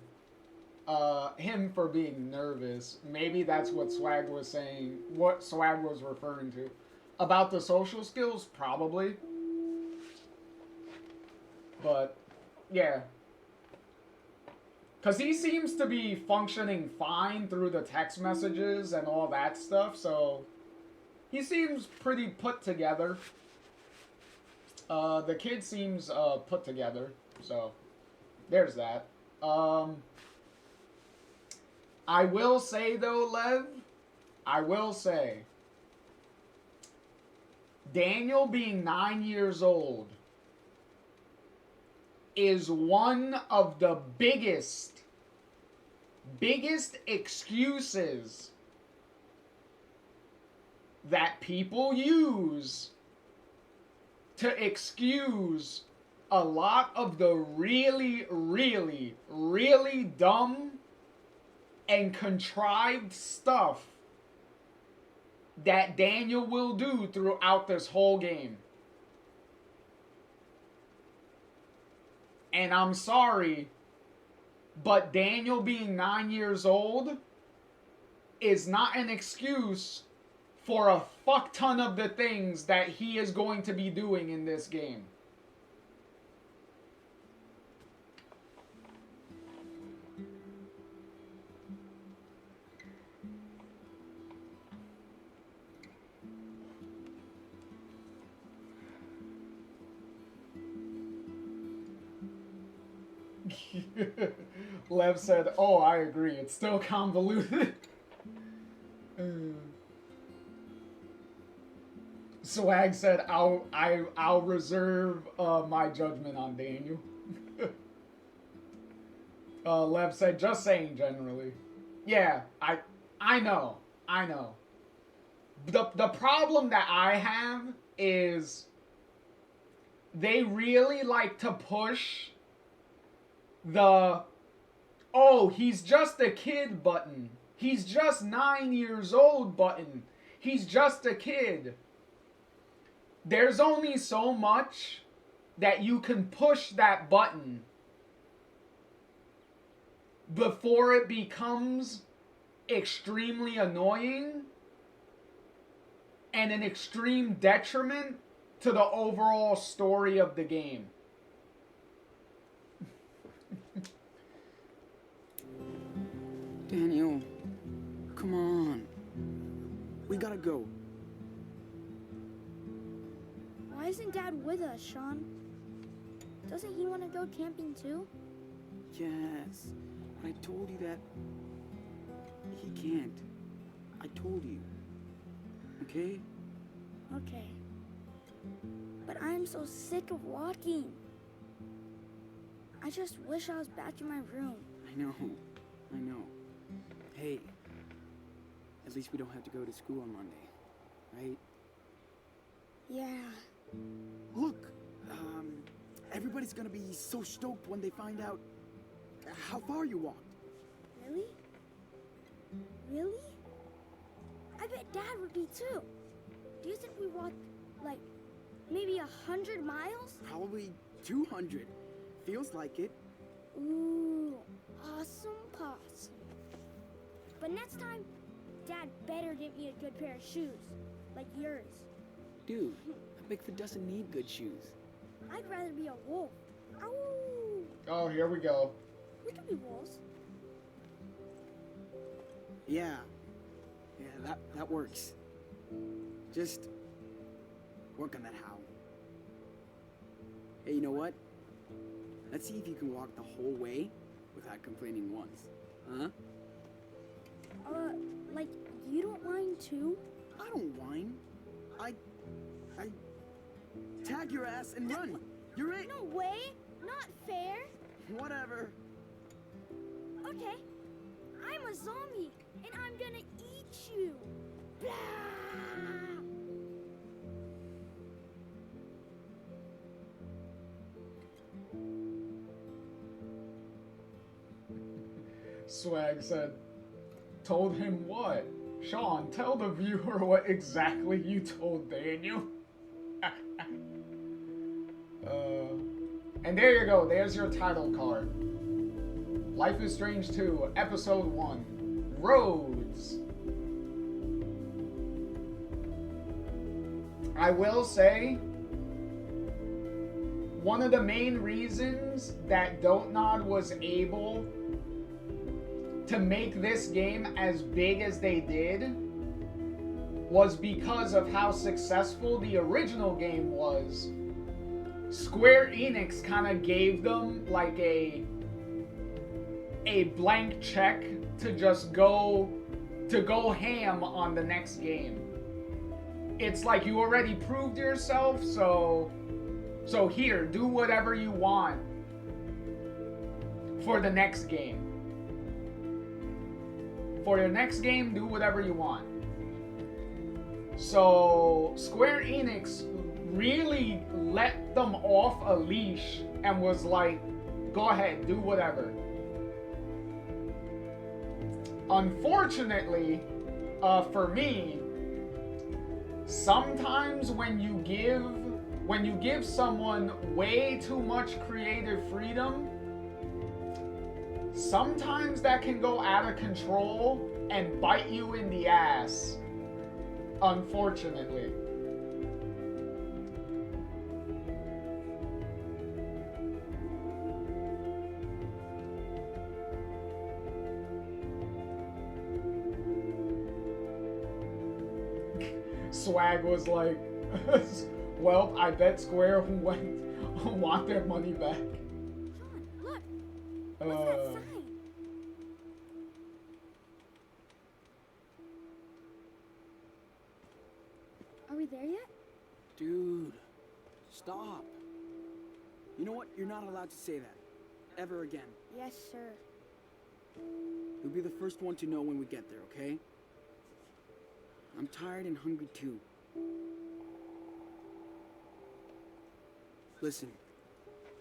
him for being nervous. Maybe that's what Swag was saying, what Swag was referring to. About the social skills, probably. But, yeah. Because he seems to be functioning fine through the text messages and all that stuff, so he seems pretty put together. The kid seems put together, so there's that. I will say, though, Lev, I will say, Daniel being 9 years old is one of the biggest excuses that people use to excuse a lot of the really, really, really dumb and contrived stuff that Daniel will do throughout this whole game. And I'm sorry, but Daniel being 9 years old is not an excuse for a fuck ton of the things that he is going to be doing in this game. Lev said, "Oh, I agree. It's still convoluted." Swag said, "I'll reserve my judgment on Daniel." Lev said, "Just saying, generally." Yeah, I know. The problem that I have is they really like to push the, "Oh, he's just a kid" button. He's just 9 years old button. He's just a kid. There's only so much that you can push that button before it becomes extremely annoying and an extreme detriment to the overall story of the game. Daniel, come on. We gotta go. Why isn't Dad with us, Sean? Doesn't he want to go camping too? Yes, but I told you that he can't. I told you. Okay? Okay. But I'm so sick of walking. I just wish I was back in my room. I know. Hey, at least we don't have to go to school on Monday, right? Yeah. Look, everybody's gonna be so stoked when they find out how far you walked. Really? Really? I bet Dad would be too. Do you think we walked, like, maybe 100 miles? Probably 200. Feels like it. Ooh, awesome possum. But next time, Dad better get me a good pair of shoes, like yours. Dude, a Bigfoot doesn't need good shoes. I'd rather be a wolf. Ow! Oh, here we go. We could be wolves. Yeah, that works. Just work on that howl. Hey, you know what? Let's see if you can walk the whole way without complaining once. Huh? Like, you don't mind too? I don't whine. I tag your ass and run. You're it. No way. Not fair. Whatever. Okay. I'm a zombie, and I'm gonna eat you. Blah! Swag said, "Told him what? Sean, tell the viewer what exactly you told Daniel." And there you go. There's your title card. Life is Strange 2, Episode 1, Roads. I will say, one of the main reasons that Dotnod was able to make this game as big as they did was because of how successful the original game was. Square Enix kind of gave them like a blank check to just go ham on the next game. It's like you already proved yourself, so here, do whatever you want for the next game. For your next game, do whatever you want. So Square Enix really let them off a leash and was like, go ahead, do whatever. Unfortunately, for me, sometimes when you give someone way too much creative freedom, sometimes that can go out of control and bite you in the ass. Unfortunately. Swag was like, well, I bet Square want their money back. Sean, look. What's that sign? Are we there yet? Dude, stop. You know what? You're not allowed to say that. Ever again. Yes, sir. You'll be the first one to know when we get there, okay? I'm tired and hungry too. Listen,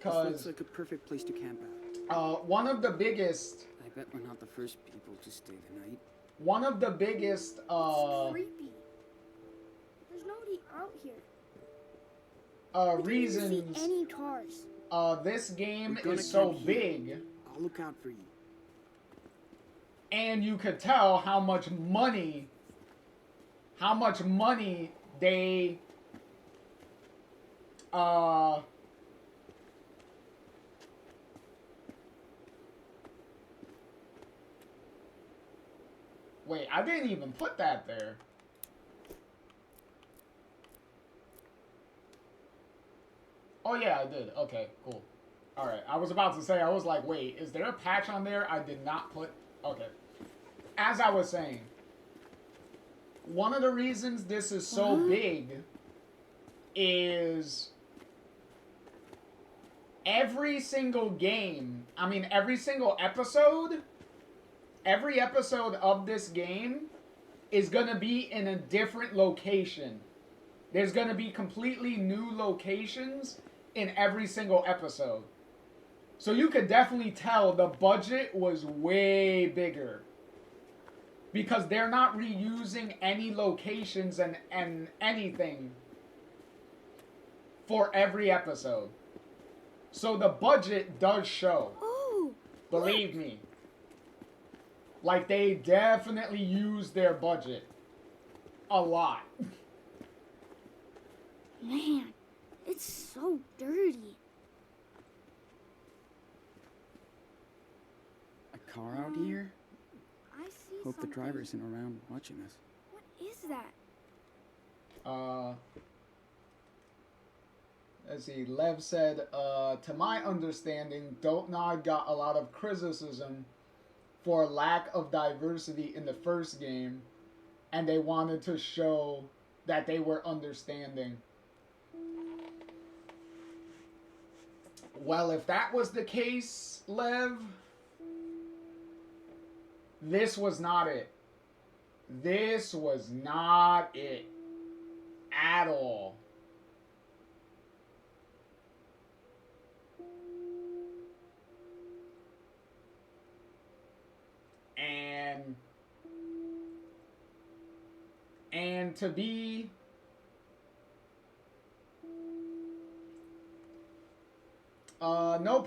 this looks like a perfect place to camp out. One of the biggest... I bet we're not the first people to stay the night. One of the biggest, It's creepy. There's nobody out here. reasons... We didn't see any cars. This game We're is so camp here. big... I'll look out for you. And you could tell how much money they wait, I didn't even put that there. Oh yeah, I did. Okay, cool. Alright, I was about to say, I was like, wait, is there a patch on there I did not put? Okay. As I was saying, one of the reasons this is so big is every single game, I mean every single episode, every episode of this game is going to be in a different location. There's going to be completely new locations in every single episode. So you could definitely tell the budget was way bigger. Because they're not reusing any locations and anything for every episode. So the budget does show. Oh, believe me. Like, they definitely use their budget. A lot. Man, it's so dirty. A car out here? I see Hope the something. driver isn't around watching us. What is that? Let's see, Lev said, to my understanding, Dotnod got a lot of criticism for lack of diversity in the first game, and they wanted to show that they were understanding. Well, if that was the case, Lev, this was not it. This was not it. At all. And to be no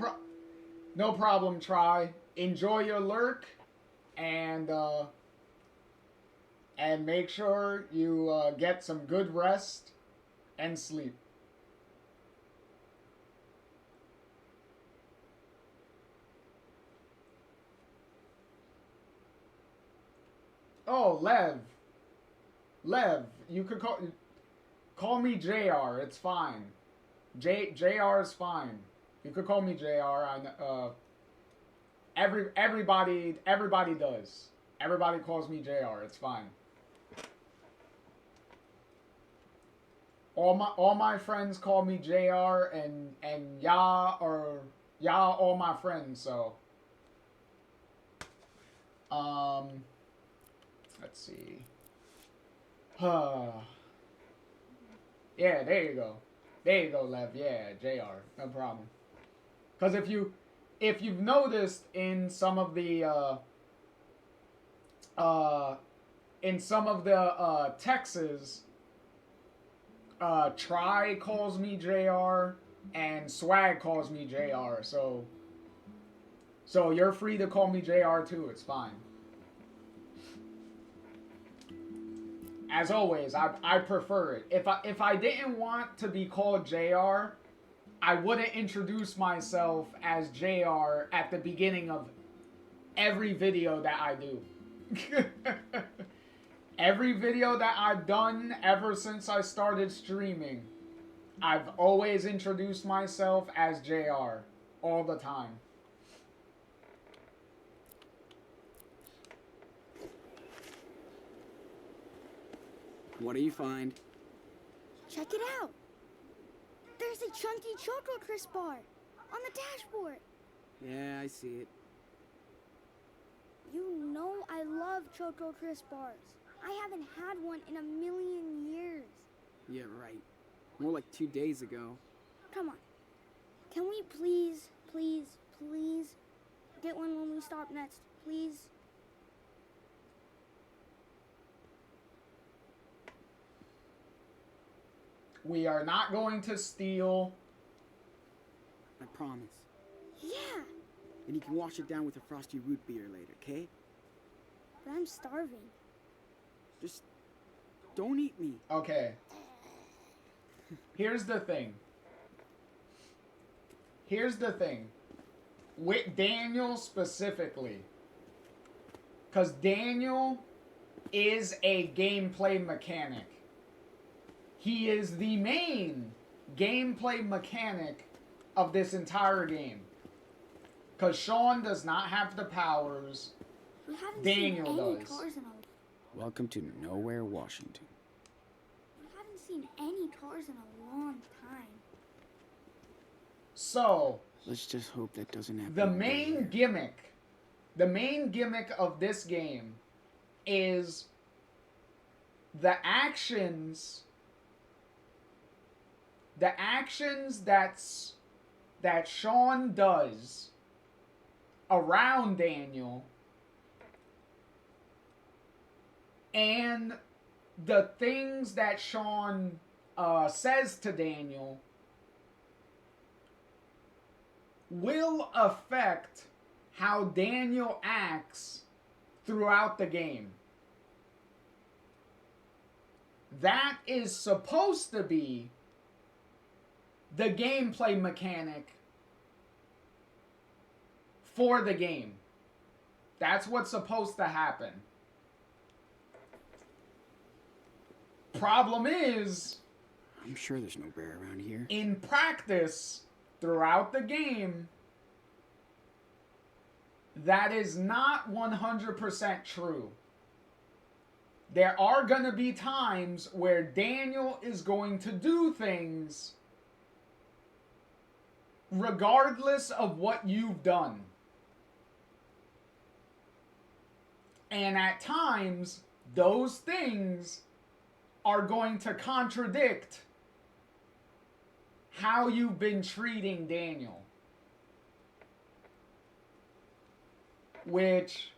problem, try. Enjoy your lurk and make sure you get some good rest and sleep. Oh, Lev, you could call me JR. It's fine. JR is fine. You could call me JR. Everybody does. Everybody calls me JR. It's fine. All my friends call me JR, and y'all all my friends. So let's see. Yeah, there you go. There you go, Lev. Yeah, JR. No problem. Because if you've noticed in some of the Texas, Try calls me JR and Swag calls me JR. So you're free to call me JR too. It's fine. As always, I prefer it. If I didn't want to be called JR, I wouldn't introduce myself as JR at the beginning of every video that I do. Every video that I've done ever since I started streaming, I've always introduced myself as JR all the time. What do you find? Check it out. There's a chunky Choco Crisp bar on the dashboard. Yeah, I see it. You know I love Choco Crisp bars. I haven't had one in a million years. Yeah, right. More like 2 days ago. Come on. Can we please get one when we stop next, please? We are not going to steal. I promise. Yeah, And you can wash it down with a frosty root beer later, okay? but I'm starving. Just don't eat me. Okay. Here's the thing. With Daniel specifically. Because Daniel is a gameplay mechanic. He is the main gameplay mechanic of this entire game. Because Sean does not have the powers. We haven't Daniel seen any does. cars in a Welcome to Nowhere, Washington. We haven't seen any cars in a long time. So, Let's just hope that doesn't happen. the main gimmick of this game is the actions that Sean does around Daniel and the things that Sean says to Daniel will affect how Daniel acts throughout the game. That is supposed to be the gameplay mechanic for the game. That's what's supposed to happen. Problem is, I'm sure there's no bear around here. in practice, throughout the game, that is not 100% true. There are going to be times where Daniel is going to do things regardless of what you've done. And at times, those things are going to contradict how you've been treating Daniel. Which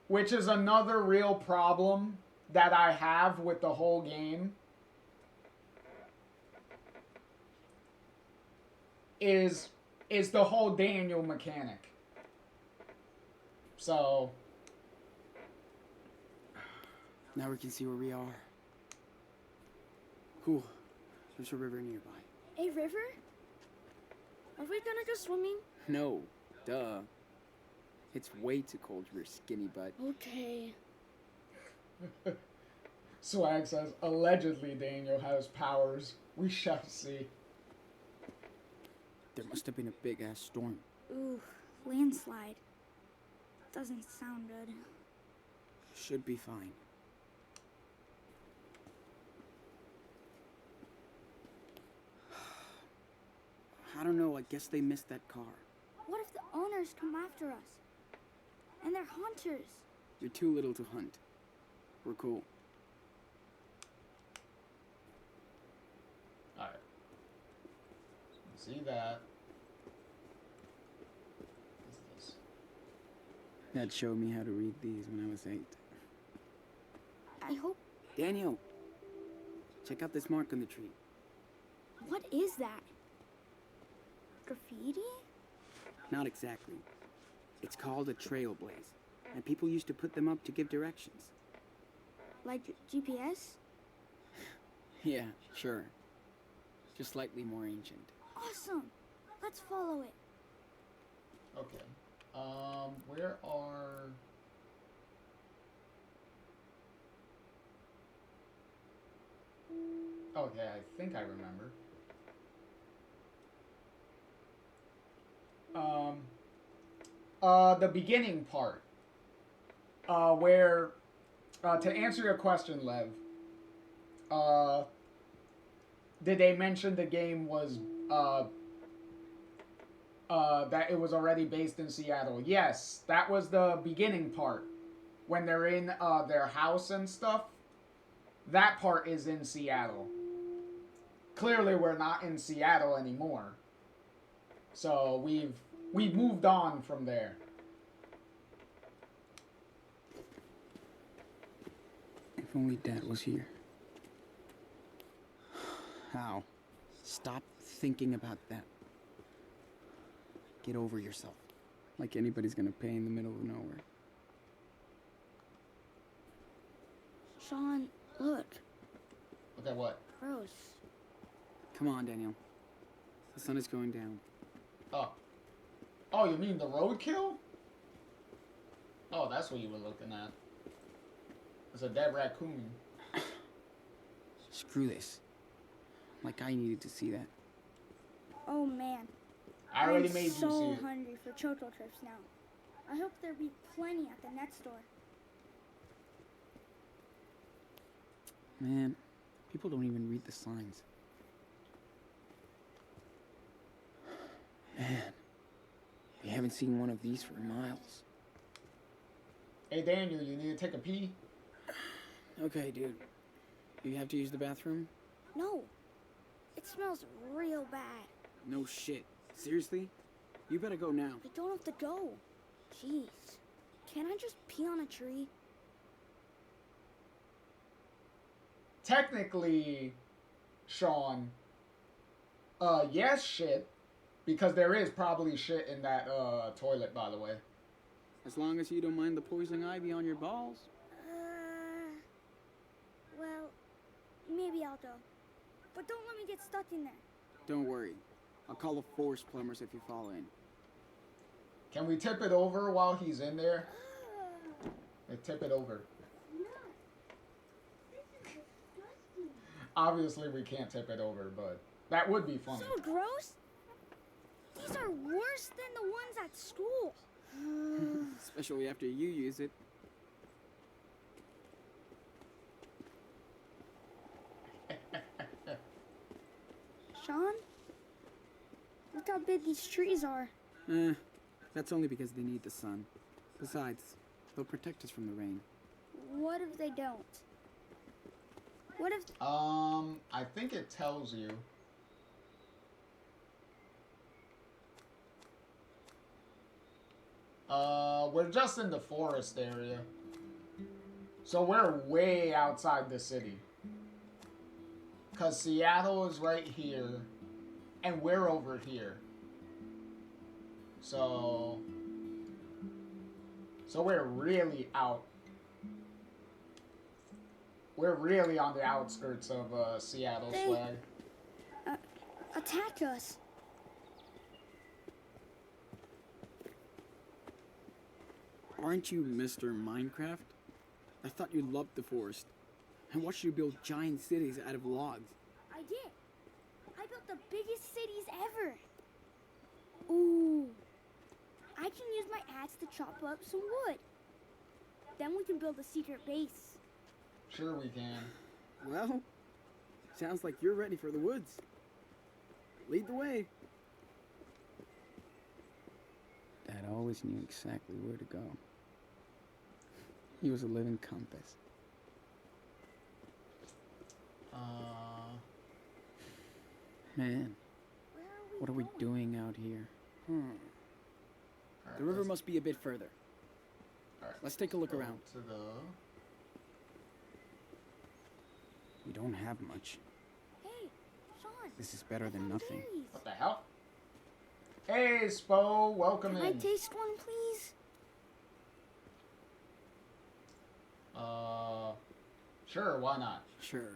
is another real problem that I have with the whole game. Is the whole Daniel mechanic. So Now we can see where we are. Cool. There's a river nearby. A river? Are we gonna go swimming? No, duh. It's way too cold for your skinny butt. Okay. Swag says, allegedly Daniel has powers. We shall see. There must have been a big ass storm. Ooh, landslide. Doesn't sound good. Should be fine. I don't know, I guess they missed that car. What if the owners come after us? And they're hunters. You're too little to hunt. We're cool. Alright. See that. What's this? Dad showed me how to read these when I was 8. I hope. Daniel, check out this mark on the tree. What is that? Graffiti? Not exactly. It's called a trailblaze, and people used to put them up to give directions. Like GPS? Yeah, sure. Just slightly more ancient. Awesome! Let's follow it. Okay. Where are... Okay, I think I remember. The beginning part. Where, to answer your question, Lev, did they mention the game was, that it was already based in Seattle? Yes, that was the beginning part. When they're in, their house and stuff, that part is in Seattle. Clearly, we're not in Seattle anymore. So, we've moved on from there. If only Dad was here. How? Stop thinking about that. Get over yourself. Like anybody's gonna pay in the middle of nowhere. Sean, look. Look at what? Gross. Come on, Daniel. The sun is going down. Oh. Oh, you mean the roadkill? Oh, that's what you were looking at. It's a dead raccoon. Screw this. Like I needed to see that. Oh man. I already I'm made you so see it. hungry for Choco Trips now. I hope there'll be plenty at the net store. Man, people don't even read the signs. Man, we haven't seen one of these for miles. Hey Daniel, you need to take a pee? Okay, dude. Do you have to use the bathroom? No. It smells real bad. No shit. Seriously? You better go now. I don't have to go. Jeez. Can't I just pee on a tree? Technically, Sean, yes, shit. Because there is probably shit in that, toilet, by the way. As long as you don't mind the poison ivy on your balls. Well, maybe I'll go. But don't let me get stuck in there. Don't worry. I'll call the forest plumbers if you fall in. Can we tip it over while he's in there? Hey, tip it over. Obviously, we can't tip it over, but that would be funny. So gross. These are worse than the ones at school. Especially after you use it. Sean? Look how big these trees are. That's only because they need the sun. Besides, they'll protect us from the rain. What if they don't? What if... I think it tells you. We're just in the forest area. So we're way outside the city. Because Seattle is right here. And we're over here. So we're really out. We're really on the outskirts of Seattle, swag. Attack us. Aren't you Mr. Minecraft? I thought you loved the forest. I watched you build giant cities out of logs. I did. I built the biggest cities ever. Ooh. I can use my axe to chop up some wood. Then we can build a secret base. Sure we can. Well, sounds like you're ready for the woods. Lead the way. Dad always knew exactly where to go. He was a living compass. Man. Where are we What are we doing out here? Alright, The river let's- must be a bit further. alright, Let's take a look go around. To the... We don't have much. Hey, Sean. This is better than nothing. Berries. What the hell? Hey, Spo, welcome Can I in. taste one, please? Sure, why not? Sure.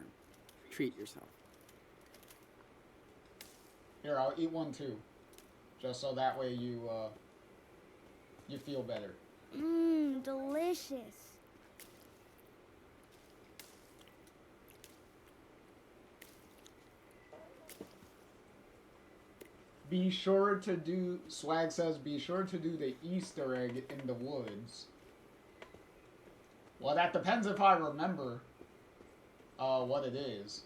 Treat yourself. Here, I'll eat one too. Just so that way you feel better. Mmm, delicious. Be sure to do, Swag says, be sure to do the Easter egg in the woods. Well, that depends if I remember what it is.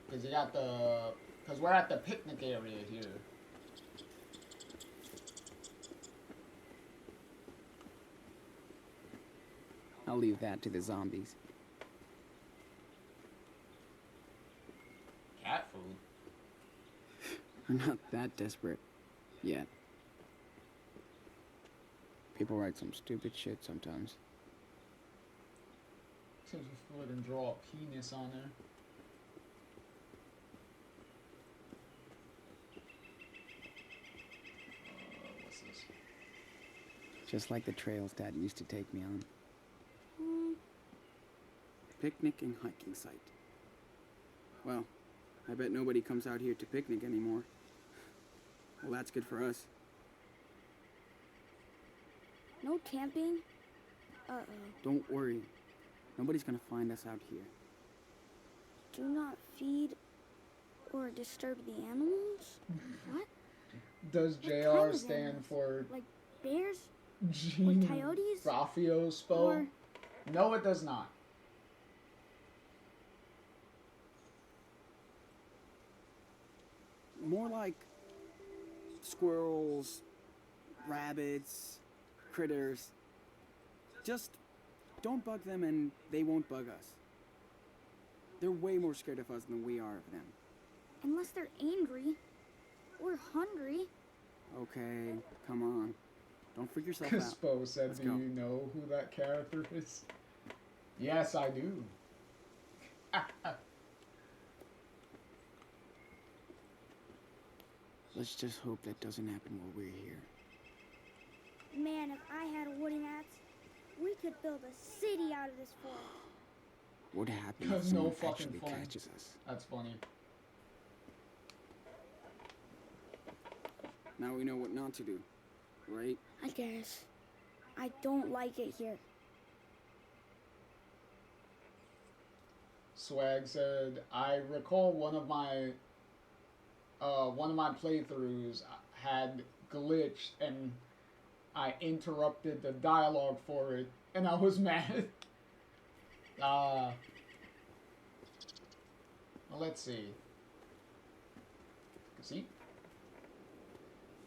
Because you got the, because we're at the picnic area here. I'll leave that to the zombies. Cat food? We're not that desperate. Yet. People write some stupid shit sometimes. Seems we would draw a penis on there. What's this? Just like the trails Dad used to take me on. Picnic and hiking site. Well, I bet nobody comes out here to picnic anymore. Well, that's good for us. No camping? Uh-oh. Don't worry. Nobody's gonna find us out here. Do not feed or disturb the animals? What? Does What JR kind of stand animals? for Like bears? Gene coyotes? Raffio Spo? Or- No, it does not. More like squirrels, rabbits, critters. Just don't bug them and they won't bug us. They're way more scared of us than we are of them. Unless they're angry. Or hungry. Okay, come on. Don't freak yourself Because out. Spo said, Let's do go. you know who that character is? Yes, I do. Let's just hope that doesn't happen while we're here. Man, if I had a wooden axe, we could build a city out of this forest. What happens if Cause someone no fucking actually fun. catches us? That's funny. Now we know what not to do, right? I guess. I don't like it here. Swag said, I recall one of my playthroughs had glitched and I interrupted the dialogue for it and I was mad. Well, let's see. See?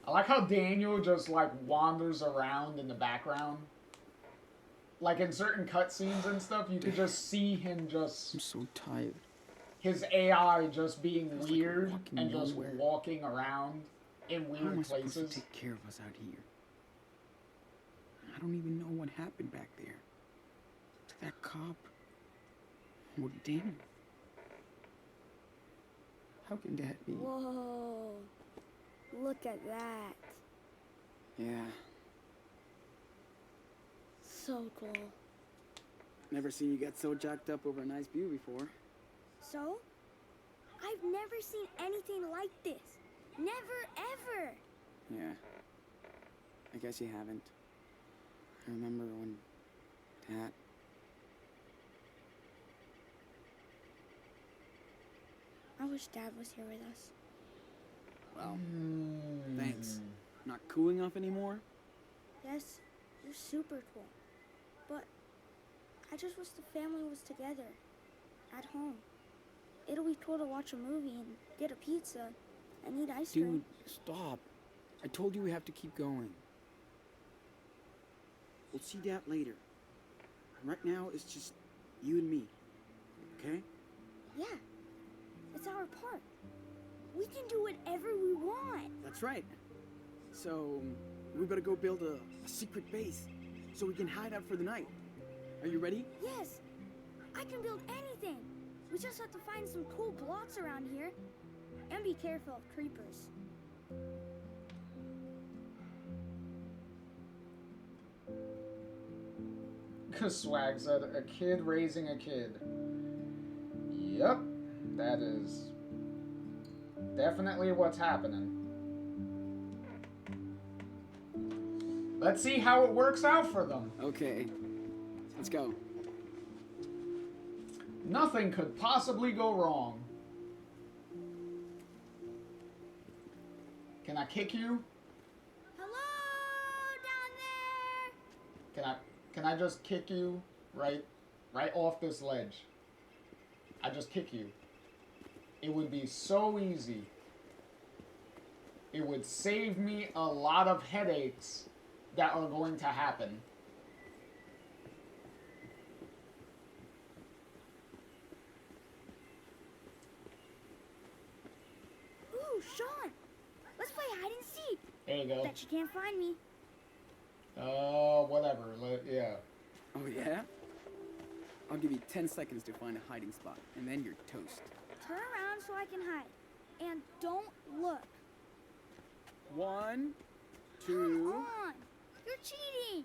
I like how Daniel just like wanders around in the background. Like in certain cutscenes and stuff, you could just see him just... I'm so tired. His AI just being Feels like we're weird walking and just nowhere. walking around in How am I weird supposed to places. take care of us out here? I don't even know what happened back there. To that cop. Or Daniel. How can that be? Whoa. Look at that. Yeah. So cool. Never seen you get so jacked up over a nice view before. So? I've never seen anything like this. Never, ever. Yeah. I guess you haven't. I remember when Dad... I wish Dad was here with us. Well, thanks. Not cooling off anymore? Yes, you're super cool. But I just wish the family was together. At home. It'll be cool to watch a movie and get a pizza and eat ice cream. Dude, stop. I told you we have to keep going. We'll see that later. Right now, it's just You and me. Okay? Yeah, it's our park. We can do whatever we want. That's right. So, we better go build a secret base so we can hide out for the night. Are you ready? Yes, I can build anything. We just have to find some cool blocks around here. And be careful of creepers. Swag said, a kid raising a kid. Yep, that is definitely what's happening. Let's see how it works out for them. Okay, let's go. Nothing could possibly go wrong. Can I kick you? Hello, down there. Can I just kick you right off this ledge? I just kick you. It would be so easy. It would save me a lot of headaches that are going to happen. Ooh, Sean. Let's play hide and seek. There you go. Bet you can't find me. Whatever. Yeah. Oh, yeah? I'll give you 10 seconds to find a hiding spot, and then you're toast. Turn around so I can hide. And don't look. 1, Come 2. on. You're cheating.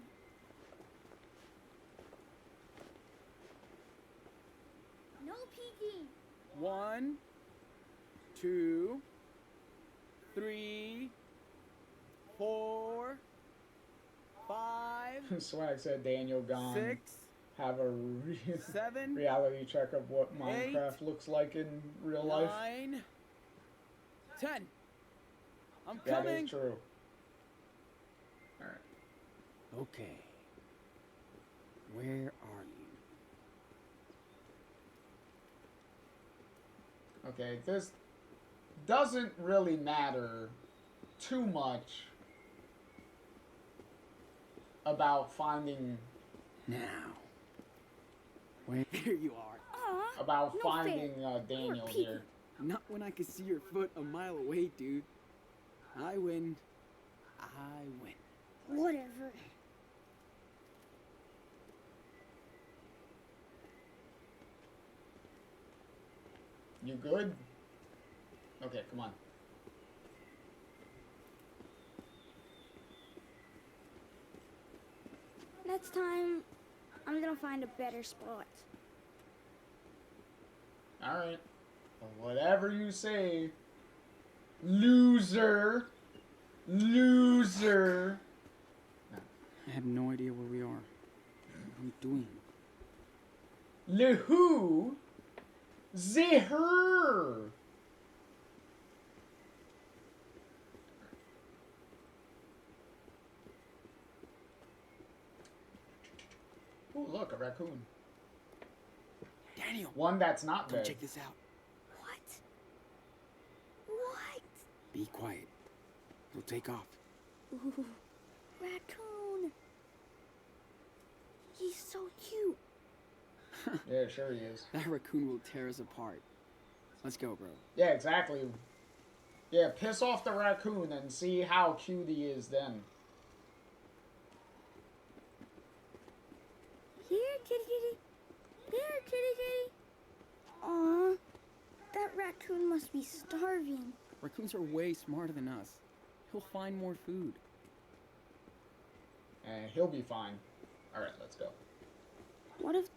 No peeking. 1, 2, 3, 4, 5. Swag said Daniel gone. 6. Have a 7. reality check of what Minecraft looks like in real life. 9. 10. I'm That coming. is true. Alright. Okay. Where are you? Okay, this doesn't really matter too much about finding... Now. Where? There you are. Aw, About no finding fair. Daniel peeking. here. Not when I can see your foot a mile away, dude. I win. I win. Whatever. You good? Okay, come on. Next time, I'm gonna find a better spot. Alright. Whatever you say. Loser. Loser. I have no idea where we are. What are we doing? Le who? The her. Oh, look, a raccoon. Daniel. One that's not Come dead. check this out. What? What? Be quiet. We'll take off. Ooh, raccoon. He's so cute. Yeah, sure he is. That raccoon will tear us apart. Let's go, bro. Yeah, exactly. Yeah, piss off the raccoon and see how cute he is then. Here, kitty kitty. Here, kitty kitty. Aw, that raccoon must be starving. Raccoons are way smarter than us. He'll find more food. And he'll be fine. Alright, let's go. What if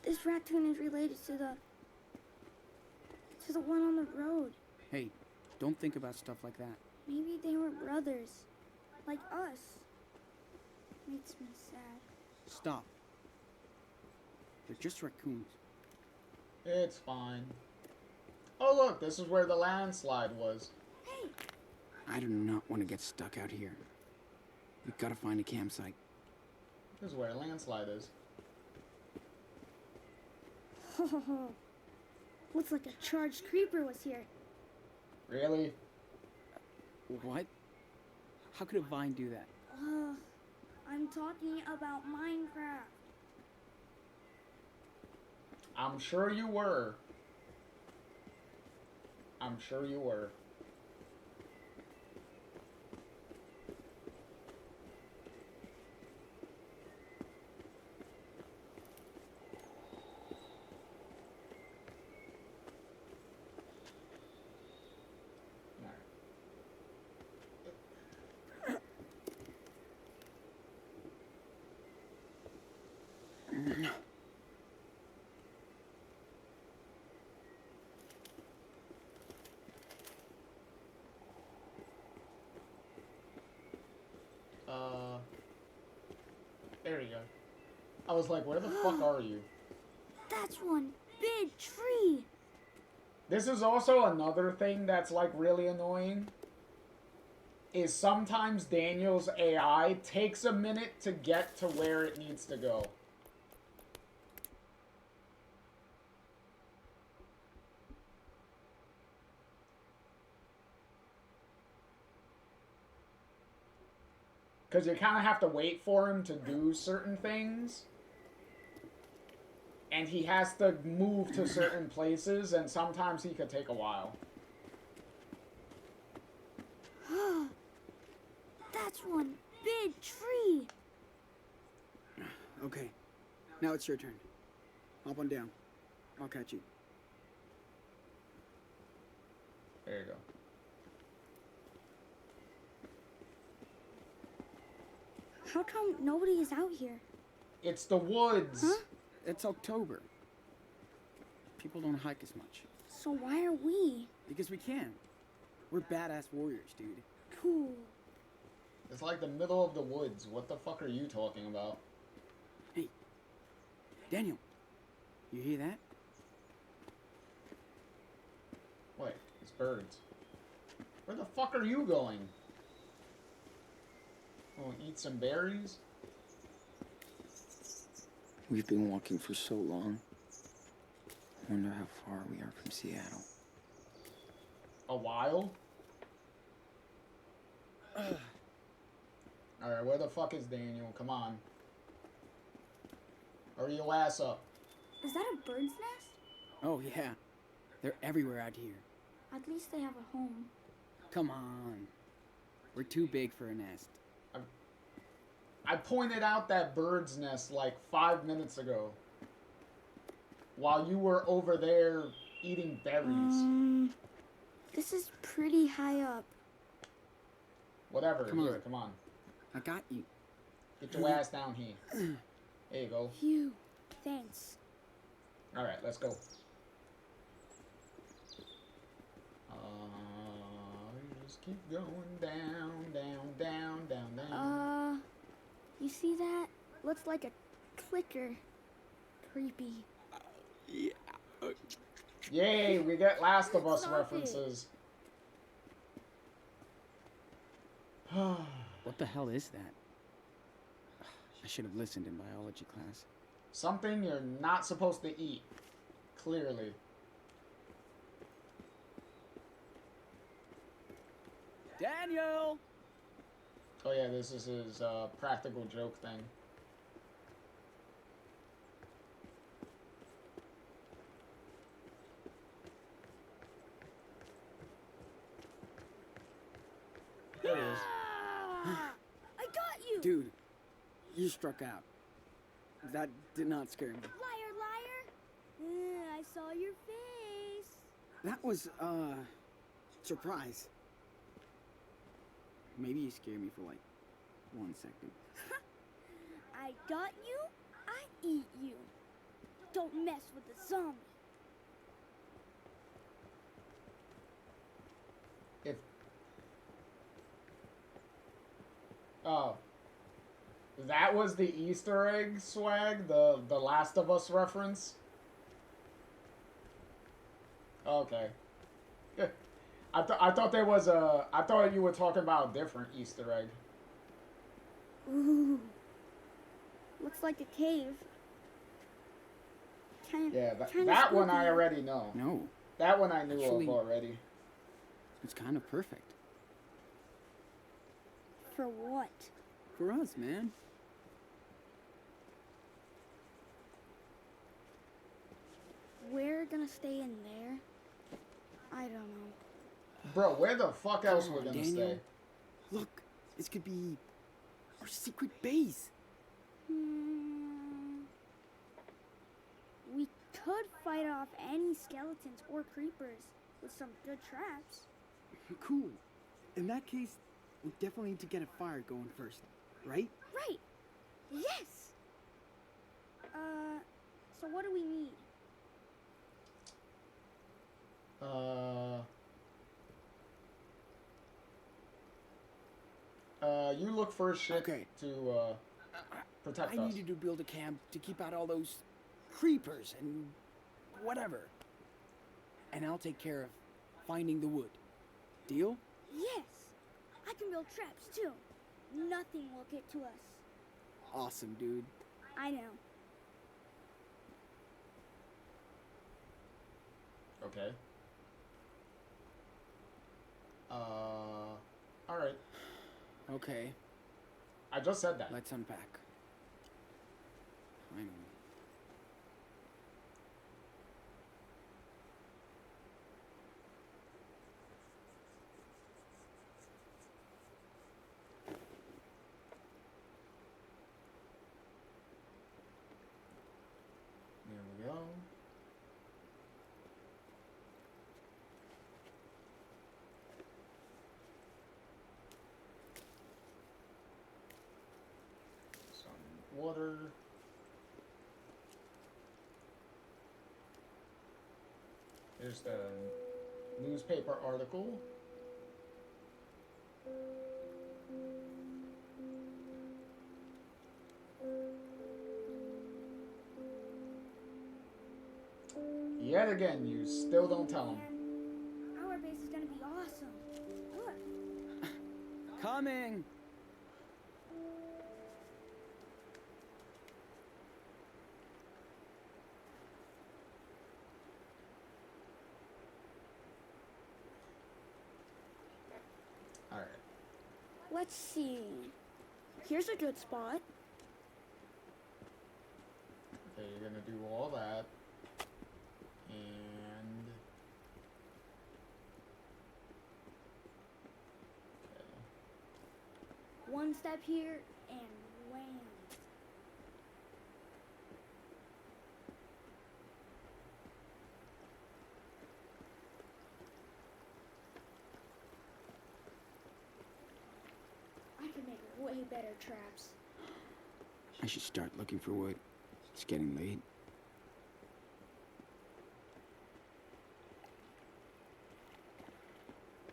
this raccoon is related to the one on the road? Hey, don't think about stuff like that. Maybe they were brothers, like us. Makes me sad. Stop. They're just raccoons. It's fine. Oh look, this is where the landslide was. Hey, I do not want to get stuck out here. We gotta find a campsite. This is where a landslide is. ho ho ho. Looks like a charged creeper was here. Really? What? How could a vine do that? I'm talking about Minecraft. I'm sure you were. I'm sure you were. There you go. I was like, where the fuck are you? That's one big tree. This is also another thing that's like really annoying. Is sometimes Daniel's AI takes a minute to get to where it needs to go. Because you kind of have to wait for him to do certain things. And he has to move to certain places, and sometimes he could take a while. That's one big tree. Okay, now it's your turn. Hop on down. I'll catch you. There you go. How come nobody is out here? It's the woods. Huh? It's October. People don't hike as much. So why are we? Because we can. We're badass warriors, dude. Cool. It's like the middle of the woods. What the fuck are you talking about? Hey, Daniel, you hear that? Wait, it's birds. Where the fuck are you going? Oh, eat some berries? We've been walking for so long. I wonder how far we are from Seattle. A while? Alright, where the fuck is Daniel? Come on. Hurry your ass up. Is that a bird's nest? Oh, yeah. They're everywhere out here. At least they have a home. Come on. We're too big for a nest. I pointed out that bird's nest like 5 minutes ago. While you were over there eating berries. This is pretty high up. Whatever. Come on. Here, come on. I got you. Get your ass down here. There you go. Phew. Thanks. Alright, let's go. Just keep going down, down, down, down, down. You see that? Looks like a clicker. Creepy. Yeah. Yay, we get Last of Us Stop references. What the hell is that? I should have listened in biology class. Something you're not supposed to eat. Clearly. Daniel! Oh yeah, this is his practical joke thing. There it is. I got you! Dude, you struck out. That did not scare me. Liar, liar! I saw your face. That was, surprise. Maybe you scared me for like 1 second. I got you, I eat you. Don't mess with the zombie. If... Oh. That was the Easter egg swag? The Last of Us reference? Okay. I thought there was a... I thought you were talking about a different Easter egg. Ooh. Looks like a cave. Yeah, that one I already know. No. That one I knew Actually, of already. It's kind of perfect. For what? For us, man. we're gonna stay in there, I don't know. Bro, where the fuck else Come we're on, gonna Daniel. stay? Look, this could be our secret base. We could fight off any skeletons or creepers with some good traps. Cool. In that case, we definitely need to get a fire going first, right? Right. Yes. So what do we need? You look for shit to protect I us. needed to build a camp to keep out all those creepers and whatever. And I'll take care of finding the wood. Deal? Yes. I can build traps too. Nothing will get to us. Awesome, dude. I know. Okay. Alright. Okay. I just said that. Let's unpack. Finally. There we go. Some water. Here's the newspaper article. Yet again, you still don't tell him. Our base is gonna be awesome. Look. Coming! Alright. Let's see. Here's a good spot. Okay, you're gonna do all that. And... One step here and wham. I can make way better traps. I should start looking for wood. It's getting late.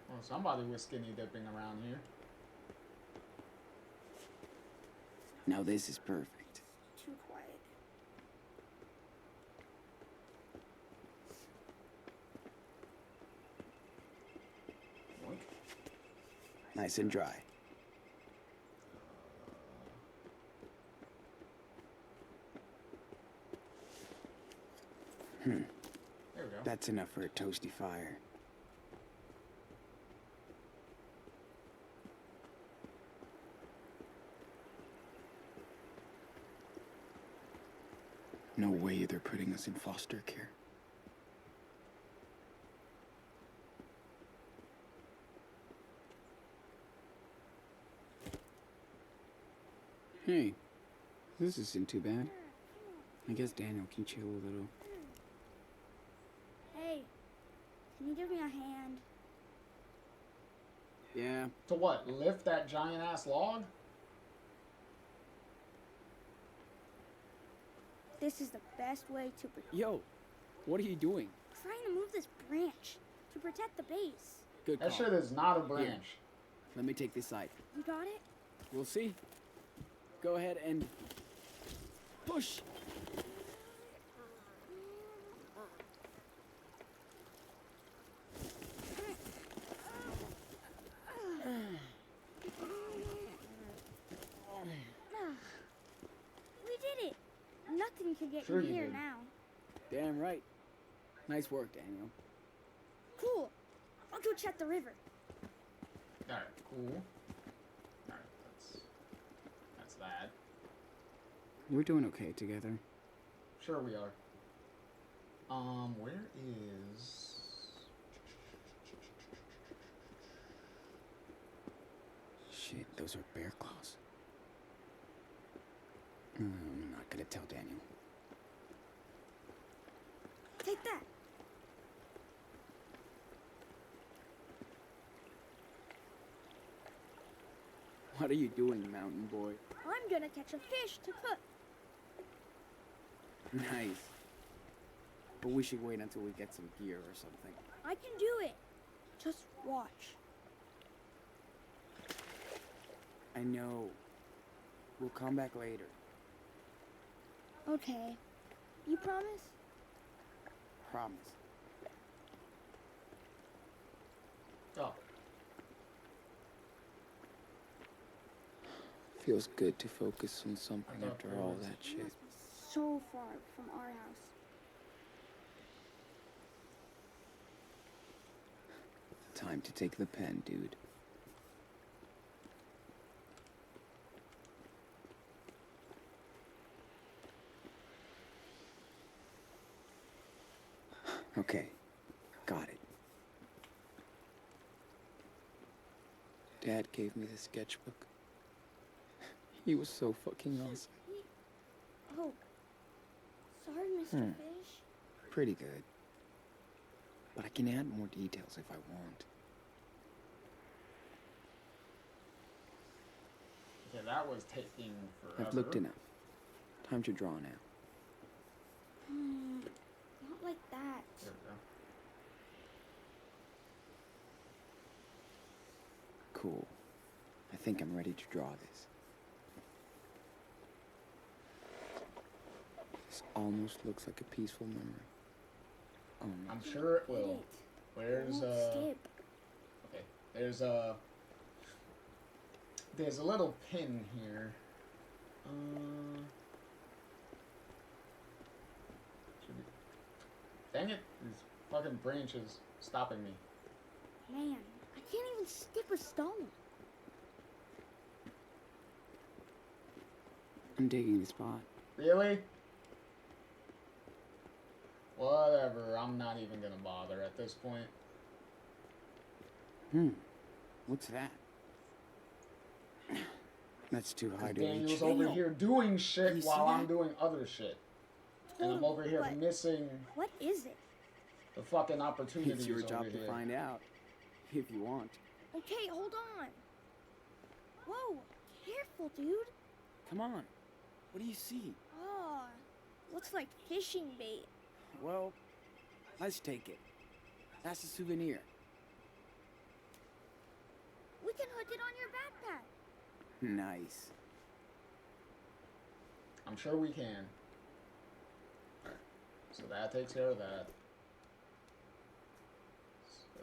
Well, somebody was skinny dipping around here. Now this is perfect. Too quiet. Nice and dry. There we go. That's enough for a toasty fire. No way they're putting us in foster care. Hey, this isn't too bad. I guess Daniel can chill a little. Hey, can you give me a hand? Yeah. To what? Lift that giant ass log? This is the best way to Yo, what are you doing? trying to move this branch to protect the base. Good call. That shit is not a branch. Here, let me take this side. You got it? We'll see. Go ahead and push. We did it. Nothing can get Sure in you here did. now. Damn right. Nice work, Daniel. Cool. I'll go check the river. Alright, cool. Alright, that's that. We're doing okay together. Sure we are. Where is... Shit, those are bear claws. I'm not gonna tell Daniel. Take that. What are you doing, mountain boy? I'm gonna catch a fish to cook. Nice. But we should wait until we get some gear or something. I can do it. Just watch. I know. We'll come back later. Okay. You promise? Promise. Oh. Feels good to focus on something after all that It shit. must be so far from our house. Time to take the pen, dude. Okay, got it. Dad gave me the sketchbook. He was so fucking awesome. Oh. Sorry, Mr. Fish. Pretty good. But I can add more details if I want. Okay, that was taking forever. I've looked enough. Time to draw now. Not like that. There we go. Cool. I think I'm ready to draw this. This almost looks like a peaceful memory. Oh no. I'm sure it will. Where's Skip. Okay, there's a little pin here. Should be... Dang it! These fucking branches stopping me. Man, I can't even skip a stone. I'm digging the spot. Really? Whatever. I'm not even gonna bother at this point. What's that? That's too high to Daniel's reach. over here doing shit You see while I'm that? doing other shit. And I'm over here But missing what is it? the fucking opportunities It's your over job here. to find out. If you want. Okay, hold on. Whoa, careful, dude. Come on. What do you see? Oh, looks like fishing bait. Well, let's take it. That's a souvenir. We can hook it on your backpack. Nice. I'm sure we can. So that takes care of that. So...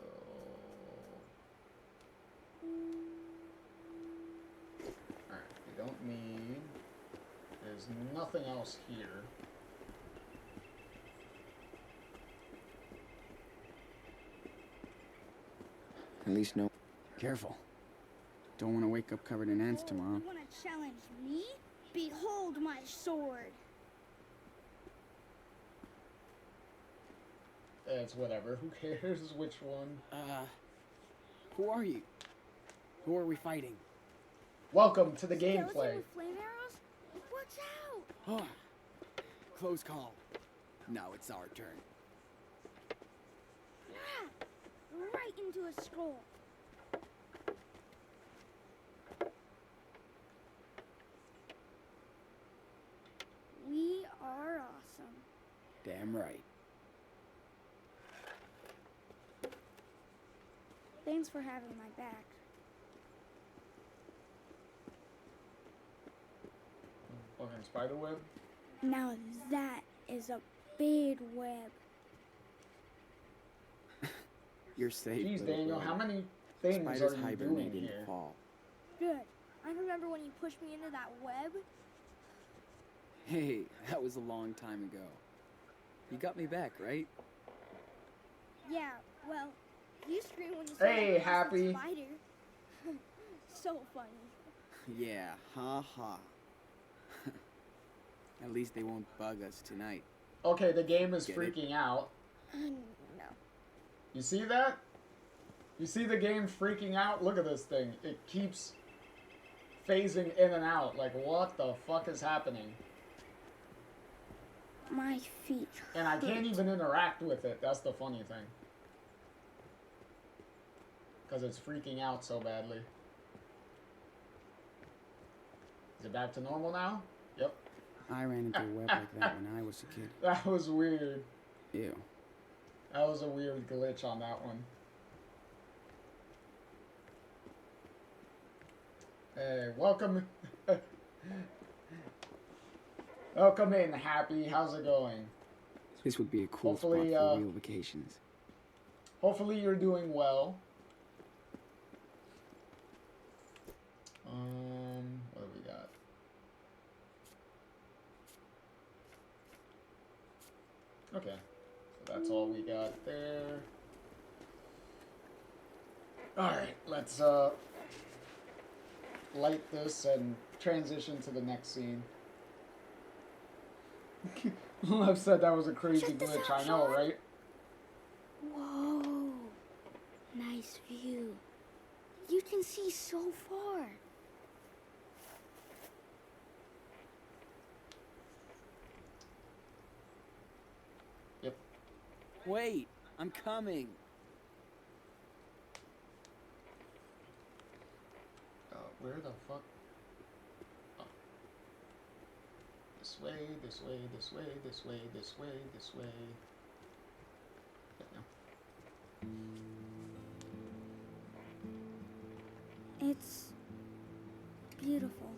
Alright, we don't need... There's nothing else here. At least no. Careful. Don't want to wake up covered in ants tomorrow. You want to challenge me? Behold my sword. It's whatever. Who cares which one? Who are you? Who are we fighting? Welcome to the Skeleton gameplay. with flame arrows? Watch out! Oh, close call. Now it's our turn. Ah, right into a scroll. We are awesome. Damn right. Thanks for having my back. Fucking spider web. Now that is a big web. You're safe. Jeez, little Daniel, brother. how many things Spiders are you hibernate doing in the here? fall. Good. I remember when you pushed me into that web. Hey, that was a long time ago. You got me back, right? Yeah, well, you screamed when you saw Hey, that Happy. spider. So funny. Yeah, ha ha. At least they won't bug us tonight. Okay, the game is Get it? freaking out. No. You see that? You see the game freaking out? Look at this thing. It keeps phasing in and out. Like, what the fuck is happening? My feet And I can't hurt. even interact with it. That's the funny thing. Because it's freaking out so badly. Is it back to normal now? Yep. I ran into a web like that when I was a kid. That was weird. Ew. That was a weird glitch on that one. Hey, welcome. Welcome in, Happy. How's it going? This would be a cool Hopefully, spot for real vacations. Hopefully you're doing well. What do we got? Okay, so that's all we got there. Alright, let's light this and transition to the next scene. Lev said that was a crazy Check this glitch, out, I know, Sean. right? Whoa. Nice view. You can see so far. Yep. Wait, I'm coming. Where the fuck? Oh. This way, this way, this way, this way, this way, this way. It's beautiful.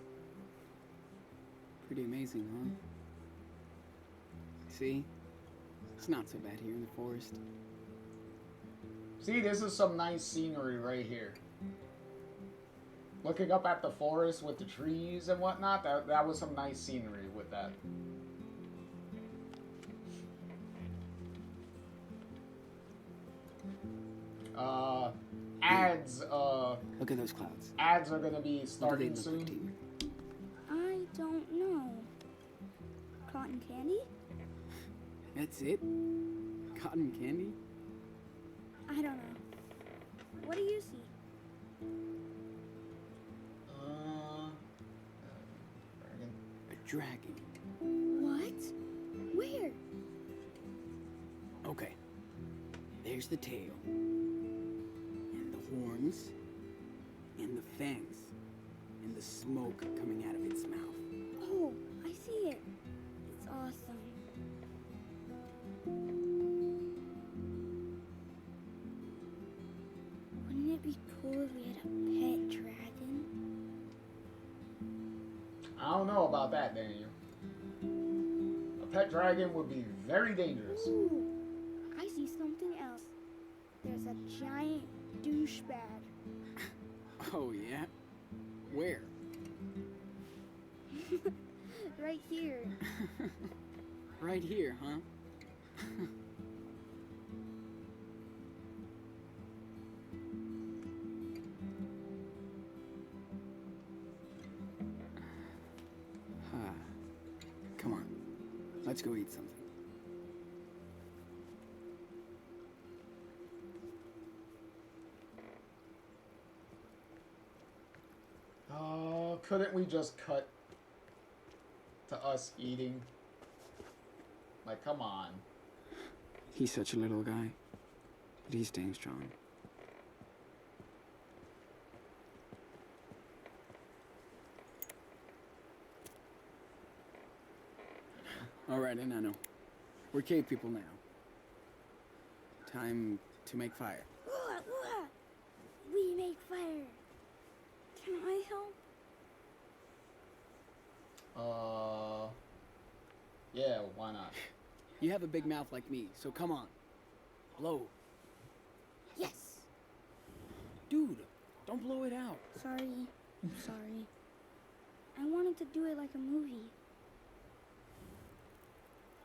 Pretty amazing, huh? See? It's not so bad here in the forest. See, this is some nice scenery right here. Looking up at the forest with the trees and whatnot, that was some nice scenery with that. Ads, Look at those clouds. ads are gonna be What do they starting look like soon. to you? I don't know. Cotton candy? That's it? Cotton candy? I don't know. What do you see? A dragon. What? Where? Okay. There's the tail. And the horns. And the fangs. And the smoke coming out of its mouth. Oh, I see it. It's awesome. Wouldn't it be cool if we had a pet dragon? I don't know about that, Daniel. A pet dragon would be very dangerous. Ooh, I see something else. There's a giant douchebag. Oh, yeah? Where? Right here. Right here, huh? Come on. Let's go eat something. Couldn't we just cut to us eating? Like, come on. He's such a little guy, but he's staying strong. All right, and I know. We're cave people now. Time to make fire. We make fire. Can I help? Yeah, why not? You have a big mouth like me, so come on. Blow. Yes. Dude, don't blow it out. Sorry. I'm sorry. I wanted to do it like a movie.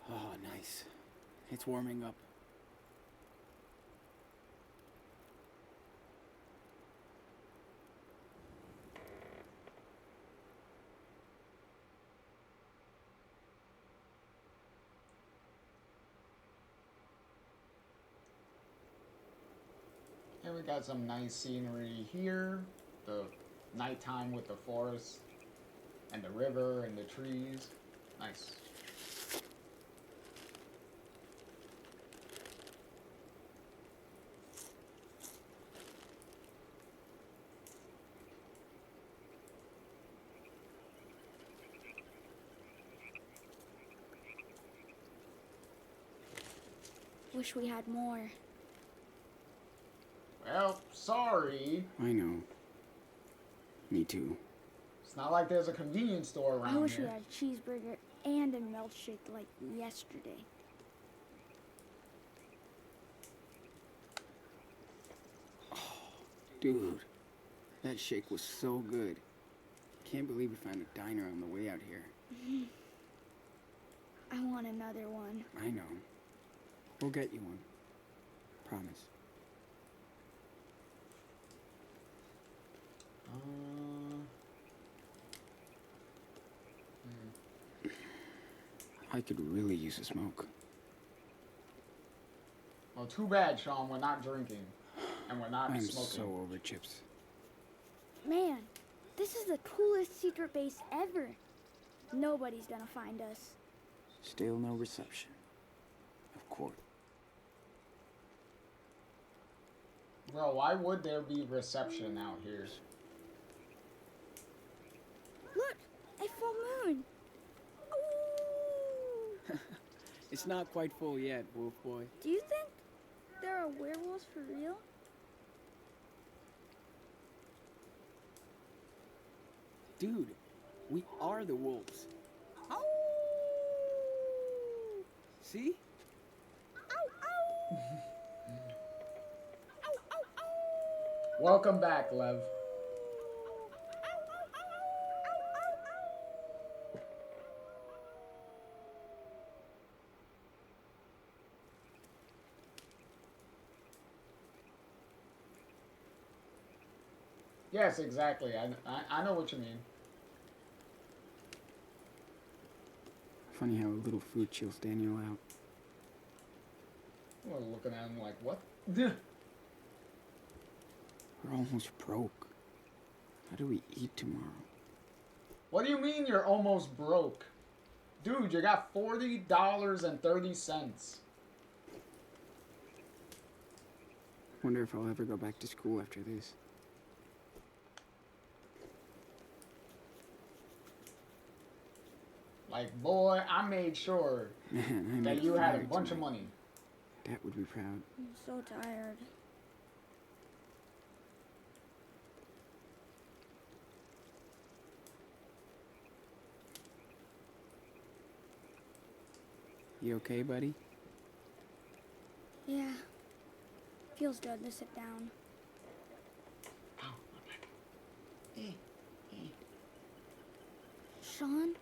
Oh, nice. It's warming up. got some nice scenery here. The nighttime with the forest and the river and the trees. Nice. Wish we had more. Well, sorry. I know. Me too. It's not like there's a convenience store around I wish here. we had a cheeseburger and a milkshake like yesterday. Dude, that shake was so good. Can't believe we found a diner on the way out here. I want another one. I know. We'll get you one. Promise. I could really use a smoke. Well, too bad, Sean. We're not drinking. And we're not I'm smoking. so over chips. Man, this is the coolest secret base ever. Nobody's gonna find us. Still no reception. Of course. Bro, why would there be reception out here? Look, a full moon. It's not quite full yet, Wolf Boy. Do you think there are werewolves for real? Dude, we are the wolves. Ow! See? Welcome back, Lev. Yes, exactly. I know what you mean. Funny how a little food chills Daniel out. We're looking at him like, what? We're almost broke. How do we eat tomorrow? What do you mean you're almost broke? Dude, you got $40.30. Wonder if I'll ever go back to school after this. Like, boy, I made sure Man, that you had a bunch of money. Dad would be proud. I'm so tired. You okay, buddy? Yeah. Feels good to sit down. Sean,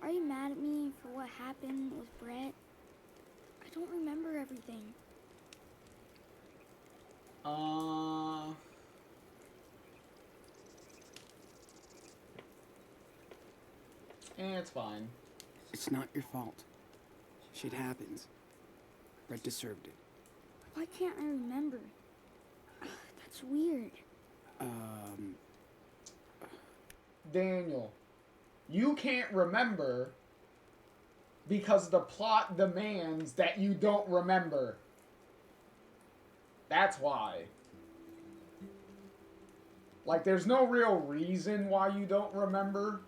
are you mad at me for what happened with Brett? I don't remember everything. It's fine. It's not your fault. Shit happens. Brett deserved it. Why can't I remember? That's weird. Daniel, you can't remember because the plot demands that you don't remember. That's why. Like, there's no real reason why you don't remember.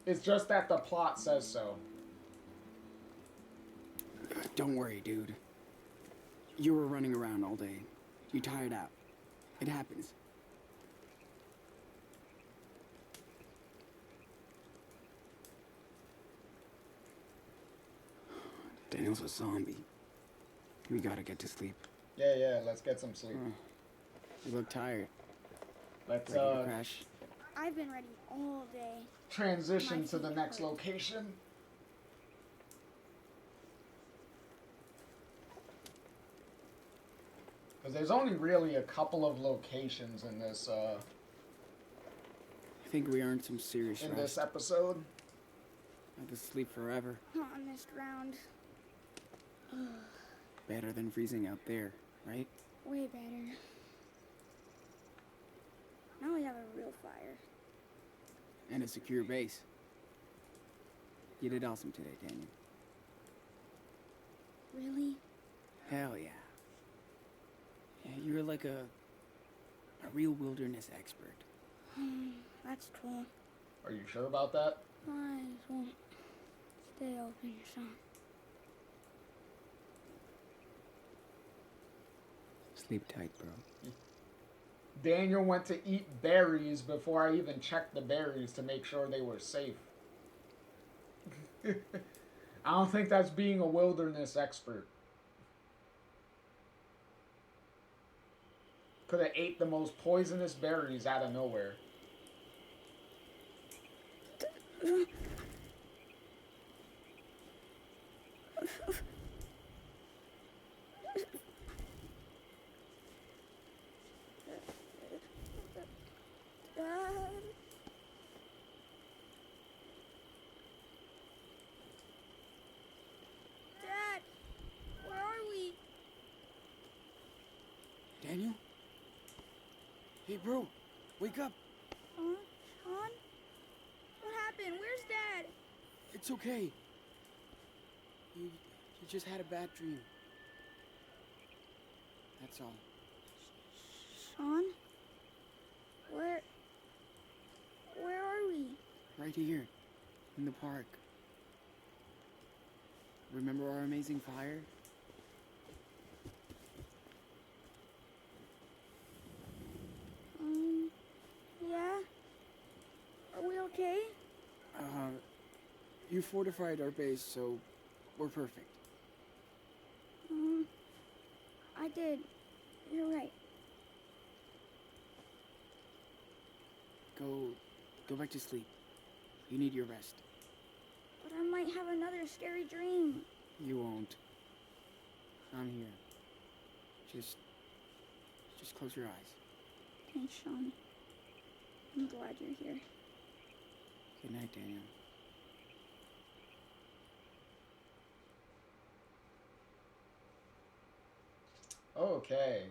It's just that the plot says so. Don't worry, dude. You were running around all day. You tired out. It happens. Daniel's a zombie. We gotta get to sleep. Yeah, let's get some sleep. You look tired. Let's, Ready to crash? I've been ready all day. transition to the next location. Because there's only really a couple of locations in this, I think we earned some serious in rest. this episode. I could sleep forever. Not on this ground. Better than freezing out there, right? Way better. Now we have a real fire. And a secure base. You did awesome today, Daniel. Really? Hell yeah. Yeah, you're like a real wilderness expert. That's cool. Are you sure about that? My eyes won't stay open, son. Sleep tight, bro. Daniel went to eat berries before I even checked the berries to make sure they were safe. I don't think that's being a wilderness expert. Could have ate the most poisonous berries out of nowhere. Dad, where are we? Daniel? Hey, bro. Wake up. Sean? What happened? Where's Dad? It's okay. You just had a bad dream. That's all. Sean? Where are we? Right here. In the park. Remember our amazing fire? Yeah? Are we okay? You fortified our base, so we're perfect. I did. You're right. Go back to sleep. You need your rest. But I might have another scary dream. You won't. I'm here. Just close your eyes. Thanks, Sean. I'm glad you're here. Good night, Daniel. Okay.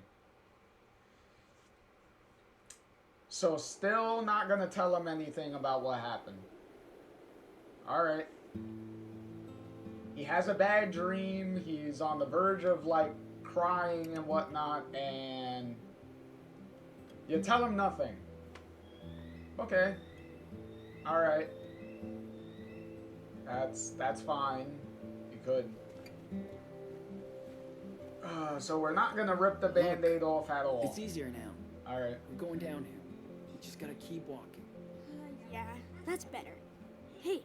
So still not gonna tell him anything about what happened. Alright. He has a bad dream. He's on the verge of like crying and whatnot, and you tell him nothing. Okay. Alright. That's fine. You could. So we're not gonna rip the band-aid off at all. It's easier now. Alright. We're going downhill. You just gotta keep walking. Yeah, that's better. Hey,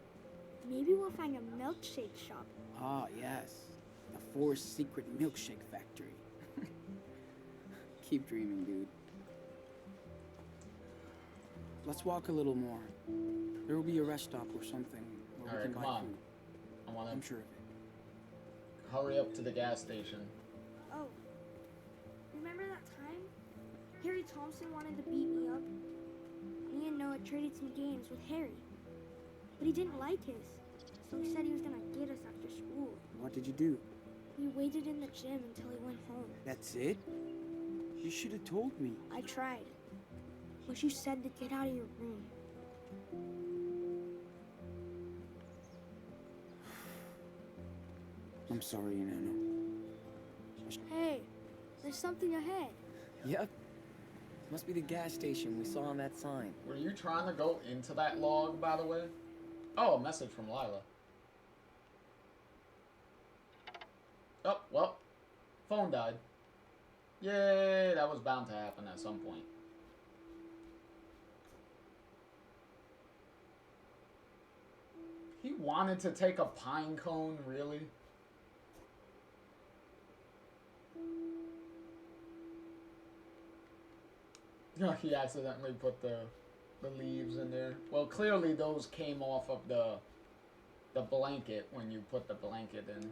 maybe we'll find a milkshake shop. Ah, yes. The Forest Secret Milkshake Factory. Keep dreaming, dude. Let's walk a little more. There will be a rest stop or something where we Alright, can come buy on. food. I'm sure of it. Hurry up to the gas station. Oh, remember that time? Harry Thompson wanted to beat me up. Me and Noah traded some games with Harry. But he didn't like his. So he said he was gonna get us after school. What did you do? We waited in the gym until he went home. That's it? You should have told me. I tried. But you said to get out of your room. I'm sorry, Nano. Hey, there's something ahead. Yep. Must be the gas station we saw on that sign. Were you trying to go into that log, by the way? Oh, a message from Lila. Oh, well. Phone died. Yay, that was bound to happen at some point. He wanted to take a pine cone, really? No, he accidentally put the leaves in there. Well, clearly those came off of the blanket when you put the blanket in.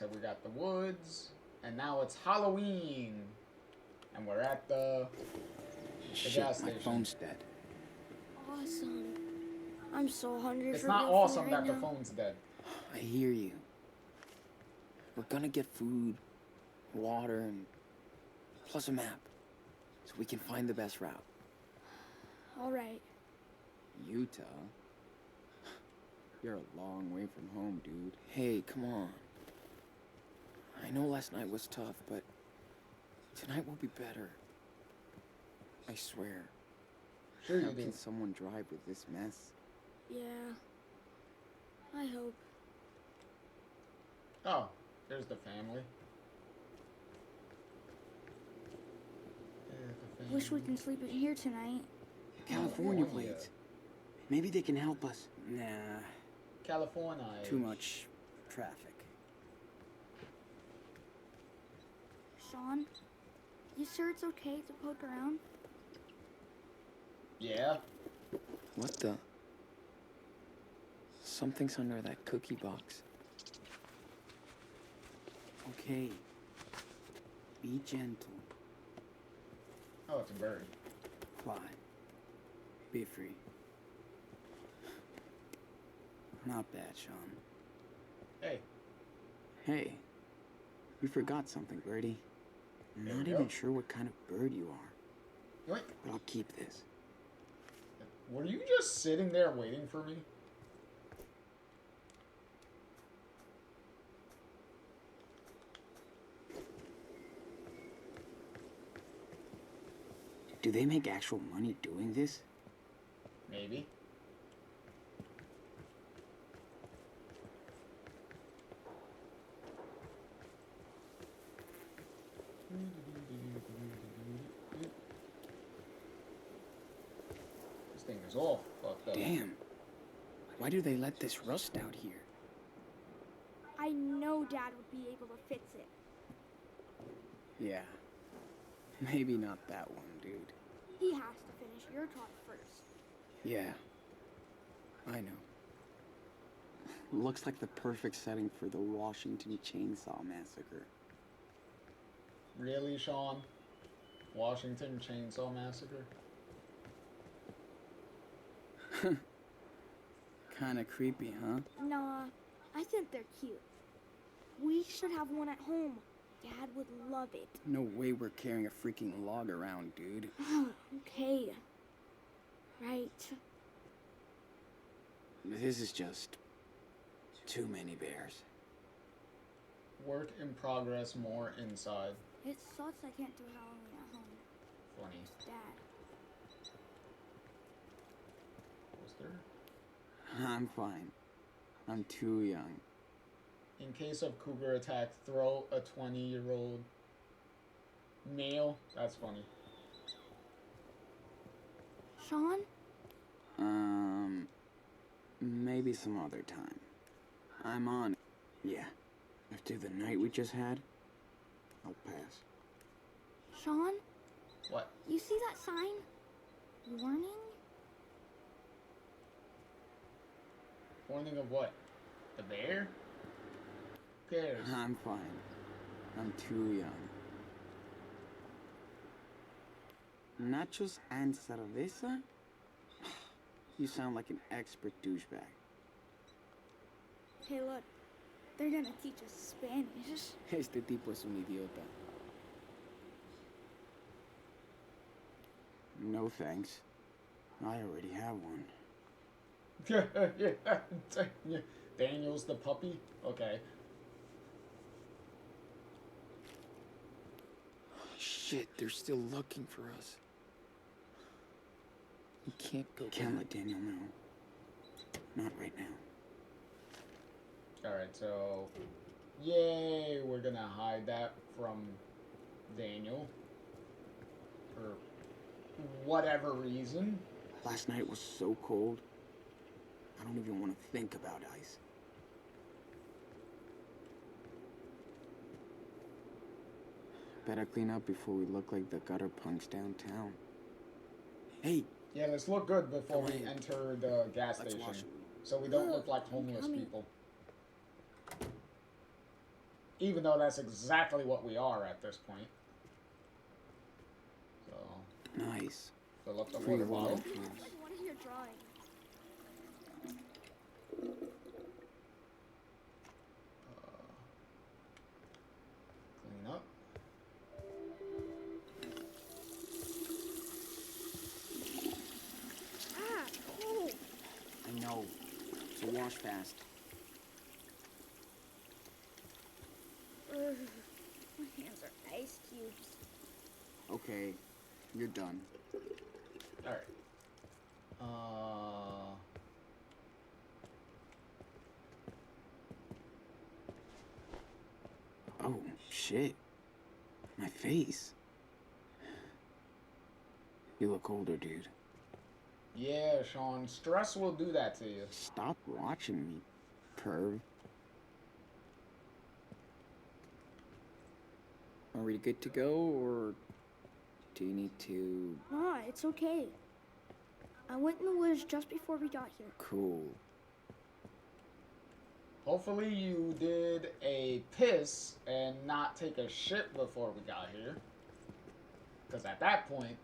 said, we got the woods, and now it's Halloween, and we're at the Shit, gas my station. phone's dead. Awesome. I'm so hungry It's for not real food awesome right that the now. phone's dead. I hear you. We're gonna get food, water, and plus a map, so we can find the best route. All right. Utah? You're a long way from home, dude. Hey, come on. I know last night was tough, but tonight will be better. I swear. Sure you How do. can someone drive with this mess? Yeah. I hope. Oh, there's the family. Wish we can sleep in here tonight. California California. plates. Maybe they can help us. Nah, California. too much traffic. Sean, you sure it's okay to poke around? Yeah. What the? Something's under that cookie box. Okay. Be gentle. Oh, it's a bird. Fly. Be free. Not bad, Sean. Hey. Hey. You forgot something, Birdie. I'm There not we even go. sure what kind of bird you are. Yoink. But I'll keep this. Were you just sitting there waiting for me? Do they make actual money doing this? Maybe. This thing is all fucked up. Damn. Why do they let this rust out here? I know Dad would be able to fix it. Yeah. Maybe not that one, dude. He has to finish your talk first. Yeah. I know. Looks like the perfect setting for the Washington Chainsaw Massacre. Really, Sean? Washington Chainsaw Massacre? Kinda creepy, huh? Nah, I think they're cute. We should have one at home. Dad would love it. No way we're carrying a freaking log around, dude. Okay. Right. This is just too many bears. Work in progress, more inside. It sucks I can't do Halloween at home. Funny. Dad. Was there? I'm fine. I'm too young. In case of cougar attack, throw a 20-year-old male. That's funny. Sean? Maybe some other time. I'm on. Yeah. After the night we just had, I'll pass. Sean? What? You see that sign? Warning? Warning of what? The bear? Who cares? I'm fine. I'm too young. Nachos and cerveza? You sound like an expert douchebag. Hey, look. They're gonna teach us Spanish. Este tipo es un idiota. No thanks. I already have one. Yeah. Daniel's the puppy? Okay. Shit, they're still looking for us. We can't go. Can't let Daniel know. Not right now. Alright, so... Yay! We're gonna hide that from Daniel. For whatever reason. Last night was so cold. I don't even want to think about ice. Better clean up before we look like the gutter punks downtown. Hey! Yeah, let's look good before we Come in. enter the gas Let's station. wash it. So we don't look like homeless Coming. people. Even though that's exactly what we are at this point. So. Nice. Fill up the Free water bottle. water tools. What is your drawing? Clean up. Ah, cold. I know. So wash fast. Ugh, my hands are ice cubes. Okay, you're done. Alright. Oh, shit. My face. You look older, dude. Yeah, Sean. Stress will do that to you. Stop watching me, perv. Are we good to go, or do you need to... Nah, it's okay. I went in the woods just before we got here. Cool. Hopefully you did a piss and not take a shit before we got here. Because at that point,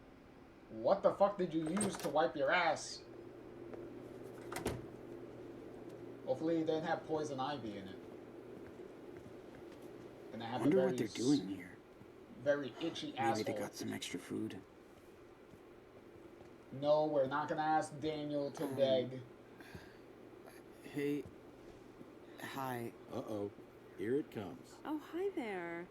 what the fuck did you use to wipe your ass? Hopefully you didn't have poison ivy in it. And I I have wonder a very what they're doing here. Very itchy asshole. Maybe they got some extra food. No, we're not gonna ask Daniel to beg. Hey. Hi. Uh-oh. Here it comes. Oh, hi there.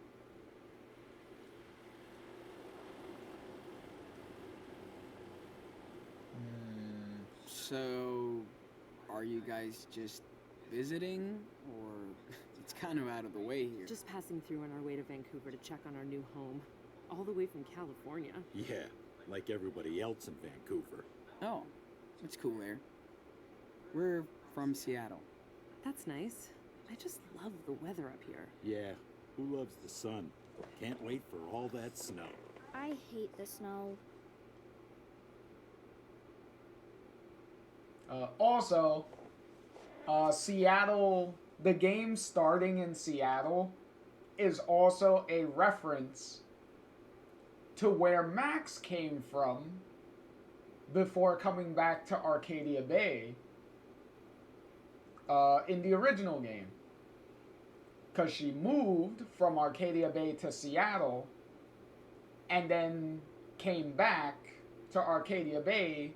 So, are you guys just visiting, or it's kind of out of the way here? Just passing through on our way to Vancouver to check on our new home. All the way from California. Yeah, like everybody else in Vancouver. Oh, it's cool there. We're from Seattle. That's nice. I just love the weather up here. Yeah, who loves the sun? Can't wait for all that snow. I hate the snow. Also, Seattle, the game starting in Seattle is also a reference to where Max came from before coming back to Arcadia Bay in the original game. Because she moved from Arcadia Bay to Seattle and then came back to Arcadia Bay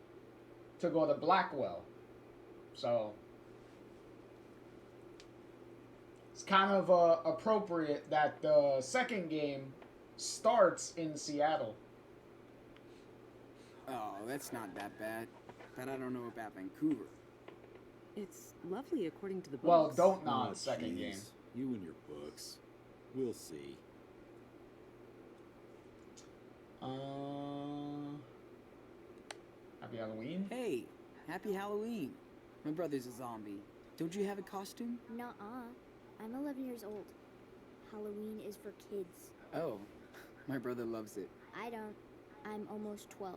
to go to Blackwell. So it's kind of appropriate that the second game starts in Seattle. Oh, that's not that bad. But I don't know about Vancouver. It's lovely according to the books. Well, don't nod, second jeez. game. You and your books. We'll see. Happy Halloween. Hey, happy Halloween. My brother's a zombie. Don't you have a costume? Nuh-uh. I'm 11 years old. Halloween is for kids. Oh, my brother loves it. I don't. I'm almost 12.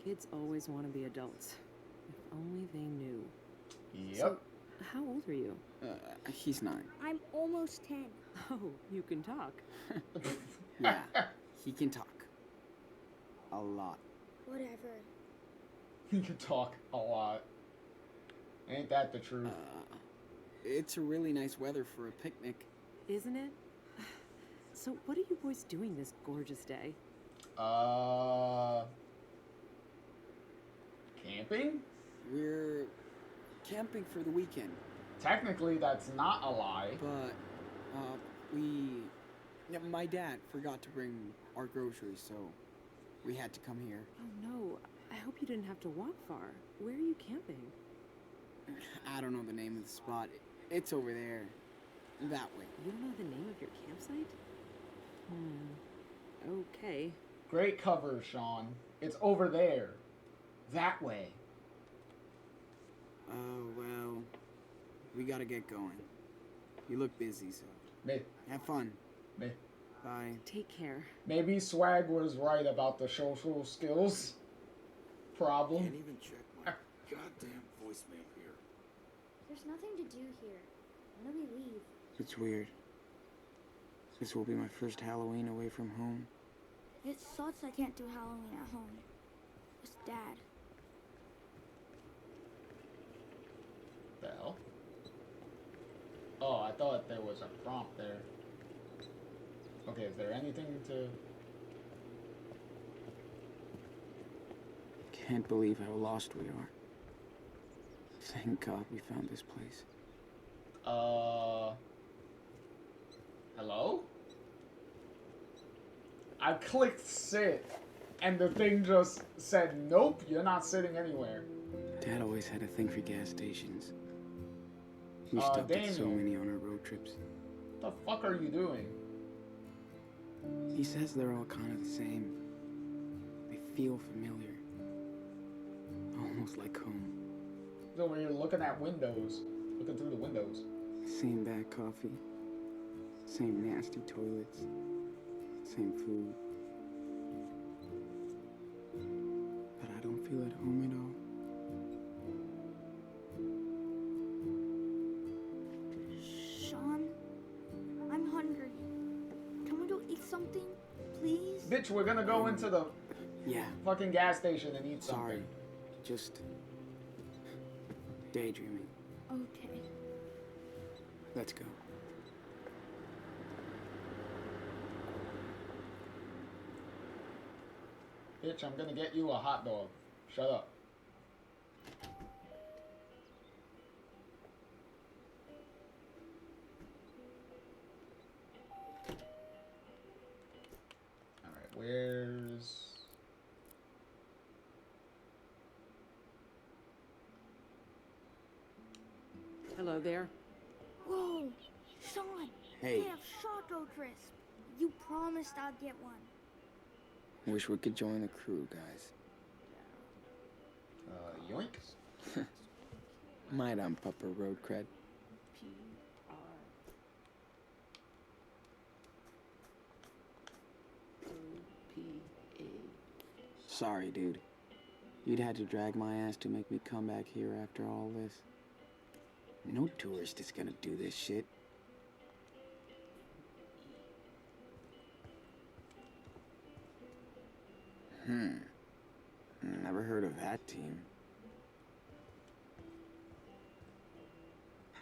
Kids always want to be adults. If only they knew. Yep. So, how old are you? He's 9. I'm almost 10. Oh, you can talk. Yeah, he can talk. A lot. Whatever. You can talk a lot. Ain't that the truth? It's a really nice weather for a picnic. Isn't it? So, what are you boys doing this gorgeous day? Camping? We're camping for the weekend. Technically, that's not a lie. But, my dad forgot to bring our groceries, so we had to come here. Oh no, I hope you didn't have to walk far. Where are you camping? I don't know the name of the spot. It's over there. That way. You don't know the name of your campsite? Okay. Great cover, Sean. It's over there. That way. Oh, well, we gotta get going. You look busy, so... Me. Have fun. Me. Bye. Take care. Maybe Swag was right about the social skills problem. Can't even check my goddamn voicemail here. There's nothing to do here. When do we leave? It's weird. This will be my first Halloween away from home. It sucks I can't do Halloween at home. With Dad. The hell? Oh, I thought there was a prompt there. Okay, is there anything to... Can't believe how lost we are. Thank God we found this place. Hello? I clicked sit, and the thing just said, nope, you're not sitting anywhere. Dad always had a thing for gas stations. We stopped at so many on our road trips. What the fuck are you doing? He says they're all kind of the same. They feel familiar. Almost like home. So when you're looking at windows, looking through the windows. Same bad coffee. Same nasty toilets. Same food. But I don't feel at home at all. Sean, I'm hungry. Can we go eat something, please? Bitch, we're gonna go into the fucking gas station and eat Sorry. something. Just daydreaming. Okay. Let's go. Bitch, I'm gonna get you a hot dog. Shut up. Alright, where's... Hello there. Whoa, Sean. Hey. They have Choco Crisp. You promised I'd get one. Wish we could join the crew, guys. Yoink. Might ump up a road cred. Sorry, dude. You'd had to drag my ass to make me come back here after all this. No tourist is gonna do this shit. Never heard of that team.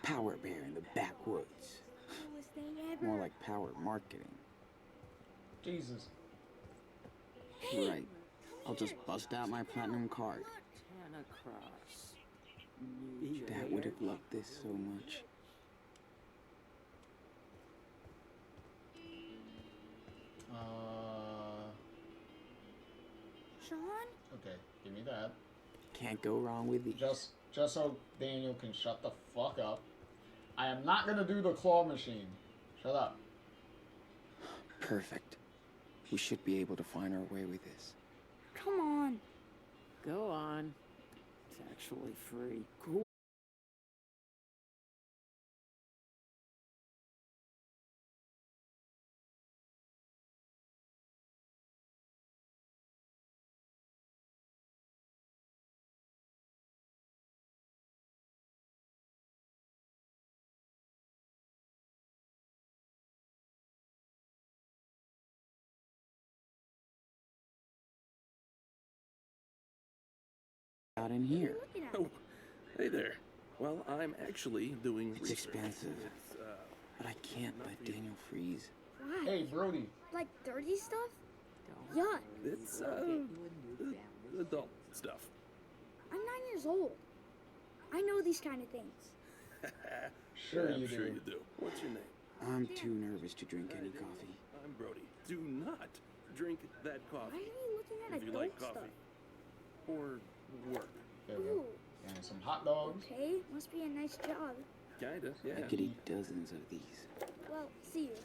Power Bear in the backwoods. Coolest thing ever. More like power marketing. Jesus. Right. I'll just bust out my platinum card. Ten across. Dad would have loved this so much. Sean? Okay, give me that. Can't go wrong with these. Just so Daniel can shut the fuck up. I am not gonna do the claw machine. Shut up. Perfect. We should be able to find our way with this. Come on. Go on. It's actually free. Cool. Out in here. Oh, hey there. Well, I'm actually doing It's research. expensive. It's, But I can't let Daniel freeze. Why? Hey, Brody. Like dirty stuff? Yuck. It's adult stuff. I'm 9 years old. I know these kind of things. Sure Yeah, I'm you sure do. you do. What's your name? I'm too nervous to drink any coffee. I'm Brody. Do not drink that Why coffee. are you looking at If you adult like stuff? coffee or work. There we go. Ooh. And some hot dogs. Okay, must be a nice job. Kinda, yeah. I could eat dozens of these. Well, see you.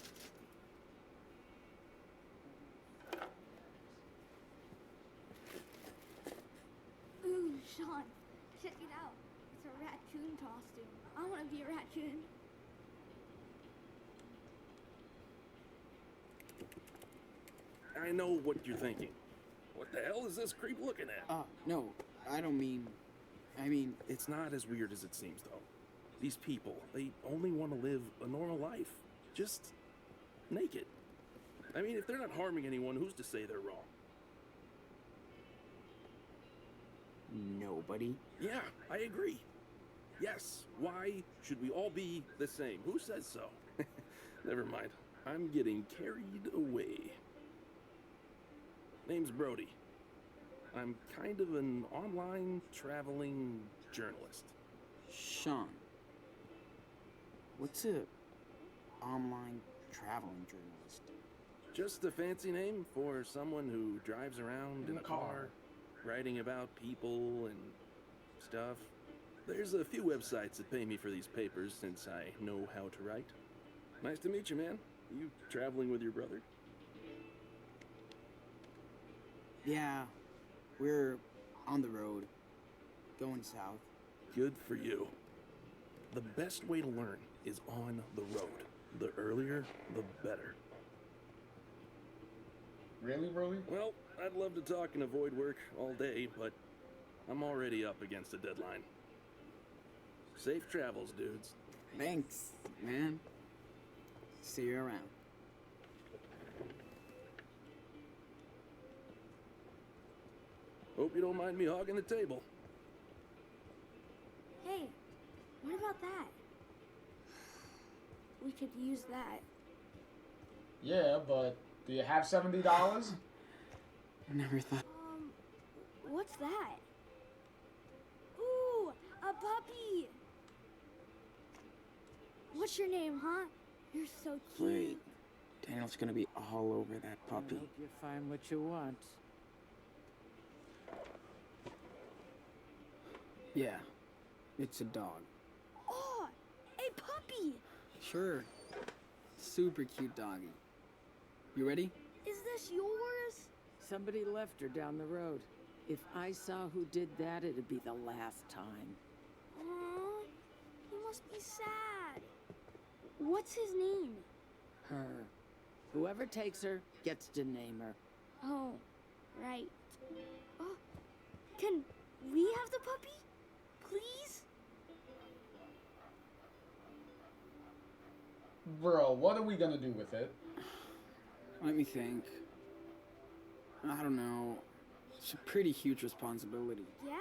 Ooh, Sean, check it out. It's a raccoon costume. I want to be a raccoon. I know what you're thinking. What the hell is this creep looking at? No, I don't mean... I mean... It's not as weird as it seems, though. These people, they only want to live a normal life. Just naked. I mean, if they're not harming anyone, who's to say they're wrong? Nobody. Yeah, I agree. Yes, why should we all be the same? Who says so? Never mind. I'm getting carried away. Name's Brody. I'm kind of an online traveling journalist. Sean. What's a online traveling journalist? Just a fancy name for someone who drives around in a car, writing about people and stuff. There's a few websites that pay me for these papers since I know how to write. Nice to meet you, man. You traveling with your brother? Yeah, we're on the road, going south. Good for you. The best way to learn is on the road. The earlier, the better. Really, Brody? Well, I'd love to talk and avoid work all day, but I'm already up against a deadline. Safe travels, dudes. Thanks, man. See you around. Hope you don't mind me hogging the table. Hey, what about that? We could use that. Yeah, but do you have $70? Never thought. What's that? Ooh, a puppy! What's your name, huh? You're so cute. Wait, Daniel's gonna be all over that I puppy. hope you find what you want. Yeah, it's a dog. Oh, a puppy! Sure. Super cute doggy. You ready? Is this yours? Somebody left her down the road. If I saw who did that, it'd be the last time. Aw, he must be sad. What's his name? Her. Whoever takes her gets to name her. Oh, right. Oh, can we have the puppy? Please? Bro, what are we gonna do with it? Let me think. I don't know. It's a pretty huge responsibility. Yeah.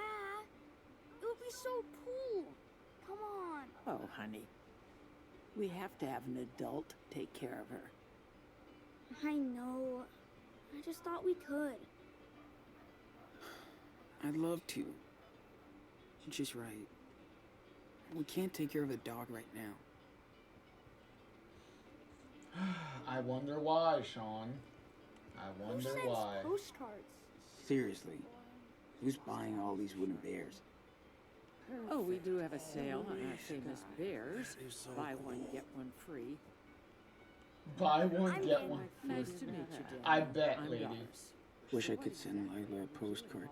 It would be so cool. Come on. Oh, honey. We have to have an adult take care of her. I know. I just thought we could. I'd love to. She's right. We can't take care of the dog right now. I wonder why, Sean. I Who wonder sends why. postcards? Seriously, who's buying all these wooden bears? Oh, we do have a sale on our famous bears. Buy one, get one free. Buy one, get in. one. Nice to meet you, Dan. I bet, I'm lady. Doris. Wish I could send Lila a postcard.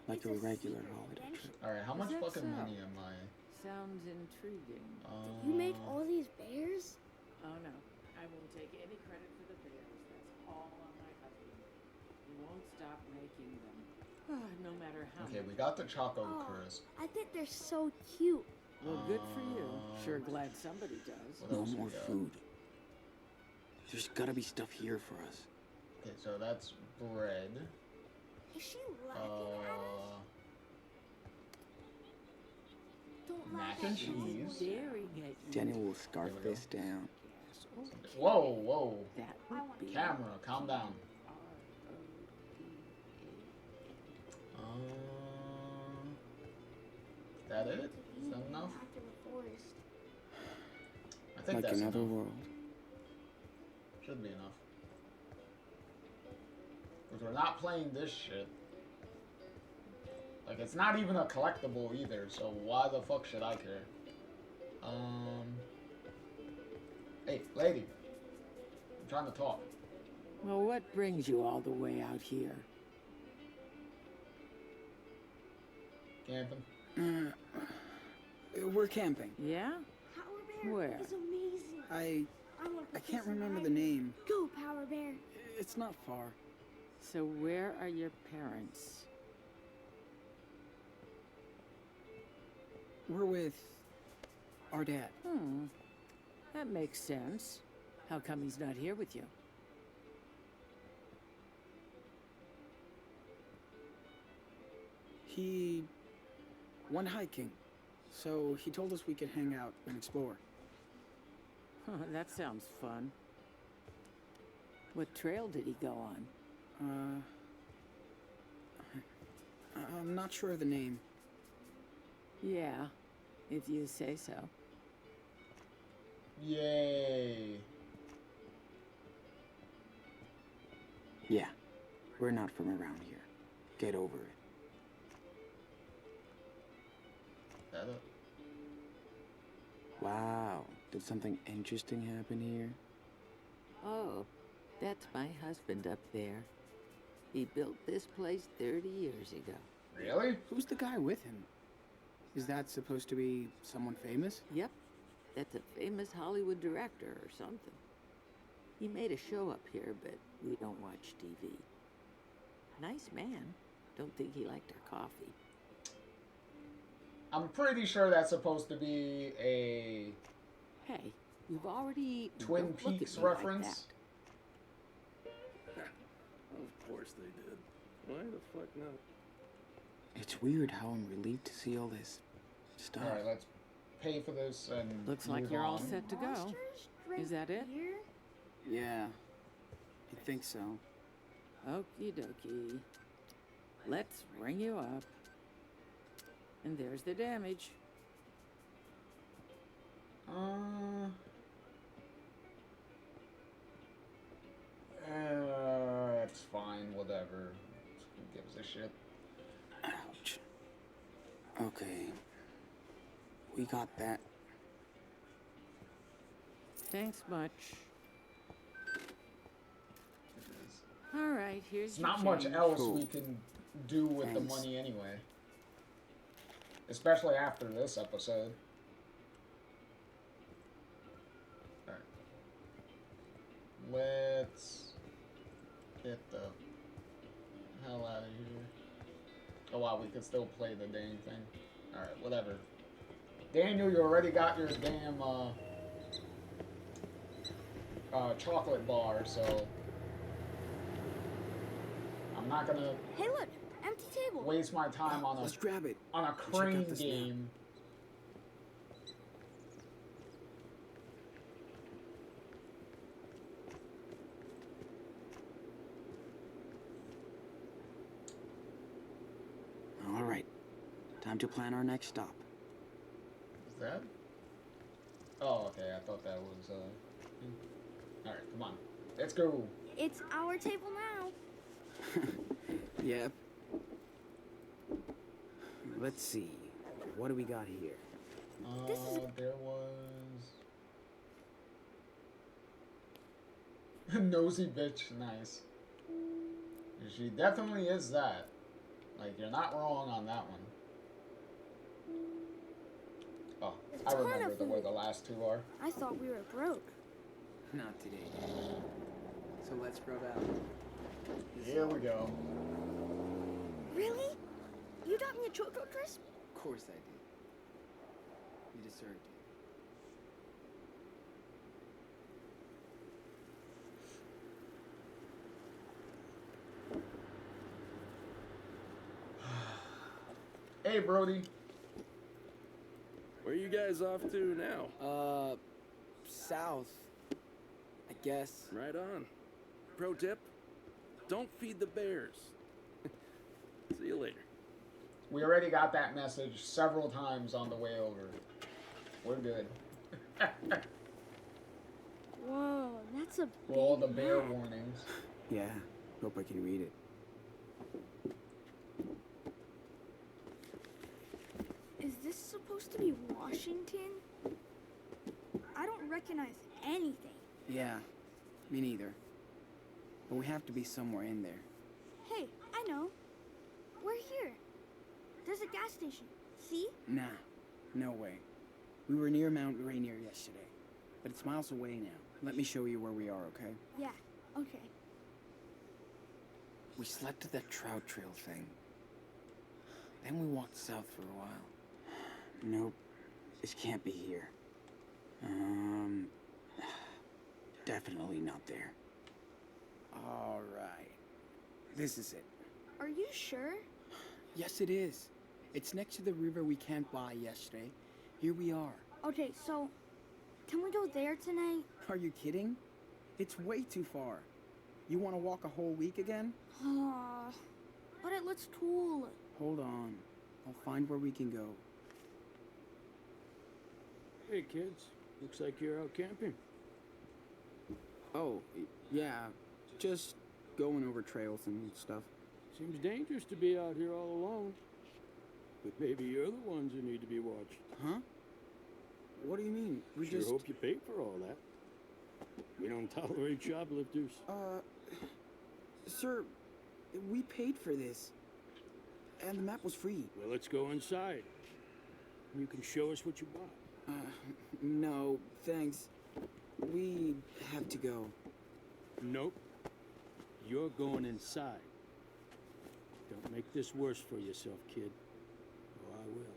Like a regular holiday trip. Alright, how much Is that fucking so? money am I? Sounds intriguing. Did you make all these bears? Oh no, I won't take any credit for the bears. That's all on my husband. He won't stop making them. No matter how Okay, much. we got the Choco Oh, Crisp. I think they're so cute. Well, good for you. Sure glad somebody does. What No else we more got? food. There's gotta be stuff here for us. Okay, so that's bread. Is she laughing at us? Don't Mac laugh and at me. cheese. Staring at you. Daniel will scarf this down. Whoa, whoa. That would be Camera, calm down. Is that it? Is that enough? After the forest. I think Like that's another enough. world. Should be enough. Because we're not playing this shit. Like, it's not even a collectible either, so why the fuck should I care? Hey, lady. I'm trying to talk. Well, what brings you all the way out here? Camping. We're camping. Yeah? Power Bear Where? is amazing. I wanna put can't this in remember my- the name. Go, Power Bear. It's not far. So where are your parents? We're with Our dad. That makes sense. How come he's not here with you? He went hiking, so he told us we could hang out and explore. That sounds fun. What trail did he go on? I'm not sure of the name. Yeah, if you say so. Yay. Yeah, we're not from around here. Get over it. That it? Wow, did something interesting happen here? Oh, that's my husband up there. He built this place 30 years ago. Really? Who's the guy with him? Is that supposed to be someone famous? Yep, that's a famous Hollywood director or something. He made a show up here, but we don't watch TV. Nice man. Don't think he liked our coffee. I'm pretty sure that's supposed to be a Hey, you've already eaten. Twin Don't look at Peaks me like reference. Of course they did. Why the fuck not? It's weird how I'm relieved to see all this stuff. Alright, let's pay for this and Looks like move you're all on. set to go. Is that it? Yeah, I think so. Okie dokie. Let's ring you up. And there's the damage. It's fine, whatever. Who gives a shit? Ouch. Okay. We got that. Thanks much. All right, here's There's your not much change. else we can do with the Thanks. money anyway. Especially after this episode. Alright. Let's get the hell out of here. Oh wow, we can still play the dang thing. Alright, whatever. Daniel, you already got your damn chocolate bar, so I'm not gonna Hey, look, empty table. waste my time on Let's grab it. a and check out crane this map. game. All right, time to plan our next stop. Is that? Oh, okay. I thought that was. All right, come on, let's go. It's our table now. Yep. Let's see. What do we got here? There was nosy bitch. Nice. She definitely is that. Like, you're not wrong on that one. Oh, I remember where the last two are. I thought we were broke. Not today. So let's grub out. Here we go. Really? You got me a Choco Crisp? Of course I did. You deserved it. Hey, Brody. Where you guys off to now? South. I guess. Right on. Pro tip: don't feed the bears. See you later. We already got that message several times on the way over. We're good. Whoa, that's a For all the big bear map. warnings. Yeah, hope I can read it. Is this supposed to be Washington? I don't recognize anything. Yeah, me neither. But we have to be somewhere in there. Hey, I know. We're here. There's a gas station. See? Nah, no way. We were near Mount Rainier yesterday, but it's miles away now. Let me show you where we are, okay? Yeah, okay. We slept at that trout trail thing. Then we walked south for a while. Nope, this can't be here. Definitely not there. All right. This is it. Are you sure? Yes, it is. It's next to the river we camped by yesterday. Here we are. Okay, so can we go there tonight? Are you kidding? It's way too far. You want to walk a whole week again? But it looks cool. Hold on. I'll find where we can go. Hey, kids. Looks like you're out camping. Oh, yeah. Just going over trails and stuff. Seems dangerous to be out here all alone. But maybe you're the ones who need to be watched. Huh? What do you mean? We Sure just... hope you paid for all that. We don't tolerate shoplifters. Sir, we paid for this. And the map was free. Well, let's go inside. You can show us what you bought. No, thanks. We have to go. Nope. You're going inside. Don't make this worse for yourself, kid. Or I will.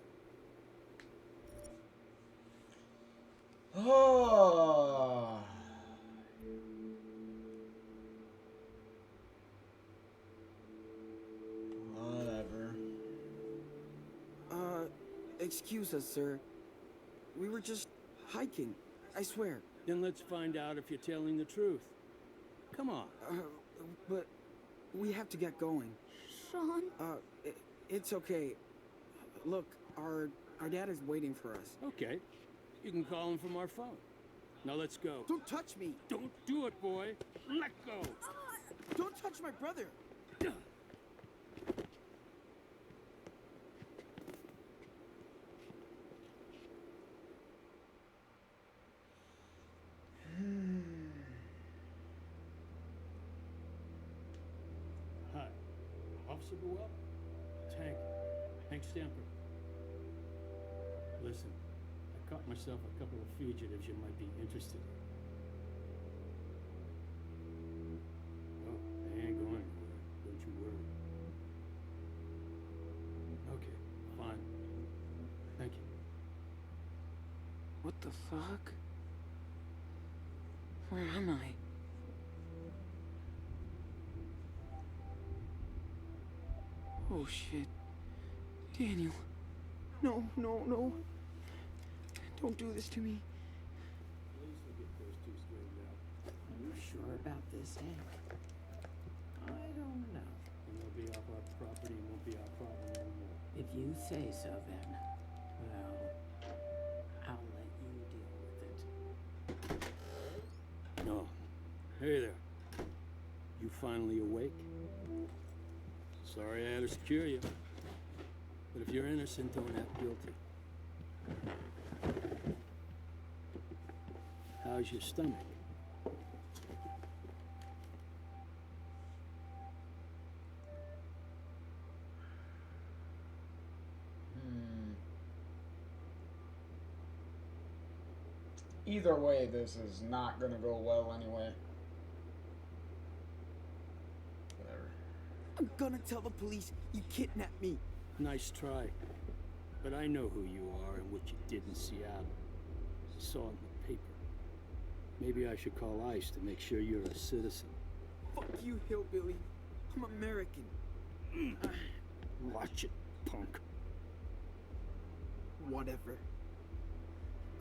Oh. Whatever. Excuse us, sir. We were just hiking, I swear. Then let's find out if you're telling the truth. Come on. But we have to get going. Sean? It's okay. Look, our dad is waiting for us. Okay. You can call him from our phone. Now let's go. Don't touch me! Don't do it, boy! Let go! Don't touch my brother! Hi. Officer Buell? It's Hank Stamper. Listen, I caught myself a couple of fugitives you might be interested in. Oh, they ain't going anywhere. Don't you worry. Okay, fine. Thank you. What the fuck? Where am I? Oh shit. Daniel. No. Don't do this to me. At least we'll get those two straightened out. Are you sure about this, Hank? I don't know. And they'll be off our property and won't be our problem anymore. If you say so, then, well, I'll let you deal with it. No. Hey there. You finally awake? Sorry I had to secure you. But if you're innocent, don't act guilty. How's your stomach? Either way, this is not gonna go well anyway. Whatever. I'm gonna tell the police you kidnapped me. Nice try. But I know who you are and what you did in Seattle. I saw it in the paper. Maybe I should call ICE to make sure you're a citizen. Fuck you, hillbilly. I'm American. Watch it, punk. Whatever.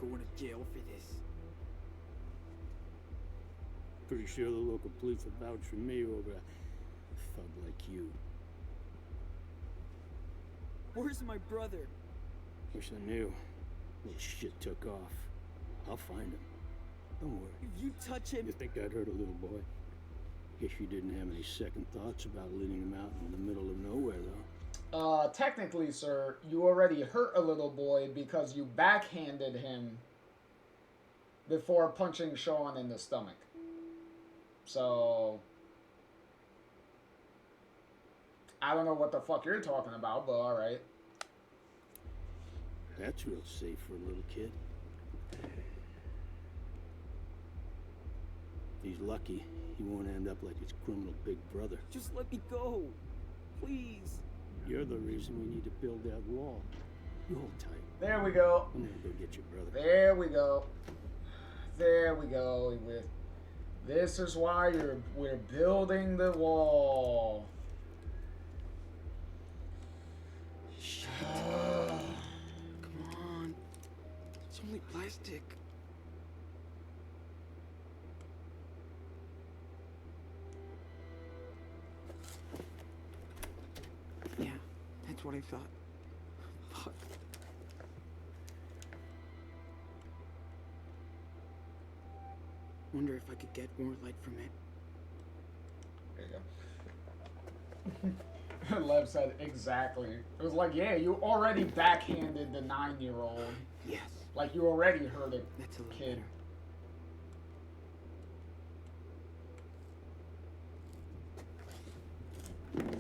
Going to jail for this. Pretty sure the local police will vouch for me over a thug like you. Where's my brother? Wish I knew. Little shit took off. I'll find him. Don't worry. If you touch him... You think I'd hurt a little boy? Guess you didn't have any second thoughts about leading him out in the middle of nowhere, though. Technically, sir, you already hurt a little boy because you backhanded him before punching Sean in the stomach. So... I don't know what the fuck you're talking about, but alright. That's real safe for a little kid. If he's lucky, he won't end up like his criminal big brother. Just let me go. Please. You're the reason we need to build that wall. You hold tight. There we go. I'm gonna go get your brother. There we go. There we go. This is why we're building the wall. Shit. Come on. It's only plastic. Yeah, that's what I thought. Fuck. Wonder if I could get more light from it. There you go. Lev said exactly. It was like, yeah, you already backhanded the 9-year-old. Yes. Like, you already hurt a That's a little kid. better.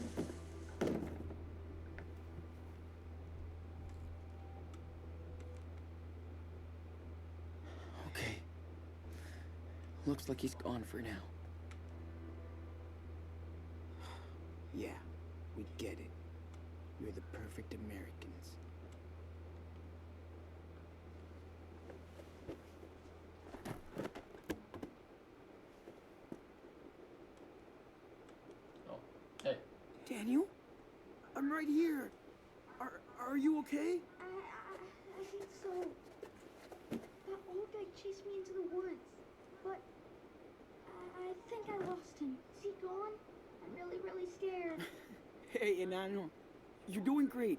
Okay. Looks like he's gone for now. Yeah, we get it. You're the perfect Americans. Oh, hey. Daniel? I'm right here. Are you okay? I think so. That old guy chased me into the woods, but I think I lost him. Is he gone? I'm really, really scared. Hey, Enano. You're doing great.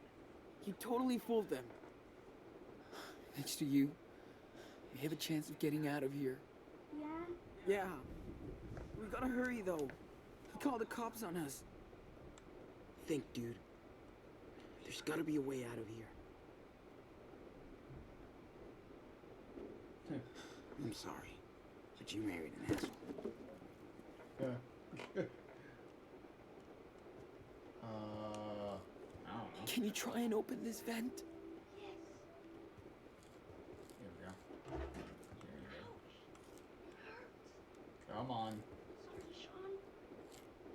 You totally fooled them. Thanks to you, we have a chance of getting out of here. Yeah? Yeah. We gotta hurry, though. He called the cops on us. Think, dude. There's gotta be a way out of here. I'm sorry, but you married an asshole. Yeah. I don't know. Can you try and open this vent? Yes. Here we go. Come on. Sorry, Sean.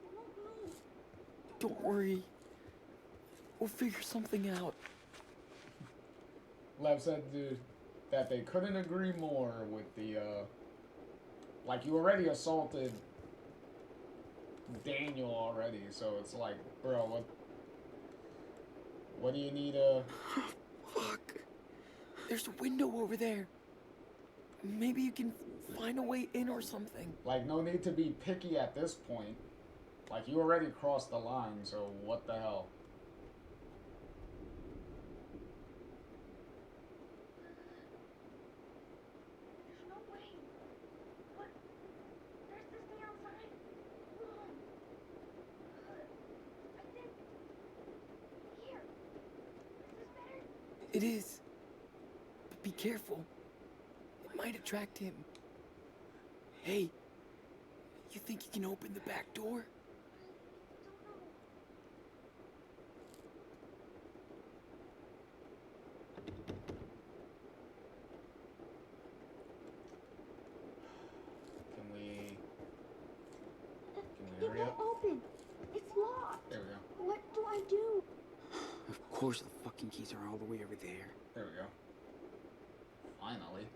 I won't move. Don't worry. We'll figure something out. Lev said that they couldn't agree more with the, like, you already assaulted Daniel already, so it's like, bro, what do you need, Fuck. There's a window over there. Maybe you can find a way in or something. Like, no need to be picky at this point. Like, you already crossed the line, so what the hell? There's no way. What? There's this thing outside. Hold on. I think... Here. Is this better? It is. But be careful. It might attract him. Hey, you think you can open the back door? Can we It hurry won't up? open. It's locked. There we go. What do I do? Of course the fucking keys are all the way over there. There we go. Finally.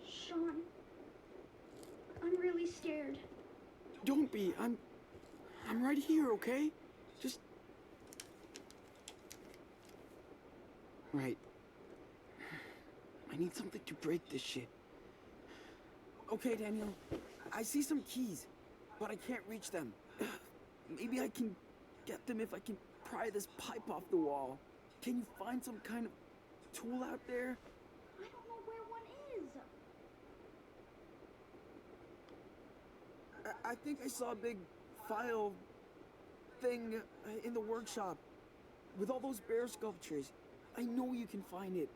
Sean, I'm really scared. Don't be. I'm right here, okay? Just... Right. I need something to break this shit. Okay, Daniel. I see some keys, but I can't reach them. Maybe I can get them if I can pry this pipe off the wall. Can you find some kind of tool out there? I don't know where one is. I think I saw a big file thing in the workshop with all those bear sculptures. I know you can find it.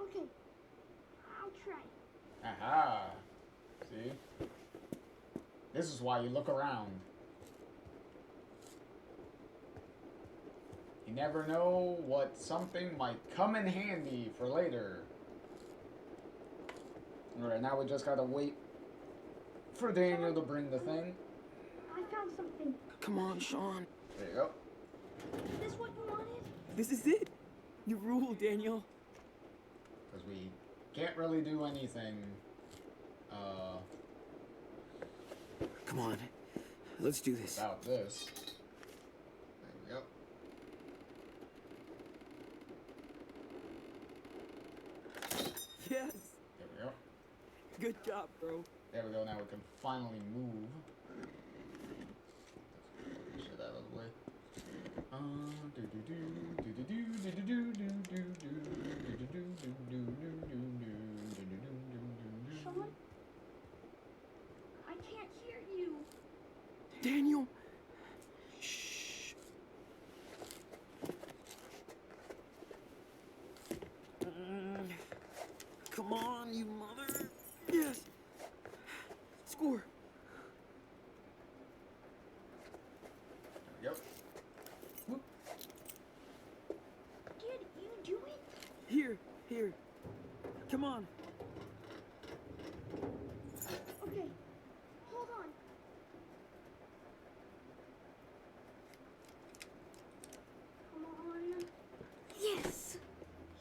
Okay, I'll try. Aha. See? This is why you look around. You never know what something might come in handy for later. Alright, now we just gotta wait for Daniel to bring the thing. I found something. Come on, Sean. There you go. Is this what you wanted? This is it. You rule, Daniel. Because we Can't really do anything. Come on. Let's do this. About this. There we go. Yes. There we go. Good job, bro. There we go. Now we can finally move. Shit out of the way. Sean? I can't hear you. Daniel. Come on, you mother. Yes. Score. Yep. Kid, you do it? Here. Come on. Okay, hold on. Come on. Yes!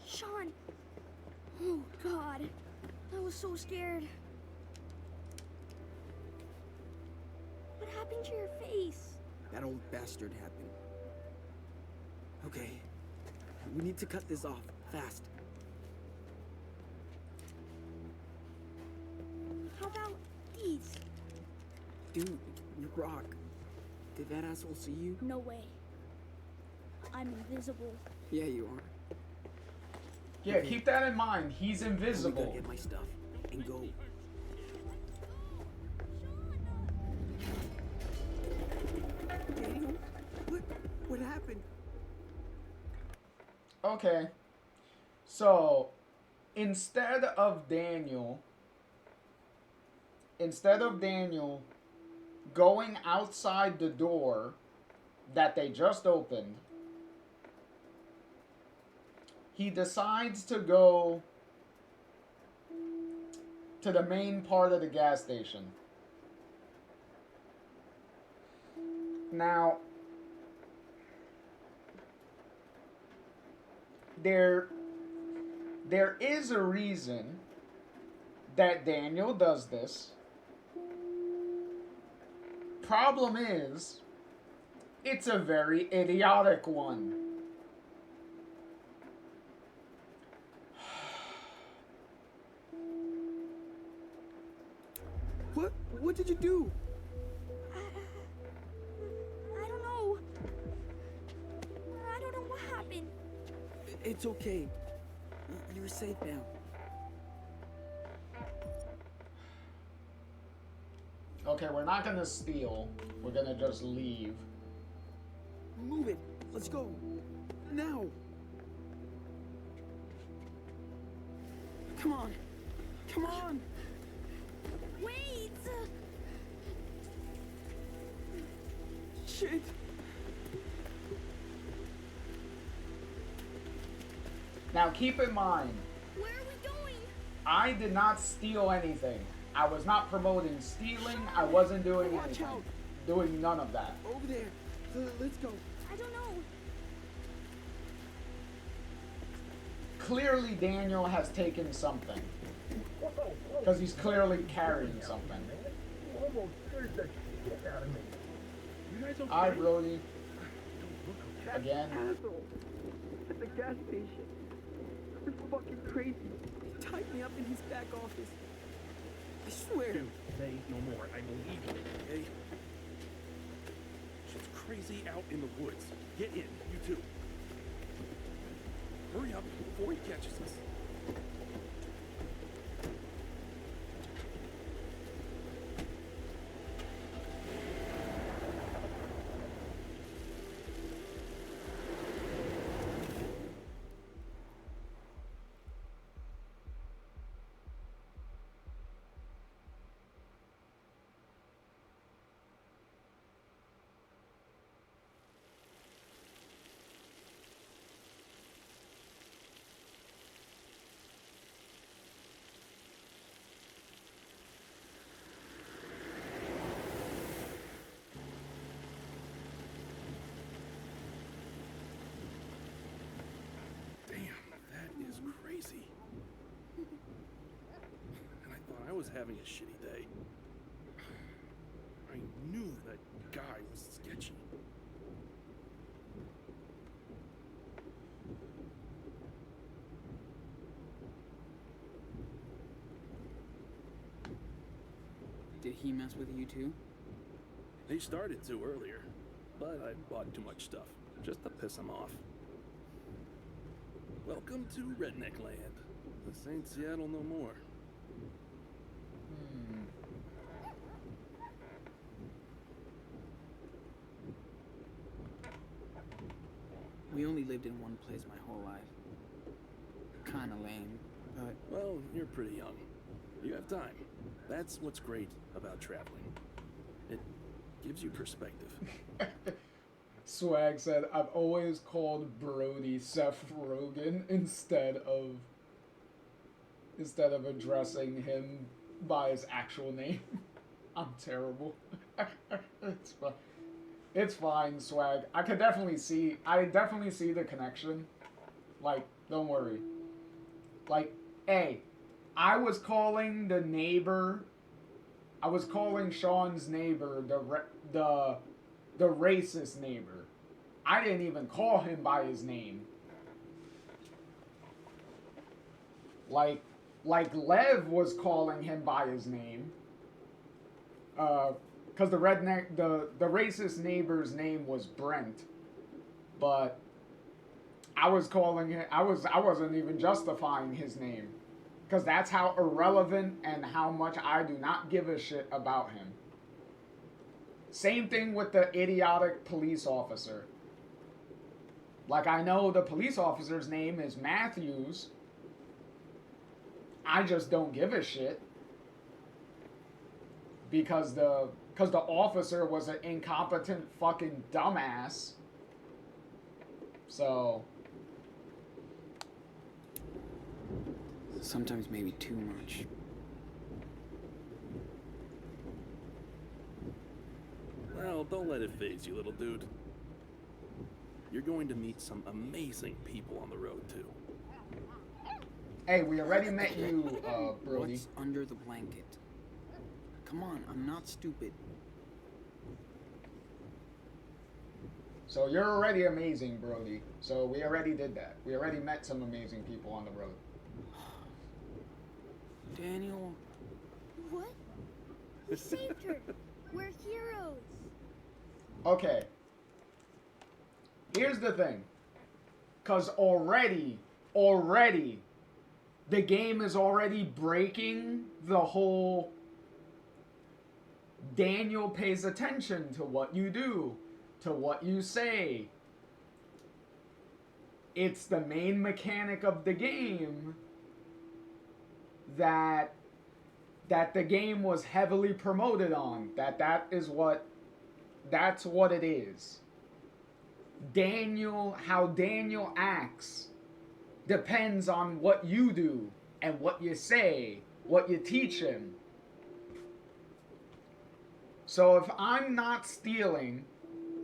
Sean! Oh, God. I was so scared. What happened to your face? That old bastard happened. Okay. We need to cut this off fast. How about these? Dude, you rock. Did that asshole see you? No way. I'm invisible. Yeah, you are. Yeah, Okay. keep that in mind. He's We invisible. gotta get my stuff and go. Daniel, what happened? Okay. So, instead of Daniel going outside the door that they just opened, he decides to go to the main part of the gas station. Now, there is a reason that Daniel does this. Problem is, it's a very idiotic one. What did you do? I don't know. I don't know what happened. It's okay. You're safe now. Okay, we're not gonna steal. We're gonna just leave. Move it. Let's go. Now. Come on. Come on. Wait! Shit. Now keep in mind, Where are we going? I did not steal anything. I was not promoting stealing. I wasn't doing Watch anything. out. Doing none of that. Over there. Let's go. I don't know. Clearly Daniel has taken something. Because he's clearly carrying something. Almost scared the shit out of me. You guys okay? Hi, Brody. Again. Asshole. At the gas station. It's fucking crazy. He tied me up in his back office. I swear. Dude, say no more. I believe you, okay? Shit's crazy out in the woods. Get in, you two. Hurry up before he catches us. was having a shitty day. I knew that guy was sketchy. Did he mess with you too? He started to earlier, but I bought too much stuff, just to piss him off. Welcome to Redneck Land. This ain't Seattle no more. We only lived in one place my whole life. Kinda lame, but... Well, you're pretty young. You have time. That's what's great about traveling. It gives you perspective. Swag said, I've always called Brody Seth Rogen instead of addressing him by his actual name. I'm terrible. It's fine. It's fine, Swag. I definitely see the connection. Like, don't worry. Like, hey, I was calling the neighbor, I was calling Sean's neighbor the racist neighbor. I didn't even call him by his name. Like Lev was calling him by his name. Because the racist neighbor's name was Brent. But I was calling it, I wasn't even justifying his name. Because that's how irrelevant and how much I do not give a shit about him. Same thing with the idiotic police officer. Like, I know the police officer's name is Matthews. I just don't give a shit. Because the officer was an incompetent fucking dumbass. So... Sometimes maybe too much. Well, don't let it faze you, little dude. You're going to meet some amazing people on the road, too. Hey, we already met you, Brody. What's under the blanket? Come on, I'm not stupid. So you're already amazing, Brody. So we already did that. We already met some amazing people on the road. Daniel. What? We saved her. We're heroes. Okay. Here's the thing. Because already, the game is already breaking the whole Daniel pays attention to what you do, to what you say. It's the main mechanic of the game that the game was heavily promoted on. That's what it is. How Daniel acts depends on what you do and what you say, what you teach him. So if I'm not stealing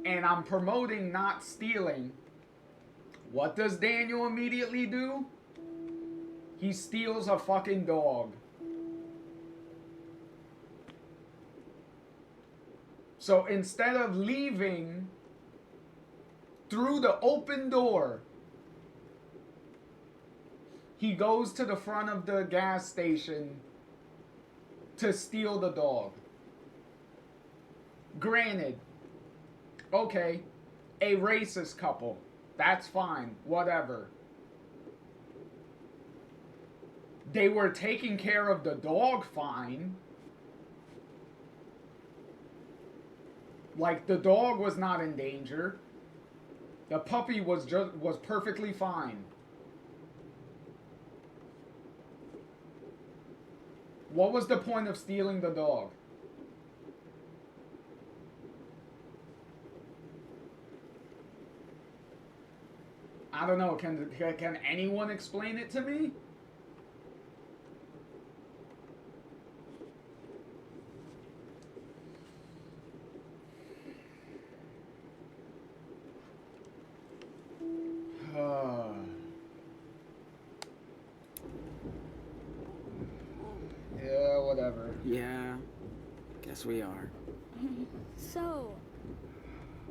and I'm promoting not stealing, what does Daniel immediately do? He steals a fucking dog. So instead of leaving through the open door, he goes to the front of the gas station to steal the dog. Granted, okay, a racist couple, that's fine, whatever. They were taking care of the dog fine. Like, the dog was not in danger. The puppy was perfectly fine. What was the point of stealing the dog? I don't know. Can anyone explain it to me? Yeah, whatever. Yes, we are. So,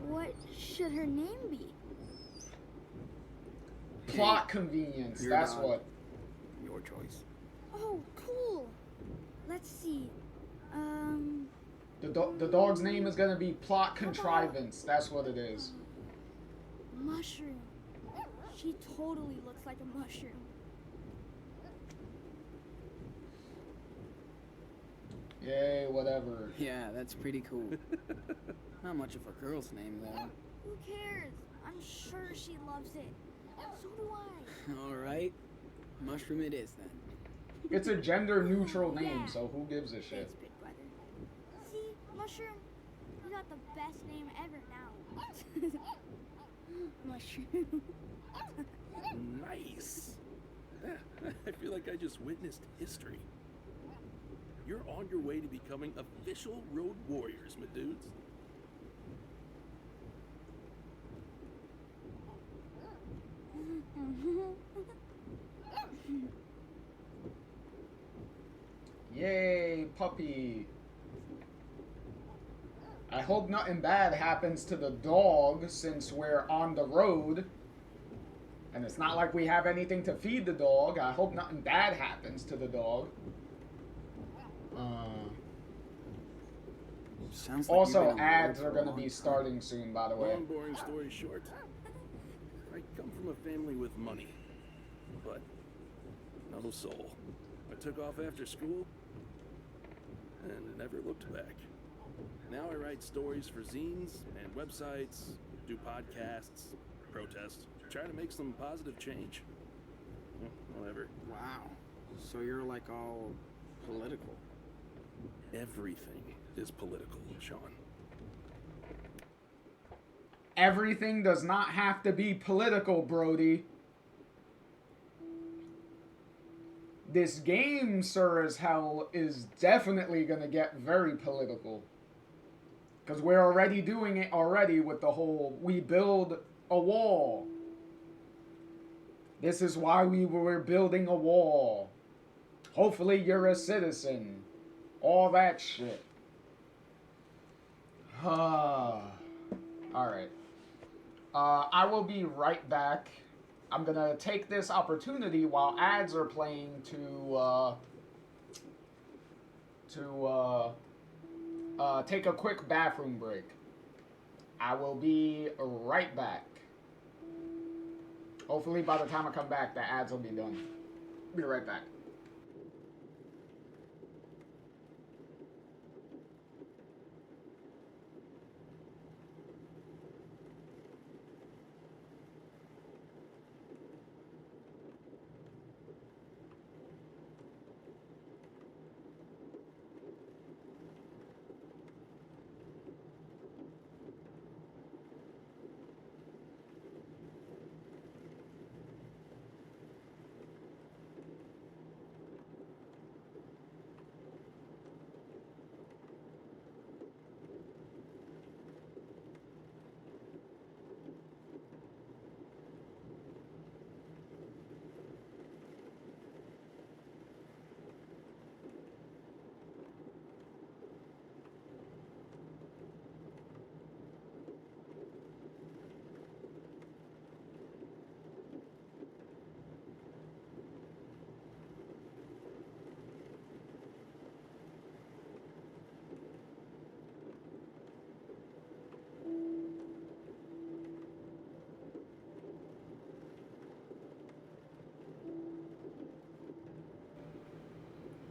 what should her name be? Plot convenience. Your That's dog. what. Your choice. Oh, cool. Let's see. The dog's name is gonna be Plot Contrivance. That's what it is. Mushroom. She totally looks like a mushroom. Yay, whatever. Yeah, that's pretty cool. Not much of a girl's name, though. Who cares? I'm sure she loves it. So do I. All right. Mushroom it is, then. It's a gender-neutral name, so who gives a shit? Thanks, big brother. See, Mushroom, you got the best name ever now. Mushroom. Nice. I feel like I just witnessed history. You're on your way to becoming official road warriors, my dudes. Yay, puppy. I hope nothing bad happens to the dog since we're on the road. And it's not like we have anything to feed the dog. I hope nothing bad happens to the dog. Sounds like Also, you've been on the ads road are for a going to long be time. starting soon, by the way. Long, boring story short, I come from a family with money, but no soul. I took off after school and never looked back. Now I write stories for zines and websites, do podcasts, protest, try to make some positive change. Whatever. Wow. So you're like all political. Everything is political, Sean. Everything does not have to be political, Brody. This game, sir as hell, is definitely going to get very political. Because we're already doing it already with the whole, we build a wall. This is why we were building a wall. Hopefully you're a citizen. All that shit. Alright. I will be right back. I'm gonna take this opportunity while ads are playing to take a quick bathroom break. I will be right back. Hopefully by the time I come back, the ads will be done. Be right back.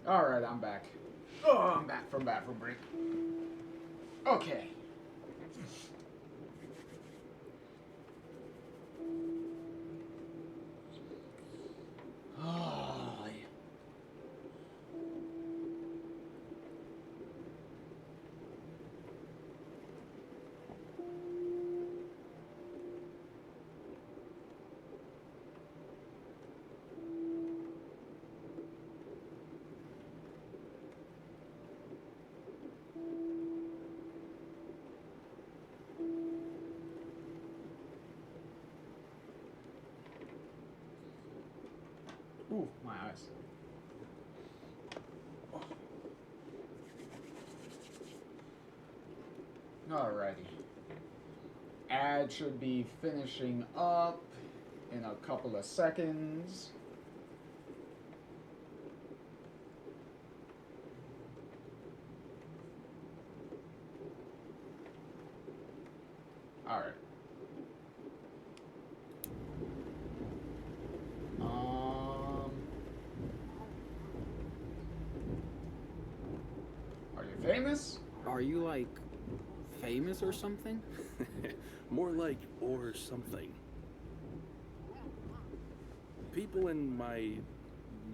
Alright, I'm back. Oh, I'm back from bathroom break. Okay. Oh, yeah. Ooh, my eyes. Alrighty. Ad should be finishing up in a couple of seconds. Alright. Are you famous? Are you, like, famous or something? More like or something. People in my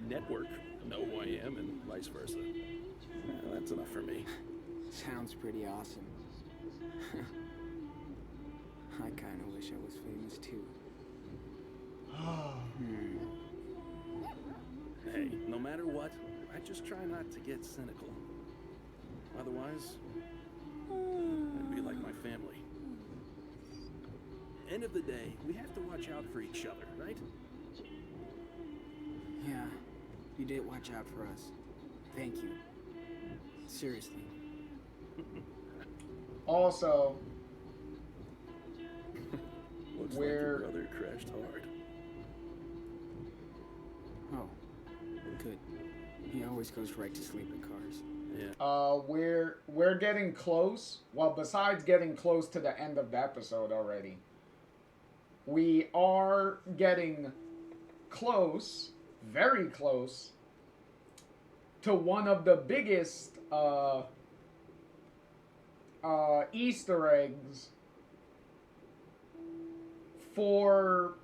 network know who I am and vice versa. Yeah, that's enough for me. Sounds pretty awesome. I kind of wish I was famous too. Hey, no matter what, I just try not to get cynical. Otherwise, I'd be like my family. End of the day, we have to watch out for each other, right? Yeah, you did watch out for us. Thank you. Seriously. Also, Looks like your brother crashed hard. Oh, good. He always goes right to sleep in cars. Yeah. We're getting close. Well, besides getting close to the end of the episode already, we are getting close, very close, to one of the biggest Easter eggs for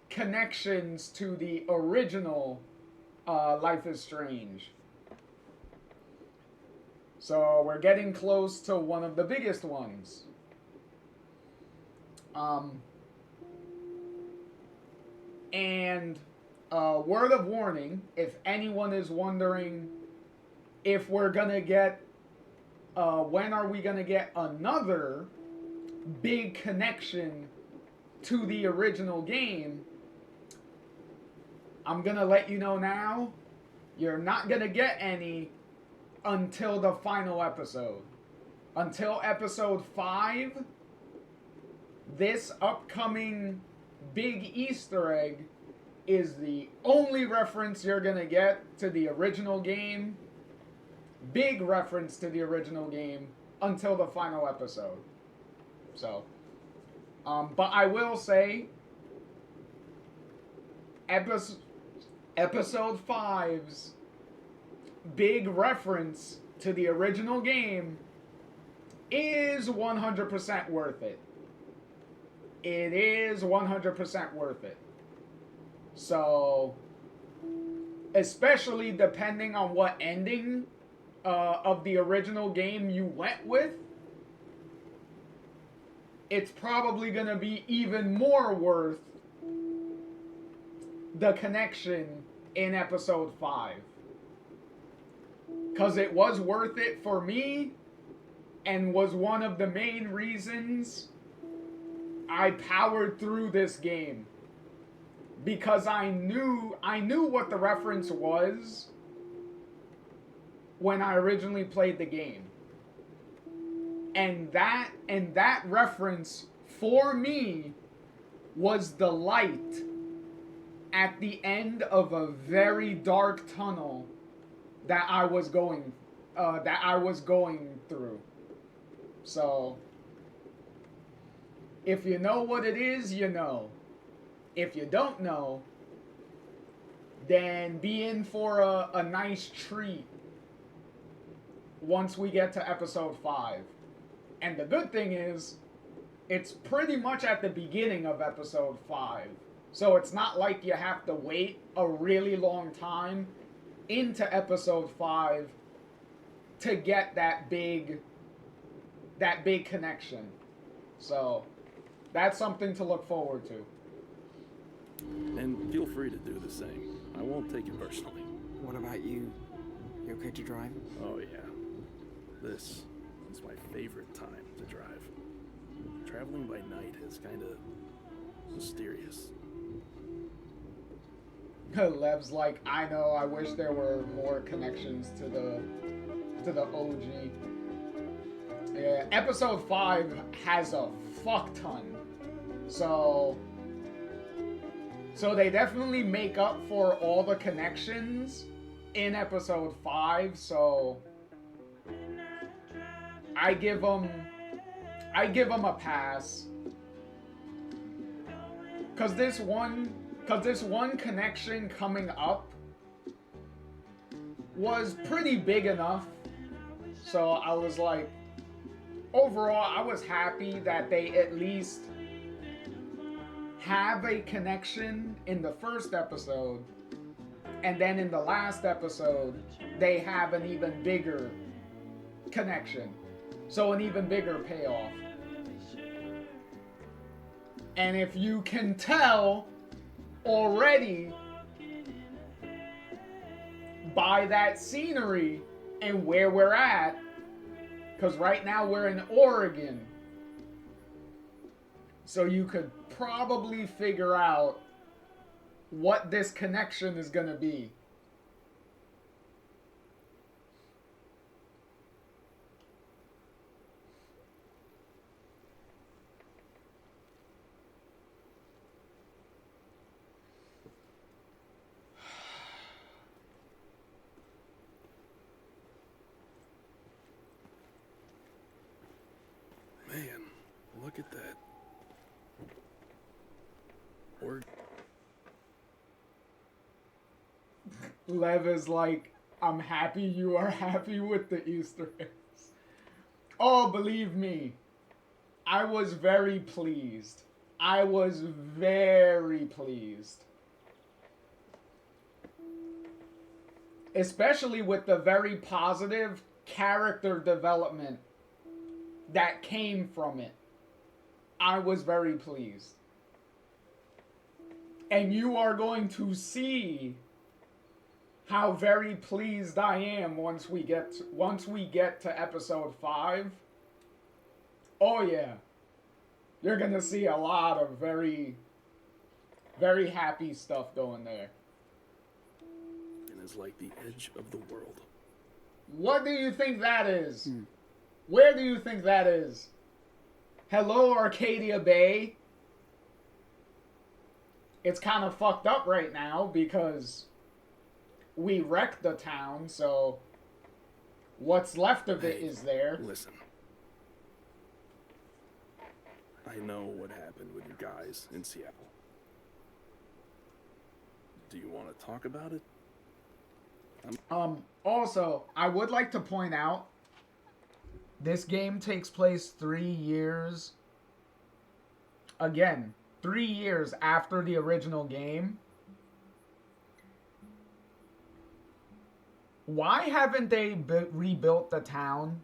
connections to the original Life is Strange. So we're getting close to one of the biggest ones. And word of warning, if anyone is wondering if we're gonna get, when are we gonna get another big connection to the original game, I'm gonna let you know now, you're not gonna get any until the final episode. Until episode 5, this upcoming big Easter egg is the only reference you're gonna get to the original game. Big reference to the original game until the final episode. So, but I will say, episode 5's big reference to the original game is 100% worth it. It is 100% worth it. So, especially depending on what ending of the original game you went with, it's probably going to be even more worth the connection in episode 5. Because it was worth it for me and was one of the main reasons I powered through this game. Because I knew what the reference was when I originally played the game. And that reference for me was the light at the end of a very dark tunnel that I was going through. So if you know what it is, you know. If you don't know, then be in for a nice treat once we get to episode 5. And the good thing is, it's pretty much at the beginning of episode 5. So it's not like you have to wait a really long time into episode 5 to get that big connection. So that's something to look forward to. And feel free to do the same. I won't take it personally. What about you? You okay to drive? Oh yeah. This is my favorite time to drive. Traveling by night is kind of mysterious. Lev's like, I know, I wish there were more connections to the OG. Yeah, episode 5 has a fuck ton. So they definitely make up for all the connections in episode 5, so I give them a pass. Cause this one connection coming up was pretty big enough. So I was like, overall, I was happy that they at least have a connection in the first episode, and then in the last episode, they have an even bigger connection. So an even bigger payoff. And if you can tell already by that scenery and where we're at, because right now we're in Oregon, so you could probably figure out what this connection is going to be. Man, look at that. Lev is like, I'm happy you are happy with the Easter eggs. Oh, believe me, I was very pleased. I was very pleased. Especially with the very positive character development that came from it. I was very pleased. And you are going to see how very pleased I am once we get to episode 5. Oh yeah. You're going to see a lot of very, very happy stuff going there. And is like the edge of the world. What do you think that is? Where do you think that is? Hello, Arcadia Bay. It's kind of fucked up right now because we wrecked the town, so what's left of it is there. Listen. I know what happened with you guys in Seattle. Do you want to talk about it? Also, I would like to point out, this game takes place 3 years, again, 3 years after the original game. Why haven't they rebuilt the town?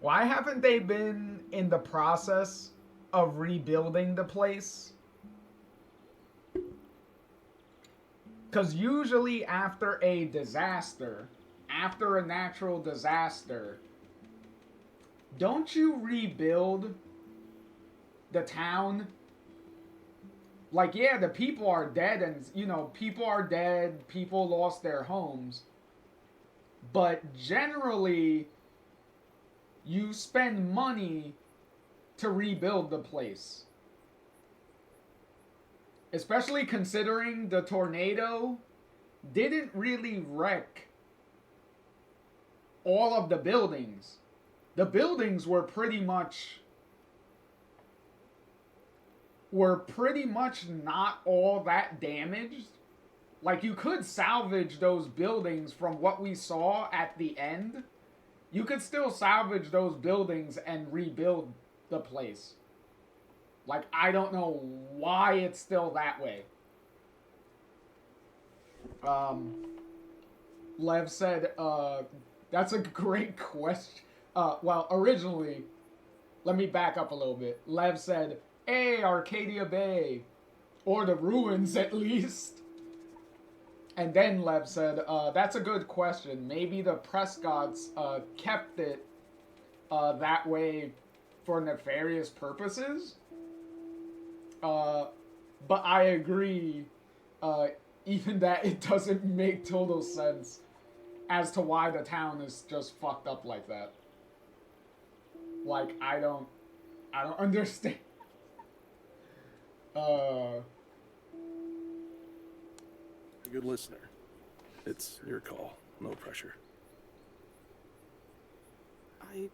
Why haven't they been in the process of rebuilding the place? Because usually after a disaster, after a natural disaster, don't you rebuild the town? Like, yeah, the people are dead and, you know, people are dead, people lost their homes. But generally, you spend money to rebuild the place. Especially considering the tornado didn't really wreck all of the buildings. The buildings were pretty much not all that damaged. Like, you could salvage those buildings from what we saw at the end. You could still salvage those buildings and rebuild the place. Like, I don't know why it's still that way. Lev said, that's a great question. Well, originally, let me back up a little bit. Lev said, hey, Arcadia Bay. Or the ruins, at least. And then Lev said, that's a good question. Maybe the Prescotts kept it that way for nefarious purposes. But I agree, even that it doesn't make total sense as to why the town is just fucked up like that. Like, I don't understand. A good listener. It's your call. No pressure. I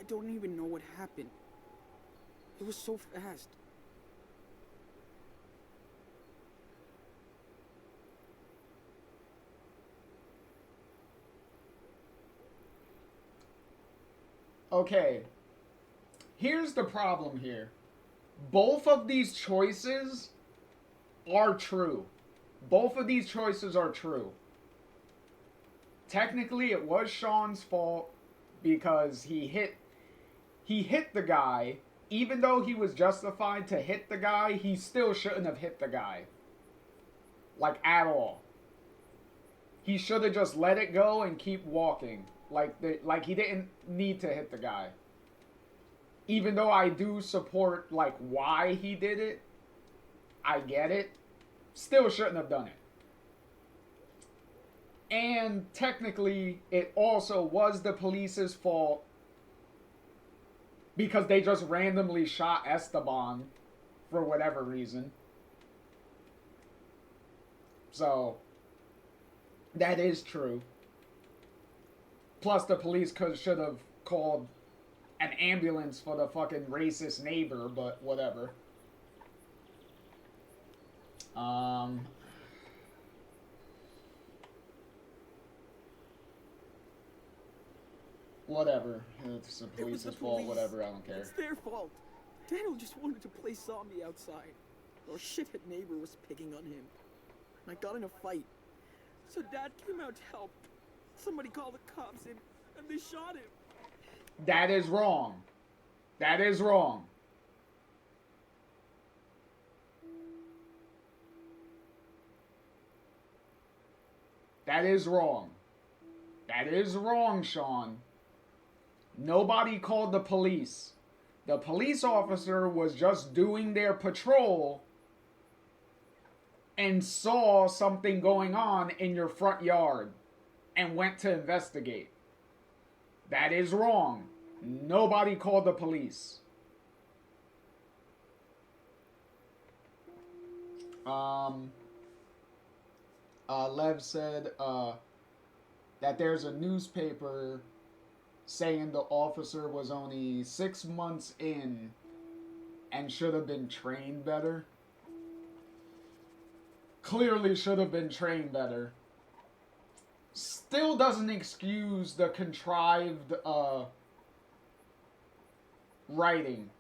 don't even know what happened. It was so fast. Okay. Here's the problem here. Both of these choices are true. Both of these choices are true. Technically, it was Sean's fault because he hit the guy. Even though he was justified to hit the guy, he still shouldn't have hit the guy. Like, at all. He should have just let it go and keep walking. Like he didn't need to hit the guy. Even though I do support, like, why he did it, I get it, still shouldn't have done it. And technically, it also was the police's fault because they just randomly shot Esteban for whatever reason. So, that is true. Plus, the police should have called an ambulance for the fucking racist neighbor, but whatever. Whatever. It's the police's fault, whatever, I don't care. It's their fault. Daniel just wanted to play zombie outside. Our shithead neighbor was picking on him. I got in a fight. So Dad came out to help. Somebody called the cops and they shot him. That is wrong. That is wrong. That is wrong. That is wrong, Sean. Nobody called the police. The police officer was just doing their patrol and saw something going on in your front yard and went to investigate. That is wrong. Nobody called the police. Lev said that there's a newspaper saying the officer was only 6 months in and should have been trained better. Clearly should have been trained better. Still doesn't excuse the contrived writing.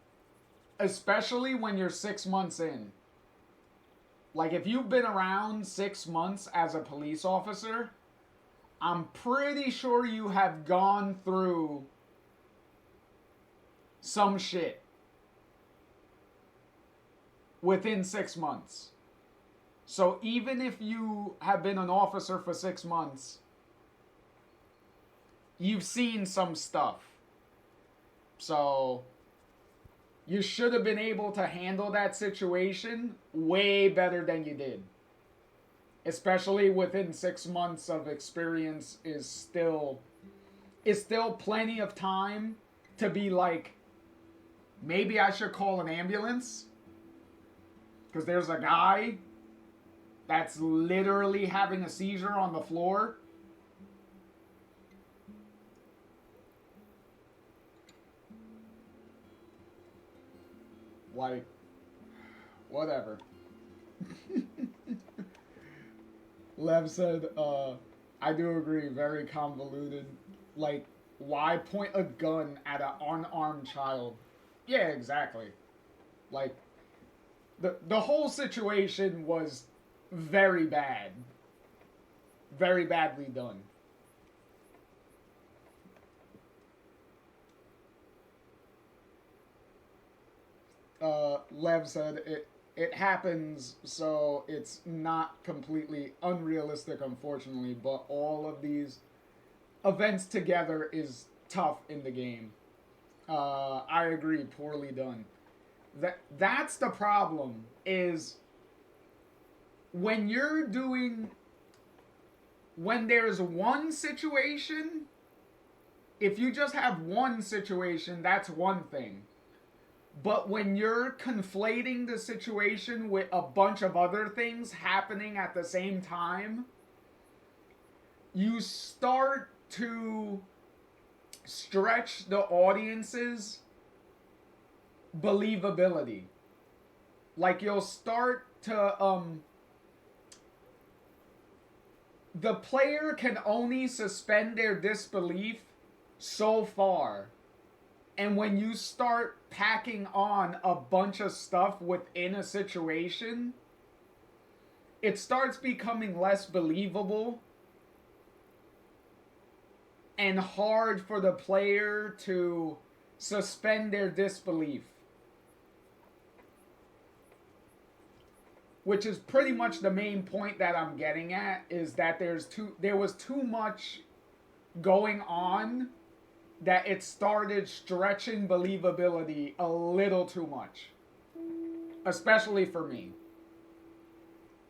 Especially when you're 6 months in. Like, if you've been around 6 months as a police officer, I'm pretty sure you have gone through some shit within 6 months. So even if you have been an officer for 6 months, you've seen some stuff. So you should have been able to handle that situation way better than you did. Especially within 6 months of experience is still plenty of time to be like, maybe I should call an ambulance. Because there's a guy that's literally having a seizure on the floor. Like, whatever. Lev said, I do agree, very convoluted. Like, why point a gun at an unarmed child? Yeah, exactly. Like, the whole situation was very bad. Very badly done. Lev said it happens, so it's not completely unrealistic, unfortunately, but all of these events together is tough in the game. I agree, poorly done. That's the problem, is when there's one situation if you just have one situation, that's one thing. But when you're conflating the situation with a bunch of other things happening at the same time, you start to stretch the audience's believability. Like you'll start to the player can only suspend their disbelief so far. And when you start packing on a bunch of stuff within a situation, it starts becoming less believable and hard for the player to suspend their disbelief. Which is pretty much the main point that I'm getting at, is that there was too much going on that it started stretching believability a little too much. Especially for me.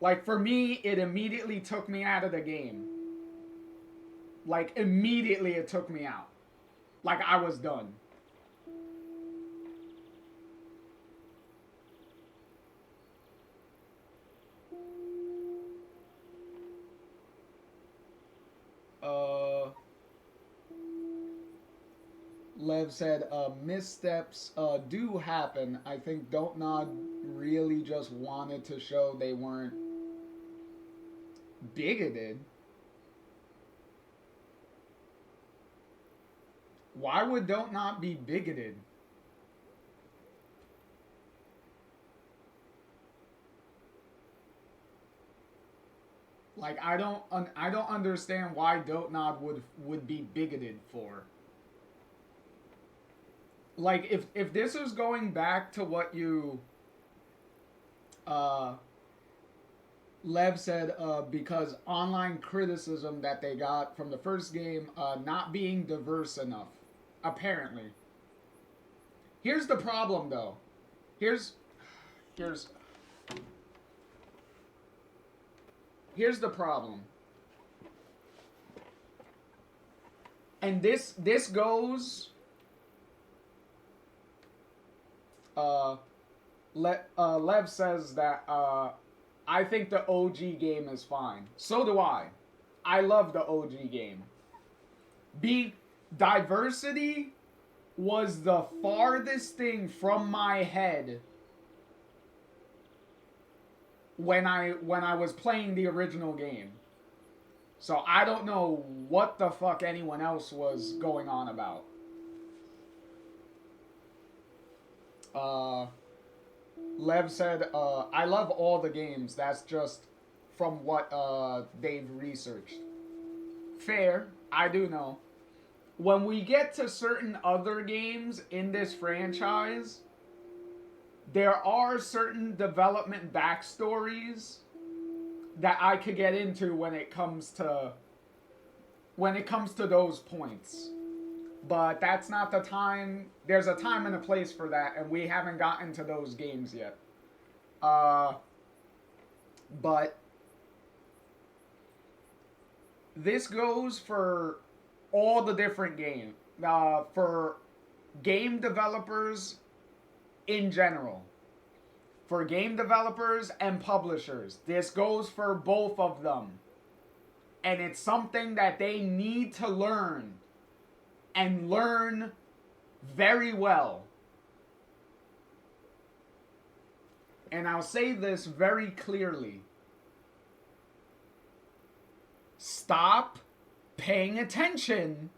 Like, for me, it immediately took me out of the game. Like, immediately it took me out. Like, I was done. Lev said, missteps do happen. I think Don't Nod really just wanted to show they weren't bigoted. Why would Don't Nod be bigoted? Like, I don't understand why Don't Nod would be bigoted for. Like, if this is going back to what you Lev said, because online criticism that they got from the first game, not being diverse enough, apparently. Here's the problem, though. Here's the problem. And this goes Lev says that I think the OG game is fine. So do I. I love the OG game. Diversity was the farthest thing from my head when I was playing the original game. So I don't know what the fuck anyone else was going on about. Lev said, I love all the games. That's just from what they've researched. Fair. I do know. When we get to certain other games in this franchise, there are certain development backstories that I could get into when it comes to those points. But that's not the time. There's a time and a place for that, and we haven't gotten to those games yet. But this goes for all the different games. For game developers in general. For game developers and publishers. This goes for both of them. And it's something that they need to learn. And learn very well. And I'll say this very clearly. Stop paying attention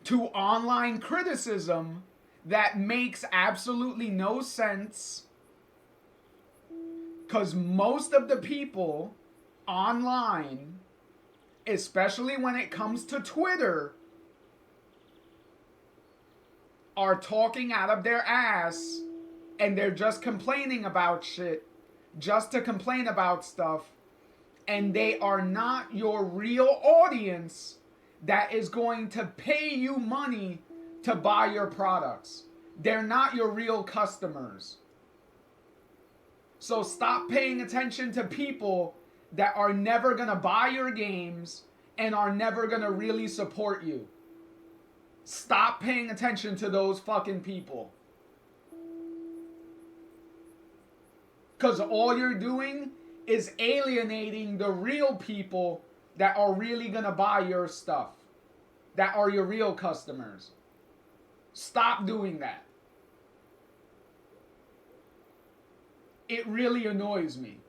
to online criticism that makes absolutely no sense. Because most of the people online, especially when it comes to Twitter, are talking out of their ass and they're just complaining about shit just to complain about stuff, and they are not your real audience that is going to pay you money to buy your products. They're not your real customers. So stop paying attention to people that are never gonna buy your games and are never gonna really support you. Stop paying attention to those fucking people. Because all you're doing is alienating the real people that are really going to buy your stuff. That are your real customers. Stop doing that. It really annoys me.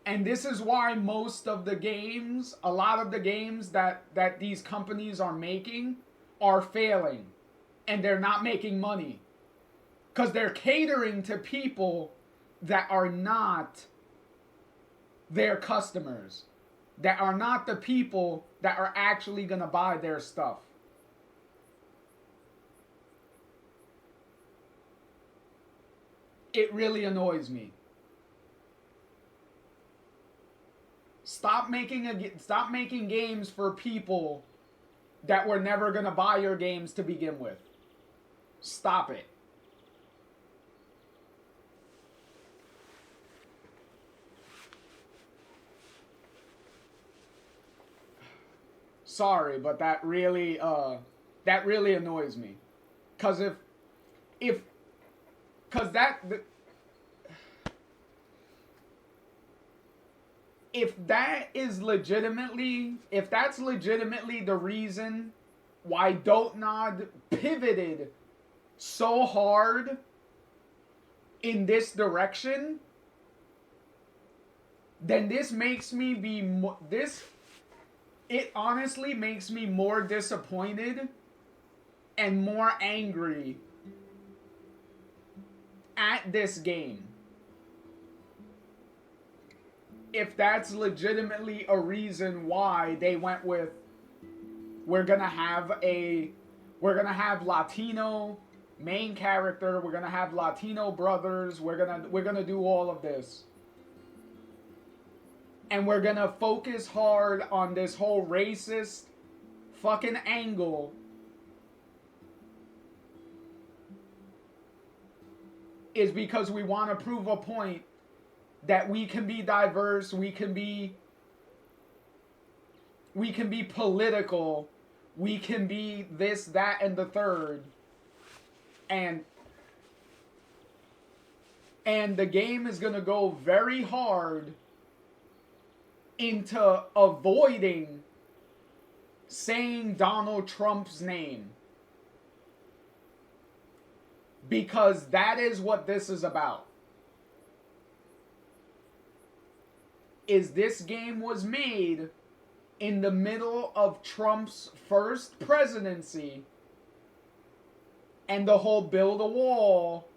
And this is why most of the games, a lot of the games that these companies are making are failing. And they're not making money. Because they're catering to people that are not their customers. That are not the people that are actually going to buy their stuff. It really annoys me. Stop making games for people that were never going to buy your games to begin with. Stop it. Sorry, but that really annoys me. Cause if that's legitimately the reason why Dotnod pivoted so hard in this direction, then it honestly makes me more disappointed and more angry at this game. If that's legitimately a reason why they went with, we're gonna have Latino main character, we're gonna have Latino brothers, we're gonna do all of this. And we're gonna focus hard on this whole racist fucking angle. Is because we want to prove a point that we can be diverse, we can be political, we can be this, that, and the third. And the game is gonna go very hard into avoiding saying Donald Trump's name. Because that is what this is about. Is this game was made in the middle of Trump's first presidency and the whole build a wall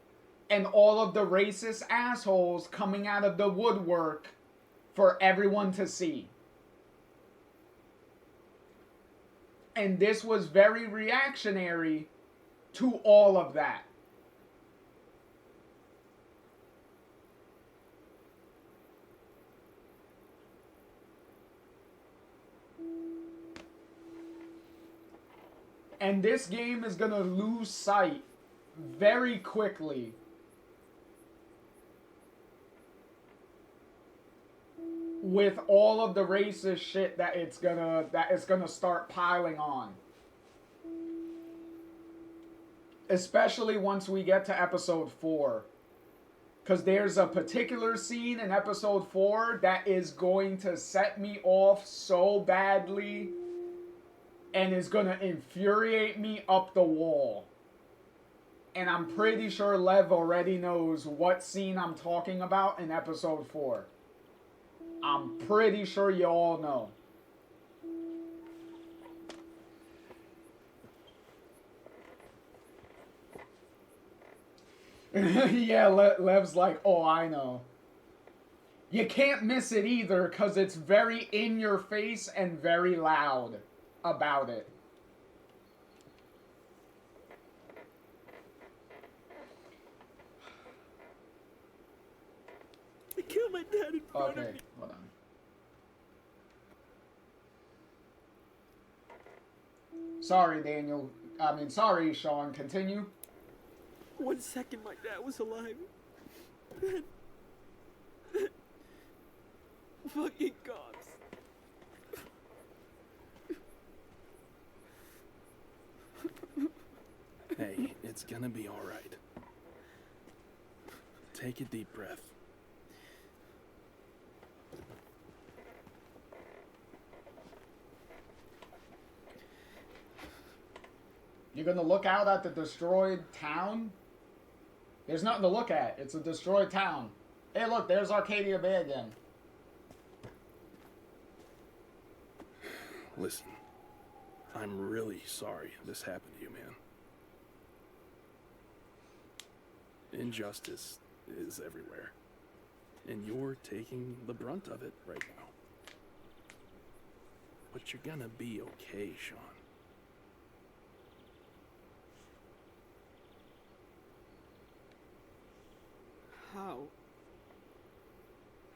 and all of the racist assholes coming out of the woodwork for everyone to see. And this was very reactionary to all of that. And this game is going to lose sight very quickly with all of the racist shit that it's gonna start piling on. Especially once we get to episode 4. Because there's a particular scene in episode 4 that is going to set me off so badly and is going to infuriate me up the wall. And I'm pretty sure Lev already knows what scene I'm talking about in episode 4. I'm pretty sure you all know. Yeah, Lev's like, oh, I know. You can't miss it either because it's very in your face and very loud about it. I killed my dad in front of me. Okay, hold on. Sorry, Daniel. Sorry, Sean. Continue. 1 second my dad was alive. Then... fucking cops. It's gonna be all right. Take a deep breath. You're gonna look out at the destroyed town? There's nothing to look at. It's a destroyed town. Hey, look, there's Arcadia Bay again. Listen, I'm really sorry this happened to you, man. Injustice is everywhere, and you're taking the brunt of it right now. But you're gonna be okay, Sean. How?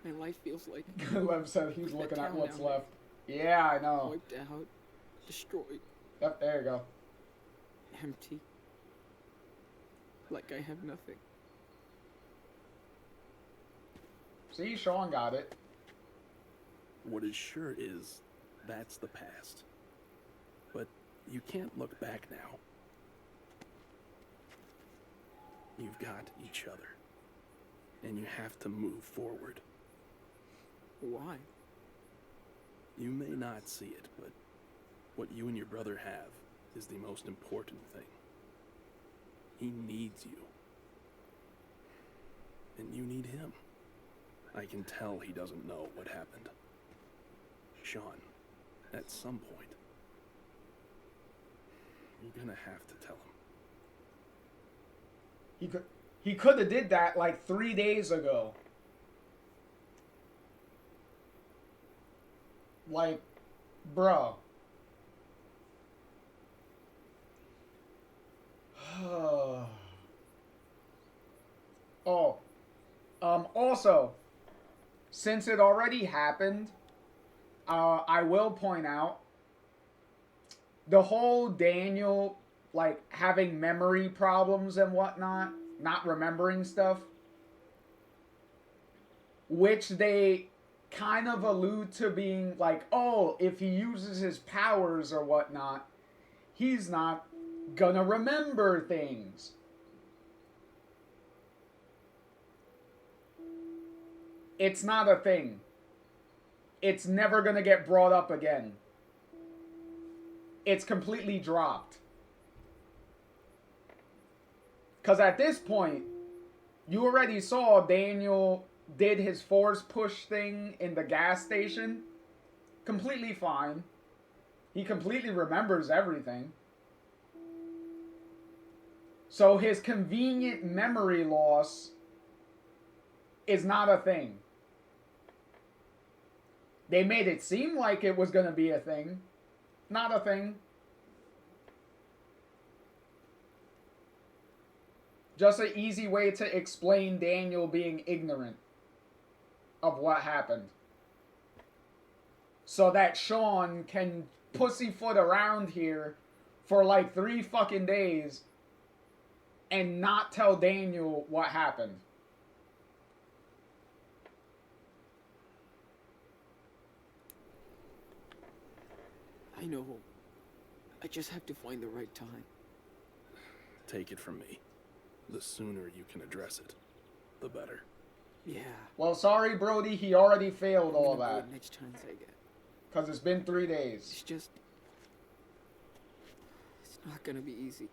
My life feels like... Lev said he's like looking that at town what's down there. left. Yeah, I know. Wiped out, destroyed, Yep, there you go. empty. Like I have nothing. See, Sean got it. What is sure is, that's the past. But you can't look back now. You've got each other. And you have to move forward. Why? You may not see it, but what you and your brother have is the most important thing. He needs you. And you need him. I can tell he doesn't know what happened. Sean, at some point, you're gonna have to tell him. He could have did that like 3 days ago. Like, bruh. Also, since it already happened, I will point out the whole Daniel, like, having memory problems and whatnot, not remembering stuff, which they kind of allude to being like, oh, if he uses his powers or whatnot, he's not gonna remember things. It's not a thing. It's never gonna get brought up again. It's completely dropped. Because at this point, you already saw Daniel did his force push thing in the gas station. Completely fine. He completely remembers everything. So his convenient memory loss is not a thing. They made it seem like it was going to be a thing. Not a thing. Just an easy way to explain Daniel being ignorant of what happened. So that Sean can pussyfoot around here for like 3 fucking days and not tell Daniel what happened. I know. I just have to find the right time. Take it from me. The sooner you can address it, the better. Yeah. Well, sorry, Brody, he already failed all I'm gonna do that. it next chance I get. Because it's been 3 days. It's just... It's not gonna be easy.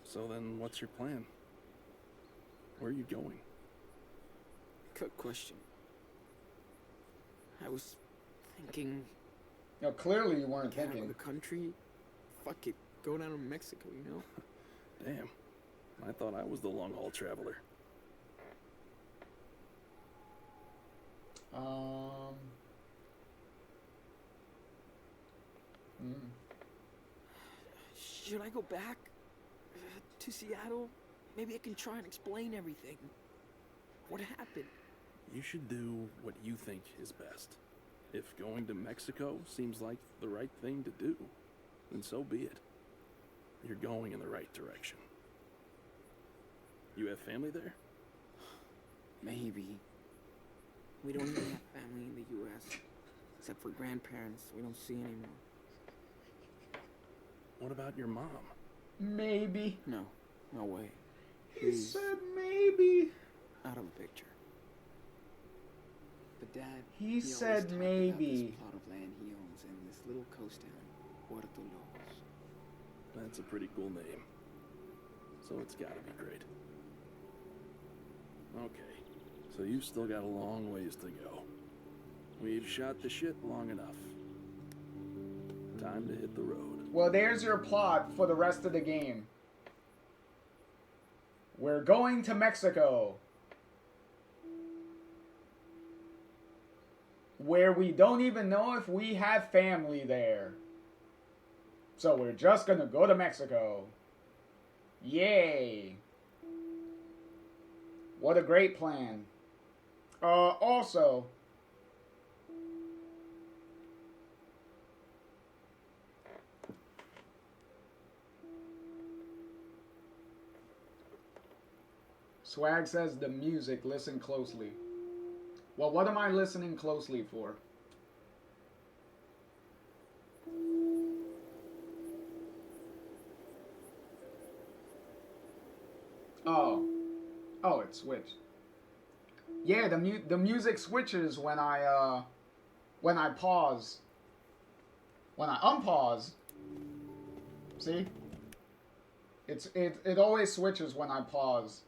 So then, what's your plan? Where are you going? Good question. I was thinking... No, clearly you weren't get out thinking. of the country. Fuck it. Go down to Mexico, you know? Damn. I thought I was the long-haul traveler. Should I go back to Seattle? Maybe I can try and explain everything. What happened? You should do what you think is best. If going to Mexico seems like the right thing to do, then so be it. You're going in the right direction. You have family there? Maybe. We don't even have family in the U.S. Except for grandparents we don't see anymore. What about your mom? Maybe. No, no way. He said maybe. Out of the picture. But Dad, He always said talked maybe. about this plot of land he owns in this little coast town, Puerto Lobos. That's a pretty cool name. So it's gotta be great. Okay, so you've still got a long ways to go. We've shot the shit long enough. Time to hit the road. Well, there's your plot for the rest of the game. We're going to Mexico, where we don't even know if we have family there. So we're just gonna go to Mexico. Yay. What a great plan. Also, Swag says the music, listen closely. Well, what am I listening closely for? Oh, it switched. Yeah, the music switches when I pause. When I unpause. See? It always switches when I pause.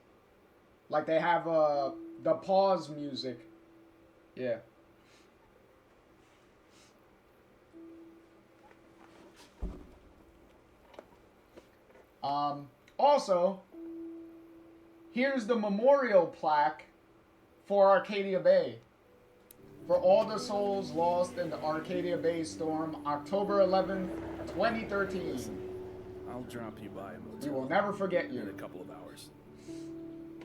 Like they have the pause music. Yeah. Also, here's the memorial plaque for Arcadia Bay. For all the souls lost in the Arcadia Bay storm, October 11th, 2013. I'll drop you by a motel. We will never forget you. In a couple of hours.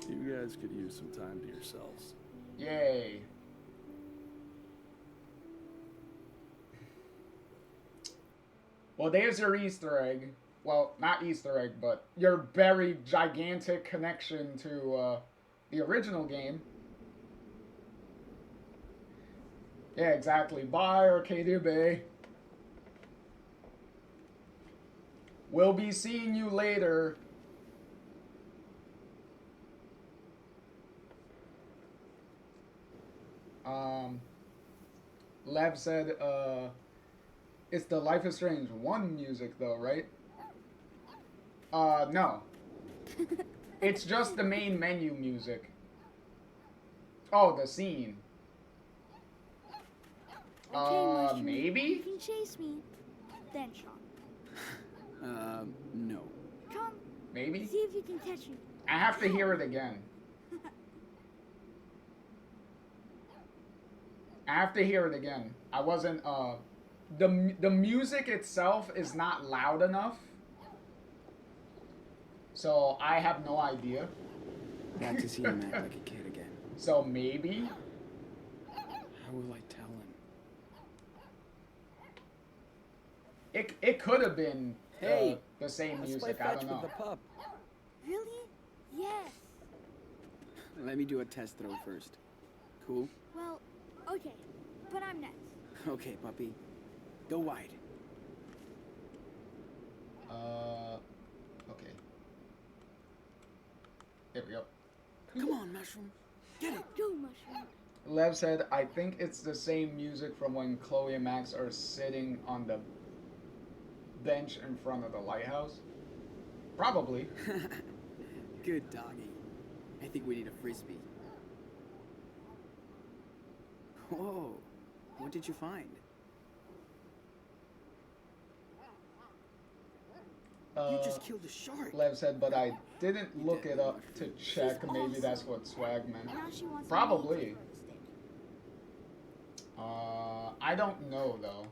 You guys could use some time to yourselves. Yay. Well, there's your Easter egg. Well, not Easter egg, but your very gigantic connection to the original game. Yeah, exactly. Bye, Arcadia Bay. We'll be seeing you later. Lev said, it's the Life is Strange 1 music though, right? No. It's just the main menu music. Oh, the scene. Okay, maybe? You can chase me. Then, Sean. No. Come. Maybe? See if you can catch me. I have to hear it again. I have to hear it again. I wasn't, the music itself is not loud enough. So, I have no idea. Got to see him act like a kid again. So, maybe? How will I tell him? It could have been Hey, the same let's music. play I fetch don't know. with the pup. Really? Yes. Let me do a test throw first. Cool? Well, okay. But I'm next. Okay, puppy. Go wide. Okay. There we go. Come on, Mushroom. Get it. Go, Mushroom. Lev said, I think it's the same music from when Chloe and Max are sitting on the bench in front of the lighthouse. Probably. Good doggy. I think we need a frisbee. Whoa. What did you find? You just killed a shark. Lev said, but I didn't look it up to check. Maybe that's what swag meant. Probably. I don't know though.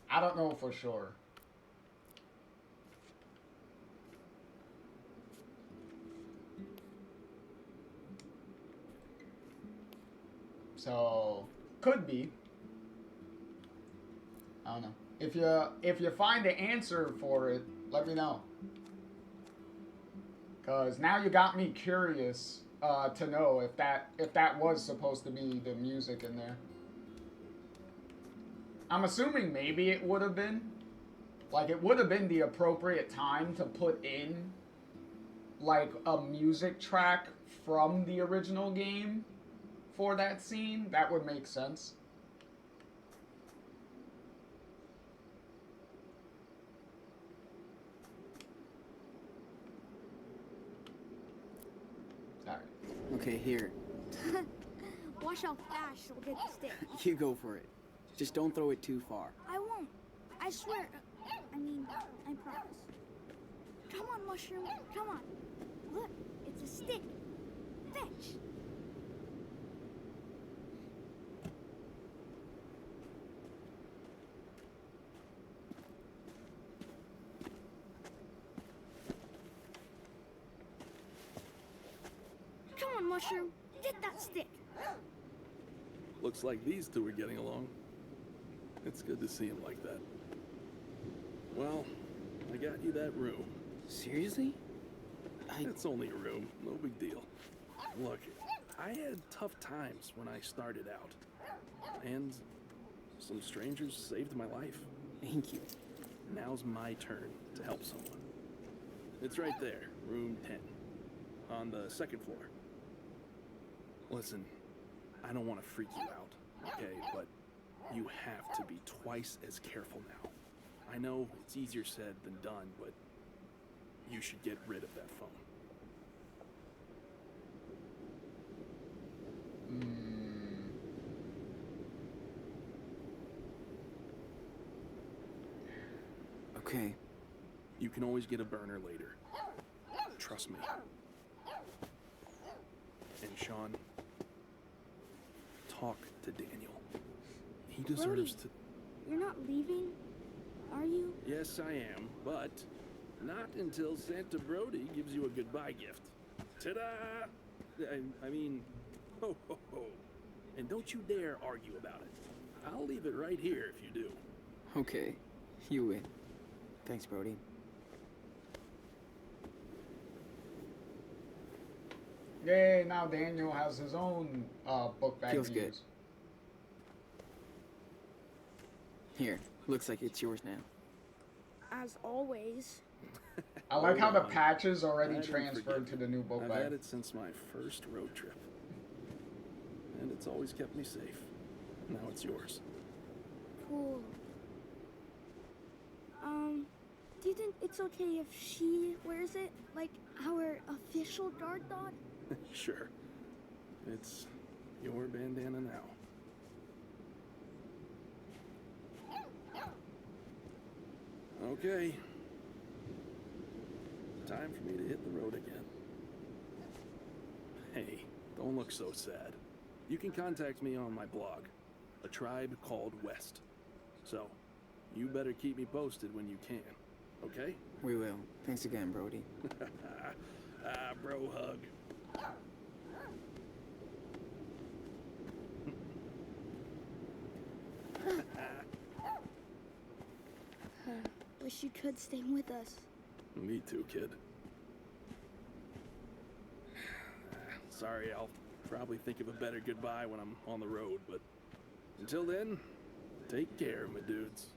I don't know for sure. So could be. I don't know. If you find the answer for it, let me know. Cause now you got me curious to know if that was supposed to be the music in there. I'm assuming maybe it would have been, Like, it would have been the appropriate time to put in, like, a music track from the original game for that scene. That would make sense. Alright. Okay, here. Watch how fast you'll get the stick. You go for it. Just don't throw it too far. I won't. I swear. I mean, I promise. Come on, Mushroom. Come on. Look, it's a stick. Fetch. Come on, Mushroom. Get that stick. Looks like these two are getting along. It's good to see him like that. Well, I got you that room. Seriously? It's only a room, no big deal. Look, I had tough times when I started out. And some strangers saved my life. Thank you. Now's my turn to help someone. It's right there, room 10, on the second floor. Listen, I don't want to freak you out, okay? But you have to be twice as careful now. I know it's easier said than done, but you should get rid of that phone. Okay. You can always get a burner later. Trust me. And Sean, talk to Daniel. He deserves to... You're not leaving, are you? Yes, I am, but not until Santa Brody gives you a goodbye gift. Ta-da! I mean, ho, ho, ho. And don't you dare argue about it. I'll leave it right here if you do. Okay. You win. Thanks, Brody. Yay, now Daniel has his own book bag Feels to good. use. Here. Looks like it's yours now. As always. I like how the Hold on. patches I already don't transferred forget to the new book I've bag. had it since my first road trip. And it's always kept me safe. Now it's yours. Cool. Do you think it's okay if she wears it? Like our official guard dog? Sure. It's your bandana now. Okay. Time for me to hit the road again. Hey, don't look so sad. You can contact me on my blog, A Tribe Called West. So, you better keep me posted when you can, okay? We will. Thanks again, Brody. Bro hug. Wish you could stay with us. Me too, kid. Sorry, I'll probably think of a better goodbye when I'm on the road, but until then, take care, my dudes.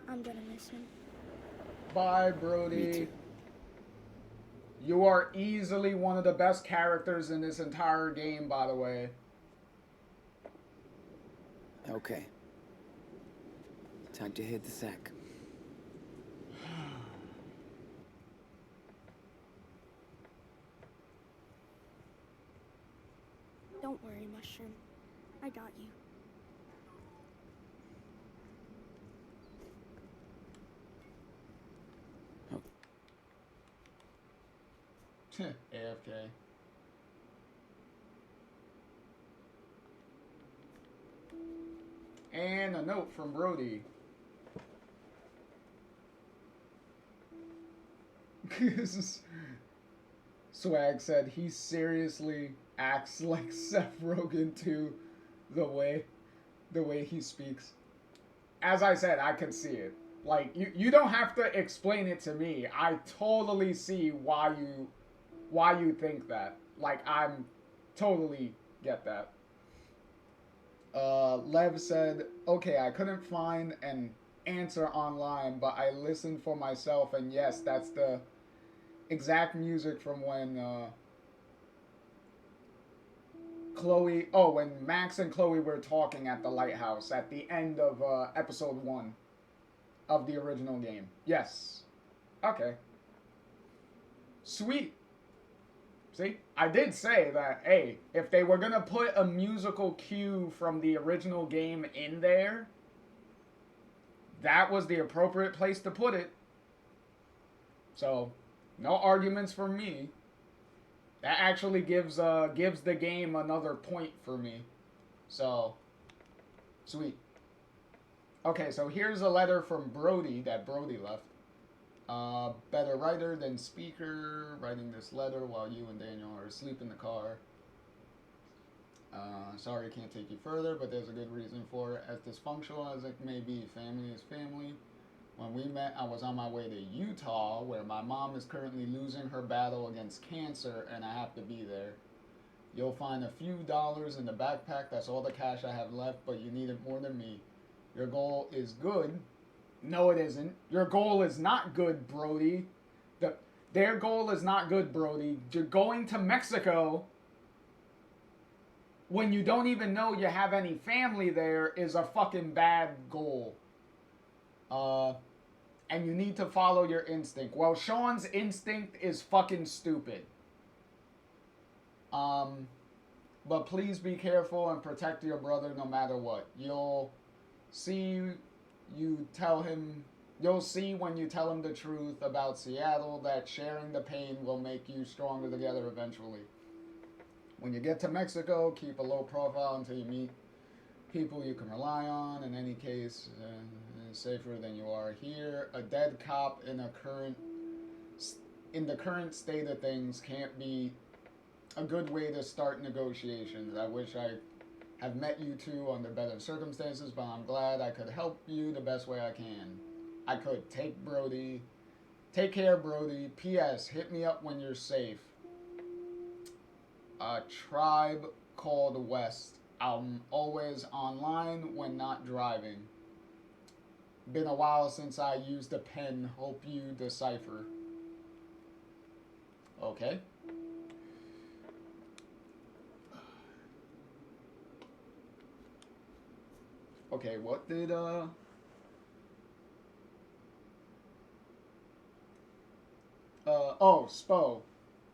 I'm gonna miss him. Bye, Brody. Me too. You are easily one of the best characters in this entire game, by the way. Okay. Time to hit the sack. Don't worry, Mushroom. I got you. AFK. And a note from Brody. Swag said he seriously acts like Seth Rogen too, the way he speaks. As I said, I could see it. Like you don't have to explain it to me. I totally see why you think that. Like I'm totally get that. Lev said, okay, I couldn't find an answer online, but I listened for myself, and yes, that's the exact music from when when Max and Chloe were talking at the lighthouse at the end of episode 1 of the original game. Yes. Okay. Sweet. See, I did say that, hey, if they were gonna put a musical cue from the original game in there, that was the appropriate place to put it. So, no arguments from me. That actually gives the game another point for me. So, sweet. Okay, so here's a letter from Brody that Brody left. Better writer than speaker, writing this letter while you and Daniel are asleep in the car. Sorry, can't take you further, but there's a good reason for it. As dysfunctional as it may be, family is family. When we met, I was on my way to Utah, where my mom is currently losing her battle against cancer, and I have to be there. You'll find a few dollars in the backpack. That's all the cash I have left, but you need it more than me. Your goal is good. No, it isn't. Your goal is not good, Brody. Their goal is not good, Brody. You're going to Mexico when you don't even know you have any family there is a fucking bad goal. And you need to follow your instinct. Well, Sean's instinct is fucking stupid. But please be careful and protect your brother no matter what. You'll see when you tell him the truth about Seattle that sharing the pain will make you stronger together eventually. When you get to Mexico, keep a low profile until you meet people you can rely on. In any case, safer than you are here. A dead cop in the current state of things can't be a good way to start negotiations. I wish I have met you two under better circumstances, but I'm glad I could help you the best way I can. I could. Take care, Brody. P.S. Hit me up when you're safe. A tribe called West. I'm always online when not driving. Been a while since I used a pen. Hope you decipher. Okay. Okay, what did, Spo.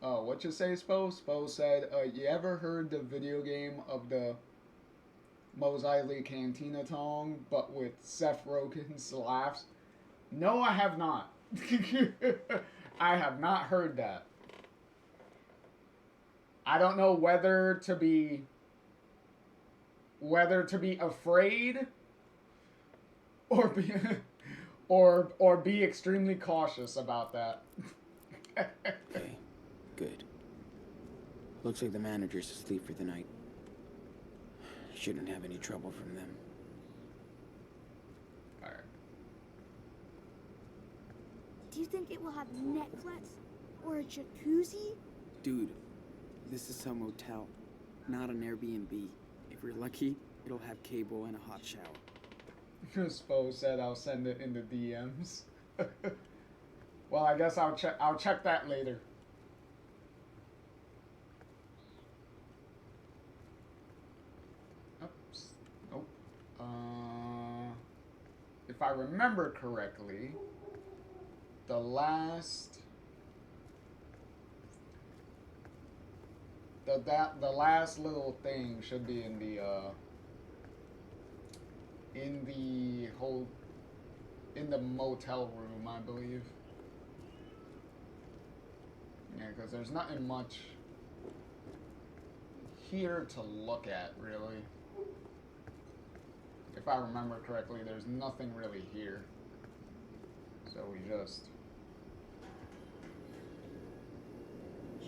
What you say, Spo? Spo said, you ever heard the video game of the Mos Eisley Cantina Tong, but with Seth Rogen's laughs? No, I have not. I have not heard that. I don't know whether to be afraid or be or be extremely cautious about that. Okay, good. Looks like the manager's asleep for the night. Shouldn't have any trouble from them. Alright. Do you think it will have Netflix or a jacuzzi? Dude, this is some motel, not an Airbnb. If we're lucky, it'll have cable and a hot shower. Spo said I'll send it in the DMs. Well, I guess I'll check that later. Oops. Nope. If I remember correctly, the last little thing should be in the motel room, I believe. Yeah, because there's nothing much here to look at, really. If I remember correctly, there's nothing really here. So we just...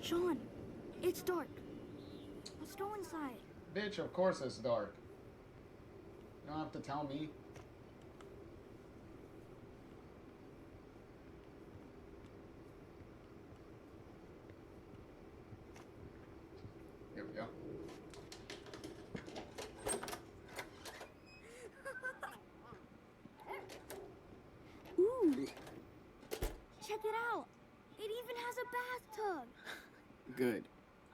Sean, it's dark. Let's go inside. Bitch, of course it's dark. You don't have to tell me. Here we go. has a bathtub. Good.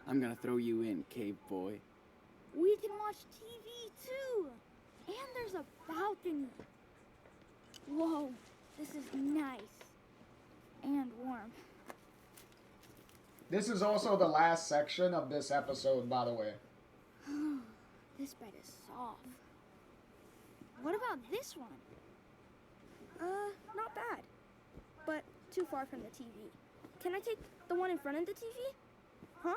I'm gonna throw you in, cave boy. We can watch TV too. And there's a balcony. Whoa, this is nice. And warm. This is also the last section of this episode, by the way. This bed is soft. What about this one? Not bad. But too far from the TV. Can I take the one in front of the TV? Huh?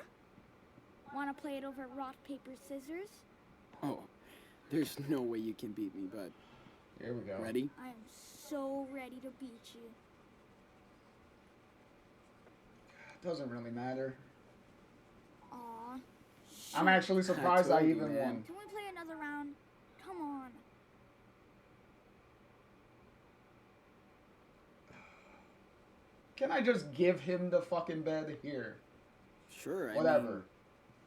Wanna play it over rock, paper, scissors? Oh, there's no way you can beat me, bud. Here we go. Ready? I am so ready to beat you. Doesn't really matter. Aw. I'm actually surprised I even won. Can we play another round? Come on. Can I just give him the fucking bed here? Sure. Whatever.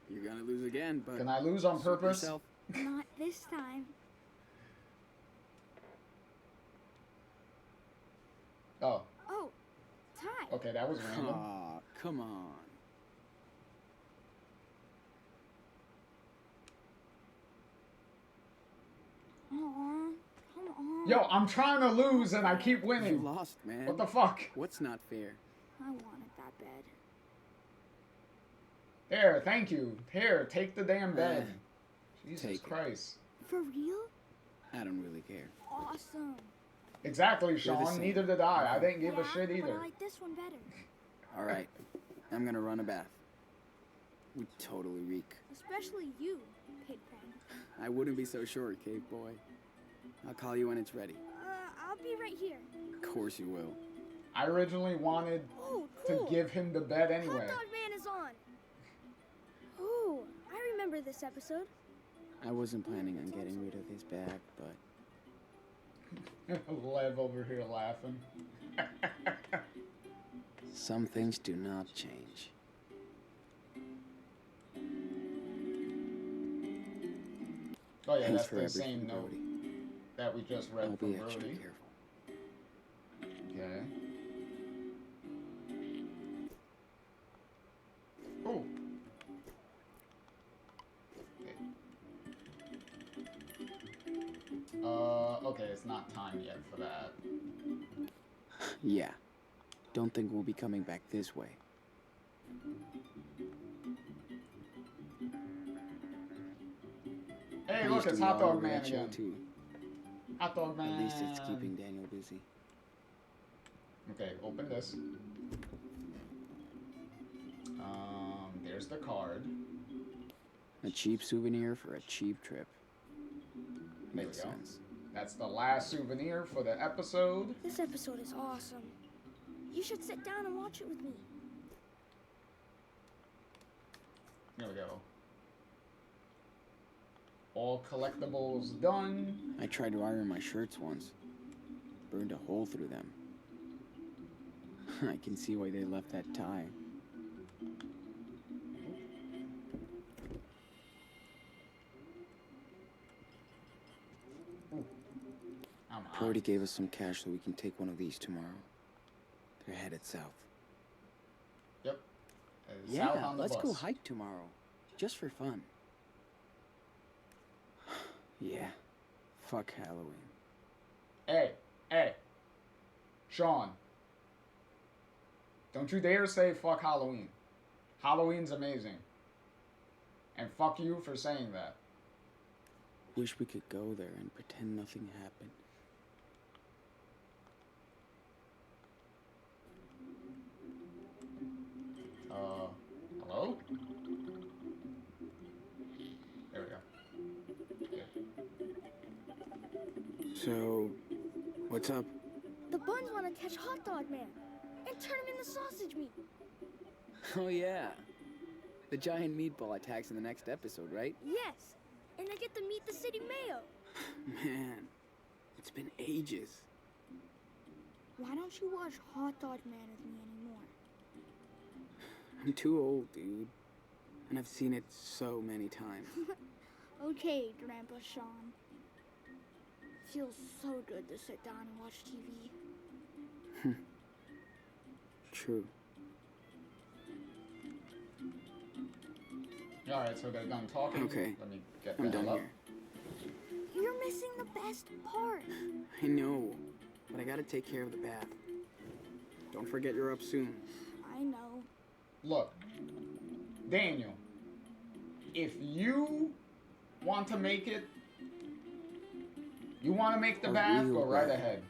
You're gonna lose again, but can I lose on purpose? Not this time. Oh. Oh, tie. Okay, that was random. Aw, come on. Aw, come on. Yo, I'm trying to lose and I keep winning. You lost, man. What the fuck? What's not fair? I wanted that bed. Here, thank you. Here, take the damn bed. Jesus Christ. For real? I don't really care. Awesome. Exactly, the Sean. same. Neither did I. I didn't give a shit But either. I like this one better. All right, I'm gonna run a bath. We totally reek. Especially you, Pigpen. I wouldn't be so sure, cave boy. I'll call you when it's ready. I'll be right here. Of course you will. I originally wanted Oh, cool. to give him the bed anyway. Hot Dog Man is on. Oh, I remember this episode. I wasn't planning on getting rid of his bag, but Lev over here laughing. some things do not change. Oh yeah, Thanks that's for the everything, same note Brody. that we just read I'll from be extra Brody. careful. Okay. Oh. Okay, it's not time yet for that. Yeah. Don't think we'll be coming back this way. Hey, I look, used to it's be Hot all Dog over Man that show, again. too. Hot Dog Man. At least it's keeping Daniel busy. Okay, open this. There's the card. A cheap souvenir for a cheap trip. There we Makes go. sense. That's the last souvenir for the episode. This episode is awesome. You should sit down and watch it with me. There we go. All collectibles done. I tried to iron my shirts once. Burned a hole through them. I can see why they left that tie. Brody gave us some cash so we can take one of these tomorrow. They're headed south. Yep. Yeah, on the let's go bus. hike tomorrow. Just for fun. Yeah. Fuck Halloween. Hey. Sean. Don't you dare say fuck Halloween. Halloween's amazing. And fuck you for saying that. Wish we could go there and pretend nothing happened. Hello? There we go. So, what's up? The Buns want to catch Hot Dog Man and turn him into sausage meat. Oh yeah. The giant meatball attacks in the next episode, right? Yes, and I get to meet the city mayor. Man, it's been ages. Why don't you watch Hot Dog Man with me anymore? I'm too old, dude. And I've seen it so many times. Okay, Grandpa Sean. Feels so good to sit down and watch TV. True. Alright, so they're done talking. Okay. Let me get I'm the done hell up. here. You're missing the best part. I know, but I gotta take care of the bath. Don't forget you're up soon. I know. Look, Daniel, if you want to make it, you want to make the A bath, real go right bath. ahead.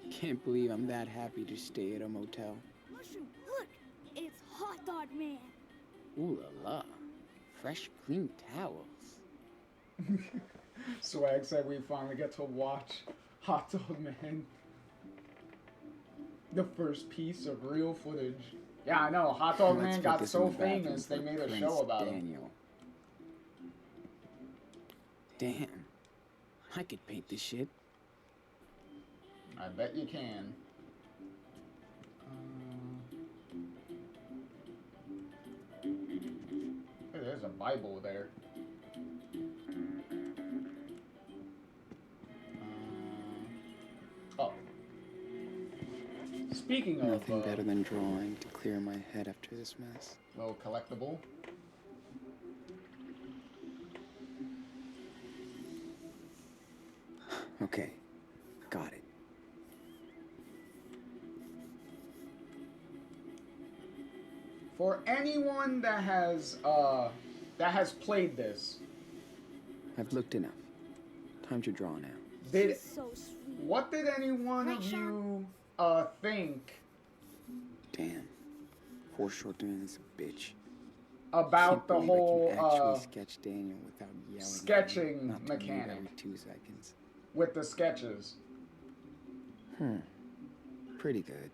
Can't believe I'm that happy to stay at a motel. Mushroom, look, it's Hot Dog Man. Ooh la la. Fresh, clean towels. Swag said we finally get to watch Hot Dog Man. The first piece of real footage. Yeah, I know. Hot Dog Let's Man put got this so in the bathroom famous they for made a Prince show about him. Daniel. Damn. I could paint this shit. I bet you can. Hey, there's a Bible there. Oh. Speaking of Nothing better than drawing to clear my head after this mess. little collectible. Okay. Got it. For anyone that has played this, I've looked enough. Time to draw now. did So sweet. what did any one of you think Damn. Foreshortening's a bitch. about the Can't believe whole I can actually sketch Daniel without yelling. at him sketching not to move mechanic every 2 seconds. with the sketches? Pretty good.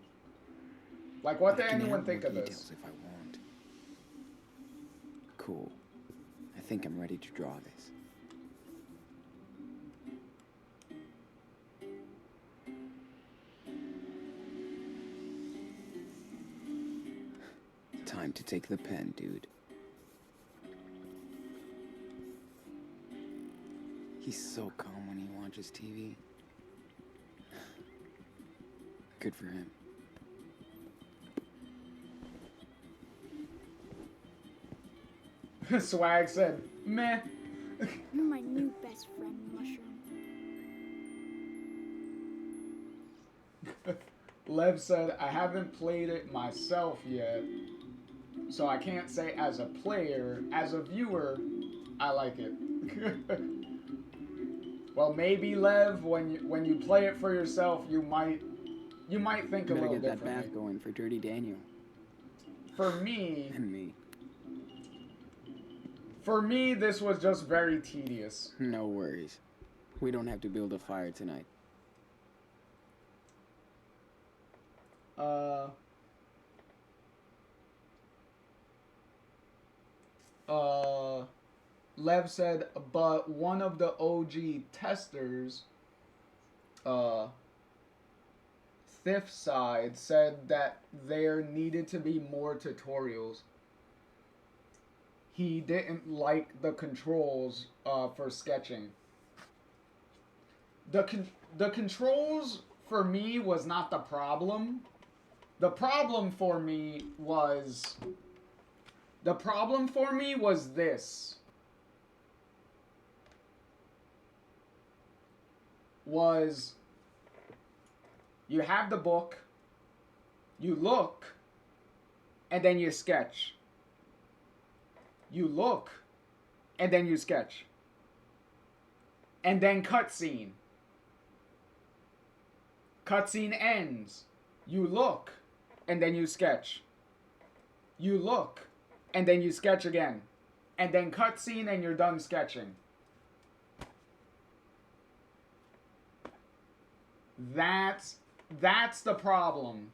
Like, what I did can anyone add think more of this? details if I want. Cool. I think I'm ready to draw this. Time to take the pen, dude. He's so calm when he watches TV. Good for him. Swag said, meh. You're my new best friend, Mushroom. Lev said, I haven't played it myself yet, so I can't say as a player. As a viewer, I like it. Well, maybe Lev, when you play it for yourself, you might think a Better little get that differently. bath going for Dirty Daniel. For me, And me. this was just very tedious. No worries. We don't have to build a fire tonight. Lev said, but one of the OG testers, Thief side, said that there needed to be more tutorials. He didn't like the controls for sketching. The controls for me was not the problem. The problem for me was this. Was you have the book, you look, and then you sketch. You look, and then you sketch. And then cutscene. Cutscene ends. You look, and then you sketch. You look, and then you sketch again. And then cutscene, and you're done sketching. That's the problem.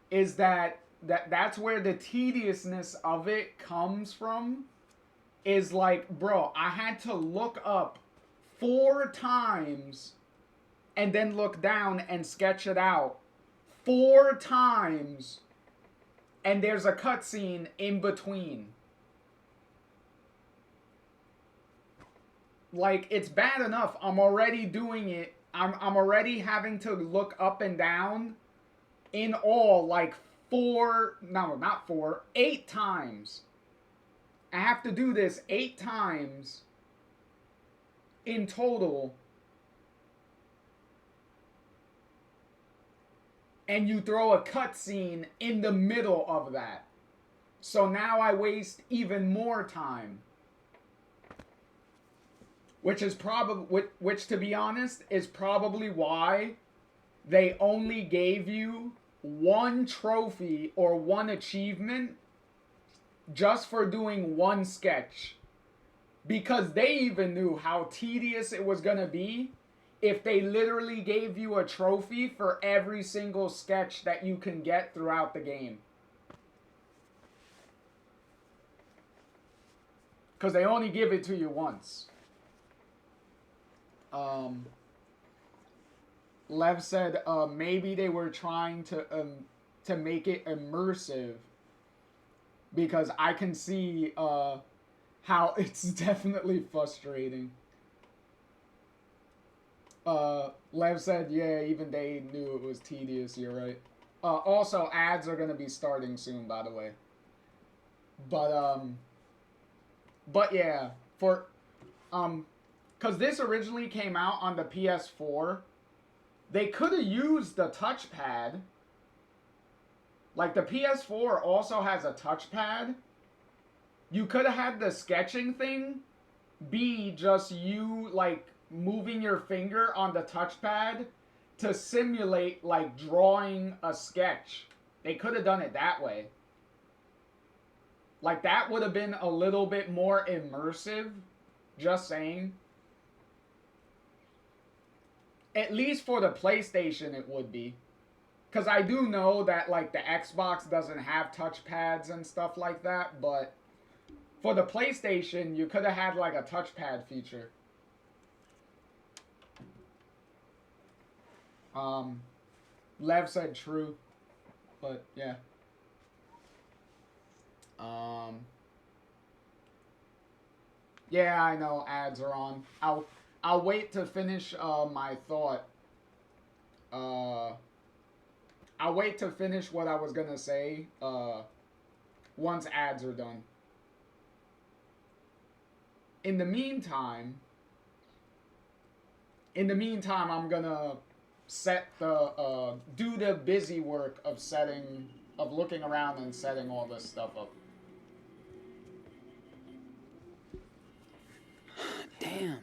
Is that's where the tediousness of it comes from. Is like, bro, I had to look up 4 times and then look down and sketch it out 4 times, and there's a cutscene in between. Like, it's bad enough I'm already doing it. I'm already having to look up and down in all like 8 times. I have to do this 8 times in total. And you throw a cutscene in the middle of that. So now I waste even more time. Which is probably, which to be honest, is probably why they only gave you 1 trophy or 1 achievement just for doing 1 sketch. Because they even knew how tedious it was gonna be if they literally gave you a trophy for every single sketch that you can get throughout the game. Because they only give it to you once. Lev said maybe they were trying to make it immersive. Because I can see how it's definitely frustrating. Lev said, yeah, even they knew it was tedious, you're right. Also, ads are going to be starting soon, by the way. But yeah, because this originally came out on the PS4, they could have used the touchpad. Like, the PS4 also has a touchpad. You could have had the sketching thing be just you, like, moving your finger on the touchpad to simulate, like, drawing a sketch. They could have done it that way. Like, that would have been a little bit more immersive. Just saying. At least for the PlayStation it would be. Because I do know that, like, the Xbox doesn't have touchpads and stuff like that, but for the PlayStation, you could have had, like, a touchpad feature. Lev said true, but yeah. Yeah, I know ads are on. I'll wait to finish my thought. I'll wait to finish what I was gonna say once ads are done. In the meantime, I'm gonna set the do the busy work of looking around and setting all this stuff up. Damn.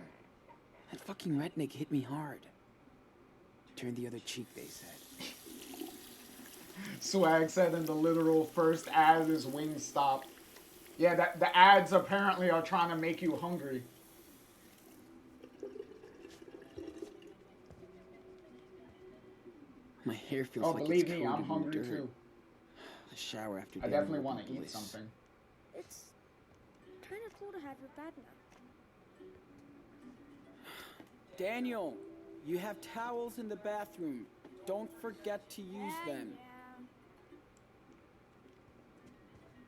That fucking redneck hit me hard. Turn the other cheek, they said. Swag said in the literal first ad is Wingstop. Yeah, the ads apparently are trying to make you hungry. My hair feels like believe it's me, coated I'm in hungry dirt. too. A shower after I dinner definitely will want be to eat bliss. something. It's kind of cool to have your bed now. Daniel, you have towels in the bathroom. Don't forget to use them.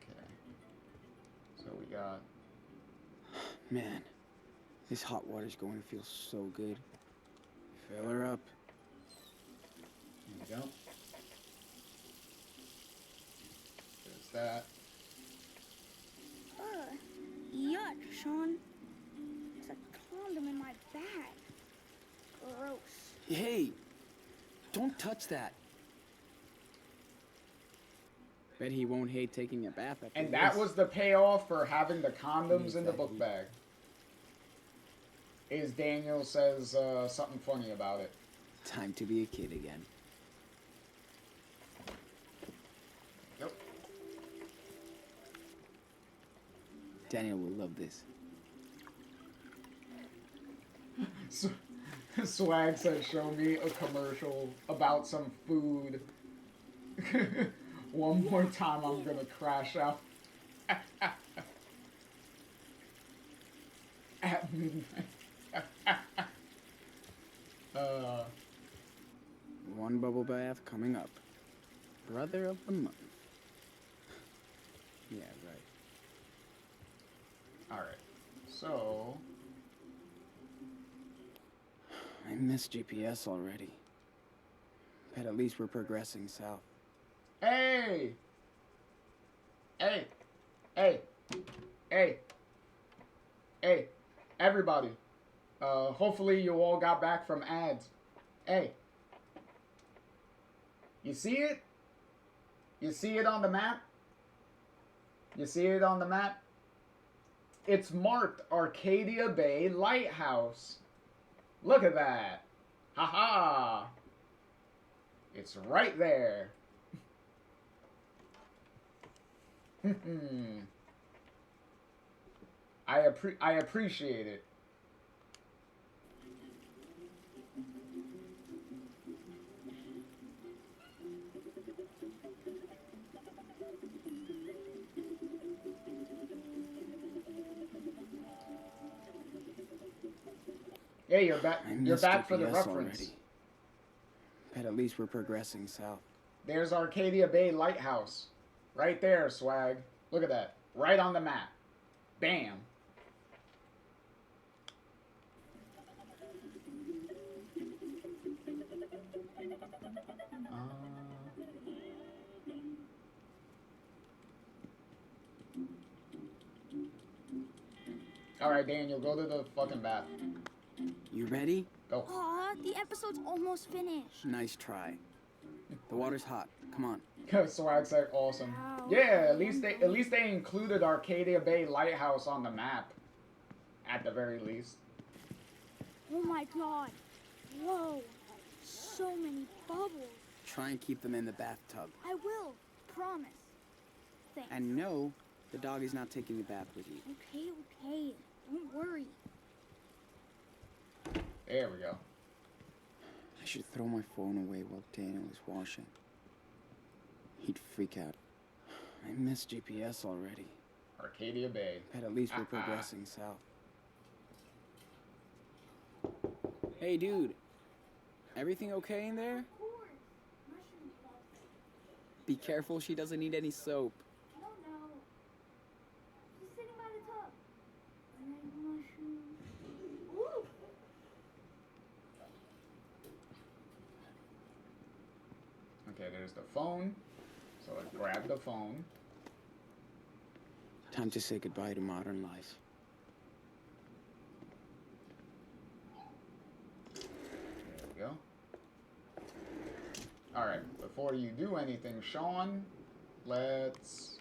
Okay. So we got... Man, this hot water's going to feel so good. Fill her up. There we go. There's that. Yuck, Sean. It's a condom in my bag. Gross. Hey, don't touch that. Bet he won't hate taking a bath after And that this. was the payoff for having the condoms in the book bag. Is Daniel says something funny about it. Time to be a kid again. Yep. Daniel will love this. Swag said, show me a commercial about some food. One more time, I'm gonna crash out. At midnight. One bubble bath coming up. Brother of the month. Yeah, right. Alright. So... I miss GPS already. But at least we're progressing south. Hey! Hey! Hey! Hey. Hey. Everybody. Hopefully you all got back from ads. Hey. You see it? You see it on the map? You see it on the map? It's marked Arcadia Bay Lighthouse. Look at that. Haha. It's right there. I appreciate it. Yeah, you're back. You're back for the GPS reference. already. But at least we're progressing south. There's Arcadia Bay Lighthouse. Right there, swag. Look at that. Right on the map. Bam. Alright, Daniel, go to the fucking bath. You ready? Go. Aw, the episode's almost finished. Nice try. The water's hot. Come on. Swag's like awesome. Yeah, at least they included Arcadia Bay Lighthouse on the map. At the very least. Oh my god. Whoa. So many bubbles. Try and keep them in the bathtub. I will. Promise. Thanks. And no, the dog is not taking a bath with you. Okay. Don't worry. There we go. I should throw my phone away while Daniel is washing. He'd freak out. I miss GPS already. Arcadia Bay. But at least we're progressing south. Hey, dude. Everything okay in there? Be careful she doesn't need any soap. I don't know. She's sitting by the tub. Ooh. Okay, there's the phone. So let's grab the phone. Time to say goodbye to modern life. There we go. Alright, before you do anything, Sean, let's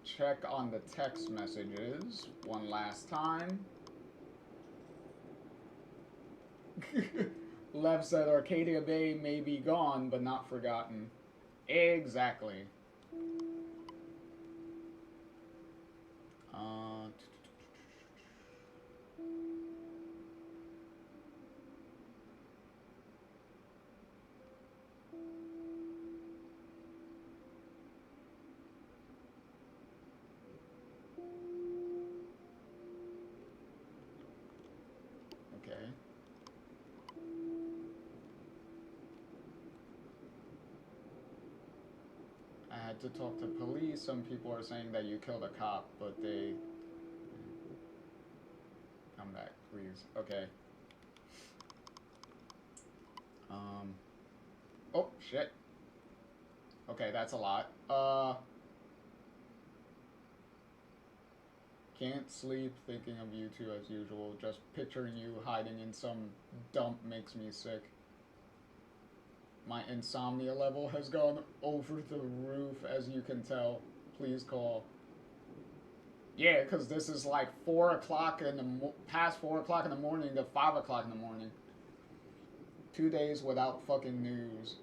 check on the text messages one last time. Lev said Arcadia Bay may be gone, but not forgotten. Exactly. Okay. I had to talk to police. Some people are saying that you killed a cop, but they... Come back, please. Okay. Oh, shit. Okay, that's a lot. Can't sleep thinking of you two as usual. Just picturing you hiding in some dump makes me sick. My insomnia level has gone over the roof, as you can tell. Please call. Yeah, because this is like 4 o'clock in the... past 4 o'clock in the morning to 5 o'clock in the morning. 2 days without fucking news.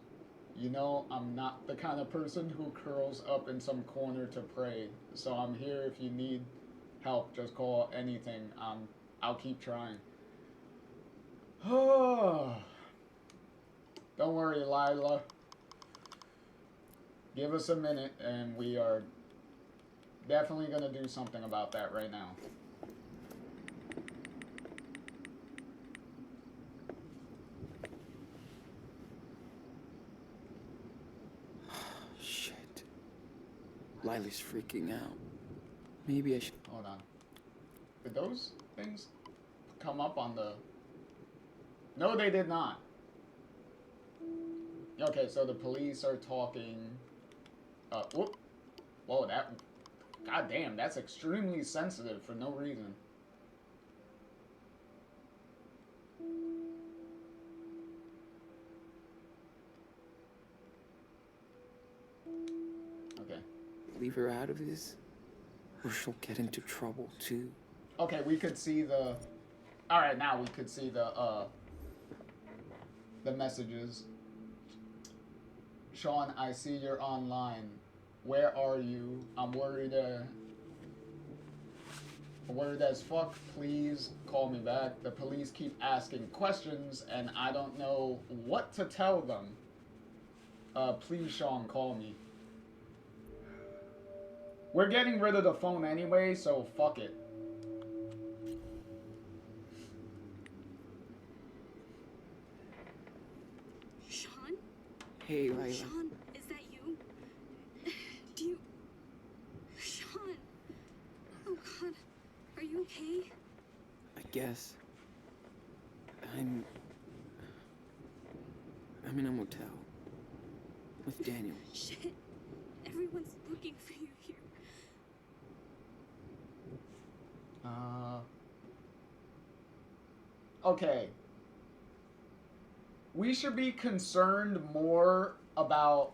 You know, I'm not the kind of person who curls up in some corner to pray. So I'm here if you need help. Just call anything. I'll keep trying. Don't worry, Lila. Give us a minute and we are definitely gonna do something about that right now. Shit. Lila's freaking out. Maybe I should... Hold on. Did those things come up on the... No, they did not. Okay, so the police are talking... whoop. Whoa, that God damn, that's extremely sensitive for no reason. Okay. Leave her out of this, or she'll get into trouble too. Okay, we could see the... Alright, now we could see the messages. Sean, I see you're online. Where are you? I'm worried as fuck. Please call me back. The police keep asking questions and I don't know what to tell them. Please, Sean, call me. We're getting rid of the phone anyway, so fuck it. Sean? Hey, Lila. Sean, is that you? Do you... Sean! Oh God, are you okay? I guess. I'm in a motel. With Daniel. Shit, everyone's looking for you here. Okay. We should be concerned more about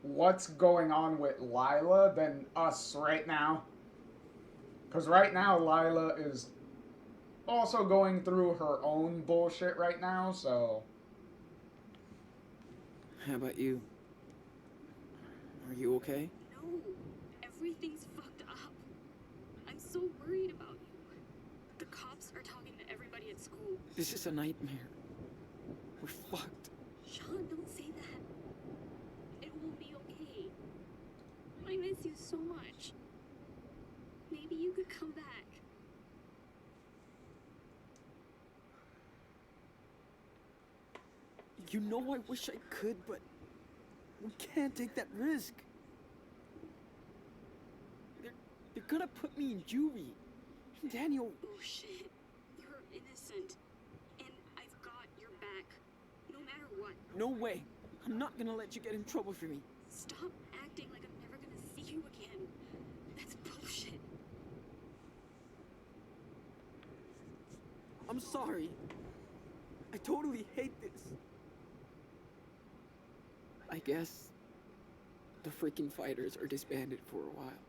what's going on with Lila than us right now. Because right now, Lila is also going through her own bullshit right now, so... How about you? Are you okay? No, everything's fucked up. I'm so worried about you. The cops are talking to everybody at school. This is a nightmare. We're fucked. Sean, don't say that. It will be okay. I miss you so much. Maybe you could come back. You know I wish I could, but we can't take that risk. They're gonna put me in juvie. Daniel... Oh shit. You're innocent. And I've got your back. No matter what. No way. I'm not gonna let you get in trouble for me. Stop acting like I'm never gonna see you again. That's bullshit. I'm sorry. I totally hate this. I guess the freaking fighters are disbanded for a while.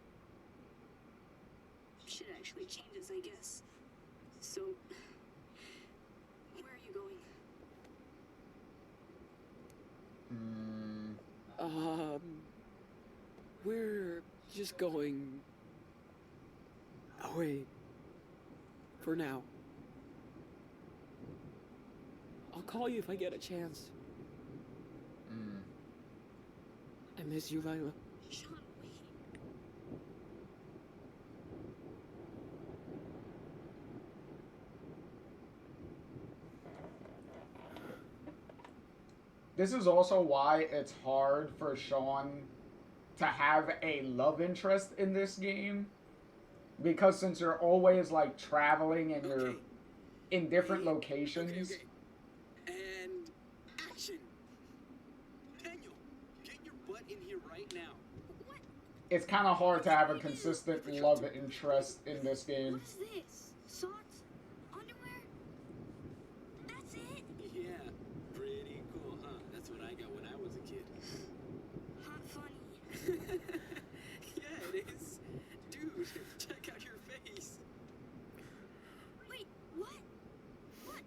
Shit actually changes, I guess. So, where are you going? We're just going away for now. I'll call you if I get a chance. I miss you, Lila. Sean, wait. This is also why it's hard for Sean to have a love interest in this game. Because since you're always, like, traveling and you're in different locations. Okay. And action. Daniel, get your butt in here right now. It's kind of hard to have a consistent love interest in this game. What is this? Socks? Underwear? That's it? Yeah, pretty cool, huh? That's what I got when I was a kid. Not funny. Yeah, it is. Dude, check out your face. Wait, what? What?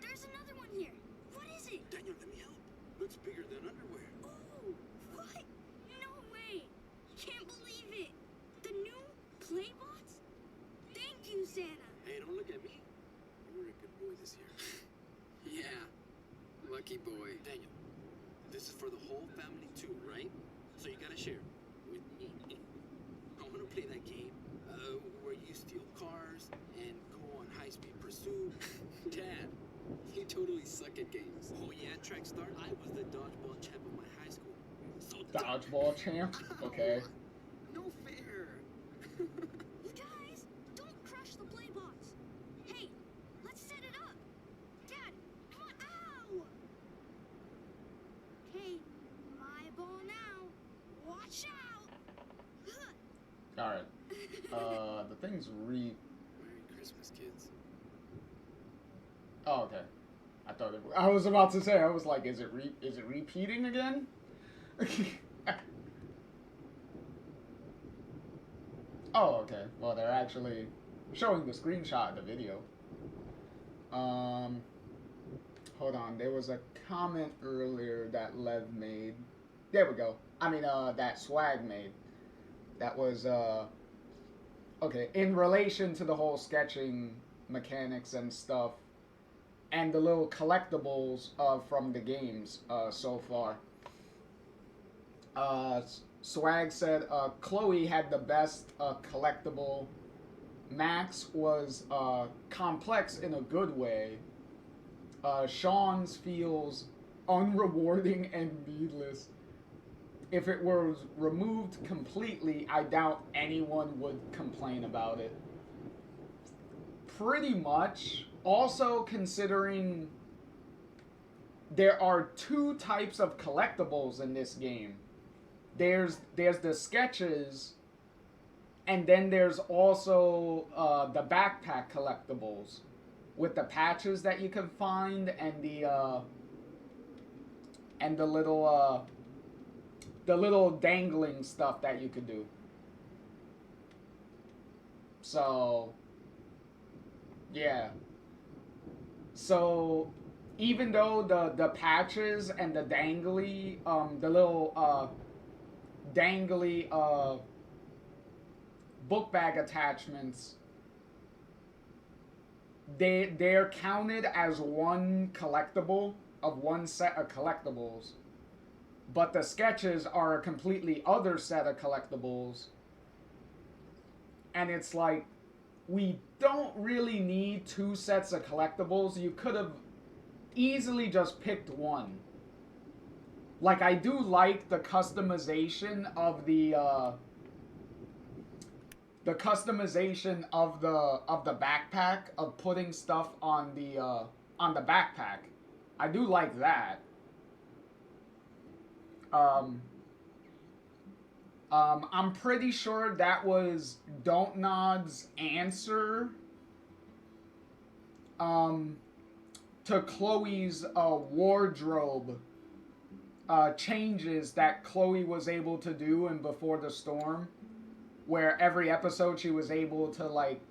There's another one here. What is it? Daniel, let me help. Looks bigger than underwear. Oh, what? No way. Can't believe it. The new Playbots? Thank you, Santa. Hey, don't look at me. You were a good boy this year. Yeah, lucky boy. Daniel, this is for the whole family too, right? So you gotta share with me. I wanna play that game where you steal cars and go on high-speed pursuit. Dad, you totally suck at games. Oh yeah, track star. I was the dodgeball champ of my high school. So Dodgeball champ? Okay. no fair. You guys, don't crush the Playbots. Hey, let's set it up. Dad, come on. Ow! Okay, my ball now. Watch out. Alright. The thing's Merry Christmas, kids. Oh, okay. I thought it. I was about to say. I was like, is it repeating again? Oh, okay. Well, they're actually showing the screenshot of the video. Hold on. There was a comment earlier that Lev made. There we go. I mean, that Swag made. That was, okay. In relation to the whole sketching mechanics and stuff, and the little collectibles from the games so far. Swag said Chloe had the best collectible. Max was complex in a good way. Sean's feels unrewarding and needless. If it was removed completely, I doubt anyone would complain about it. Pretty much. Also, considering there are two types of collectibles in this game. There's the sketches, and then there's also the backpack collectibles with the patches that you can find and the little dangling stuff that you could do. So yeah. So even though the patches and the dangly the little dangly book bag attachments, they're counted as one collectible of one set of collectibles, but the sketches are a completely other set of collectibles. And it's like, we don't really need two sets of collectibles. You could have easily just picked one. Like, I do like the customization of the backpack, of putting stuff on the backpack. I do like that. I'm pretty sure that was Don't Nod's answer to Chloe's wardrobe changes that Chloe was able to do in Before the Storm, where every episode she was able to like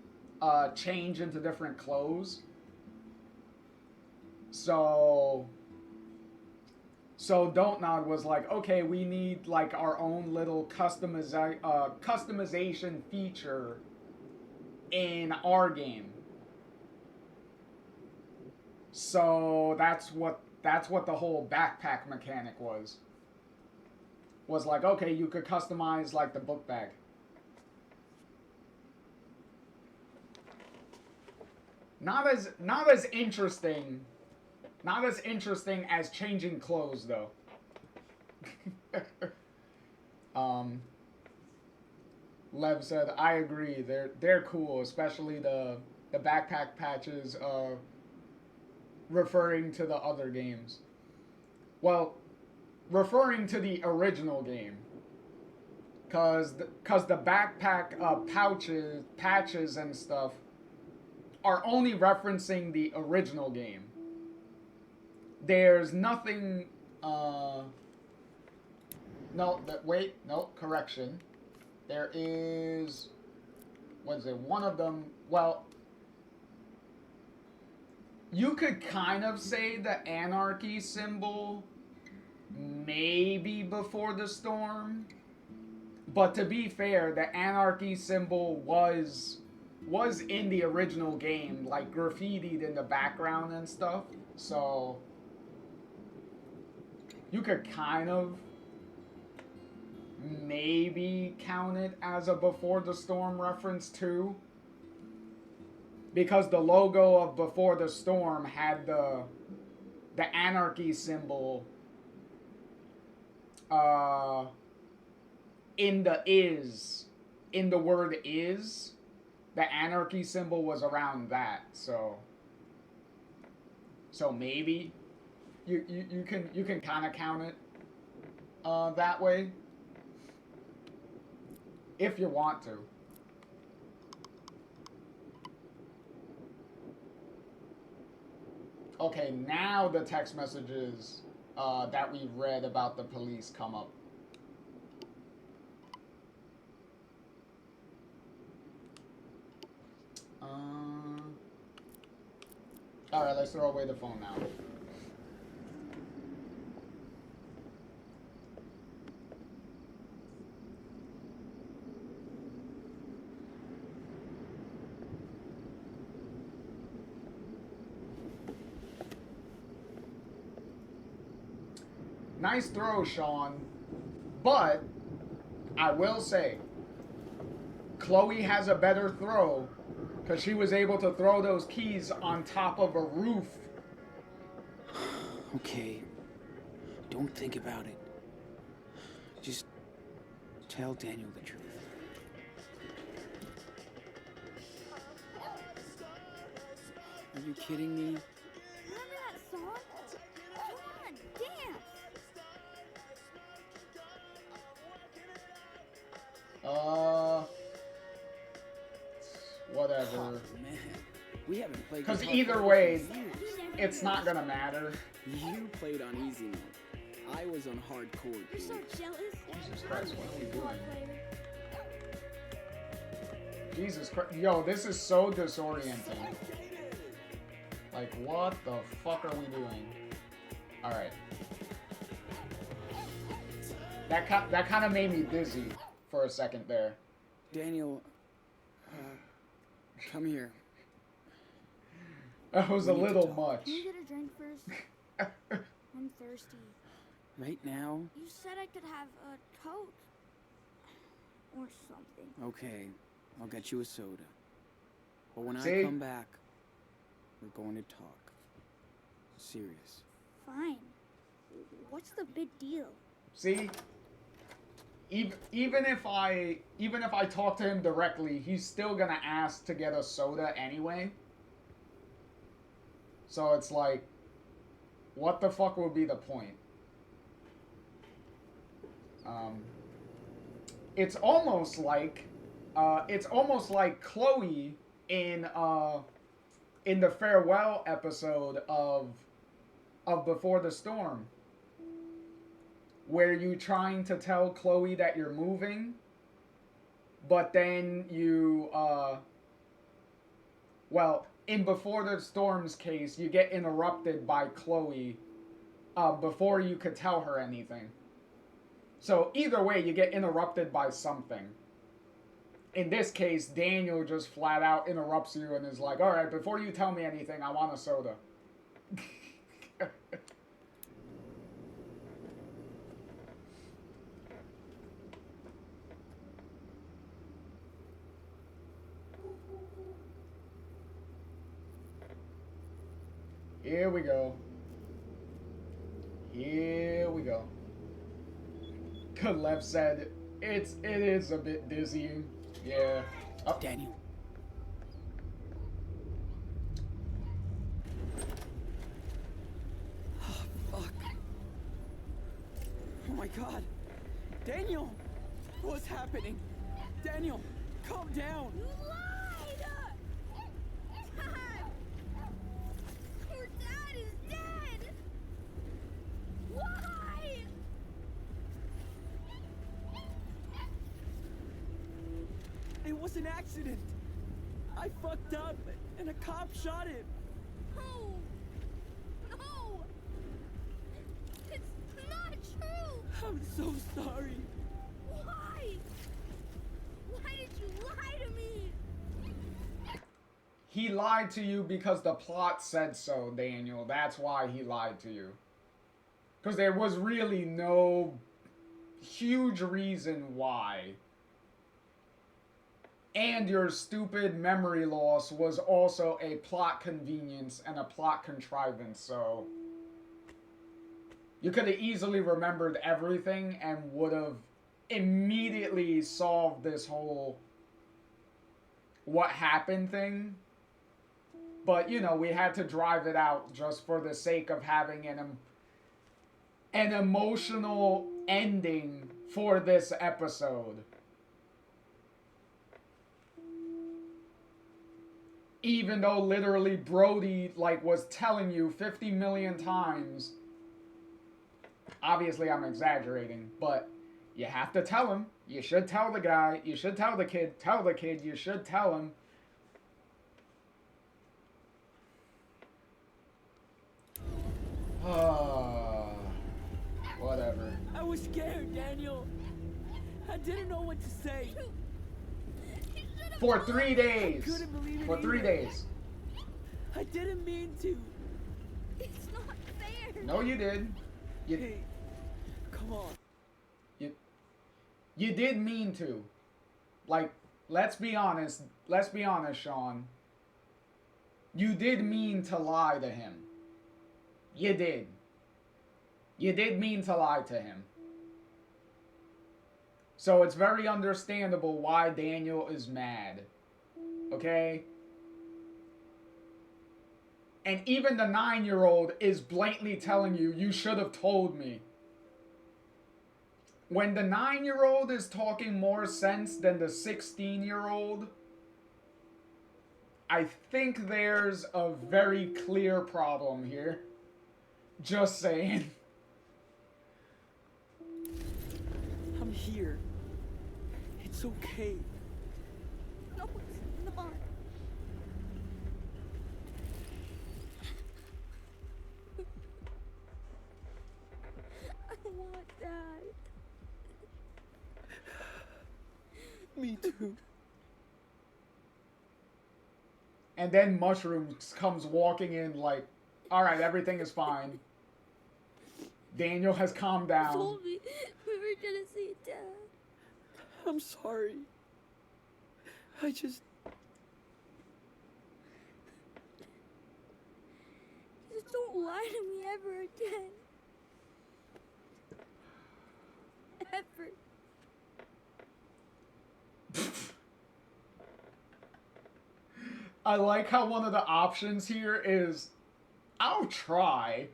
change into different clothes. So Don't Nod was like, okay, we need like our own little customization feature in our game. So that's what the whole backpack mechanic was. Was like, okay, you could customize like the book bag. Not as interesting. Not as interesting as changing clothes, though. Lev said, I agree. They're cool, especially the backpack patches referring to the other games. Well, referring to the original game. Cause the backpack patches and stuff are only referencing the original game. There's nothing, correction. There is, what is it, one of them, well, you could kind of say the anarchy symbol maybe Before the Storm, but to be fair, the anarchy symbol was in the original game, like graffitied in the background and stuff, so you could kind of maybe count it as a Before the Storm reference too, because the logo of Before the Storm had the anarchy symbol in the word is. The anarchy symbol was around that, so maybe you can kind of count it that way. if you want to. Okay, now the text messages that we read about the police come up. Alright, let's throw away the phone now. Nice throw, Sean. But I will say, Chloe has a better throw because she was able to throw those keys on top of a roof. Okay. Don't think about it. Just tell Daniel the truth. Are you kidding me? Remember that song? Come on, dance! Whatever. Oh, man. We haven't played Because guitar either for way, years. it's not gonna matter. You played on easy mode. I was on hardcore. You're so jealous. Jesus Christ, what are we doing? Jesus Christ. Yo, this is so disorienting. Like, what the fuck are we doing? Alright. That kind of made me dizzy for a second there. Daniel, come here. That was a little much. Can you get a drink first? I'm thirsty. Right now? You said I could have a Coke. Or something. Okay, I'll get you a soda. But when See? I come back, we're going to talk. Serious. Fine. What's the big deal? See? Even if I talk to him directly, he's still gonna ask to get a soda anyway. So it's like, what the fuck would be the point? It's almost like Chloe in the farewell episode of Before the Storm, where you trying to tell Chloe that you're moving, but then you well, in Before the Storm's case, you get interrupted by Chloe before you could tell her anything. So either way, you get interrupted by something. In this case, Daniel just flat out interrupts you and is like, alright, before you tell me anything, I want a soda. Here we go. Here we go. Lev said, it is a bit dizzying. Yeah. Oh, Daniel. Oh, fuck. Oh my god. Daniel! What's happening? Daniel, calm down. You lied! Dad! Your dad is dead! Why? It was an accident. I fucked up and a cop shot him. No! No! It's not true! I'm so sorry. Why? Why did you lie to me? He lied to you because the plot said so, Daniel. That's why he lied to you. Because there was really no huge reason why. And your stupid memory loss was also a plot convenience and a plot contrivance, so you could have easily remembered everything and would have immediately solved this whole what happened thing. But, you know, we had to drive it out just for the sake of having an emotional ending for this episode. Even though literally Brody, like, was telling you 50 million times. Obviously, I'm exaggerating, but you have to tell him. You should tell the guy. You should tell the kid. Tell the kid. You should tell him. Whatever. I was scared, Daniel. I didn't know what to say. For 3 days. I couldn't believe it For 3 either. days. I didn't mean to. It's not fair. No, you did. Hey, come on. You did mean to. Like, let's be honest. Let's be honest, Sean. You did mean to lie to him. You did. You did mean to lie to him. So it's very understandable why Daniel is mad. Okay? And even the 9-year-old is blatantly telling you, you should have told me. When the 9-year-old is talking more sense than the 16-year-old, I think there's a very clear problem here. Just saying. I'm here. It's okay. No, it's not. I want Dad. Me too. And then Mushrooms comes walking in like, alright, everything is fine. Daniel has calmed You down. told me we were gonna see Dad. I'm sorry. I just... Just don't lie to me ever again. Ever. I like how one of the options here is, I'll try.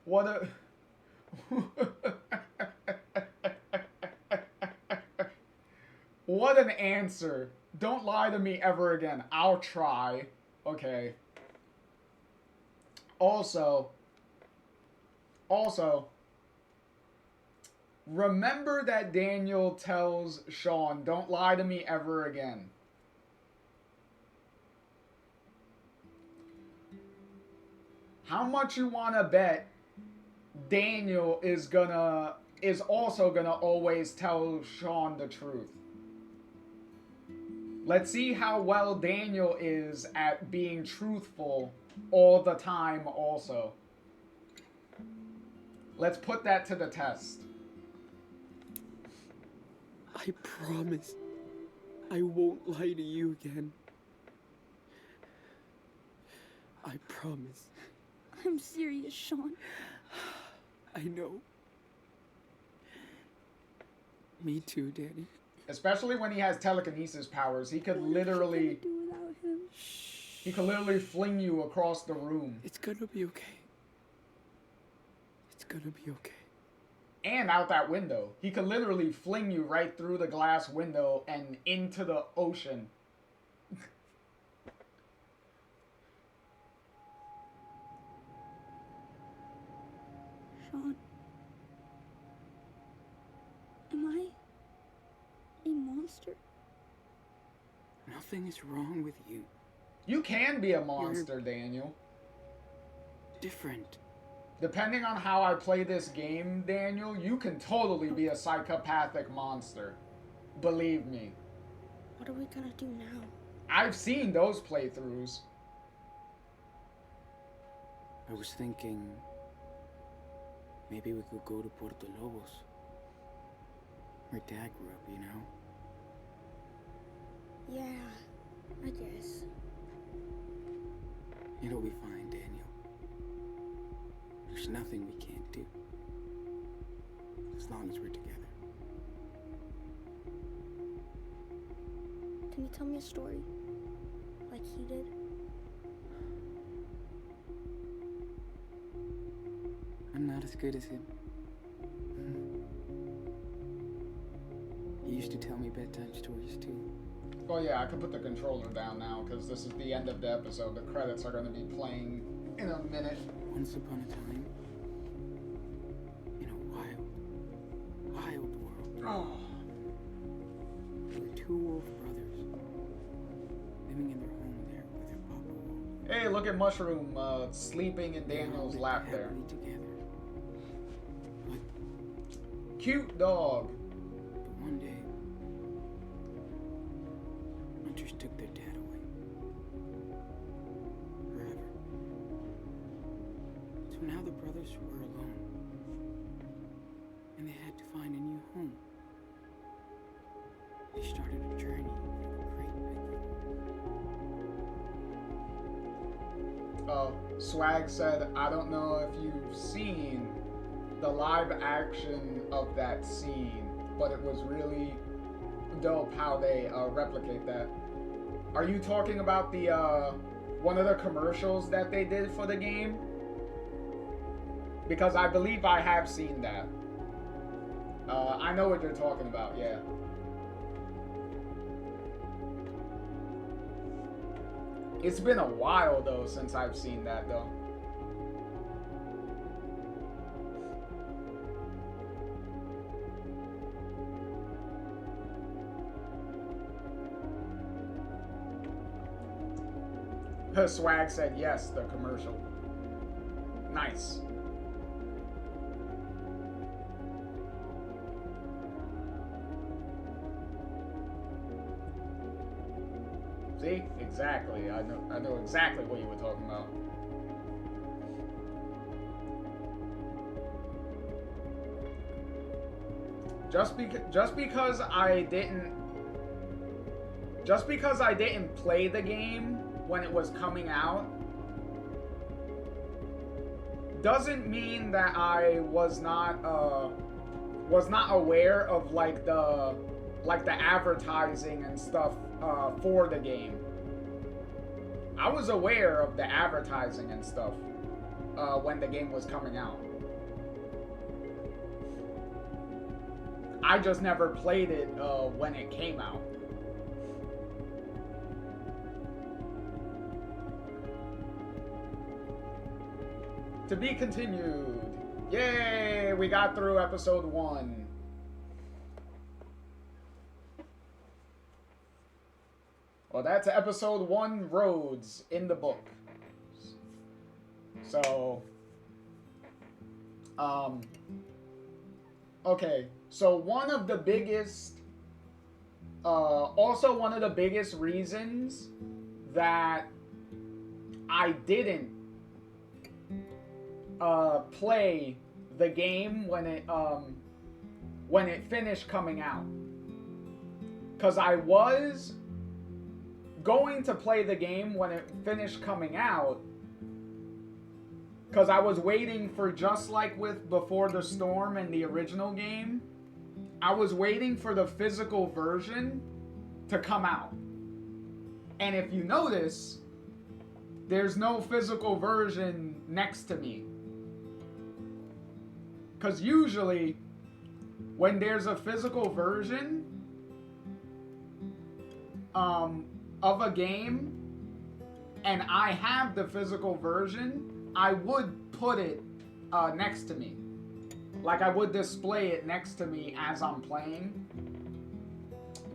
What a... What an answer. Don't lie to me ever again. I'll try. Okay. Also, remember that Daniel tells Sean, don't lie to me ever again. How much you want to bet Daniel is also gonna always tell Sean the truth? Let's see how well Daniel is at being truthful all the time also. Let's put that to the test. I promise I won't lie to you again. I promise. I'm serious, Sean. I know. Me too, Danny. Especially when he has telekinesis powers, he could literally... Do without him. He could literally fling you across the room. It's gonna be okay. It's gonna be okay. And out that window. He could literally fling you right through the glass window and into the ocean. Sean. Am I a monster? Nothing is wrong with you. You can be a monster, Daniel. Different. Depending on how I play this game, Daniel, you can totally be a psychopathic monster. Believe me. What are we gonna do now? I've seen those playthroughs. I was thinking maybe we could go to Puerto Lobos. Where Dad grew up, you know? Yeah, I guess. It'll be fine, Daniel. There's nothing we can't do. As long as we're together. Can you tell me a story? Like he did? I'm not as good as him. He used to tell me bedtime stories too. Well, yeah, I can put the controller down now because this is the end of the episode. The credits are going to be playing in a minute. Once upon a time, in a wild world, Oh. there were two wolf brothers living in their home there with their papa wolf. Hey, look at Mushroom sleeping in Daniel's lap there. Together. Cute dog. But one day, hunters took their dad away. Forever. So now the brothers were alone. And they had to find a new home. They started a journey through the great big forest. Swag said, I don't know if you've seen the live action of that scene, but it was really dope how they replicate that. Are you talking about the one of the commercials that they did for the game? Because I believe I have seen that. I know what you're talking about, yeah. It's been a while though since I've seen that though. Her Swag said yes, the commercial. Nice. See? Exactly. I know exactly what you were talking about. Just because I didn't play the game when it was coming out doesn't mean that I was not aware of like the advertising and stuff for the game. I was aware of the advertising and stuff when the game was coming out. I just never played it when it came out. To be continued. Yay! We got through episode 1. Well, that's episode 1, Roads, in the book. So, okay. So one of the biggest reasons that I didn't play the game when it finished coming out, because I was going to play the game when it finished coming out, because I was waiting for, just like with Before the Storm and the original game, I was waiting for the physical version to come out. And if you notice, there's no physical version next to me. Because usually, when there's a physical version of a game, and I have the physical version, I would put it next to me. Like, I would display it next to me as I'm playing.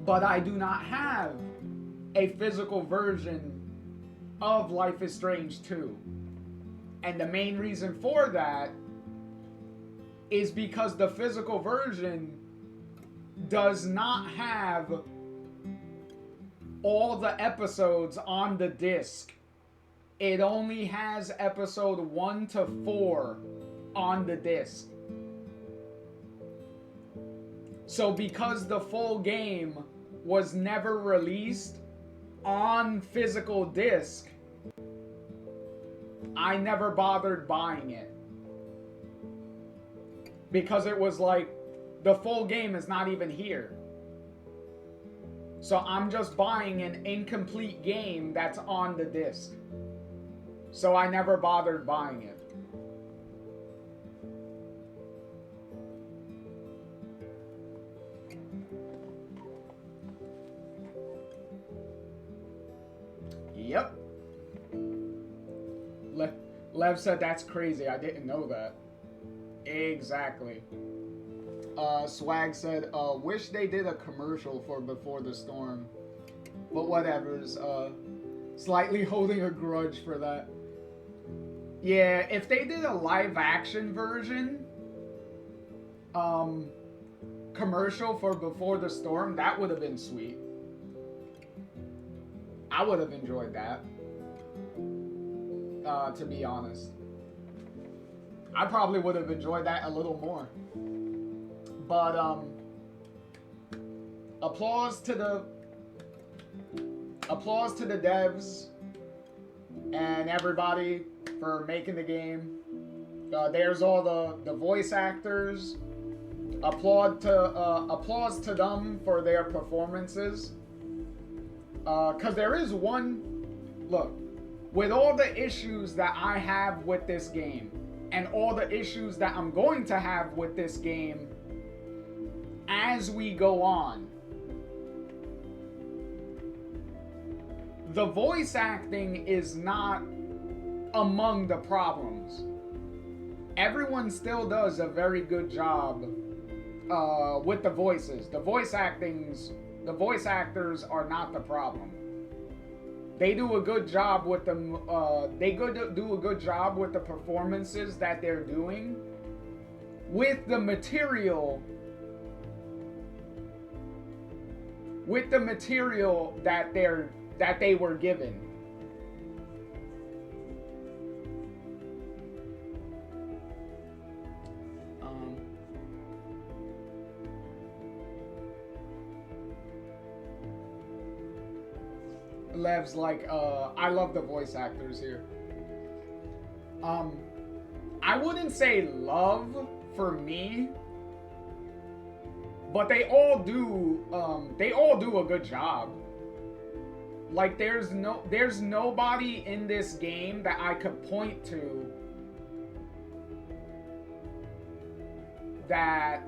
But I do not have a physical version of Life is Strange 2. And the main reason for that is because the physical version does not have all the episodes on the disc. It only has episode 1 to 4 on the disc. So because the full game was never released on physical disc, I never bothered buying it. Because it was like, the full game is not even here. So I'm just buying an incomplete game that's on the disc. So I never bothered buying it. Lev said that's crazy. I didn't know that. Exactly. Swag said, wish they did a commercial for Before the Storm. But whatever's, slightly holding a grudge for that. Yeah, if they did a live action version, commercial for Before the Storm, that would have been sweet. I would have enjoyed that. To be honest. I probably would have enjoyed that a little more. But, applause to the devs and everybody for making the game. There's all the voice actors. Applause to them for their performances. 'Cause there is one, look, with all the issues that I have with this game, and all the issues that I'm going to have with this game as we go on, the voice acting is not among the problems. Everyone still does a very good job with the voices. The voice actors are not the problem. They do a good job with them. Do a good job with the performances that they're doing, with the material, that they were given. Lev's like, I love the voice actors here. I wouldn't say love for me, but they all do a good job. Like, there's nobody in this game that I could point to that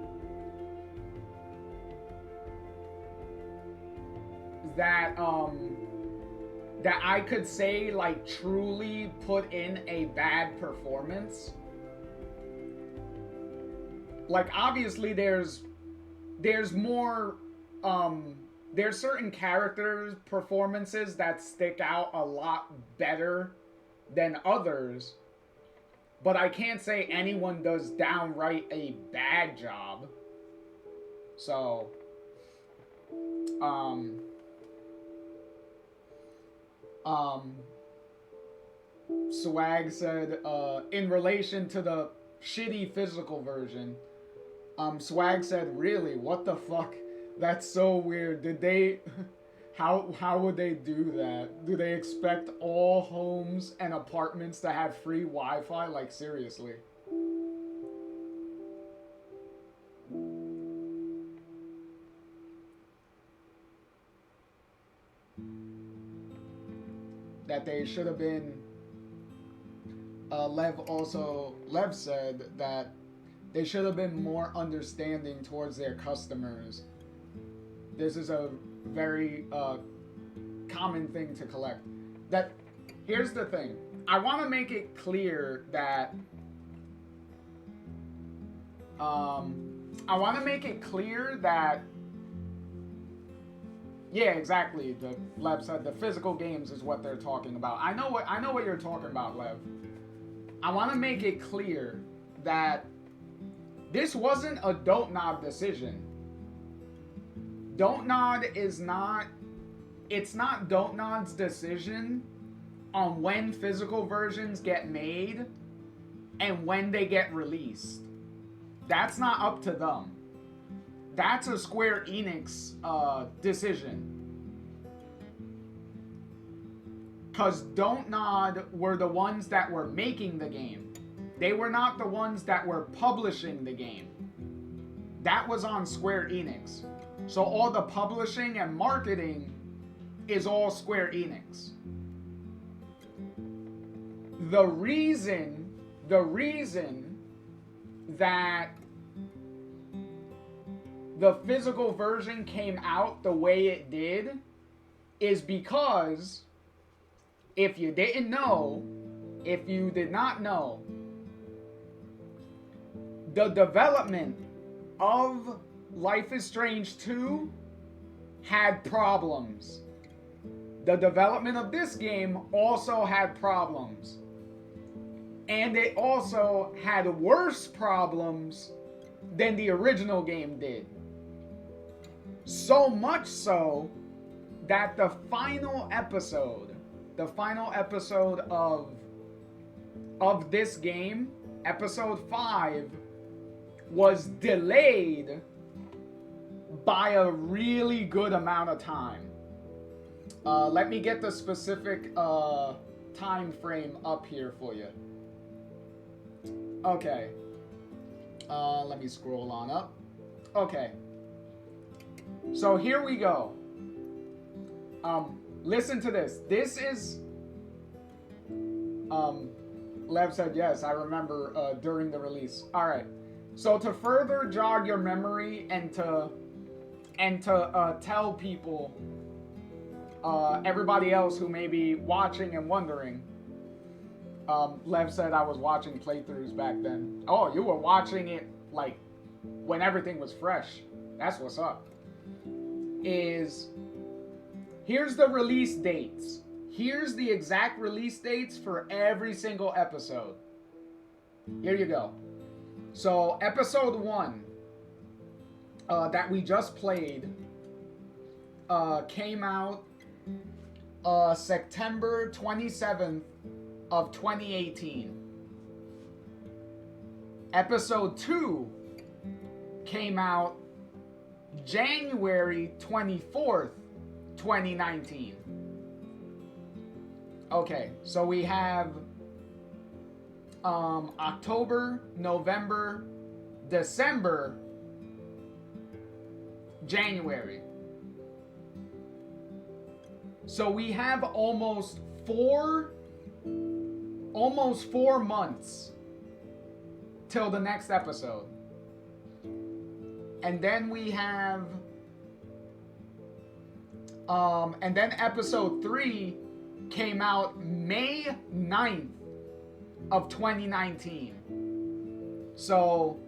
I could say, like, truly put in a bad performance. Like, obviously there's more, there's certain characters' performances that stick out a lot better than others, but I can't say anyone does downright a bad job. So, Swag said, in relation to the shitty physical version, Swag said, really, what the fuck? That's so weird. Did they, how would they do that? Do they expect all homes and apartments to have free Wi-Fi? Like, seriously. That they should have been, Lev said that they should have been more understanding towards their customers. This is a very common thing to collect. That, here's the thing. I want to make it clear that yeah, exactly. The Lev said the physical games is what they're talking about. I know what you're talking about, Lev. I want to make it clear that this wasn't a Don't Nod decision. Don't Nod is not, it's not Don't Nod's decision on when physical versions get made and when they get released. That's not up to them. That's a Square Enix decision. Because Don't Nod were the ones that were making the game. They were not the ones that were publishing the game. That was on Square Enix. So all the publishing and marketing is all Square Enix. The reason that the physical version came out the way it did is because if you didn't know, if you did not know, the development of Life is Strange 2 had problems. The development of this game also had problems. And it also had worse problems than the original game did. So much so that the final episode of this game, episode 5, was delayed by a really good amount of time. Let me get the specific time frame up here for you. Okay. Let me scroll on up. Okay. So here we go. Listen to this. This is... Lev said yes, I remember during the release. Alright. So to further jog your memory and to tell people, everybody else who may be watching and wondering, Lev said I was watching playthroughs back then. Oh, you were watching it like when everything was fresh. That's what's up. Here's the release dates. Here's the exact release dates for every single episode. Here you go. So episode 1 that we just played came out September 27th of 2018. Episode 2 came out January 24th, 2019. Okay, so we have October, November, December, January. So we have almost 4 months till the next episode. And then we have and then episode 3 came out May 9th of 2019. So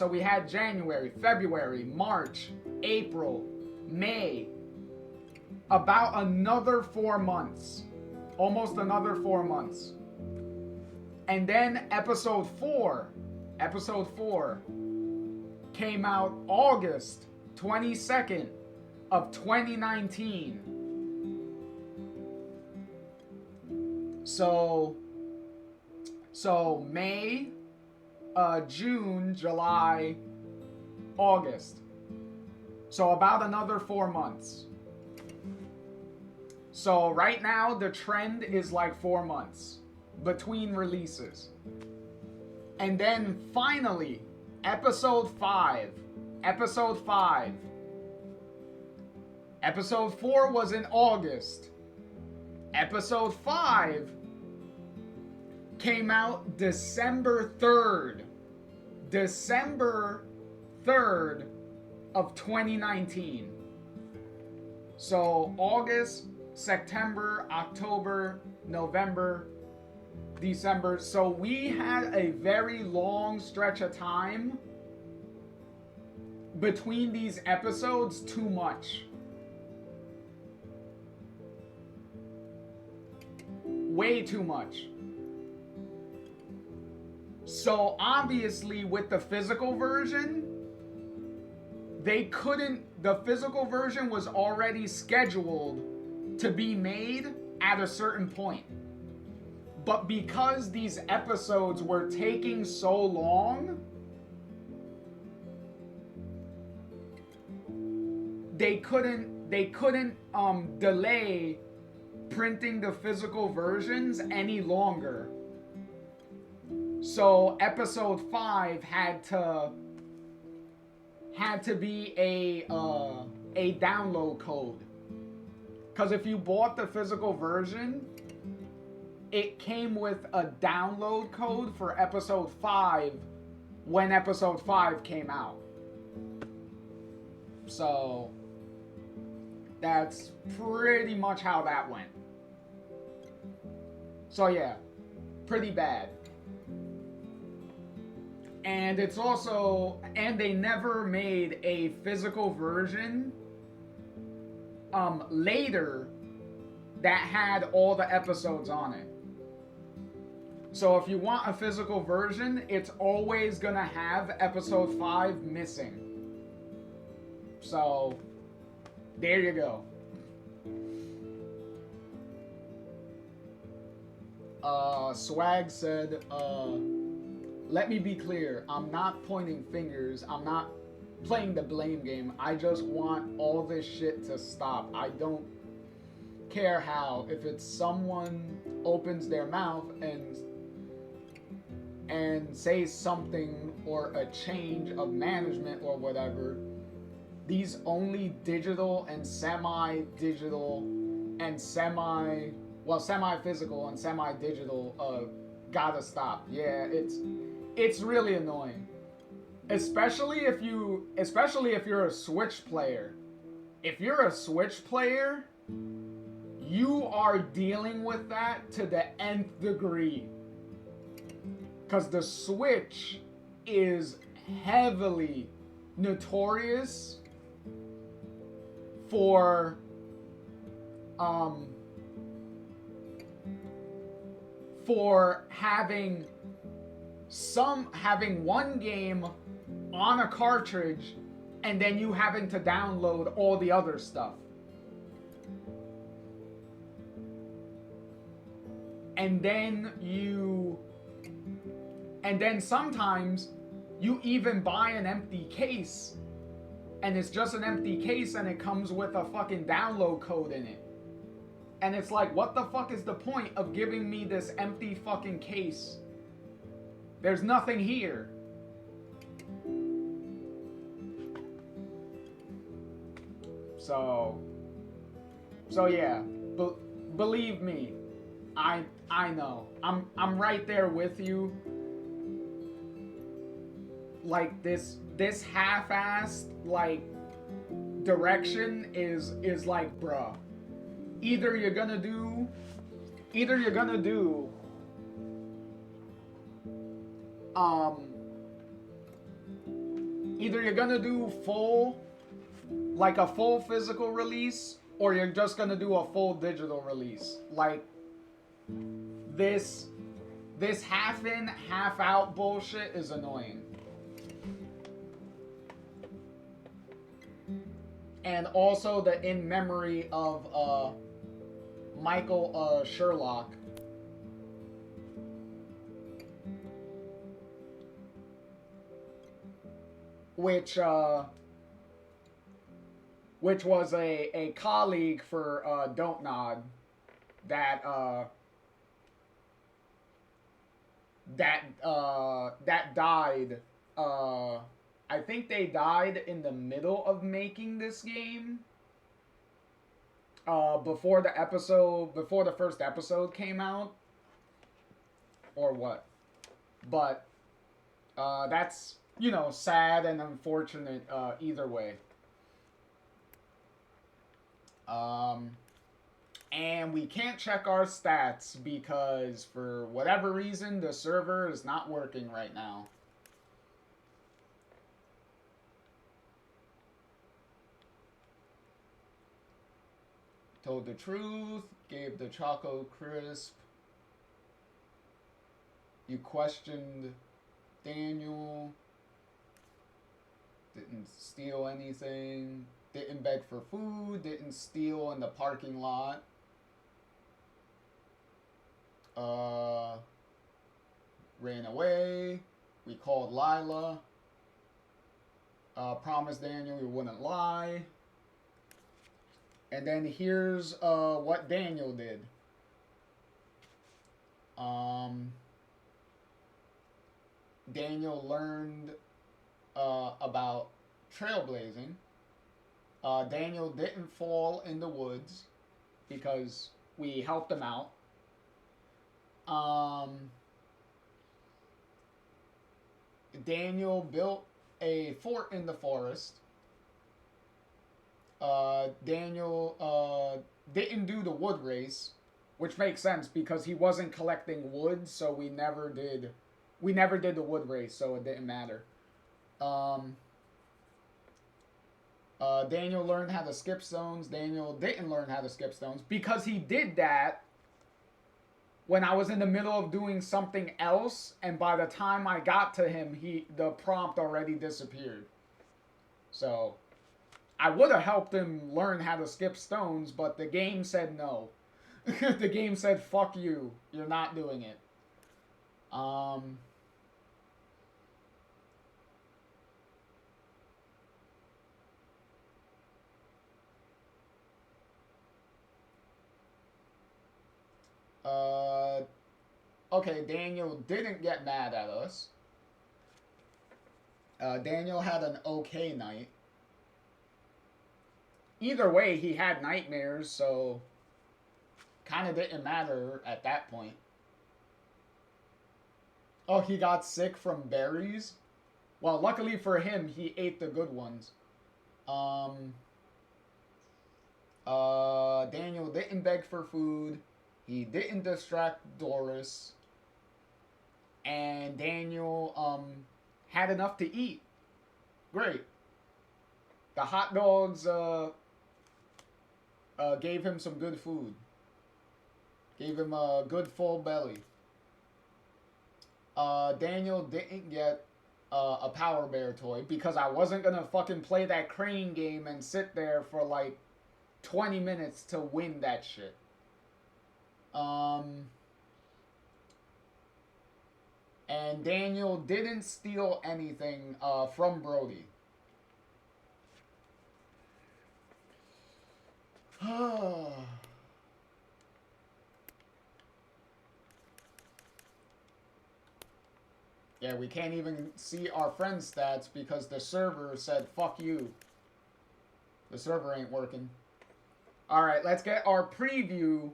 we had January, February, March, April, May, about another 4 months. Almost another 4 months. And then episode 4 came out August 22nd of 2019. So May, June, July, August. So about another 4 months. So right now the trend is like 4 months between releases. And then finally, episode 5. Episode 4 was in August. Episode 5 came out December 3rd. December 3rd of 2019. So August, September, October, November, December. So we had a very long stretch of time between these episodes, too much. Way too much. So obviously with the physical version, the physical version was already scheduled to be made at a certain point. But because these episodes were taking so long, they couldn't delay printing the physical versions any longer. So episode 5 had to be a download code. Because if you bought the physical version, it came with a download code for episode 5 when episode 5 came out. So that's pretty much how that went. So yeah, pretty bad. And it's also, and they never made a physical version later that had all the episodes on it. So if you want a physical version, it's always gonna have episode 5 missing. So there you go. Swag said, let me be clear, I'm not pointing fingers, I'm not playing the blame game, I just want all this shit to stop. I don't care how. If it's someone opens their mouth and says something or a change of management or whatever, these only digital and semi-digital and semi-physical and semi-digital gotta stop. Yeah, it's really annoying. Especially if you're a Switch player. If you're a Switch player, you are dealing with that to the nth degree. Because the Switch is heavily notorious for having one game on a cartridge and then you having to download all the other stuff. And then sometimes you even buy an empty case and it's just an empty case and it comes with a fucking download code in it. And it's like, what the fuck is the point of giving me this empty fucking case? There's nothing here. So yeah, believe me, I know. I'm right there with you. Like this half-assed like direction is like, bruh. Either you're gonna do full, like a full physical release, or you're just gonna do a full digital release. Like this half in, half out bullshit is annoying. And also the in memory of Michael Sherlock. Which was a colleague for Don't Nod that died. I think they died in the middle of making this game. Before the first episode came out. Or what? But that's, sad and unfortunate either way. And we can't check our stats because for whatever reason the server is not working right now. Told the truth, gave the Choco Crisp. You questioned Daniel. Didn't steal anything. Didn't beg for food. Didn't steal in the parking lot. Ran away. We called Lila. Promised Daniel we wouldn't lie. And then here's what Daniel did. Daniel learned about trailblazing. Daniel didn't fall in the woods because we helped him out. Daniel built a fort in the forest. Daniel didn't do the wood race which makes sense because he wasn't collecting wood, so we never did the wood race, so it didn't matter. Daniel learned how to skip stones. Daniel didn't learn how to skip stones because he did that when I was in the middle of doing something else, and by the time I got to him, the prompt already disappeared. So I would have helped him learn how to skip stones, but the game said no. The game said, fuck you. You're not doing it. Okay, Daniel didn't get mad at us. Daniel had an okay night. Either way, he had nightmares, so kind of didn't matter at that point. Oh, he got sick from berries? Well, luckily for him, he ate the good ones. Daniel didn't beg for food. He didn't distract Doris. And Daniel, had enough to eat. Great. The hot dogs, gave him some good food. Gave him a good full belly. Daniel didn't get a Power Bear toy because I wasn't gonna fucking play that crane game and sit there for like 20 minutes to win that shit. And Daniel didn't steal anything from Brody. Yeah, we can't even see our friend stats because the server said, fuck you. The server ain't working. Alright, let's get our preview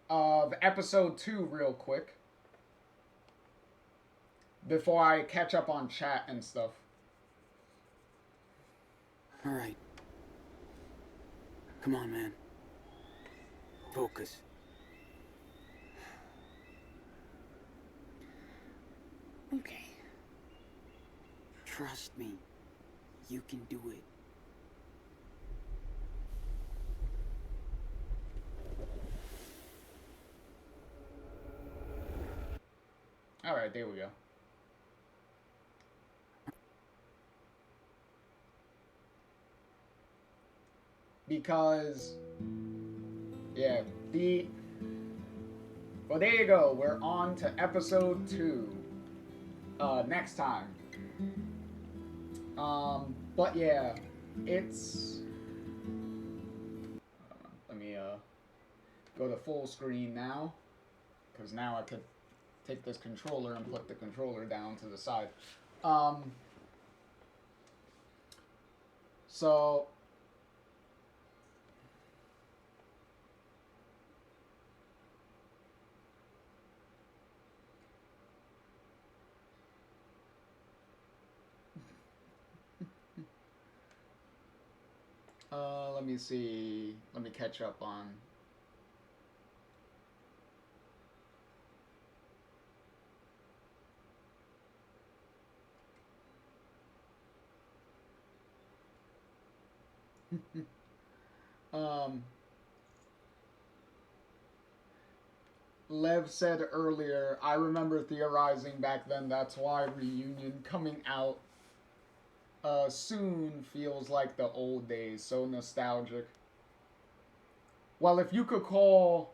of episode 2 real quick. Before I catch up on chat and stuff. Alright. Come on, man. Focus. Okay. Trust me. You can do it. Alright, there we go. Because, yeah, well, there you go. We're on to episode 2. Next time. But yeah, it's... let me, go to full screen now. Because now I could take this controller and put the controller down to the side. So... let me see. Let me catch up on... Lev said earlier, I remember theorizing back then, that's why Reunion coming out soon feels like the old days, so nostalgic. Well, if you could call,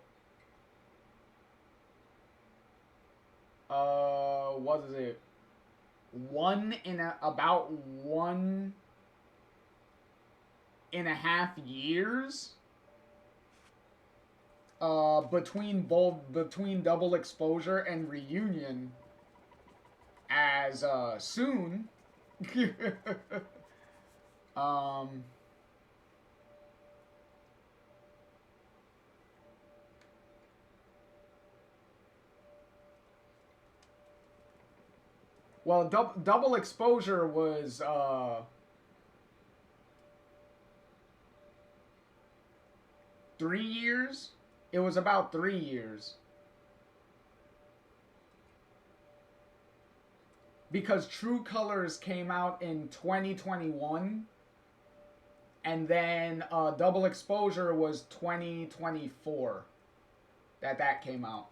what is it? About 1.5 years between Double Exposure and Reunion as soon. Well, Double Exposure was 3 years It was about 3 years. Because True Colors came out in 2021. And then Double Exposure was 2024 that came out.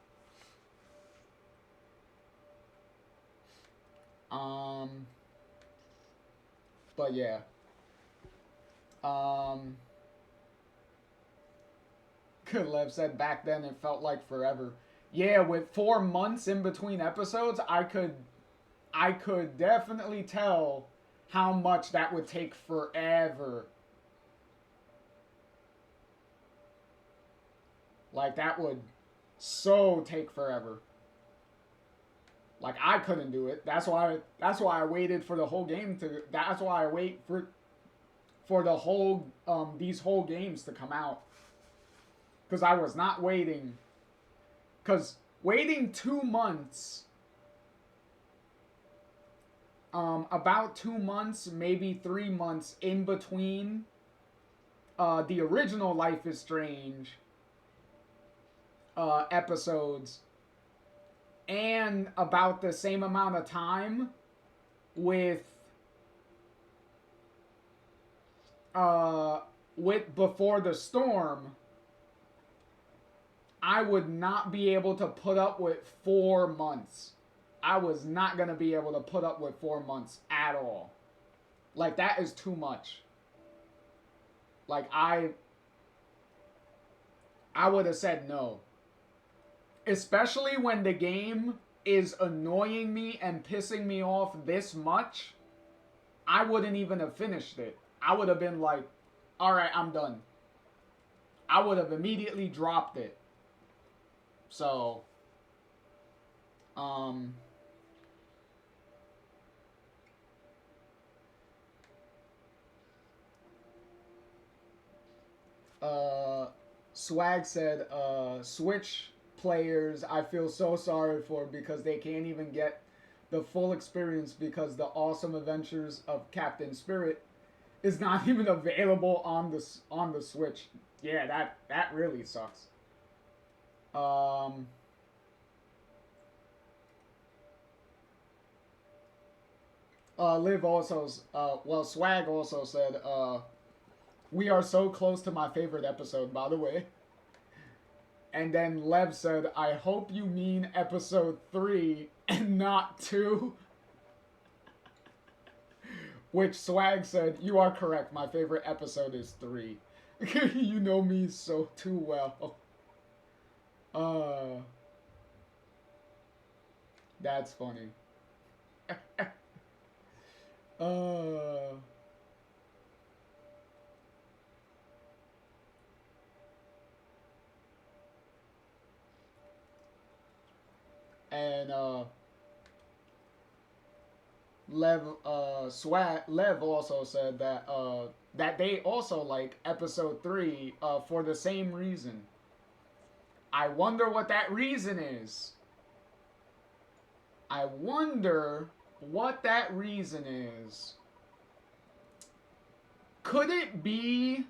But yeah. Lev said back then it felt like forever. Yeah, with 4 months in between episodes, I could definitely tell how much that would take forever. Like, that would so take forever. Like, I couldn't do it. That's why I waited for the whole game to... That's why I wait for the whole... these whole games to come out. Because I was not waiting... Because waiting 2 months... about 2 months, maybe 3 months in between... the original Life is Strange... episodes, and about the same amount of time with Before the Storm, I would not be able to put up with 4 months. I was not going to be able to put up with 4 months at all. Like, that is too much. Like, I would have said no. Especially when the game is annoying me and pissing me off this much, I wouldn't even have finished it. I would have been like, alright, I'm done. I would have immediately dropped it. So, Swag said, Switch players I feel so sorry for because they can't even get the full experience because the awesome adventures of Captain Spirit is not even available on the Switch. Yeah, that really sucks. Liv also, Swag also said, we are so close to my favorite episode, by the way. And then Lev said, I hope you mean episode 3 and not 2. Which Swag said, you are correct. My favorite episode is 3. You know me so too well. That's funny. And Lev also said that that they also like episode 3 for the same reason. I wonder what that reason is. I wonder what that reason is. Could it be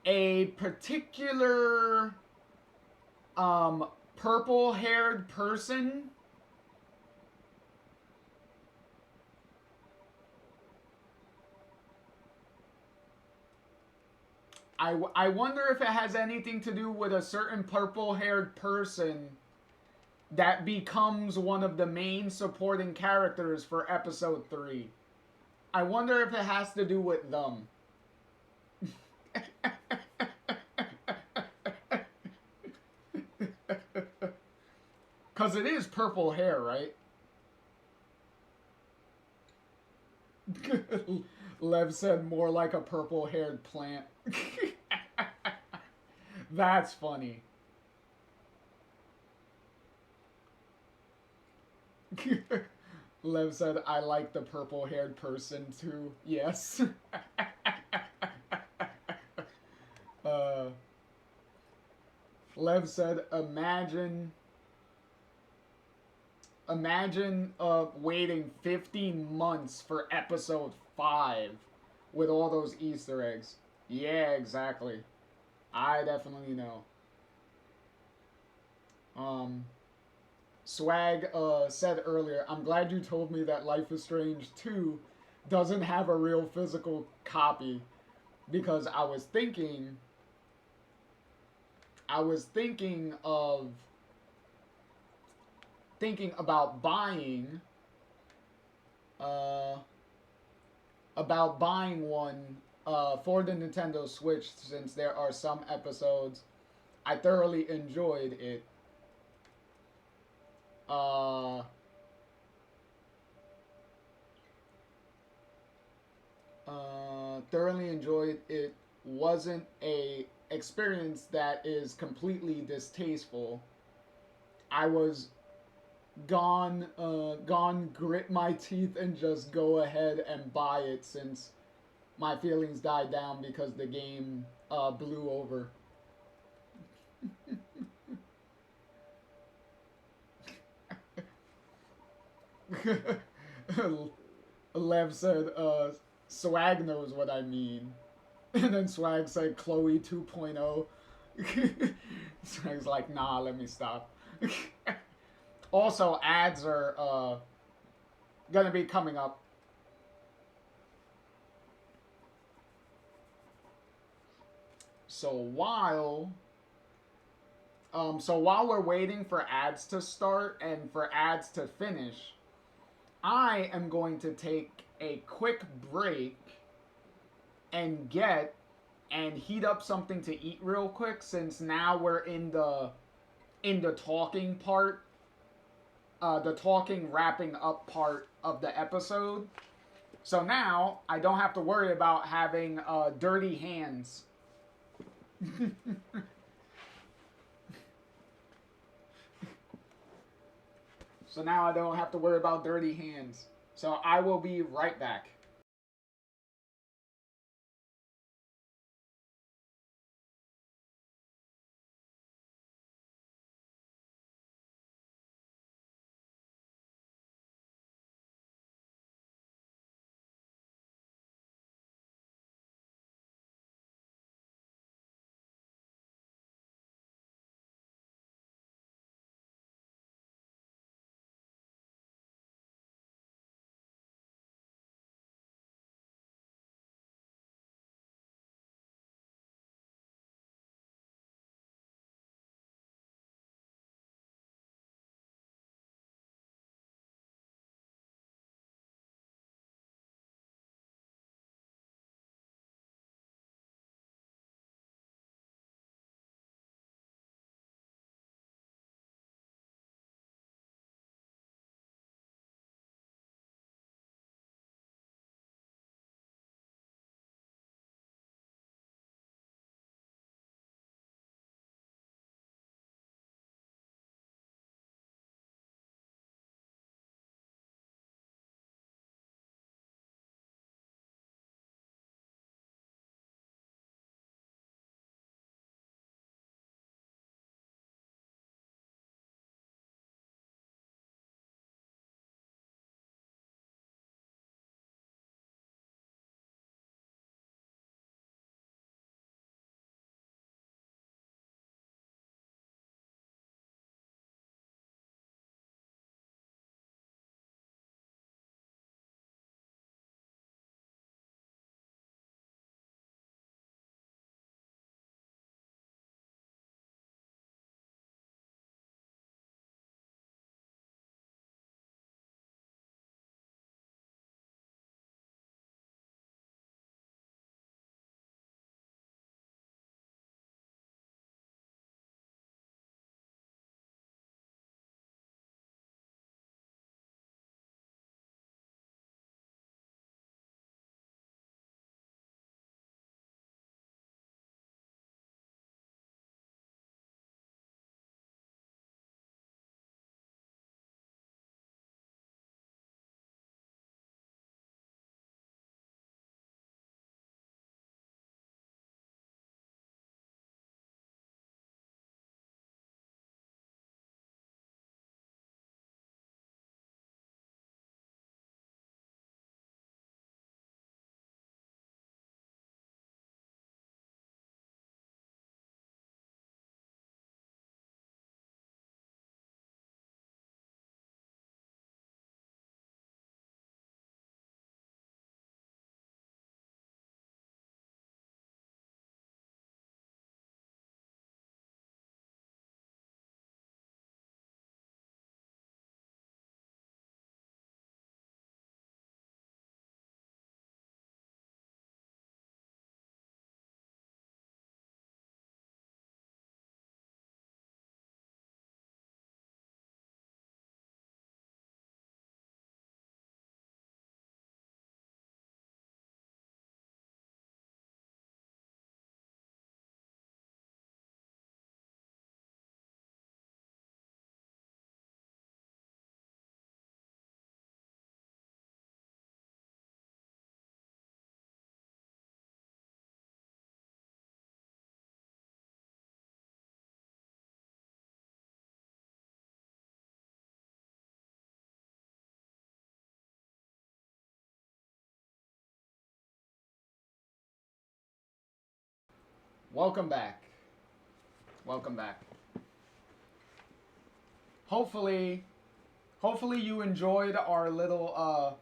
a particular purple-haired person? I wonder if it has anything to do with a certain purple-haired person that becomes one of the main supporting characters for episode 3. I wonder if it has to do with them. Because it is purple hair, right? Lev said more like a purple-haired plant. That's funny. Lev said, I like the purple-haired person too. Yes. Lev said, imagine waiting 15 months for episode 5 with all those Easter eggs. Yeah, exactly. I definitely know. Um, Swag said earlier, I'm glad you told me that Life is Strange 2 doesn't have a real physical copy, because I was thinking of about buying one for the Nintendo Switch, since there are some episodes I thoroughly enjoyed it. Thoroughly enjoyed it. Wasn't a experience that is completely distasteful. I was gone grit my teeth and just go ahead and buy it, since my feelings died down because the game blew over. Lev said, Swag knows what I mean. And then Swag said Chloe 2.0. Swag's like, nah, let me stop. Also, ads are gonna be coming up. So while we're waiting for ads to start and for ads to finish, I am going to take a quick break and heat up something to eat real quick, since now we're in the talking part, the talking wrapping up part of the episode. So now I don't have to worry about having dirty hands. So now I don't have to worry about dirty hands. So I will be right back. Welcome back. Welcome back. Hopefully you enjoyed our little,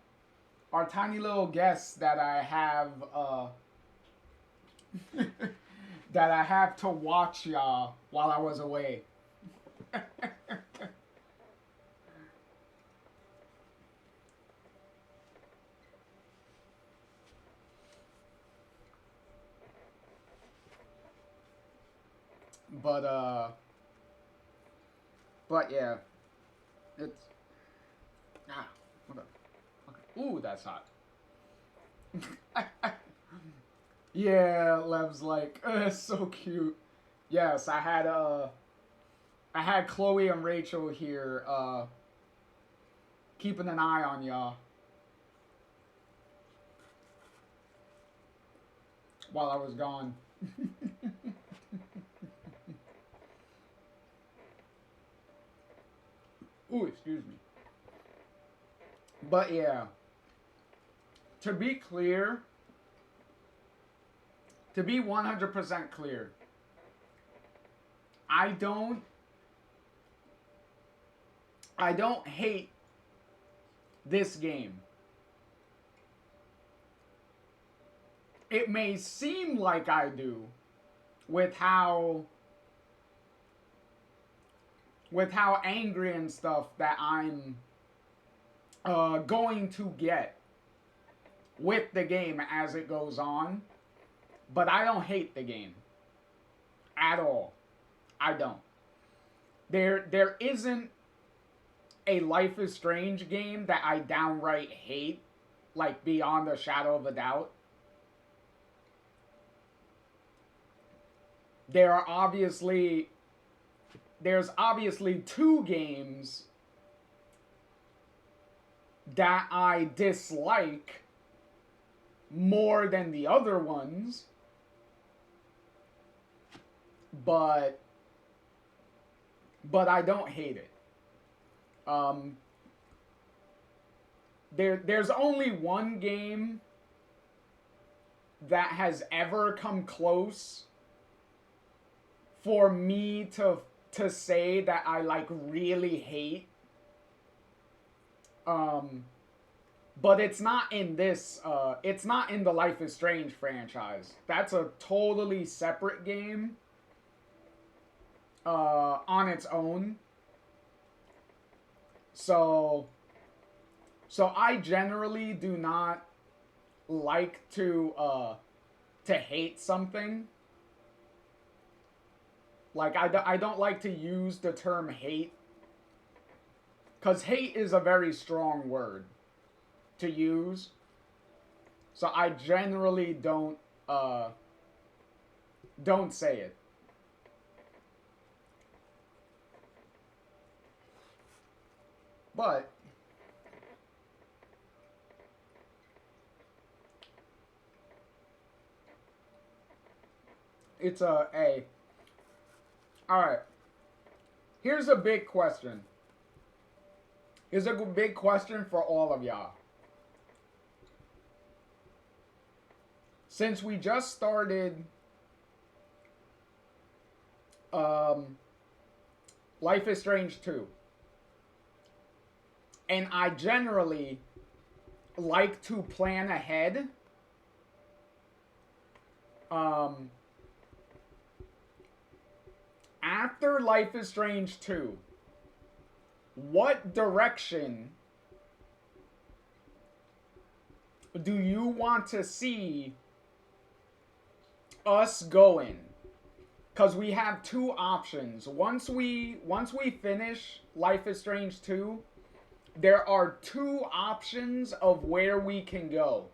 our tiny little guest that I have, that I have to watch y'all while I was away. But yeah, it's what the, ooh, that's hot. Yeah, Lev's like, it's so cute. Yes, I had Chloe and Rachel here, keeping an eye on y'all while I was gone. Ooh, excuse me. But yeah, to be clear, to be 100% clear, I don't hate this game. It may seem like I do with how angry and stuff that I'm going to get with the game as it goes on, but I don't hate the game at all. I don't. There isn't a Life is Strange game that I downright hate, like beyond a shadow of a doubt. There's obviously two games that I dislike more than the other ones, but I don't hate it. There's only one game that has ever come close for me to say that I like really hate. But it's not in this, it's not in the Life is Strange franchise. That's a totally separate game, on its own. So I generally do not like to hate something. Like, I don't like to use the term hate, because hate is a very strong word to use. So I generally don't say it. But it's a all right. Here's a big question. Here's a big question for all of y'all. Since we just started Life is Strange 2, and I generally like to plan ahead, after Life is Strange 2, what direction do you want to see us going? Because we have two options. Once we finish Life is Strange 2, there are two options of where we can go.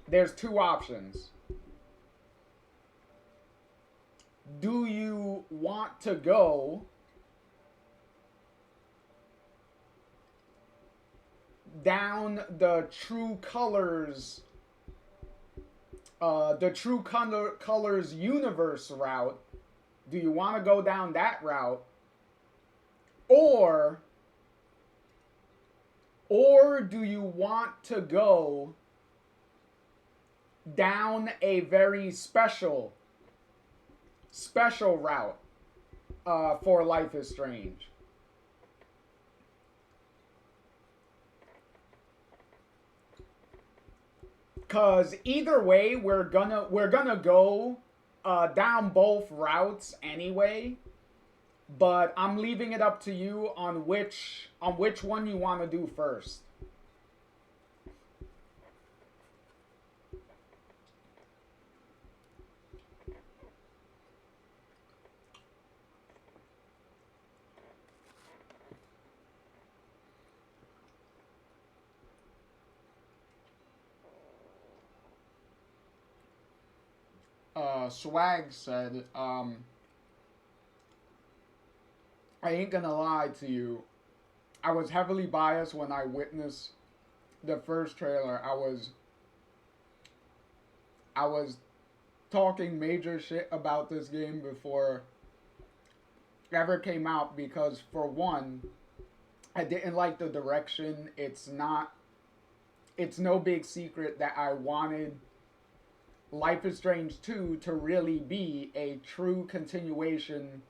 There's two options. Do you want to go down the True Colors universe route? Do you want to go down that route? Or do you want to go down a very special special route for Life is Strange. Cause either way, we're gonna go down both routes anyway. But I'm leaving it up to you on which one you want to do first. Swag said, I ain't gonna lie to you. I was heavily biased when I witnessed the first trailer. I was talking major shit about this game before it ever came out because, for one, I didn't like the direction. It's no big secret that I wanted Life is Strange 2 to really be a true continuation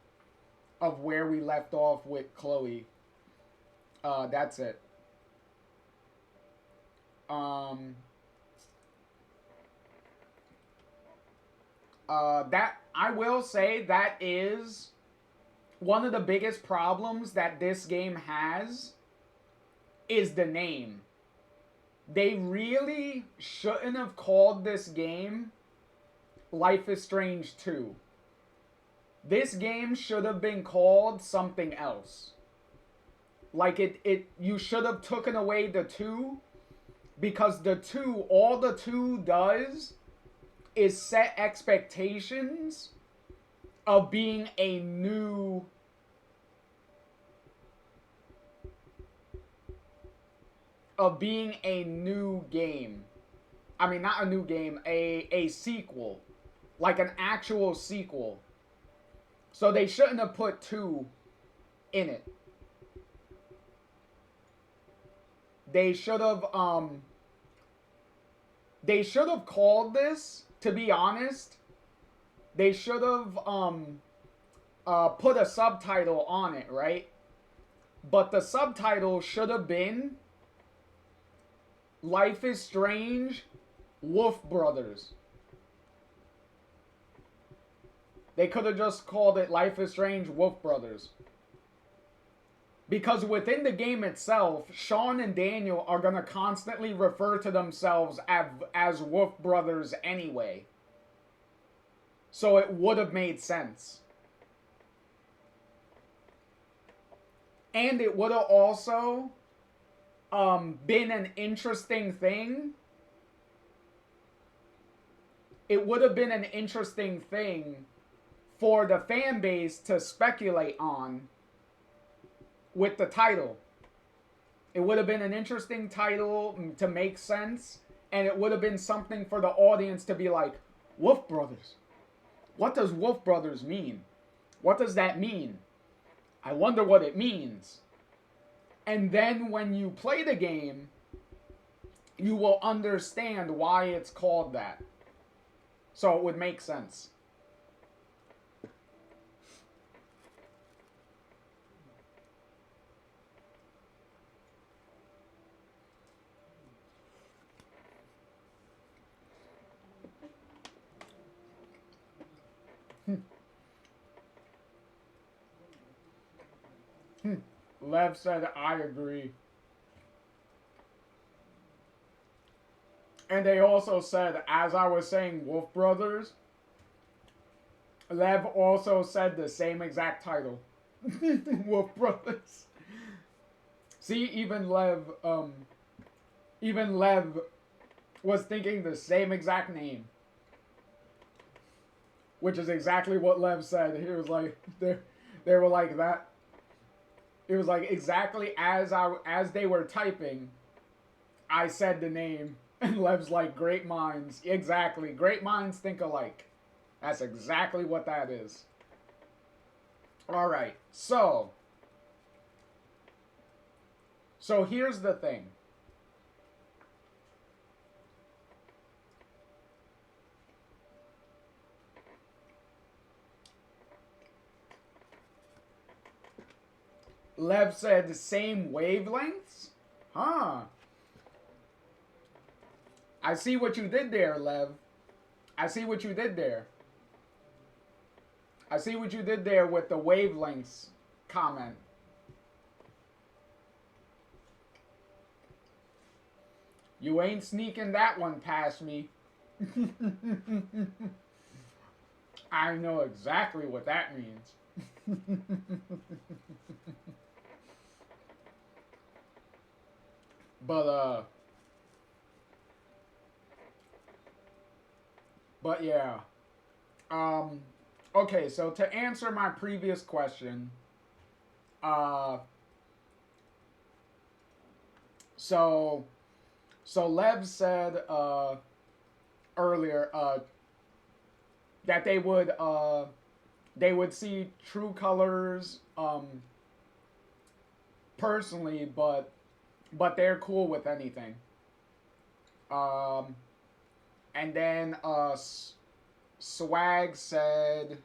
of where we left off with Chloe. That's it. That I will say that is one of the biggest problems that this game has is the name. They really shouldn't have called this game Life is Strange 2. This game should have been called something else. Like you should have taken away the 2, because all the 2 does is set expectations of being a new game. I mean, not a new game, a sequel. Like an actual sequel. So they shouldn't have put 2 in it. They should have called this, to be honest, they should have put a subtitle on it, right? But the subtitle should have been Life is Strange, Wolf Brothers. They could have just called it Life is Strange, Wolf Brothers. Because within the game itself, Sean and Daniel are going to constantly refer to themselves as Wolf Brothers anyway. So it would have made sense. And it would have also been an interesting thing. It would have been an interesting thing for the fan base to speculate on with the title. It would have been an interesting title to make sense, and it would have been something for the audience to be like, Wolf Brothers. What does Wolf Brothers mean? What does that mean? I wonder what it means. And then when you play the game, you will understand why it's called that. So it would make sense. Lev said, I agree. And they also said, as I was saying Wolf Brothers, Lev also said the same exact title. Wolf Brothers. See, even Lev was thinking the same exact name. Which is exactly what Lev said. He was like, they were like that. It was like exactly as they were typing, I said the name. And Lev's like, great minds. Exactly. Great minds think alike. That's exactly what that is. Alright, so here's the thing. Lev said the same wavelengths? Huh. I see what you did there, Lev. I see what you did there. I see what you did there with the wavelengths comment. You ain't sneaking that one past me. I know exactly what that means. But yeah. Okay, so to answer my previous question, so Lev said earlier that they would see True Colors personally, but they're cool with anything. And then Swag said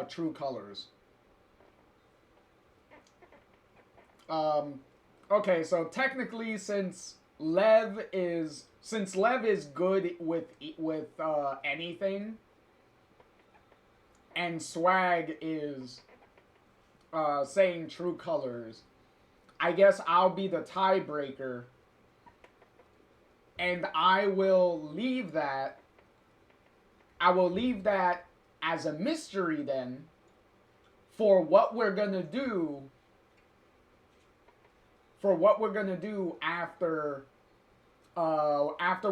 True Colors. Okay, so technically, since Lev is good with anything, and Swag is saying True Colors, I guess I'll be the tiebreaker, and I will leave that as a mystery then for what we're gonna do after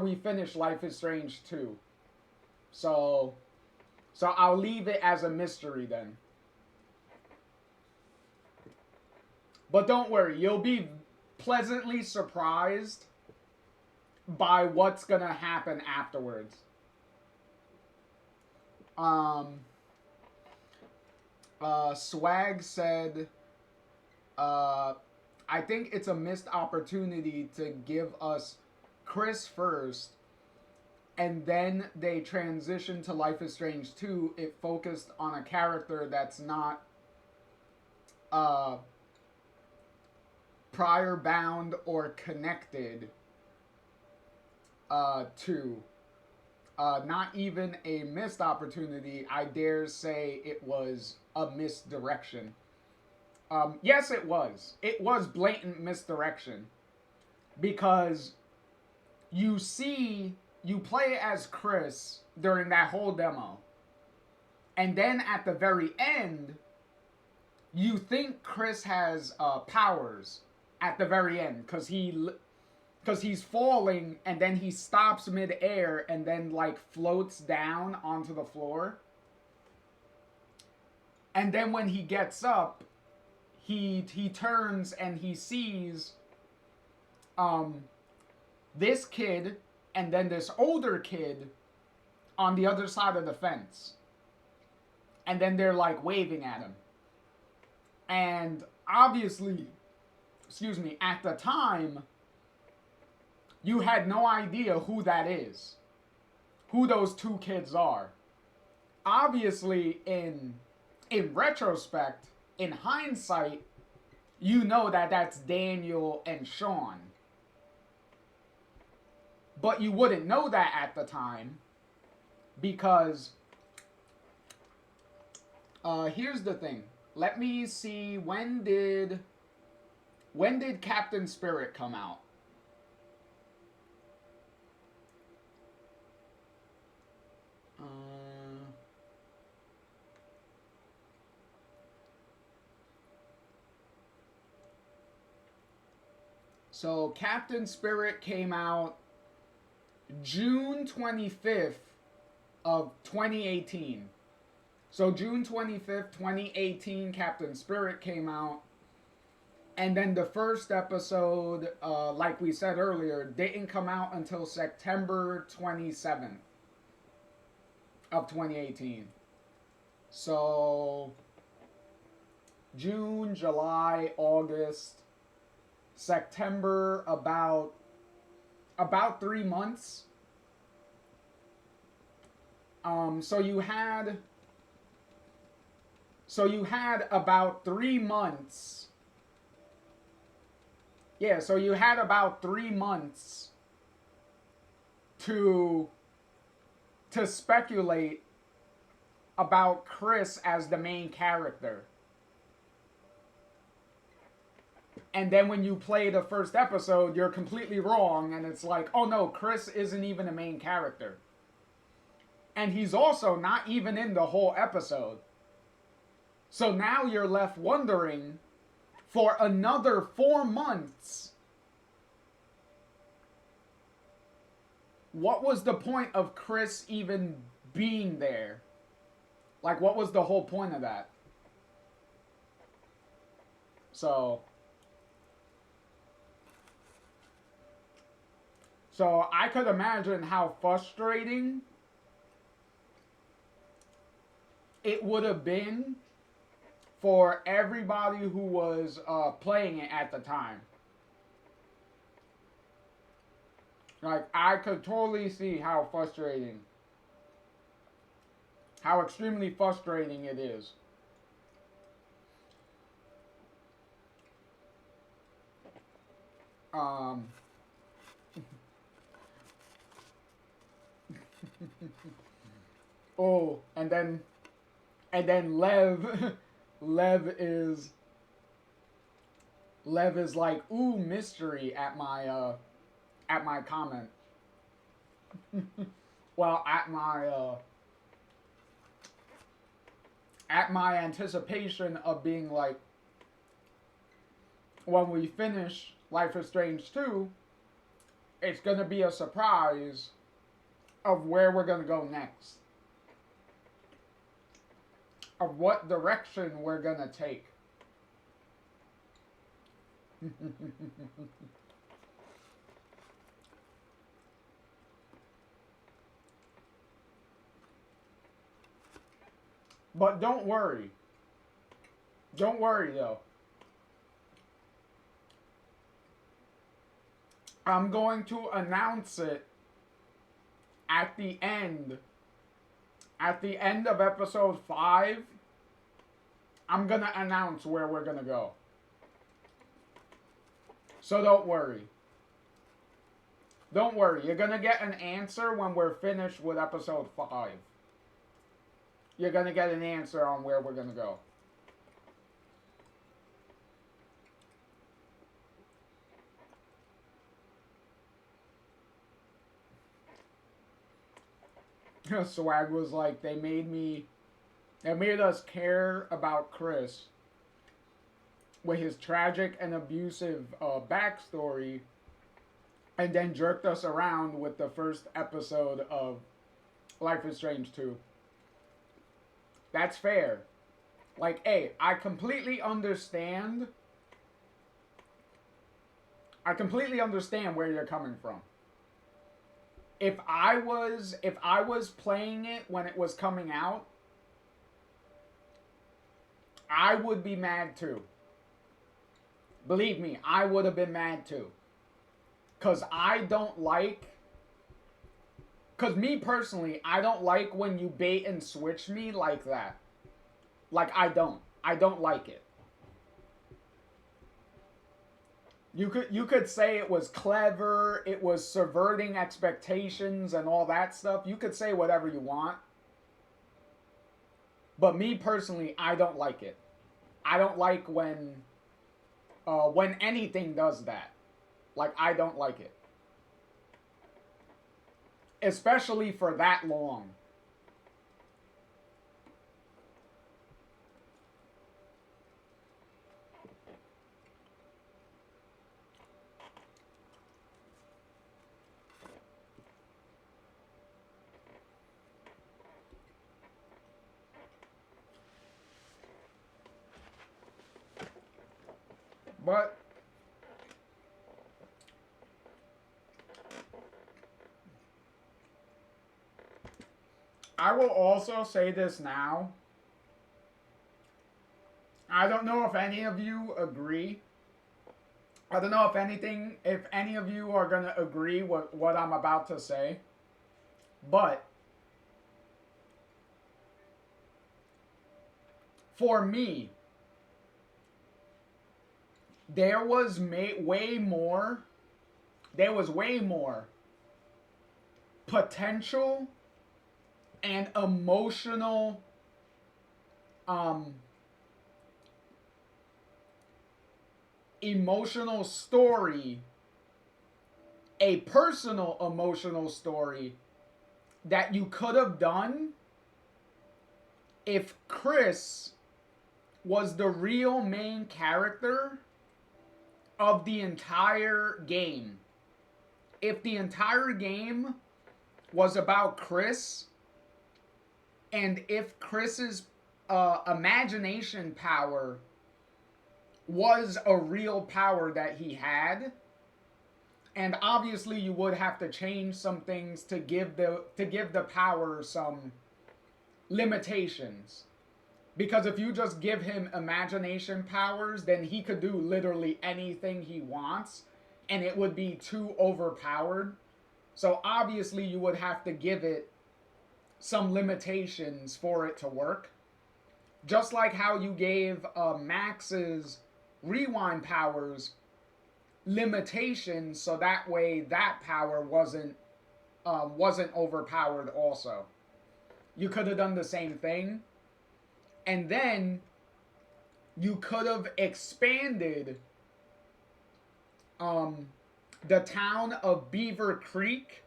we finish Life is Strange 2. So I'll leave it as a mystery then. But don't worry, you'll be pleasantly surprised by what's gonna happen afterwards. Swag said, I think it's a missed opportunity to give us Chris first, and then they transitioned to Life is Strange 2. It focused on a character that's not prior bound or connected to. Not even a missed opportunity. I dare say it was a misdirection. Yes, it was. It was blatant misdirection. Because you play as Chris during that whole demo. And then at the very end, you think Chris has powers at the very end. Because he's falling and then he stops mid-air and then like floats down onto the floor. And then when he gets up, he turns and he sees this kid and then this older kid on the other side of the fence. And then they're like waving at him. And obviously, at the time, you had no idea who that is. Who those two kids are. Obviously, in retrospect, in hindsight, you know that that's Daniel and Sean. But you wouldn't know that at the time because here's the thing. Let me see, when did Captain Spirit come out? So Captain Spirit came out June 25th of 2018. So June 25th, 2018, Captain Spirit came out. And then the first episode, like we said earlier, didn't come out until September 27th of 2018. So June, July, August, September, about 3 months. So you had about 3 months. Yeah, so you had about 3 months to speculate about Chris as the main character. And then when you play the first episode, you're completely wrong, and it's like, oh no, Chris isn't even a main character. And he's also not even in the whole episode. So now you're left wondering, for another 4 months, what was the point of Chris even being there? Like, what was the whole point of that? So I could imagine how frustrating it would have been for everybody who was playing it at the time. Like, I could totally see how frustrating, how extremely frustrating it is. Oh, and then Lev is like, ooh, mystery at my comment. Well, at my anticipation of being like, when we finish Life is Strange 2, it's gonna be a surprise of where we're gonna go next. Of what direction we're gonna take. But don't worry. Don't worry though. I'm going to announce it at the end. At the end of episode 5, I'm gonna announce where we're gonna go. So don't worry. Don't worry. You're gonna get an answer when we're finished with episode 5. You're gonna get an answer on where we're gonna go. Swag was like, they made us care about Chris with his tragic and abusive backstory, and then jerked us around with the first episode of Life is Strange 2. That's fair. Like, hey, I completely understand. I completely understand where you're coming from. If I was playing it when it was coming out, I would be mad too. Believe me, I would have been mad too. Cause me personally, I don't like when you bait and switch me like that. Like, I don't like it. You could say it was clever, it was subverting expectations and all that stuff. You could say whatever you want. But me personally, I don't like it. I don't like when anything does that. Like, I don't like it. Especially for that long. But I will also say this now. I don't know if any of you agree. I don't know if any of you are going to agree with what I'm about to say. But for me, there was way more potential and emotional story, a personal emotional story that you could have done if Chris was the real main character of the entire game. If the entire game was about Chris, and if Chris's imagination power was a real power that he had, and obviously you would have to change some things to give the power some limitations. Because if you just give him imagination powers, then he could do literally anything he wants, and it would be too overpowered. So obviously you would have to give it some limitations for it to work. Just like how you gave Max's rewind powers limitations, so that way that power wasn't overpowered also. You could have done the same thing. And then you could have expanded the town of Beaver Creek,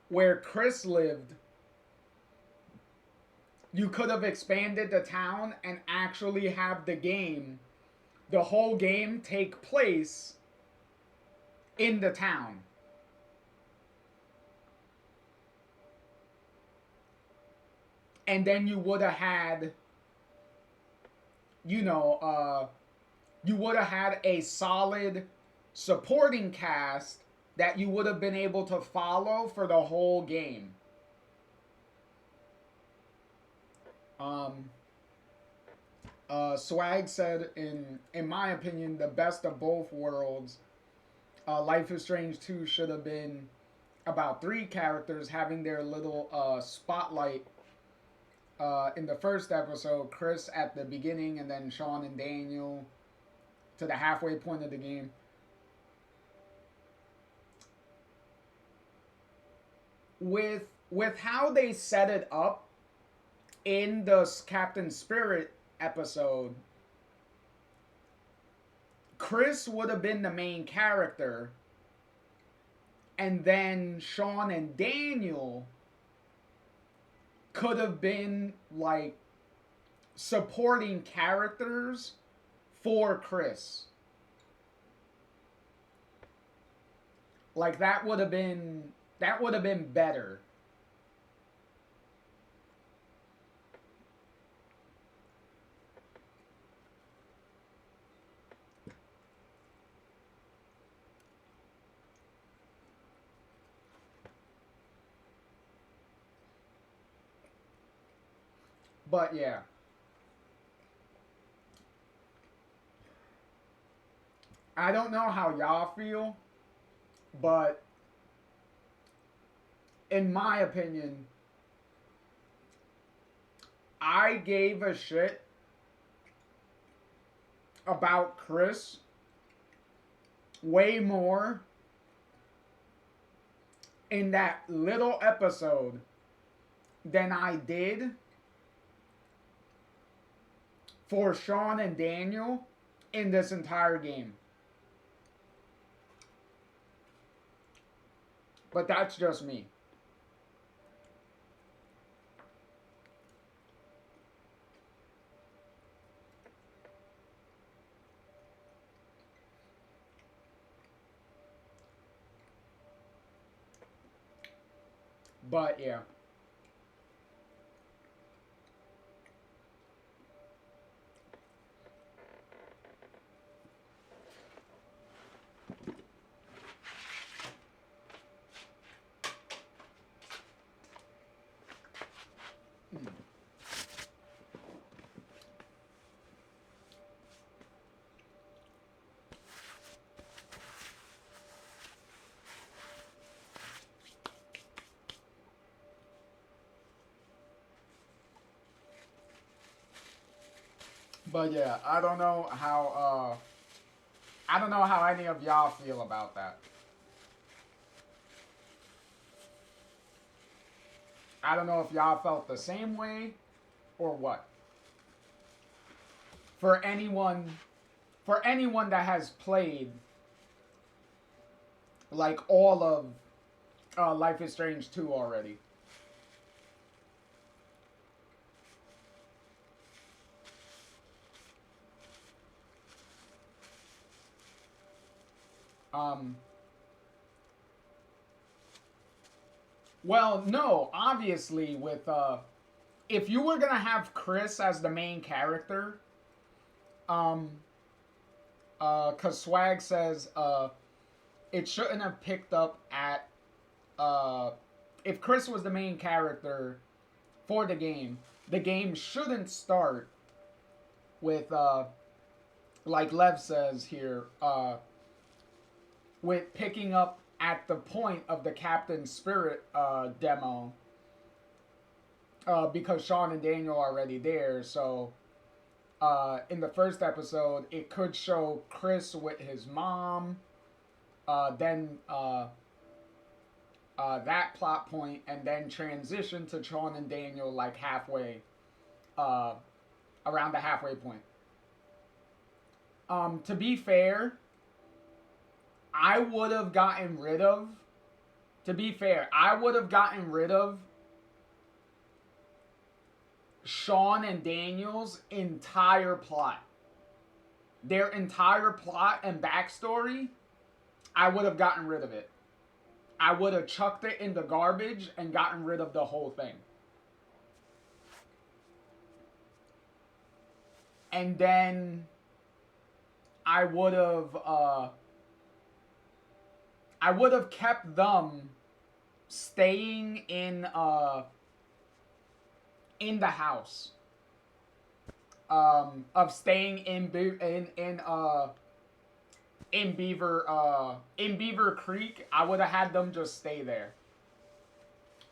where Chris lived. You could have expanded the town and actually have the whole game take place in the town. And then you would have had, you would have had a solid supporting cast that you would have been able to follow for the whole game. Swag said, in my opinion, the best of both worlds. Life is Strange 2 should have been about 3 characters having their little spotlight in the first episode. Chris at the beginning, and then Sean and Daniel to the halfway point of the game. With how they set it up in the Captain Spirit episode, Chris would have been the main character, and then Sean and Daniel could have been like supporting characters for Chris. Like that would have been better. But yeah. I don't know how y'all feel, but in my opinion, I gave a shit about Chris way more in that little episode than I did for Sean and Daniel in this entire game. But that's just me. But yeah. But yeah, I don't know how any of y'all feel about that. I don't know if y'all felt the same way or what. For anyone that has played like all of Life is Strange 2 already. Well, no, obviously with if you were gonna have Chris as the main character, cause Swag says it shouldn't have picked up at if Chris was the main character for the game shouldn't start with like Lev says here, with picking up at the point of the Captain Spirit demo, because Sean and Daniel are already there. So in the first episode, it could show Chris with his mom, then that plot point, and then transition to Sean and Daniel like halfway, around the halfway point. To be fair, I would have gotten rid of Sean and Daniel's entire plot. Their entire plot and backstory, I would have gotten rid of it. I would have chucked it in the garbage and gotten rid of the whole thing. And then I would have kept them staying in the house. Of staying in Beaver Creek. I would have had them just stay there.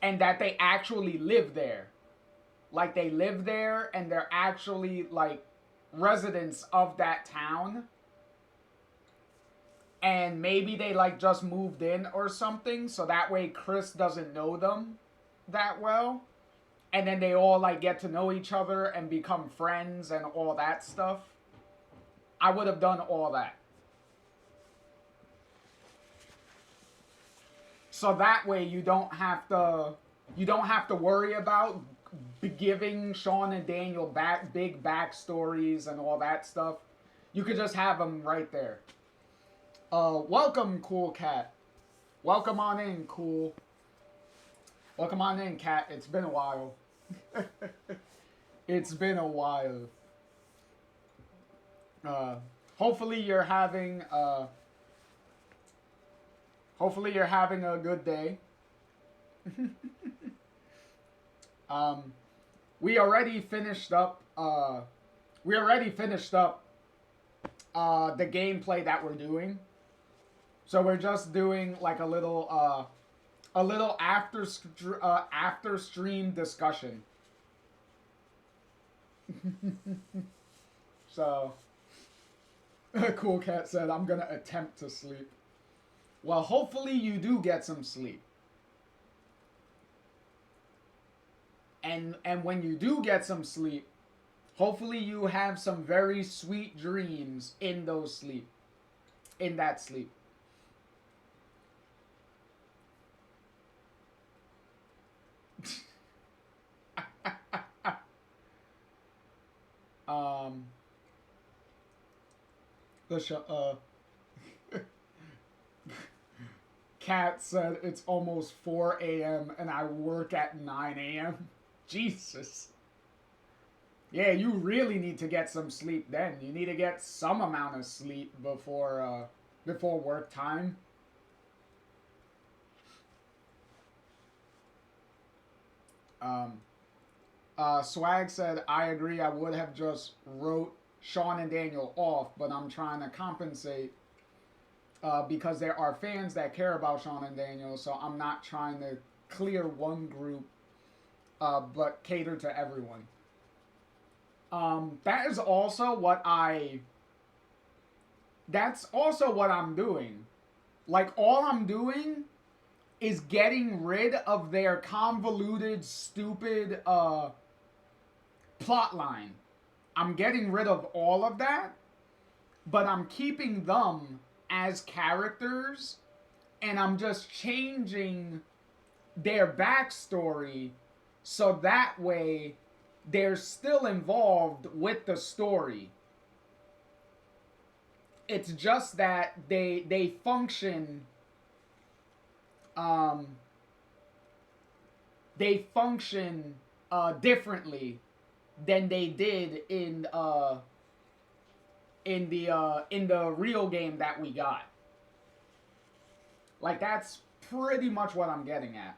And that they actually live there. Like they live there and they're actually like residents of that town. And maybe they like just moved in or something, so that way Chris doesn't know them that well. And then they all like get to know each other and become friends and all that stuff. I would have done all that. So that way you don't have to worry about giving Sean and Daniel big backstories and all that stuff. You could just have them right there. Welcome, Cool Cat. Welcome on in, Cool. Welcome on in, Cat. It's been a while. It's been a while. Hopefully you're having a good day. We already finished up the gameplay that we're doing. So we're just doing like a little after stream discussion. So, Cool Cat said, I'm gonna attempt to sleep. Well, hopefully you do get some sleep. And when you do get some sleep, hopefully you have some very sweet dreams in that sleep. Kat said it's almost 4 a.m. and I work at 9 a.m. Jesus. Yeah, you really need to get some sleep then. You need to get some amount of sleep before work time. Swag said, I agree, I would have just wrote Sean and Daniel off, but I'm trying to compensate because there are fans that care about Sean and Daniel, so I'm not trying to clear one group, but cater to everyone. That is also what that's also what I'm doing. Like, all I'm doing is getting rid of their convoluted, stupid, plot line. I'm getting rid of all of that, but I'm keeping them as characters, and I'm just changing their backstory so that way they're still involved with the story. It's just that they function differently than they did in the real game that we got. Like, that's pretty much what I'm getting at.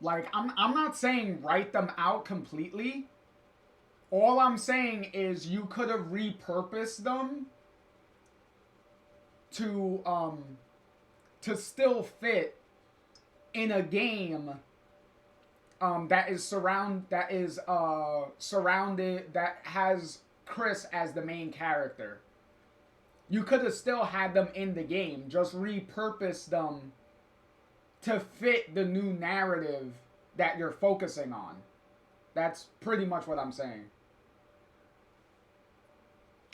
Like, I'm not saying write them out completely. All I'm saying is you could have repurposed them to still fit in a game that is surrounded, that has Chris as the main character. You could have still had them in the game, just repurpose them to fit the new narrative that you're focusing on. That's pretty much what I'm saying.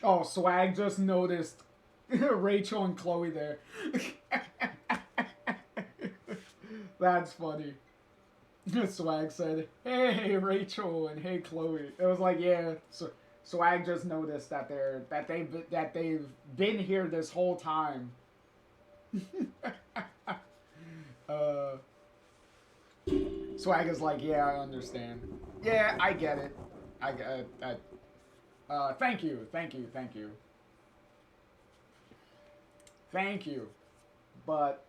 Oh, Swag just noticed Rachel and Chloe there. That's funny. Swag said, "Hey Rachel and hey Chloe." It was like, yeah. So Swag just noticed that they've been here this whole time. Swag is like, yeah, I understand. Yeah, I get it. Thank you. Thank you. But,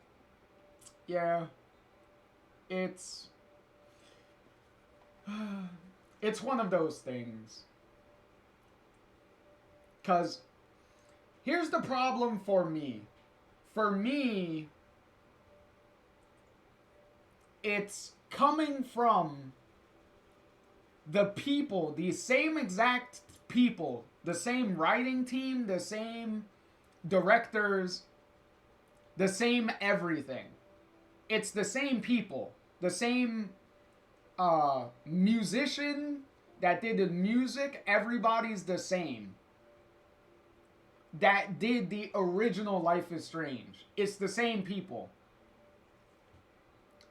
yeah, it's one of those things. 'Cause here's the problem for me. For me, it's coming from the people, the same exact people, the same writing team, the same directors, the same everything. It's the same people, the same musician that did the music, everybody's the same. That did the original Life is Strange. It's the same people.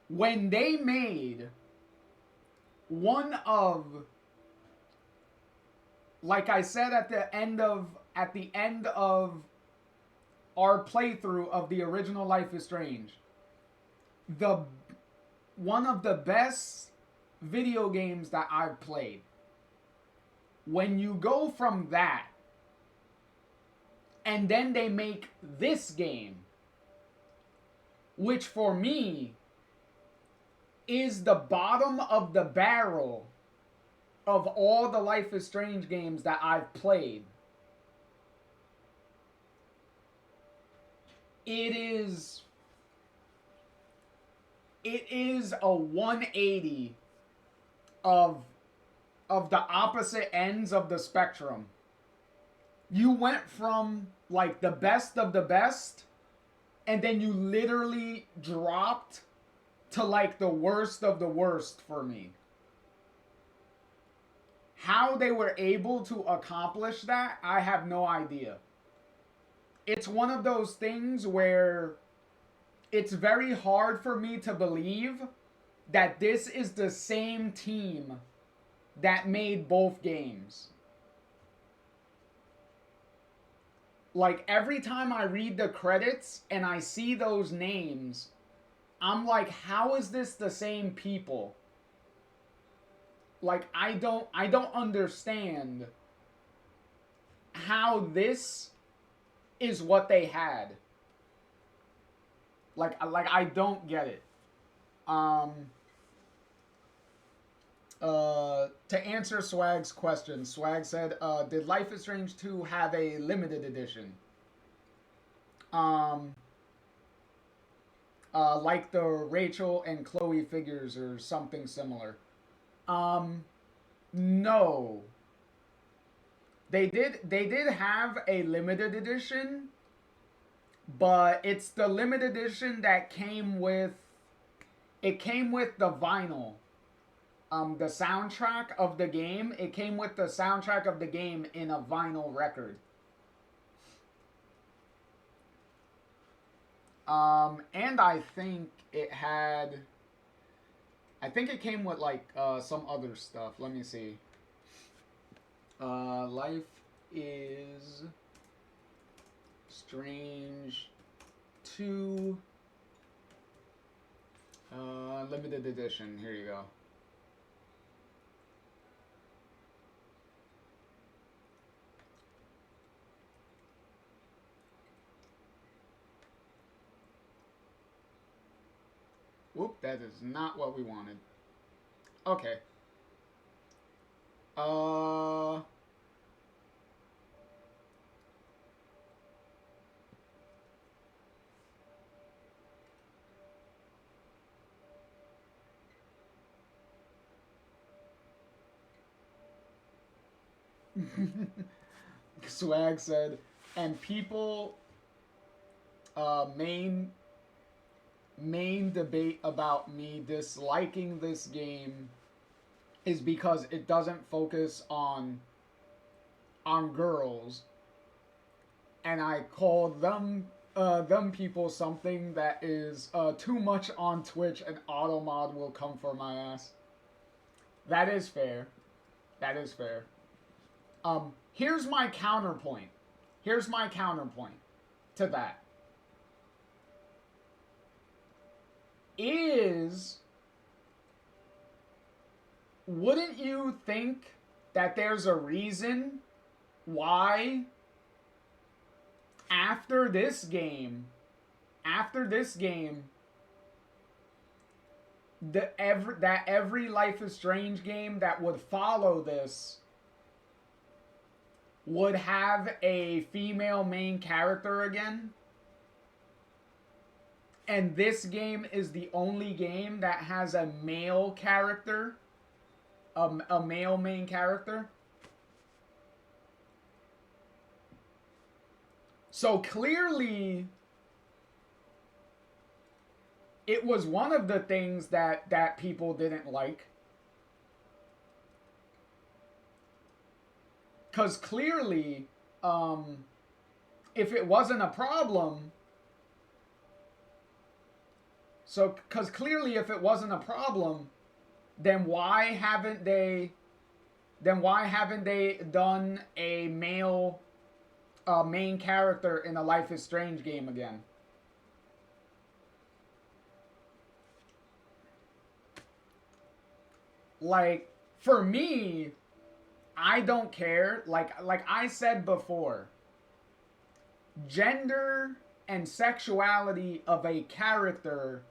When they made one of, like I said at the end of our playthrough of the original Life is Strange, one of the best video games that I've played. When you go from that, and then they make this game, which for me is the bottom of the barrel of all the Life is Strange games that I've played. It is a 180 of the opposite ends of the spectrum. You went from like the best of the best, and then you literally dropped to like the worst of the worst for me. How they were able to accomplish that, I have no idea. It's one of those things where it's very hard for me to believe that this is the same team that made both games. Like, every time I read the credits and I see those names, I'm like, how is this the same people? Like, I don't understand how this is what they had. Like I don't get it. To answer Swag's question, Swag said, did Life is Strange 2 have a limited edition? Um, like the Rachel and Chloe figures or something similar. No. They did have a limited edition, but it's the limited edition that came with the vinyl. The soundtrack of the game, it came with the soundtrack of the game in a vinyl record. And I think it came with like some other stuff. Let me see. Life is Strange 2 limited edition. Here you go. Whoop, that is not what we wanted. Okay. Swag said, and people main debate about me disliking this game is because it doesn't focus on girls, and I call them people something that is too much on Twitch, and Automod will come for my ass. That is fair. That is fair. Here's my counterpoint. Here's my counterpoint to that. Wouldn't you think that there's a reason why after this game every Life is Strange game that would follow this would have a female main character again? And this game is the only game that has a male character, a male main character. So clearly, it was one of the things that people didn't like. Because clearly, if it wasn't a problem, then why haven't they done a male main character in a Life is Strange game again? Like, for me, I don't care. Like I said before, gender and sexuality of a character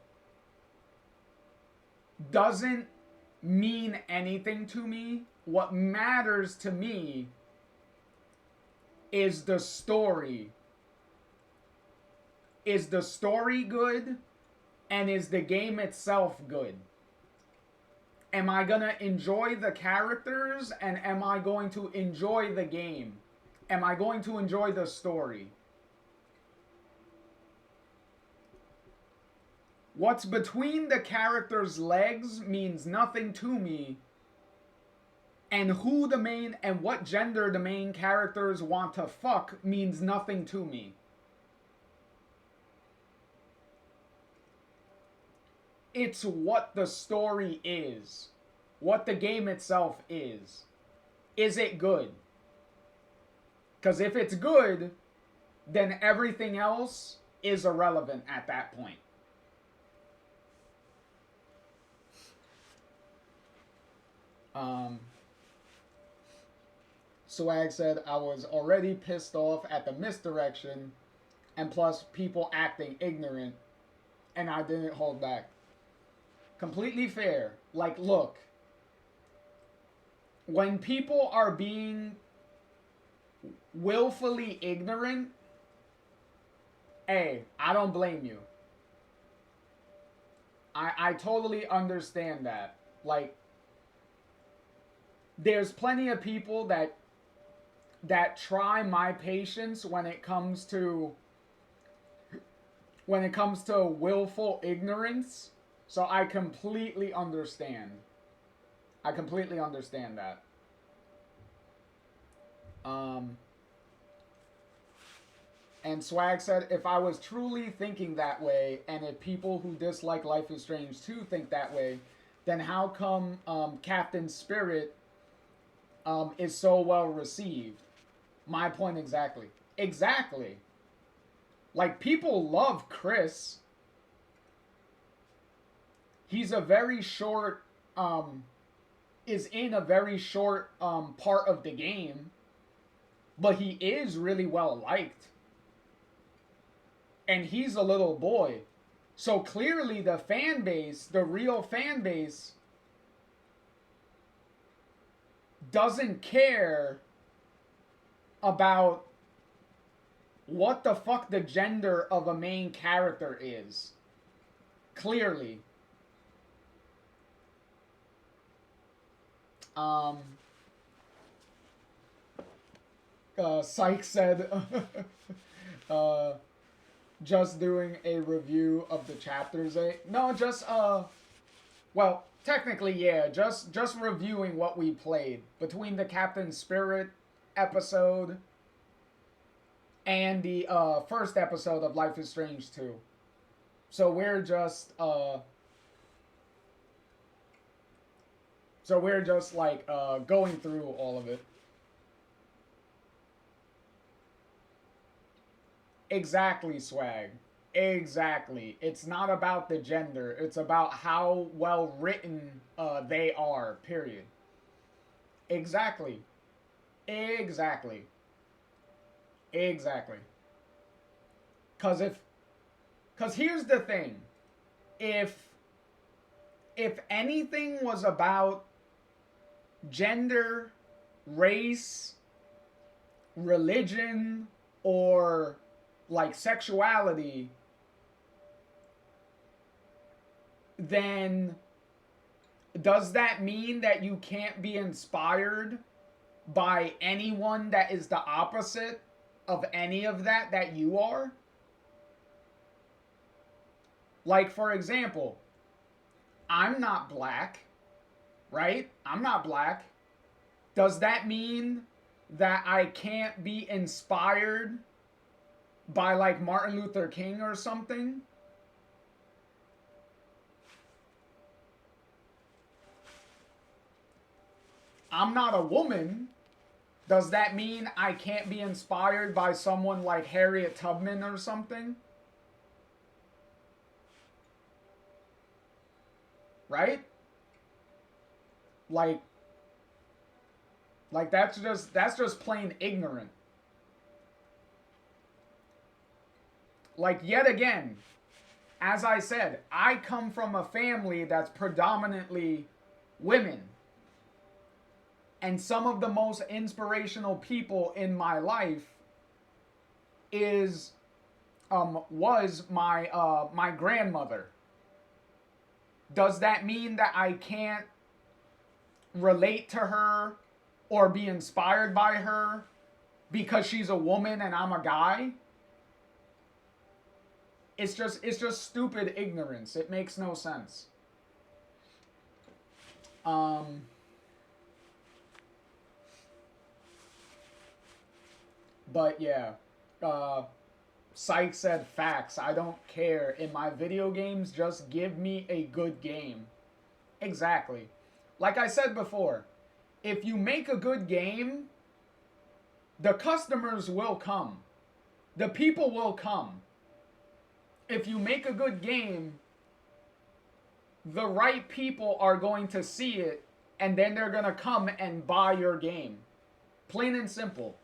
doesn't mean anything to me. What matters to me is the story. Is the story good? And is the game itself good? Am I gonna enjoy the characters, and am I going to enjoy the game? Am I going to enjoy the story? What's between the character's legs means nothing to me, and what gender the main characters want to fuck means nothing to me. It's what the story is. What the game itself is. Is it good? Because if it's good, then everything else is irrelevant at that point. Swag said, I was already pissed off at the misdirection, and plus people acting ignorant, and I didn't hold back. Completely fair. Like, look, when people are being willfully ignorant, hey, I don't blame you. I totally understand that. Like, there's plenty of people that try my patience when it comes to willful ignorance. So I completely understand. I completely understand that. And Swag said, if I was truly thinking that way, and if people who dislike Life is Strange 2 think that way, then how come Captain Spirit is so well received? My point exactly. Exactly. Like, people love Chris. He's a very short, is in a very short part of the game, but he is really well liked. And he's a little boy. So clearly the fan base, the real fan base, doesn't care about what the fuck the gender of a main character is. Clearly. Syke said, just doing a review of the chapters. No, just, well, technically, yeah, just reviewing what we played between the Captain Spirit episode and the first episode of Life is Strange 2. So we're just like going through all of it. Exactly, Swag. Exactly. It's not about the gender. It's about how well written they are, period. Exactly. Exactly. Exactly. Cause here's the thing. If anything was about gender, race, religion, or like sexuality, then does that mean that you can't be inspired by anyone that is the opposite of any of that you are? Like, for example, I'm not black, right? I'm not black. Does that mean that I can't be inspired by like Martin Luther King or something? I'm not a woman. Does that mean I can't be inspired by someone like Harriet Tubman or something? Right? Like that's just plain ignorant. Like, yet again, as I said, I come from a family that's predominantly women. And some of the most inspirational people in my life was my grandmother. Does that mean that I can't relate to her or be inspired by her because she's a woman and I'm a guy? It's just stupid ignorance. It makes no sense. But yeah, Syke said facts. I don't care. In my video games, just give me a good game. Exactly. Like I said before, if you make a good game, the customers will come. The people will come. If you make a good game, the right people are going to see it, and then they're going to come and buy your game. Plain and simple.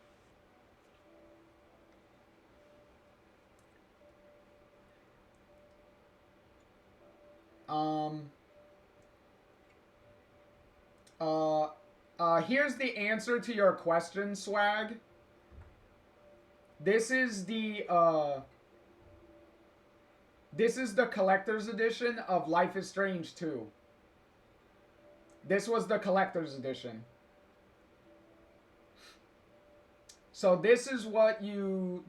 Here's the answer to your question, Swag. This is the This is the collector's edition of Life is Strange 2. This was the collector's edition. So this is what you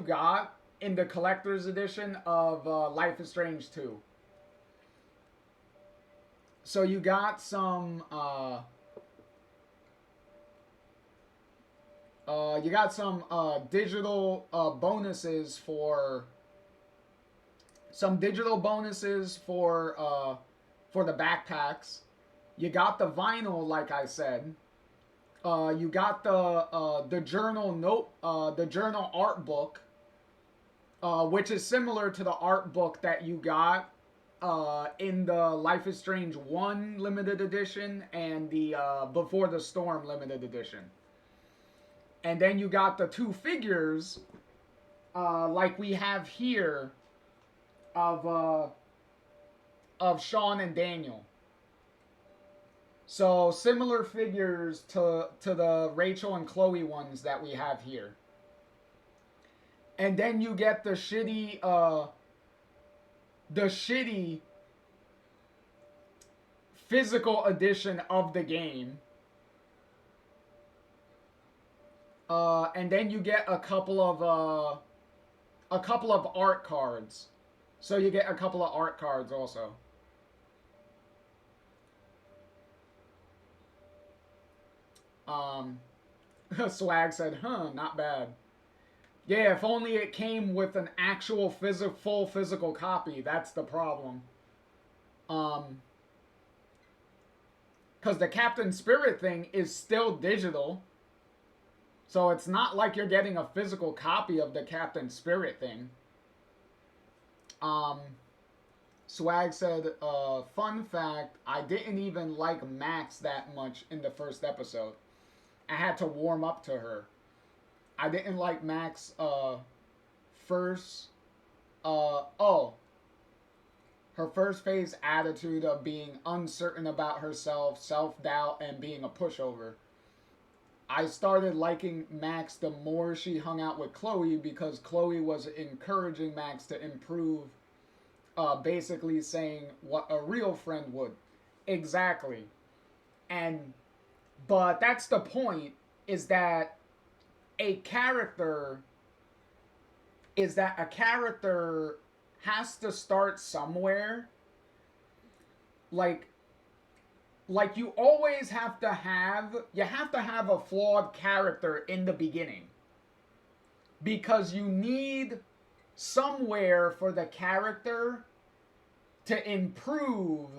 got in the collector's edition of Life is Strange 2. So you got some digital bonuses for the backpacks. You got the vinyl, like I said. You got the journal art book, which is similar to the art book that you got in the Life is Strange 1 limited edition and the Before the Storm limited edition. And then you got the 2 figures, like we have here, of Sean and Daniel. So similar figures to the Rachel and Chloe ones that we have here. And then you get the shitty physical edition of the game. And then you get a couple of art cards. So you get a couple of art cards also. Swag said, not bad. Yeah, if only it came with an actual full physical copy. That's the problem. Because the Captain Spirit thing is still digital. So it's not like you're getting a physical copy of the Captain Spirit thing. Swag said, fun fact, I didn't even like Max that much in the first episode. I had to warm up to her. I didn't like Max first her first phase attitude of being uncertain about herself, self-doubt, and being a pushover. I started liking Max the more she hung out with Chloe because Chloe was encouraging Max to improve, basically saying what a real friend would. Exactly. But that's the point, is that a character has to start somewhere. Like you always have to have a flawed character in the beginning. Because you need somewhere for the character to improve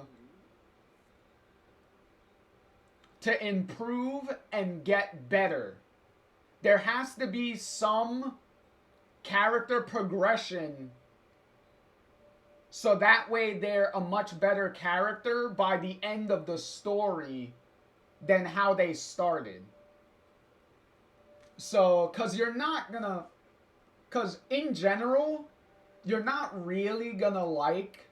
and get better. There has to be some character progression so that way they're a much better character by the end of the story than how they started. So, because in general, you're not really gonna like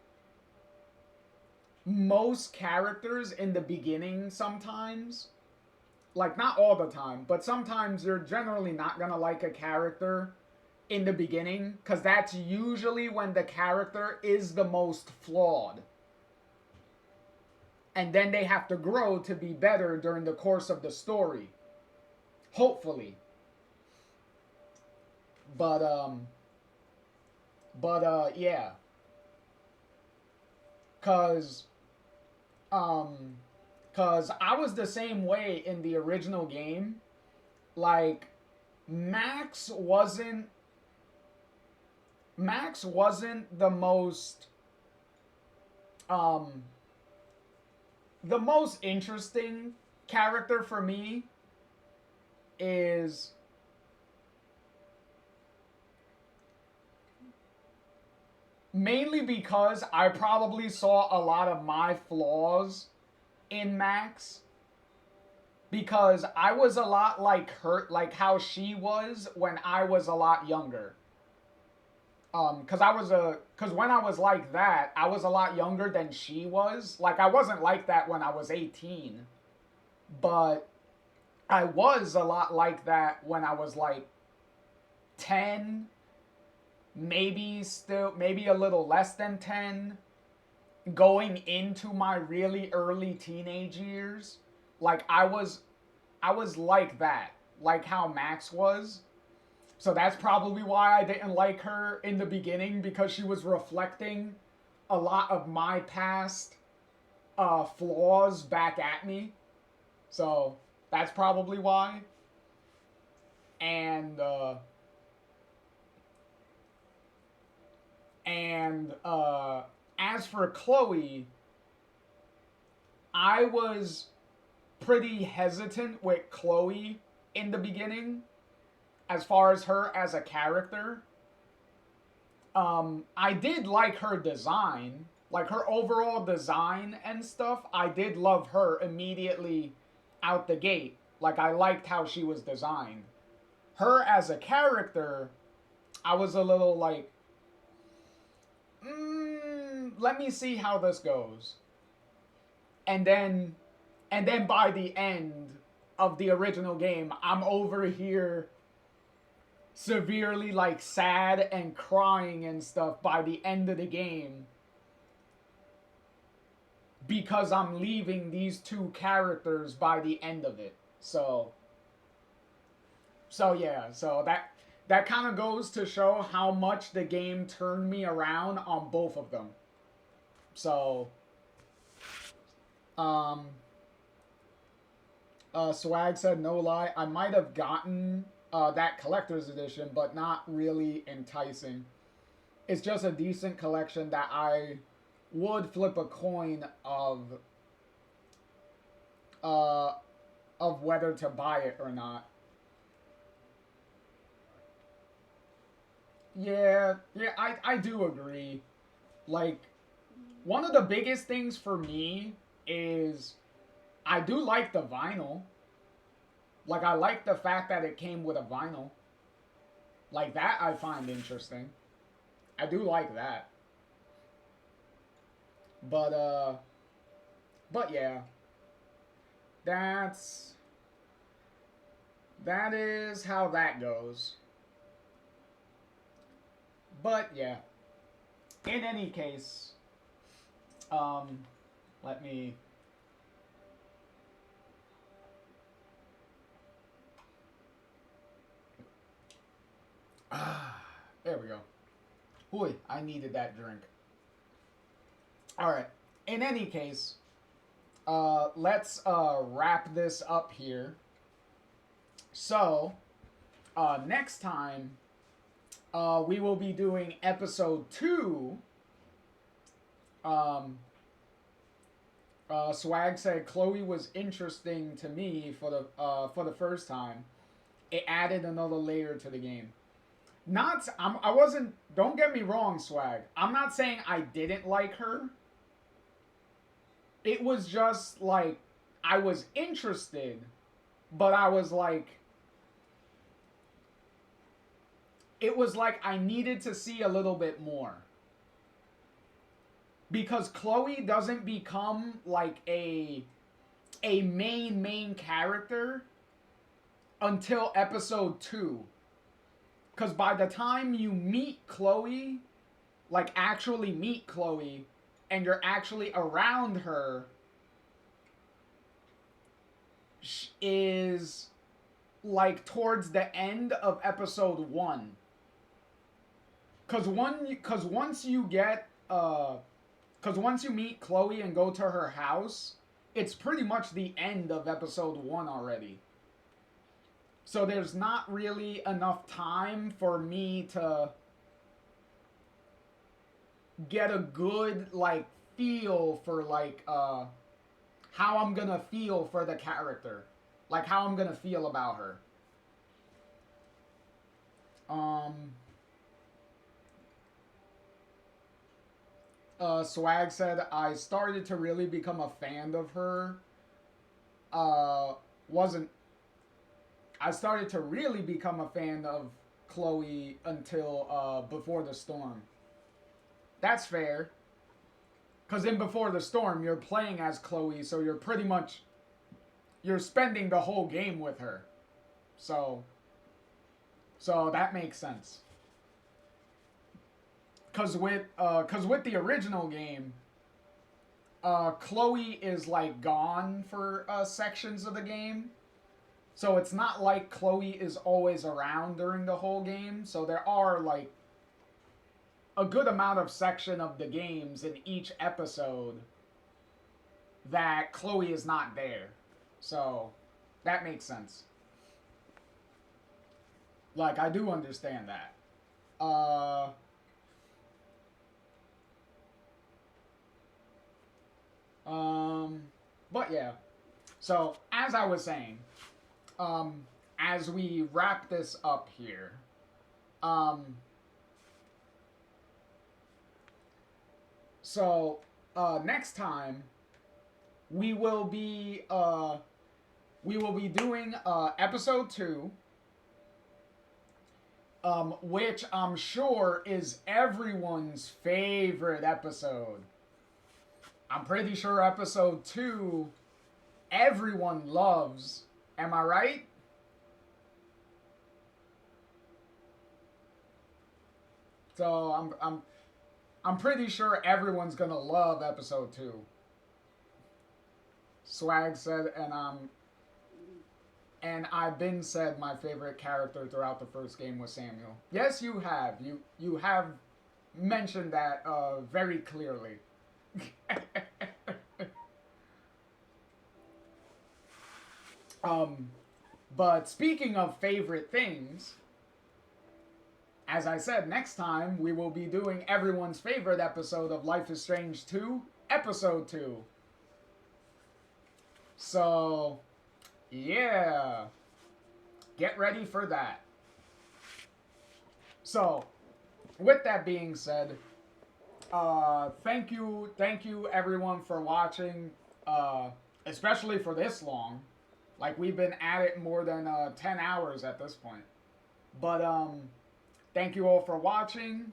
most characters in the beginning sometimes. Like, not all the time, but sometimes you're generally not gonna like a character in the beginning, because that's usually when the character is the most flawed. And then they have to grow to be better during the course of the story. Hopefully. But yeah. Cause I was the same way in the original game. Like, Max wasn't the most interesting character for me. Is mainly because I probably saw a lot of my flaws in Max, because I was a lot like her, like how she was when I was a lot younger. Because when I was like that, I was a lot younger than she was. Like, I wasn't like that when I was 18, but I was a lot like that when I was like 10, maybe a little less than 10, going into my really early teenage years. Like I was like that, like how Max was. So that's probably why I didn't like her in the beginning, because she was reflecting a lot of my past flaws back at me. So that's probably why. And as for Chloe, I was pretty hesitant with Chloe in the beginning as far as her as a character. I did like her design, like her overall design and stuff. I did love her immediately out the gate. Like, I liked how she was designed. Her as a character, I was a little like, let me see how this goes. And then by the end of the original game, I'm over here severely like sad and crying and stuff by the end of the game, because I'm leaving these two characters by the end of it. So yeah, so that kind of goes to show how much the game turned me around on both of them. So Swag said, no lie, I might have gotten that collector's edition, but not really enticing. It's just a decent collection that I would flip a coin of whether to buy it or not. Yeah, I do agree. Like, one of the biggest things for me is I do like the vinyl. Like, I like the fact that it came with a vinyl. Like, that I find interesting. I do like that. But yeah. That is how that goes. But yeah. In any case, let me... there we go. Boy, I needed that drink. Alright. In any case, let's wrap this up here. So, next time, we will be doing episode 2. Swag said Chloe was interesting to me for the first time. It added another layer to the game. I wasn't, don't get me wrong, Swag. I'm not saying I didn't like her. It was just like, I was interested, but I was like, it was like I needed to see a little bit more. Because Chloe doesn't become like a main character until episode 2. Because by the time you meet Chloe, like actually meet Chloe, and you're actually around her, is like towards the end of episode 1. Because once you meet Chloe and go to her house, it's pretty much the end of episode 1 already. So there's not really enough time for me to get a good, like, feel for, like, how I'm gonna feel for the character. Like, how I'm gonna feel about her. Swag said, I started to really become a fan of her. I started to really become a fan of Chloe until Before the Storm. That's fair. Because in Before the Storm, you're playing as Chloe, so you're pretty much... you're spending the whole game with her. So that makes sense. cause with the original game, Chloe is like gone for sections of the game. So it's not like Chloe is always around during the whole game. So there are like a good amount of section of the games in each episode that Chloe is not there. So that makes sense. Like, I do understand that. But yeah. So, as I was saying, as we wrap this up here, so, next time, we will be doing, episode 2, which I'm sure is everyone's favorite episode. I'm pretty sure episode 2 everyone loves. Am I right? So I'm pretty sure everyone's gonna love episode 2. Swag said, and I've been said my favorite character throughout the first game was Samuel. Yes, you have. You have mentioned that very clearly. But speaking of favorite things, as I said, next time we will be doing everyone's favorite episode of Life is Strange 2, episode 2. So, yeah. Get ready for that. So, with that being said, thank you everyone for watching, especially for this long. Like, we've been at it more than 10 hours at this point. But thank you all for watching.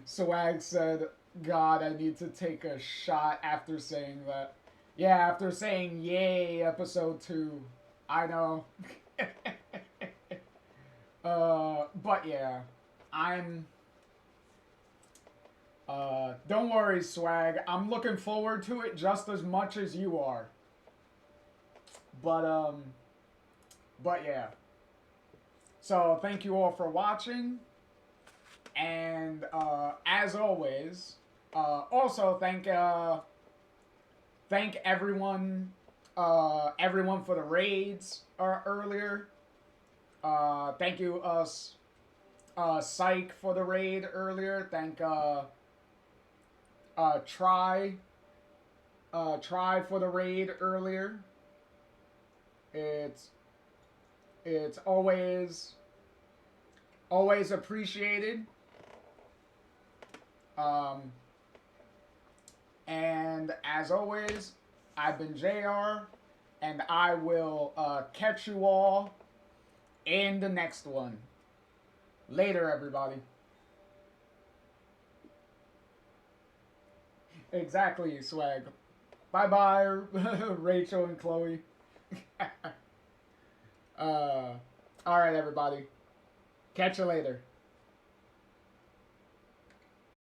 Swag said, God, I need to take a shot after saying that. Yeah, after saying yay, episode 2. I know. But yeah, don't worry, Swag. I'm looking forward to it just as much as you are. But yeah. So, thank you all for watching. And, as always, also thank everyone, everyone for the raids, earlier. Thank you, Psych for the raid earlier. Thank, Try for the raid earlier. It's always appreciated. And as always, I've been JR, and I will catch you all in the next one. Later, everybody. Exactly, Swag. Bye-bye, Rachel and Chloe. Alright, everybody. Catch you later.